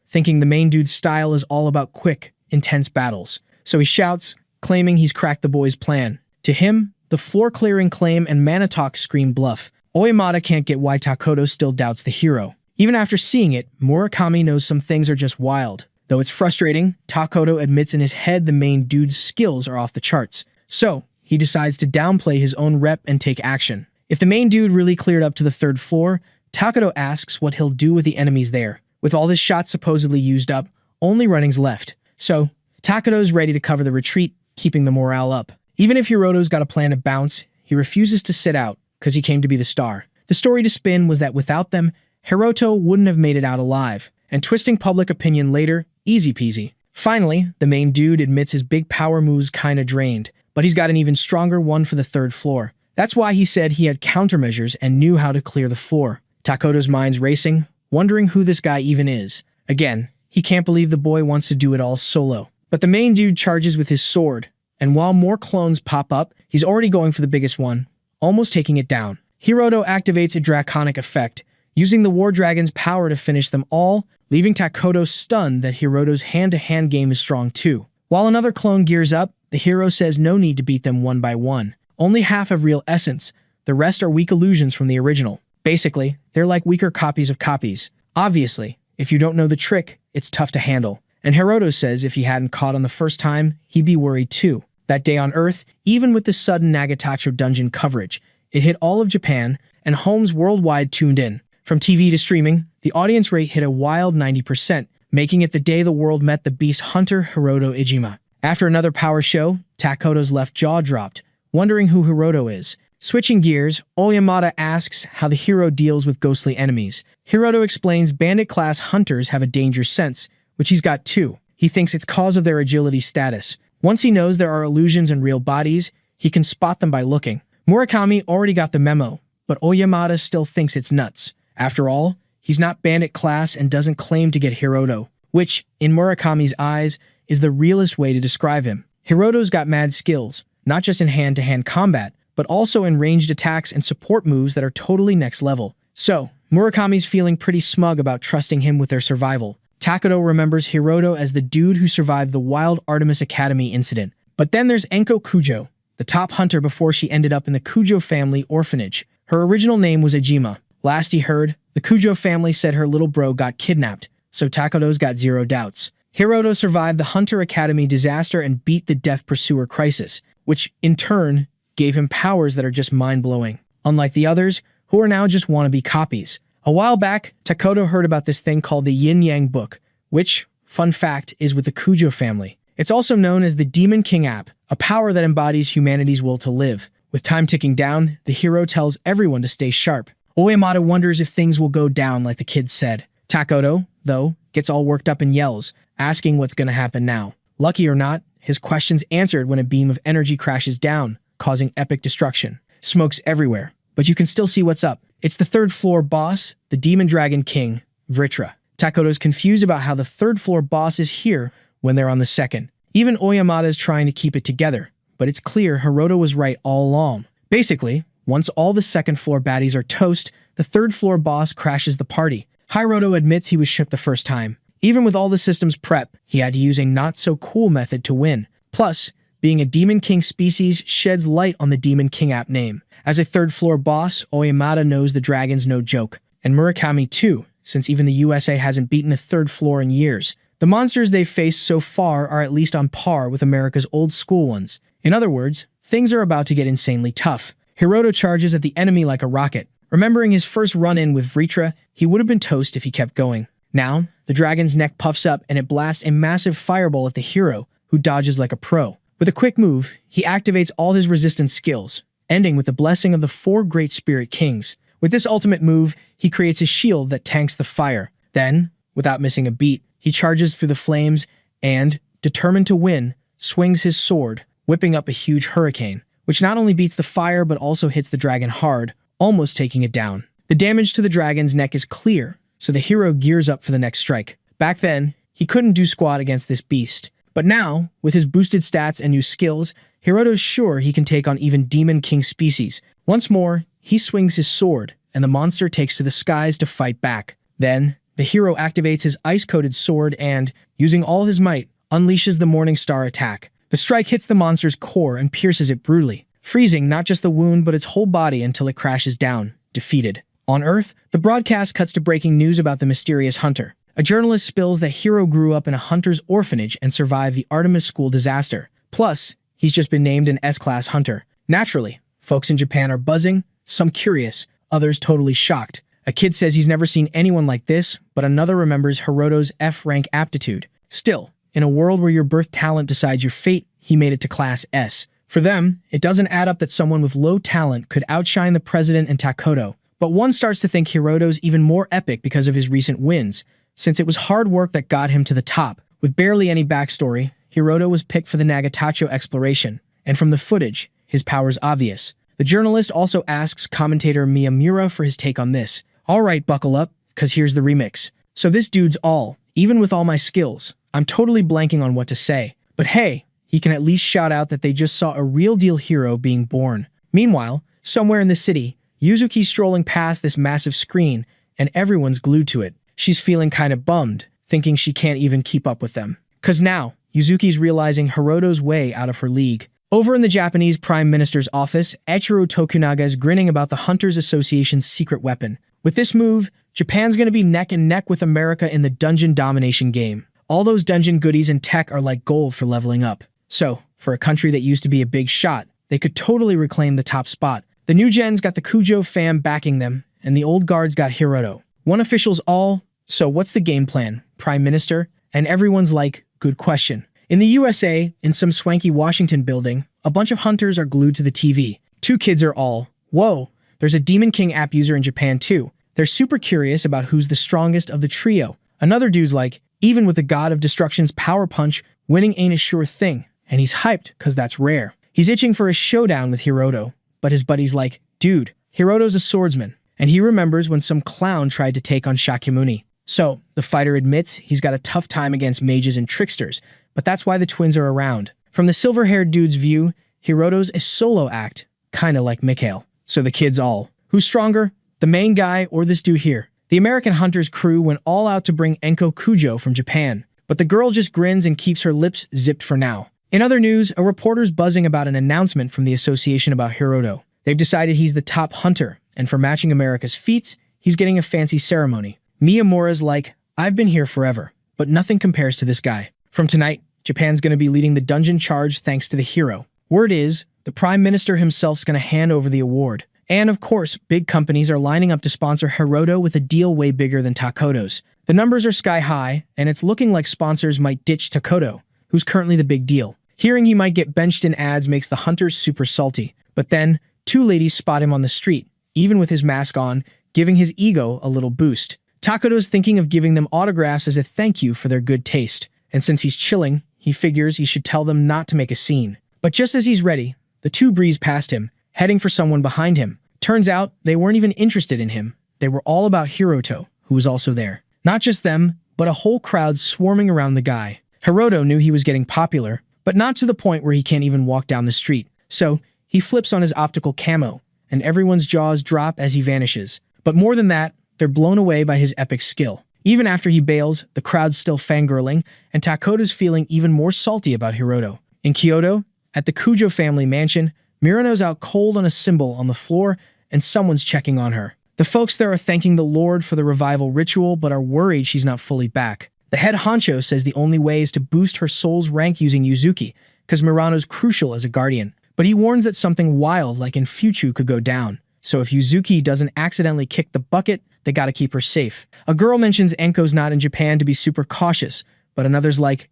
thinking the main dude's style is all about quick, intense battles. So he shouts, claiming he's cracked the boy's plan. To him, the floor-clearing claim and mana talk scream bluff. Oyamata can't get why Takoto still doubts the hero. Even after seeing it, Murakami knows some things are just wild. Though it's frustrating, Takoto admits in his head the main dude's skills are off the charts. So, he decides to downplay his own rep and take action. If the main dude really cleared up to the 3rd floor, Takoto asks what he'll do with the enemies there. With all his shots supposedly used up, only running's left. So, Takoto's ready to cover the retreat, keeping the morale up. Even if Hiroto's got a plan to bounce, he refuses to sit out, because he came to be the star. The story to spin was that without them, Hiroto wouldn't have made it out alive, and twisting public opinion later, easy peasy. Finally, the main dude admits his big power moves kinda drained, but he's got an even stronger one for the 3rd floor. That's why he said he had countermeasures and knew how to clear the floor. Takoto's mind's racing, wondering who this guy even is. Again, he can't believe the boy wants to do it all solo. But the main dude charges with his sword, and while more clones pop up, he's already going for the biggest one, almost taking it down. Hiroto activates a draconic effect, using the War Dragon's power to finish them all, leaving Takoto stunned that Hiroto's hand-to-hand game is strong too. While another clone gears up, the hero says no need to beat them one by one. Only half have real essence, the rest are weak illusions from the original. Basically, they're like weaker copies of copies. Obviously, if you don't know the trick, it's tough to handle. And Hiroto says if he hadn't caught on the first time, he'd be worried too. That day on Earth, even with the sudden Nagatacho dungeon coverage, it hit all of Japan, and homes worldwide tuned in. From TV to streaming, the audience rate hit a wild 90%, making it the day the world met the beast hunter Hiroto Ijima. After another power show, Takoto's left jaw dropped, wondering who Hiroto is. Switching gears, Oyamata asks how the hero deals with ghostly enemies. Hiroto explains bandit-class hunters have a danger sense, which he's got too. He thinks it's cause of their agility status. Once he knows there are illusions in real bodies, he can spot them by looking. Murakami already got the memo, but Oyamata still thinks it's nuts. After all, He's not bandit class and doesn't claim to get Hiroto, which, in Murakami's eyes, is the realest way to describe him. Hiroto's got mad skills, not just in hand-to-hand combat, but also in ranged attacks and support moves that are totally next level. So, Murakami's feeling pretty smug about trusting him with their survival. Takedo remembers Hiroto as the dude who survived the Wild Artemis Academy incident. But then there's Enko Kujo, the top hunter before she ended up in the Kujo family orphanage. Her original name was Ejima. Last he heard, the Kujo family said her little bro got kidnapped, so Takedo's got zero doubts. Hiroto survived the Hunter Academy disaster and beat the Death Pursuer crisis, which, in turn, gave him powers that are just mind-blowing. Unlike the others, who are now just wannabe copies. A while back, Takedo heard about this thing called the Yin-Yang Book, which, fun fact, is with the Kujo family. It's also known as the Demon King app, a power that embodies humanity's will to live. With time ticking down, the hero tells everyone to stay sharp. Oyamata wonders if things will go down like the kids said. Takedo, though, gets all worked up and yells, asking what's going to happen now. Lucky or not, his question's answered when a beam of energy crashes down, causing epic destruction. Smoke's everywhere, but you can still see what's up. It's the third-floor boss, the Demon Dragon King, Vritra. Takedo's confused about how the third-floor boss is here when they're on the second. Even Oyamata is trying to keep it together, but it's clear Hiroto was right all along. Basically, once all the second-floor baddies are toast, the third-floor boss crashes the party. Hiroto admits he was shook the first time. Even with all the systems prep, he had to use a not-so-cool method to win. Plus, being a Demon King species sheds light on the Demon King app name. As a third-floor boss, Oyamata knows the dragon's no joke. And Murakami too, since even the USA hasn't beaten a third floor in years. The monsters they've faced so far are at least on par with America's old-school ones. In other words, things are about to get insanely tough. Hiroto charges at the enemy like a rocket. Remembering his first run-in with Vritra, he would have been toast if he kept going. Now, the dragon's neck puffs up and it blasts a massive fireball at the hero, who dodges like a pro. With a quick move, he activates all his resistance skills, ending with the blessing of the 4 Great Spirit Kings. With this ultimate move, he creates a shield that tanks the fire. Then, without missing a beat, he charges through the flames and, determined to win, swings his sword, whipping up a huge hurricane, which not only beats the fire but also hits the dragon hard, almost taking it down. The damage to the dragon's neck is clear, so the hero gears up for the next strike. Back then, he couldn't do squat against this beast. But now, with his boosted stats and new skills, Hiroto's sure he can take on even Demon King species. Once more, he swings his sword, and the monster takes to the skies to fight back. Then, the hero activates his ice-coated sword and, using all his might, unleashes the Morning Star attack. The strike hits the monster's core and pierces it brutally, freezing not just the wound but its whole body until it crashes down, defeated. On Earth, the broadcast cuts to breaking news about the mysterious hunter. A journalist spills that Hiro grew up in a hunter's orphanage and survived the Artemis School disaster. Plus, he's just been named an S-class hunter. Naturally, folks in Japan are buzzing, some curious, others totally shocked. A kid says he's never seen anyone like this, but another remembers Hiroto's F-rank aptitude. Still, in a world where your birth talent decides your fate, he made it to Class S. For them, it doesn't add up that someone with low talent could outshine the president and Takedo. But one starts to think Hiroto's even more epic because of his recent wins, since it was hard work that got him to the top. With barely any backstory, Hiroto was picked for the Nagatacho exploration, and from the footage, his power's obvious. The journalist also asks commentator Miyamura for his take on this. Alright, buckle up, cause here's the remix. So this dude's all, even with all my skills. I'm totally blanking on what to say. But hey, he can at least shout out that they just saw a real-deal hero being born. Meanwhile, somewhere in the city, Yuzuki's strolling past this massive screen, and everyone's glued to it. She's feeling kind of bummed, thinking she can't even keep up with them. Cause now, Yuzuki's realizing Hiroto's way out of her league. Over in the Japanese Prime Minister's office, Eiichiro Tokunaga is grinning about the Hunters Association's secret weapon. With this move, Japan's gonna be neck and neck with America in the dungeon domination game. All those dungeon goodies and tech are like gold for leveling up. So, for a country that used to be a big shot, they could totally reclaim the top spot. The new gen's got the Kujo fam backing them, and the old guard's got Hiroto. One official's all, so what's the game plan, Prime Minister? And everyone's like, good question. In the USA, in some swanky Washington building, a bunch of hunters are glued to the TV. 2 kids are all, whoa, there's a Demon King app user in Japan too. They're super curious about who's the strongest of the trio. Another dude's like, even with the God of Destruction's power punch, winning ain't a sure thing. And he's hyped, cause that's rare. He's itching for a showdown with Hiroto, but his buddy's like, dude, Hiroto's a swordsman, and he remembers when some clown tried to take on Shakyamuni. So, the fighter admits he's got a tough time against mages and tricksters, but that's why the twins are around. From the silver-haired dude's view, Hiroto's a solo act, kinda like Mikhail. So the kids all. Who's stronger? The main guy or this dude here? The American hunter's crew went all out to bring Enko Kujo from Japan, but the girl just grins and keeps her lips zipped for now. In other news, a reporter's buzzing about an announcement from the association about Hiroto. They've decided he's the top hunter, and for matching America's feats, he's getting a fancy ceremony. Miyamura's like, I've been here forever, but nothing compares to this guy. From tonight, Japan's going to be leading the dungeon charge thanks to the hero. Word is, the Prime Minister himself's going to hand over the award. And of course, big companies are lining up to sponsor Hiroto with a deal way bigger than Takoto's. The numbers are sky high, and it's looking like sponsors might ditch Takoto, who's currently the big deal. Hearing he might get benched in ads makes the hunters super salty. But then, two ladies spot him on the street, even with his mask on, giving his ego a little boost. Takoto's thinking of giving them autographs as a thank you for their good taste. And since he's chilling, he figures he should tell them not to make a scene. But just as he's ready, the two breeze past him, heading for someone behind him. Turns out, they weren't even interested in him. They were all about Hiroto, who was also there. Not just them, but a whole crowd swarming around the guy. Hiroto knew he was getting popular, but not to the point where he can't even walk down the street. So, he flips on his optical camo, and everyone's jaws drop as he vanishes. But more than that, they're blown away by his epic skill. Even after he bails, the crowd's still fangirling, and Takoto's feeling even more salty about Hiroto. In Kyoto, at the Kujo family mansion, Mirano's out cold on a symbol on the floor, and someone's checking on her. The folks there are thanking the Lord for the revival ritual, but are worried she's not fully back. The head honcho says the only way is to boost her soul's rank using Yuzuki, because Mirano's crucial as a guardian. But he warns that something wild like in Fuchu could go down. So if Yuzuki doesn't accidentally kick the bucket, they gotta keep her safe. A girl mentions Enko's not in Japan to be super cautious, but another's like,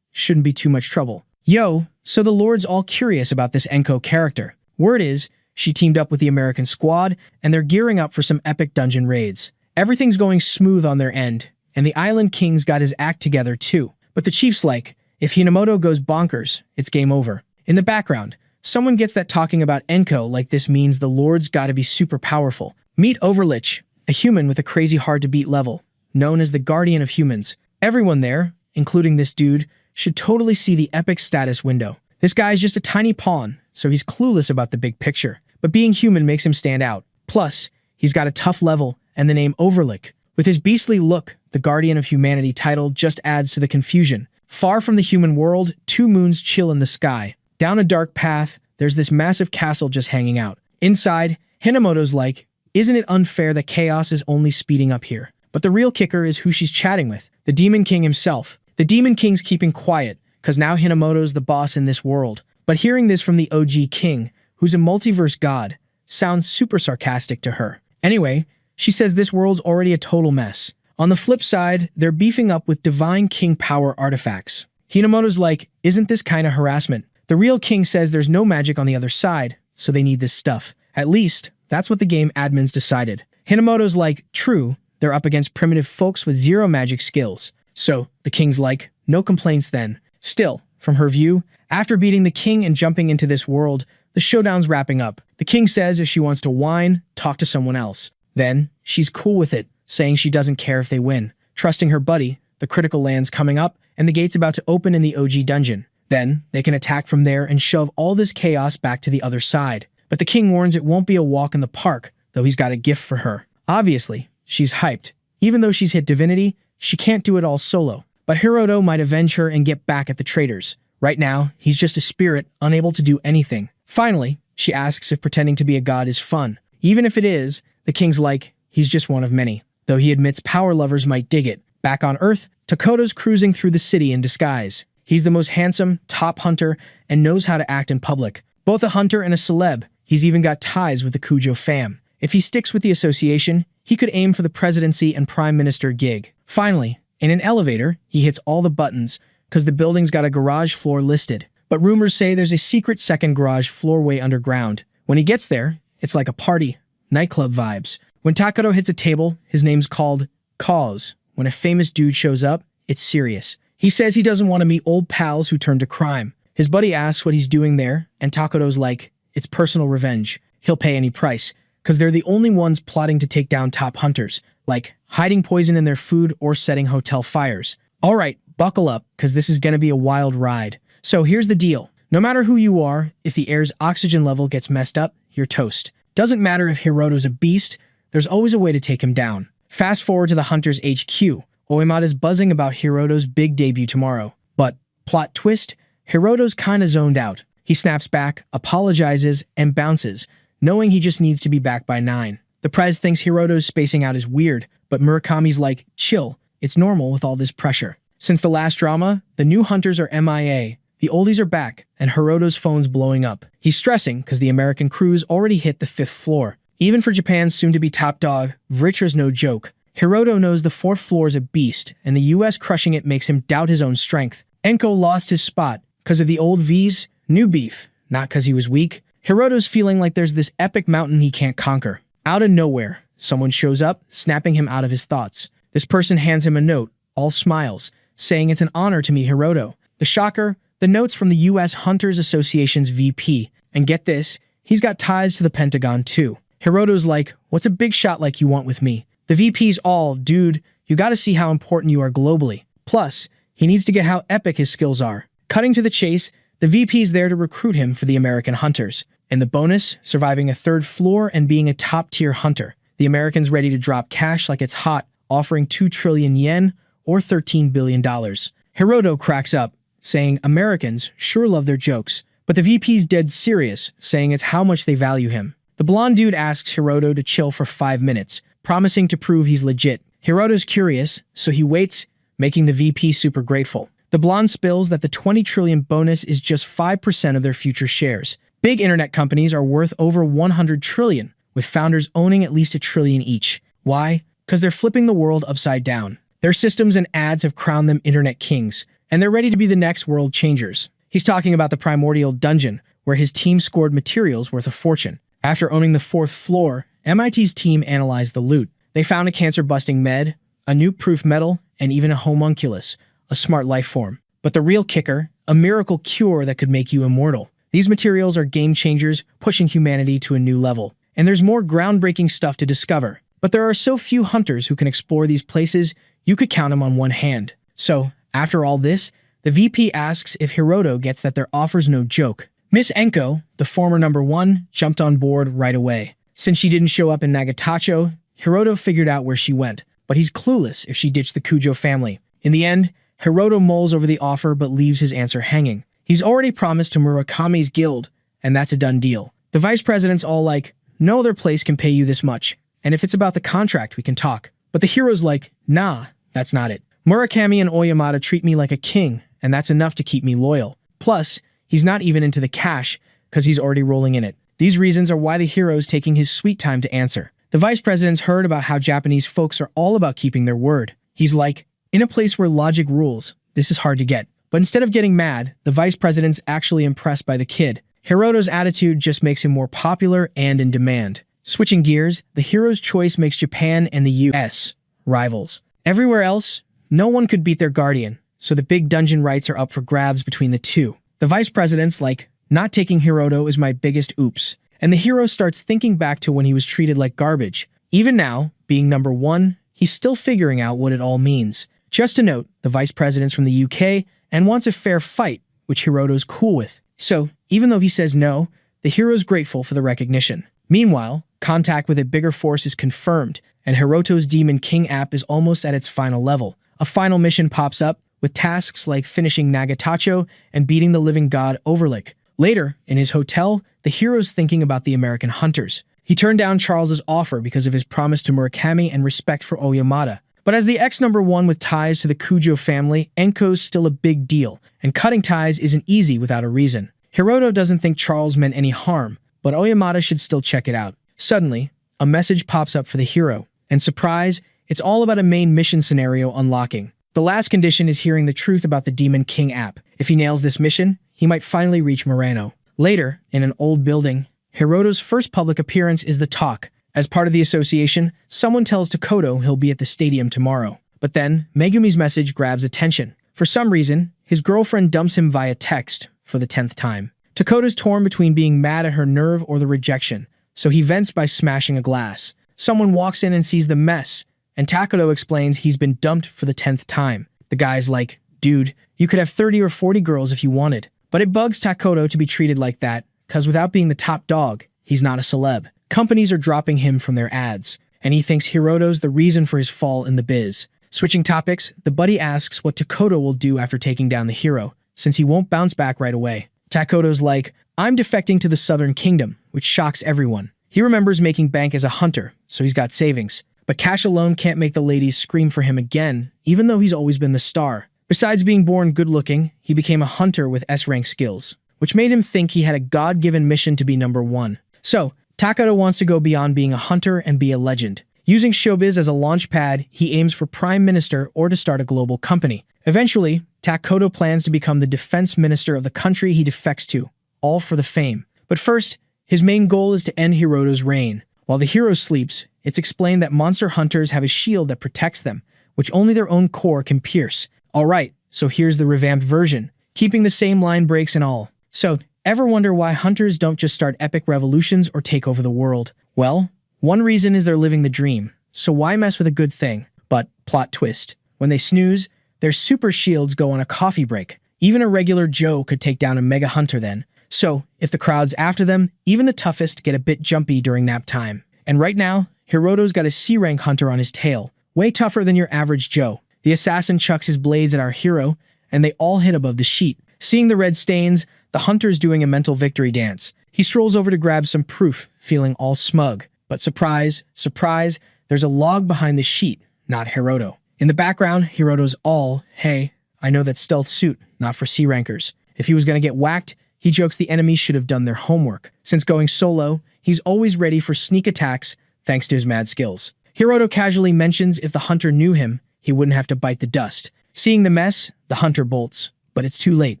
shouldn't be too much trouble. Yo, so the Lord's all curious about this Enko character. Word is, she teamed up with the American squad, and they're gearing up for some epic dungeon raids. Everything's going smooth on their end, and the Island King's got his act together too. But the chief's like, if Hinamoto goes bonkers, it's game over. In the background, someone gets that talking about Enko like this means the Lord's gotta be super powerful. Meet Overlich, a human with a crazy hard-to-beat level, known as the Guardian of Humans. Everyone there, including this dude, should totally see the epic status window. This guy's just a tiny pawn, so he's clueless about the big picture. But being human makes him stand out. Plus, he's got a tough level and the name Overlich. With his beastly look, the Guardian of Humanity title just adds to the confusion. Far from the human world, two moons chill in the sky. Down a dark path, there's this massive castle just hanging out. Inside, Hinamoto's like, isn't it unfair that chaos is only speeding up here? But the real kicker is who she's chatting with, the Demon King himself. The Demon King's keeping quiet, because now Hinamoto's the boss in this world. But hearing this from the OG King, who's a multiverse god, sounds super sarcastic to her. Anyway, she says this world's already a total mess. On the flip side, they're beefing up with Divine King power artifacts. Hinamoto's like, isn't this kind of harassment? The real king says there's no magic on the other side, so they need this stuff. At least, that's what the game admins decided. Hinamoto's like, true, they're up against primitive folks with zero magic skills. So, the king's like, no complaints then. Still, from her view, after beating the king and jumping into this world, the showdown's wrapping up. The king says if she wants to whine, talk to someone else. Then, she's cool with it, saying she doesn't care if they win. Trusting her buddy, the critical land's coming up, and the gate's about to open in the OG dungeon. Then, they can attack from there and shove all this chaos back to the other side. But the king warns it won't be a walk in the park, though he's got a gift for her. Obviously, she's hyped. Even though she's hit divinity, she can't do it all solo. But Hiroto might avenge her and get back at the traitors. Right now, he's just a spirit, unable to do anything. Finally, she asks if pretending to be a god is fun. Even if it is, the king's like, he's just one of many. Though he admits power lovers might dig it. Back on Earth, Takoto's cruising through the city in disguise. He's the most handsome, top hunter, and knows how to act in public. Both a hunter and a celeb, he's even got ties with the Kujo fam. If he sticks with the association, he could aim for the presidency and prime minister gig. Finally, in an elevator, he hits all the buttons, because the building's got a garage floor listed. But rumors say there's a secret second garage floor way underground. When he gets there, it's like a party, nightclub vibes. When Takoto hits a table, his name's called Cause. When a famous dude shows up, it's serious. He says he doesn't want to meet old pals who turned to crime. His buddy asks what he's doing there, and Takoto's like, it's personal revenge. He'll pay any price. because they're the only ones plotting to take down top hunters, like hiding poison in their food or setting hotel fires. Alright, buckle up, because this is going to be a wild ride. So here's the deal. No matter who you are, if the air's oxygen level gets messed up, you're toast. Doesn't matter if Hiroto's a beast, there's always a way to take him down. Fast forward to the Hunter's HQ. Oyamada's buzzing about Hiroto's big debut tomorrow. But, plot twist, Hiroto's kinda zoned out. He snaps back, apologizes, and bounces, knowing he just needs to be back by 9. The Prez thinks Hiroto's spacing out is weird, but Murakami's like, chill, it's normal with all this pressure. Since the last drama, the new hunters are MIA, the oldies are back, and Hiroto's phone's blowing up. He's stressing because the American crew's already hit the 5th floor. Even for Japan's soon-to-be top dog, Vritra's no joke. Hiroto knows the 4th floor is a beast, and the US crushing it makes him doubt his own strength. Enko lost his spot because of the old V's, new beef, not because he was weak. Hiroto's feeling like there's this epic mountain he can't conquer. Out of nowhere, someone shows up, snapping him out of his thoughts. This person hands him a note, all smiles, saying it's an honor to meet Hiroto. The shocker, the note's from the US Hunters Association's VP. And get this, he's got ties to the Pentagon too. Hiroto's like, what's a big shot like you want with me? The VP's all, dude, you gotta see how important you are globally. Plus, he needs to get how epic his skills are. Cutting to the chase, the VP's there to recruit him for the American Hunters. And the bonus, surviving a 3rd floor and being a top-tier hunter. The Americans ready to drop cash like it's hot, offering 2 trillion yen or $13 billion. Hiroto cracks up, saying Americans sure love their jokes. But the VP's dead serious, saying it's how much they value him. The blonde dude asks Hiroto to chill for 5 minutes, promising to prove he's legit. Hiroto's curious, so he waits, making the VP super grateful. The blonde spills that the 20 trillion bonus is just 5% of their future shares. Big internet companies are worth over 100 trillion, with founders owning at least $1 trillion each. Why? Because they're flipping the world upside down. Their systems and ads have crowned them internet kings, and they're ready to be the next world changers. He's talking about the primordial dungeon, where his team scored materials worth a fortune. After owning the 4th floor, MIT's team analyzed the loot. They found a cancer-busting med, a nuke-proof metal, and even a homunculus, a smart life form. But the real kicker, a miracle cure that could make you immortal. These materials are game changers, pushing humanity to a new level. And there's more groundbreaking stuff to discover. But there are so few hunters who can explore these places, you could count them on one hand. So, after all this, the VP asks if Hiroto gets that their offer's no joke. Miss Enko, the former #1, jumped on board right away. Since she didn't show up in Nagatacho, Hiroto figured out where she went, but he's clueless if she ditched the Kujo family. In the end, Hiroto mulls over the offer but leaves his answer hanging. He's already promised to Murakami's guild, and that's a done deal. The vice president's all like, no other place can pay you this much, and if it's about the contract, we can talk. But the hero's like, nah, that's not it. Murakami and Oyamada treat me like a king, and that's enough to keep me loyal. Plus, he's not even into the cash, because he's already rolling in it. These reasons are why the hero's taking his sweet time to answer. The vice president's heard about how Japanese folks are all about keeping their word. He's like, in a place where logic rules, this is hard to get. But instead of getting mad, the vice president's actually impressed by the kid. Hiroto's attitude just makes him more popular and in demand. Switching gears, the hero's choice makes Japan and the US rivals. Everywhere else, no one could beat their guardian, so the big dungeon rights are up for grabs between the two. The vice president's like, not taking Hiroto is my biggest oops. And the hero starts thinking back to when he was treated like garbage. Even now, being #1, he's still figuring out what it all means. Just a note, the vice president's from the UK and wants a fair fight, which Hiroto's cool with. So, even though he says no, the hero's grateful for the recognition. Meanwhile, contact with a bigger force is confirmed, and Hiroto's Demon King app is almost at its final level. A final mission pops up, with tasks like finishing Nagatacho and beating the living god Overlick. Later, in his hotel, the hero's thinking about the American hunters. He turned down Charles's offer because of his promise to Murakami and respect for Oyamada. But as the ex-1 with ties to the Kujo family, Enko's still a big deal, and cutting ties isn't easy without a reason. Hiroto doesn't think Charles meant any harm, but Oyamada should still check it out. Suddenly, a message pops up for the hero, and surprise, it's all about a main mission scenario unlocking. The last condition is hearing the truth about the Demon King app. If he nails this mission, he might finally reach Murano. Later, in an old building, Hiroto's first public appearance is the talk. As part of the association, someone tells Takoto he'll be at the stadium tomorrow. But then, Megumi's message grabs attention. For some reason, his girlfriend dumps him via text for the 10th time. Takoto's torn between being mad at her nerve or the rejection, so he vents by smashing a glass. Someone walks in and sees the mess, and Takedo explains he's been dumped for the 10th time. The guy's like, dude, you could have 30 or 40 girls if you wanted. But it bugs Takedo to be treated like that, cause without being the top dog, he's not a celeb. Companies are dropping him from their ads, and he thinks Hiroto's the reason for his fall in the biz. Switching topics, the buddy asks what Takedo will do after taking down the hero, since he won't bounce back right away. Takedo's like, I'm defecting to the Southern Kingdom, which shocks everyone. He remembers making bank as a hunter, so he's got savings. But cash alone can't make the ladies scream for him again, even though he's always been the star. Besides being born good-looking, he became a hunter with S-rank skills, which made him think he had a God-given mission to be number one. So, Takedo wants to go beyond being a hunter and be a legend. Using showbiz as a launch pad, he aims for prime minister or to start a global company. Eventually, Takedo plans to become the defense minister of the country he defects to, all for the fame. But first, his main goal is to end Hiroto's reign. While the hero sleeps, it's explained that monster hunters have a shield that protects them, which only their own core can pierce. Alright, so here's the revamped version, keeping the same line breaks and all. So, ever wonder why hunters don't just start epic revolutions or take over the world? Well, one reason is they're living the dream, so why mess with a good thing? But, plot twist, when they snooze, their super shields go on a coffee break. Even a regular Joe could take down a mega hunter then. So, if the crowd's after them, even the toughest get a bit jumpy during nap time. And right now, Hiroto's got a C-rank hunter on his tail, way tougher than your average Joe. The assassin chucks his blades at our hero, and they all hit above the sheet. Seeing the red stains, the hunter's doing a mental victory dance. He strolls over to grab some proof, feeling all smug. But surprise, surprise, there's a log behind the sheet, not Hiroto. In the background, Hiroto's all, hey, I know that stealth suit, not for C-rankers. If he was gonna get whacked, he jokes the enemy should have done their homework. Since going solo, he's always ready for sneak attacks thanks to his mad skills. Hiroto casually mentions if the hunter knew him, he wouldn't have to bite the dust. Seeing the mess, the hunter bolts. But it's too late.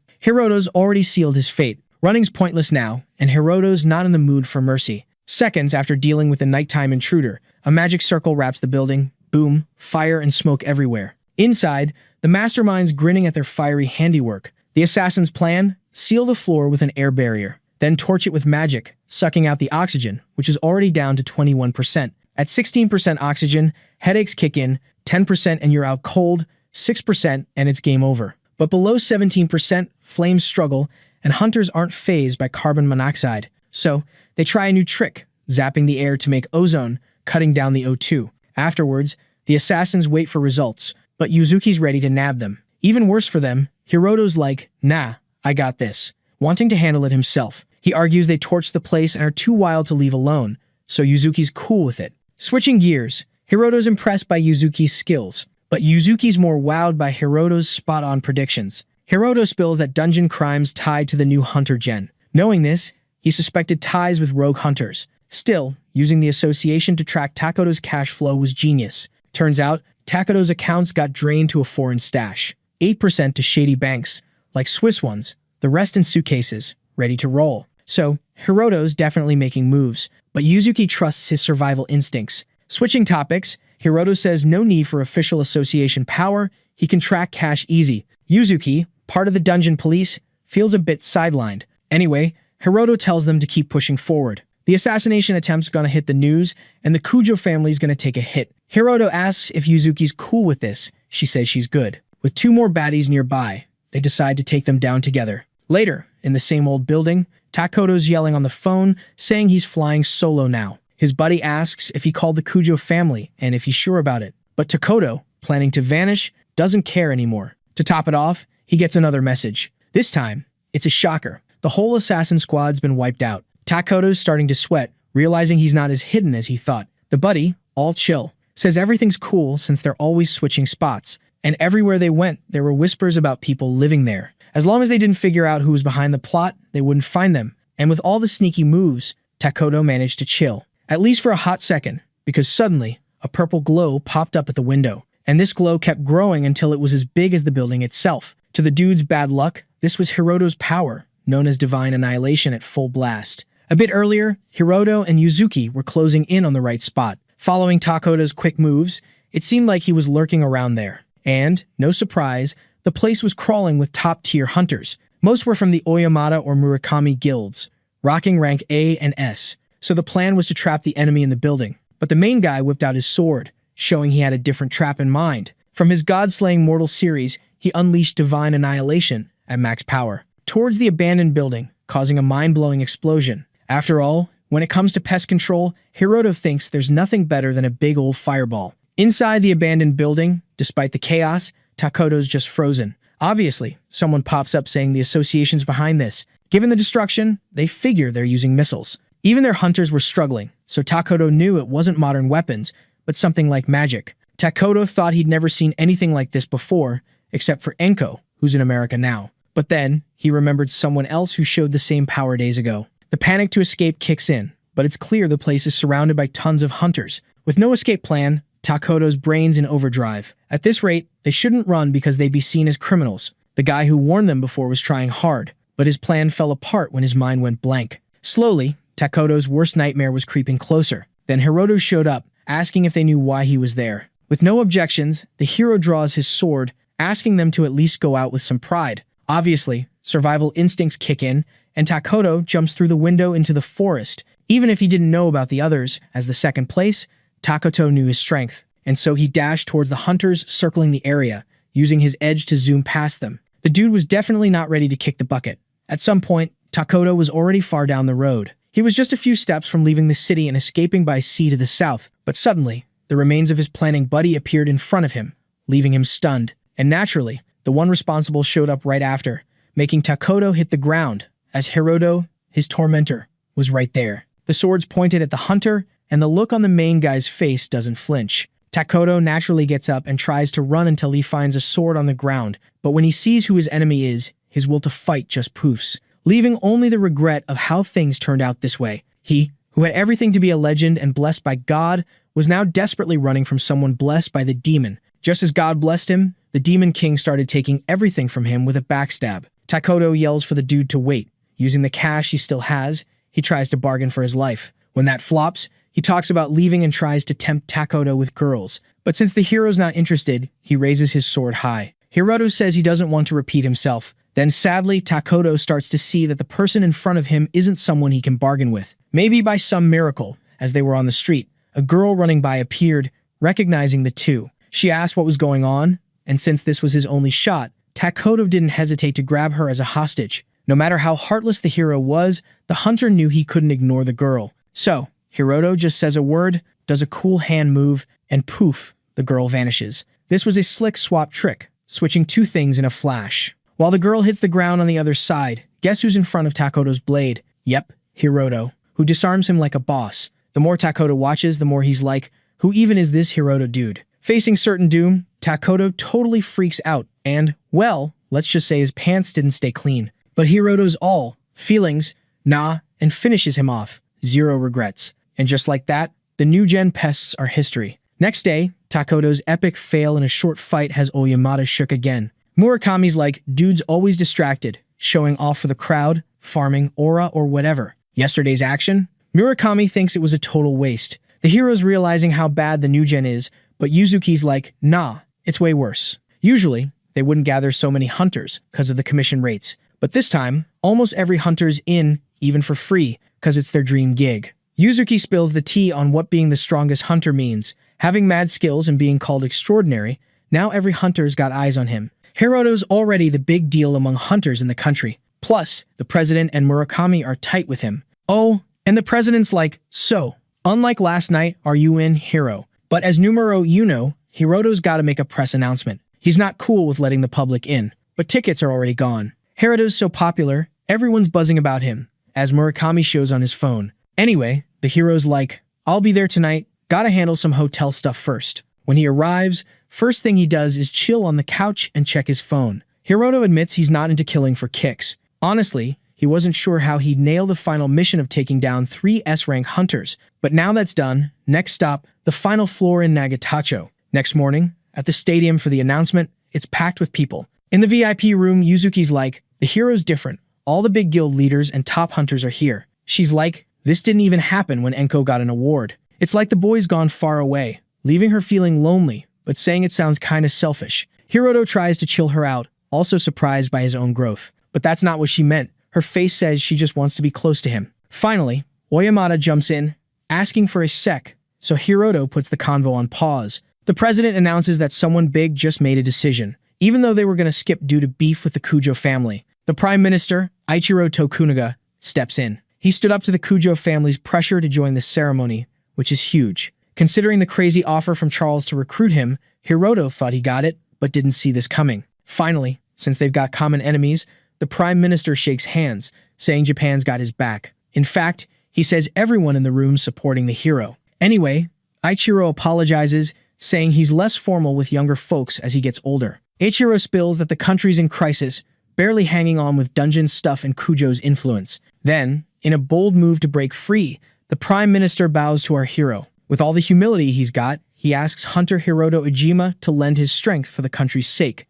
Hiroto's already sealed his fate. Running's pointless now, and Hiroto's not in the mood for mercy. Seconds after dealing with the nighttime intruder, a magic circle wraps the building. Boom, fire and smoke everywhere. Inside, the mastermind's grinning at their fiery handiwork. The assassin's plan? Seal the floor with an air barrier, then torch it with magic, sucking out the oxygen, which is already down to 21%. At 16% oxygen, headaches kick in, 10% and you're out cold, 6% and it's game over. But below 17%, flames struggle, and hunters aren't fazed by carbon monoxide. So, they try a new trick, zapping the air to make ozone, cutting down the O2. Afterwards, the assassins wait for results, but Yuzuki's ready to nab them. Even worse for them, Hiroto's like, nah, I got this, wanting to handle it himself. He argues they torched the place and are too wild to leave alone, so Yuzuki's cool with it. Switching gears, Hiroto's impressed by Yuzuki's skills, but Yuzuki's more wowed by Hiroto's spot-on predictions. Hiroto spills that dungeon crimes tied to the new hunter gen. Knowing this, he suspected ties with rogue hunters. Still, using the association to track Takedo's cash flow was genius. Turns out, Takedo's accounts got drained to a foreign stash. 8% to shady banks, like Swiss ones, the rest in suitcases, ready to roll. So, Hiroto's definitely making moves, but Yuzuki trusts his survival instincts. Switching topics, Hiroto says no need for official association power, he can track cash easy. Yuzuki, part of the dungeon police, feels a bit sidelined. Anyway, Hiroto tells them to keep pushing forward. The assassination attempt's gonna hit the news, and the Kujo family's gonna take a hit. Hiroto asks if Yuzuki's cool with this. She says she's good. With two more baddies nearby, they decide to take them down together. Later, in the same old building, Takedo's yelling on the phone, saying he's flying solo now. His buddy asks if he called the Kujo family and if he's sure about it. But Takedo, planning to vanish, doesn't care anymore. To top it off, he gets another message. This time, it's a shocker. The whole assassin squad's been wiped out. Takedo's starting to sweat, realizing he's not as hidden as he thought. The buddy, all chill, says everything's cool since they're always switching spots. And everywhere they went, there were whispers about people living there. As long as they didn't figure out who was behind the plot, they wouldn't find them. And with all the sneaky moves, Takedo managed to chill. At least for a hot second, because suddenly, a purple glow popped up at the window. And this glow kept growing until it was as big as the building itself. To the dude's bad luck, this was Hiroto's power, known as Divine Annihilation at full blast. A bit earlier, Hiroto and Yuzuki were closing in on the right spot. Following Takedo's quick moves, it seemed like he was lurking around there. And, no surprise, the place was crawling with top-tier hunters. Most were from the Oyamata or Murakami guilds, rocking rank A and S. so the plan was to trap the enemy in the building. But the main guy whipped out his sword, showing he had a different trap in mind. From his god-slaying mortal series, he unleashed divine annihilation at max power towards the abandoned building, causing a mind-blowing explosion. After all, when it comes to pest control, Hiroto thinks there's nothing better than a big old fireball. Inside the abandoned building, despite the chaos, Takoto's just frozen. Obviously, someone pops up saying the association's behind this. Given the destruction, they figure they're using missiles. Even their hunters were struggling, so Takoto knew it wasn't modern weapons, but something like magic. Takoto thought he'd never seen anything like this before, except for Enko, who's in America now. But then, he remembered someone else who showed the same power days ago. The panic to escape kicks in, but it's clear the place is surrounded by tons of hunters. With no escape plan, Takoto's brain's in overdrive. At this rate, they shouldn't run because they'd be seen as criminals. The guy who warned them before was trying hard, but his plan fell apart when his mind went blank. Slowly, Takoto's worst nightmare was creeping closer. Then Hiroto showed up, asking if they knew why he was there. With no objections, the hero draws his sword, asking them to at least go out with some pride. Obviously, survival instincts kick in, and Takoto jumps through the window into the forest. Even if he didn't know about the others, as the second place, Takoto knew his strength, and so he dashed towards the hunters circling the area, using his edge to zoom past them. The dude was definitely not ready to kick the bucket. At some point, Takoto was already far down the road. He was just a few steps from leaving the city and escaping by sea to the south, but suddenly, the remains of his planning buddy appeared in front of him, leaving him stunned. And naturally, the one responsible showed up right after, making Takoto hit the ground, as Hiroto, his tormentor, was right there. The swords pointed at the hunter, and the look on the main guy's face doesn't flinch. Takoto naturally gets up and tries to run until he finds a sword on the ground, but when he sees who his enemy is, his will to fight just poofs, leaving only the regret of how things turned out this way. He, who had everything to be a legend and blessed by God, was now desperately running from someone blessed by the demon. Just as God blessed him, the Demon King started taking everything from him with a backstab. Takoto yells for the dude to wait. Using the cash he still has, he tries to bargain for his life. When that flops, he talks about leaving and tries to tempt Takoto with girls. But since the hero's not interested, he raises his sword high. Hiroto says he doesn't want to repeat himself. Then sadly, Takoto starts to see that the person in front of him isn't someone he can bargain with. Maybe by some miracle, as they were on the street, a girl running by appeared, recognizing the two. She asked what was going on, and since this was his only shot, Takoto didn't hesitate to grab her as a hostage. No matter how heartless the hero was, the hunter knew he couldn't ignore the girl. So, Hiroto just says a word, does a cool hand move, and poof, the girl vanishes. This was a slick swap trick, switching two things in a flash. While the girl hits the ground on the other side, guess who's in front of Takoto's blade? Yep, Hiroto, who disarms him like a boss. The more Takoto watches, the more he's like, who even is this Hiroto dude? Facing certain doom, Takoto totally freaks out and, well, let's just say his pants didn't stay clean. But Hiroto's all feelings, nah, and finishes him off. Zero regrets. And just like that, the new gen pests are history. Next day, Takoto's epic fail in a short fight has Oyamata shook again. Murakami's like, dude's always distracted, showing off for the crowd, farming, aura, or whatever. Yesterday's action? Murakami thinks it was a total waste. The hero's realizing how bad the new gen is, but Yuzuki's like, nah, it's way worse. Usually, they wouldn't gather so many hunters because of the commission rates. But this time, almost every hunter's in, even for free, because it's their dream gig. Yuzuki spills the tea on what being the strongest hunter means. Having mad skills and being called extraordinary, now every hunter's got eyes on him. Hiroto's already the big deal among hunters in the country. Plus, the president and Murakami are tight with him. Oh, and the president's like, so, unlike last night, are you in, hero? But as numero uno, Hiroto's gotta make a press announcement. He's not cool with letting the public in, but tickets are already gone. Hiroto's so popular, everyone's buzzing about him, as Murakami shows on his phone. Anyway, the hero's like, I'll be there tonight, gotta handle some hotel stuff first. When he arrives, first thing he does is chill on the couch and check his phone. Hiroto admits he's not into killing for kicks. Honestly, he wasn't sure how he'd nail the final mission of taking down 3 S-rank hunters, but now that's done, next stop, the final floor in Nagatacho. Next morning, at the stadium for the announcement, it's packed with people. In the VIP room, Yuzuki's like, the hero's different. All the big guild leaders and top hunters are here. She's like, this didn't even happen when Enko got an award. It's like the boy's gone far away, leaving her feeling lonely, but saying it sounds kinda selfish. Hiroto tries to chill her out, also surprised by his own growth. But that's not what she meant. Her face says she just wants to be close to him. Finally, Oyamata jumps in, asking for a sec, so Hiroto puts the convo on pause. The president announces that someone big just made a decision, even though they were going to skip due to beef with the Kujo family. The prime minister, Ichiro Tokunaga, steps in. He stood up to the Kujo family's pressure to join the ceremony, which is huge. Considering the crazy offer from Charles to recruit him, Hiroto thought he got it, but didn't see this coming. Finally, since they've got common enemies, the prime minister shakes hands, saying Japan's got his back. In fact, he says everyone in the room's supporting the hero. Anyway, Ichiro apologizes, saying he's less formal with younger folks as he gets older. Ichiro spills that the country's in crisis, barely hanging on with dungeon stuff and Kujo's influence. Then, in a bold move to break free, the prime minister bows to our hero. With all the humility he's got, he asks Hunter Hiroto Ujima to lend his strength for the country's sake.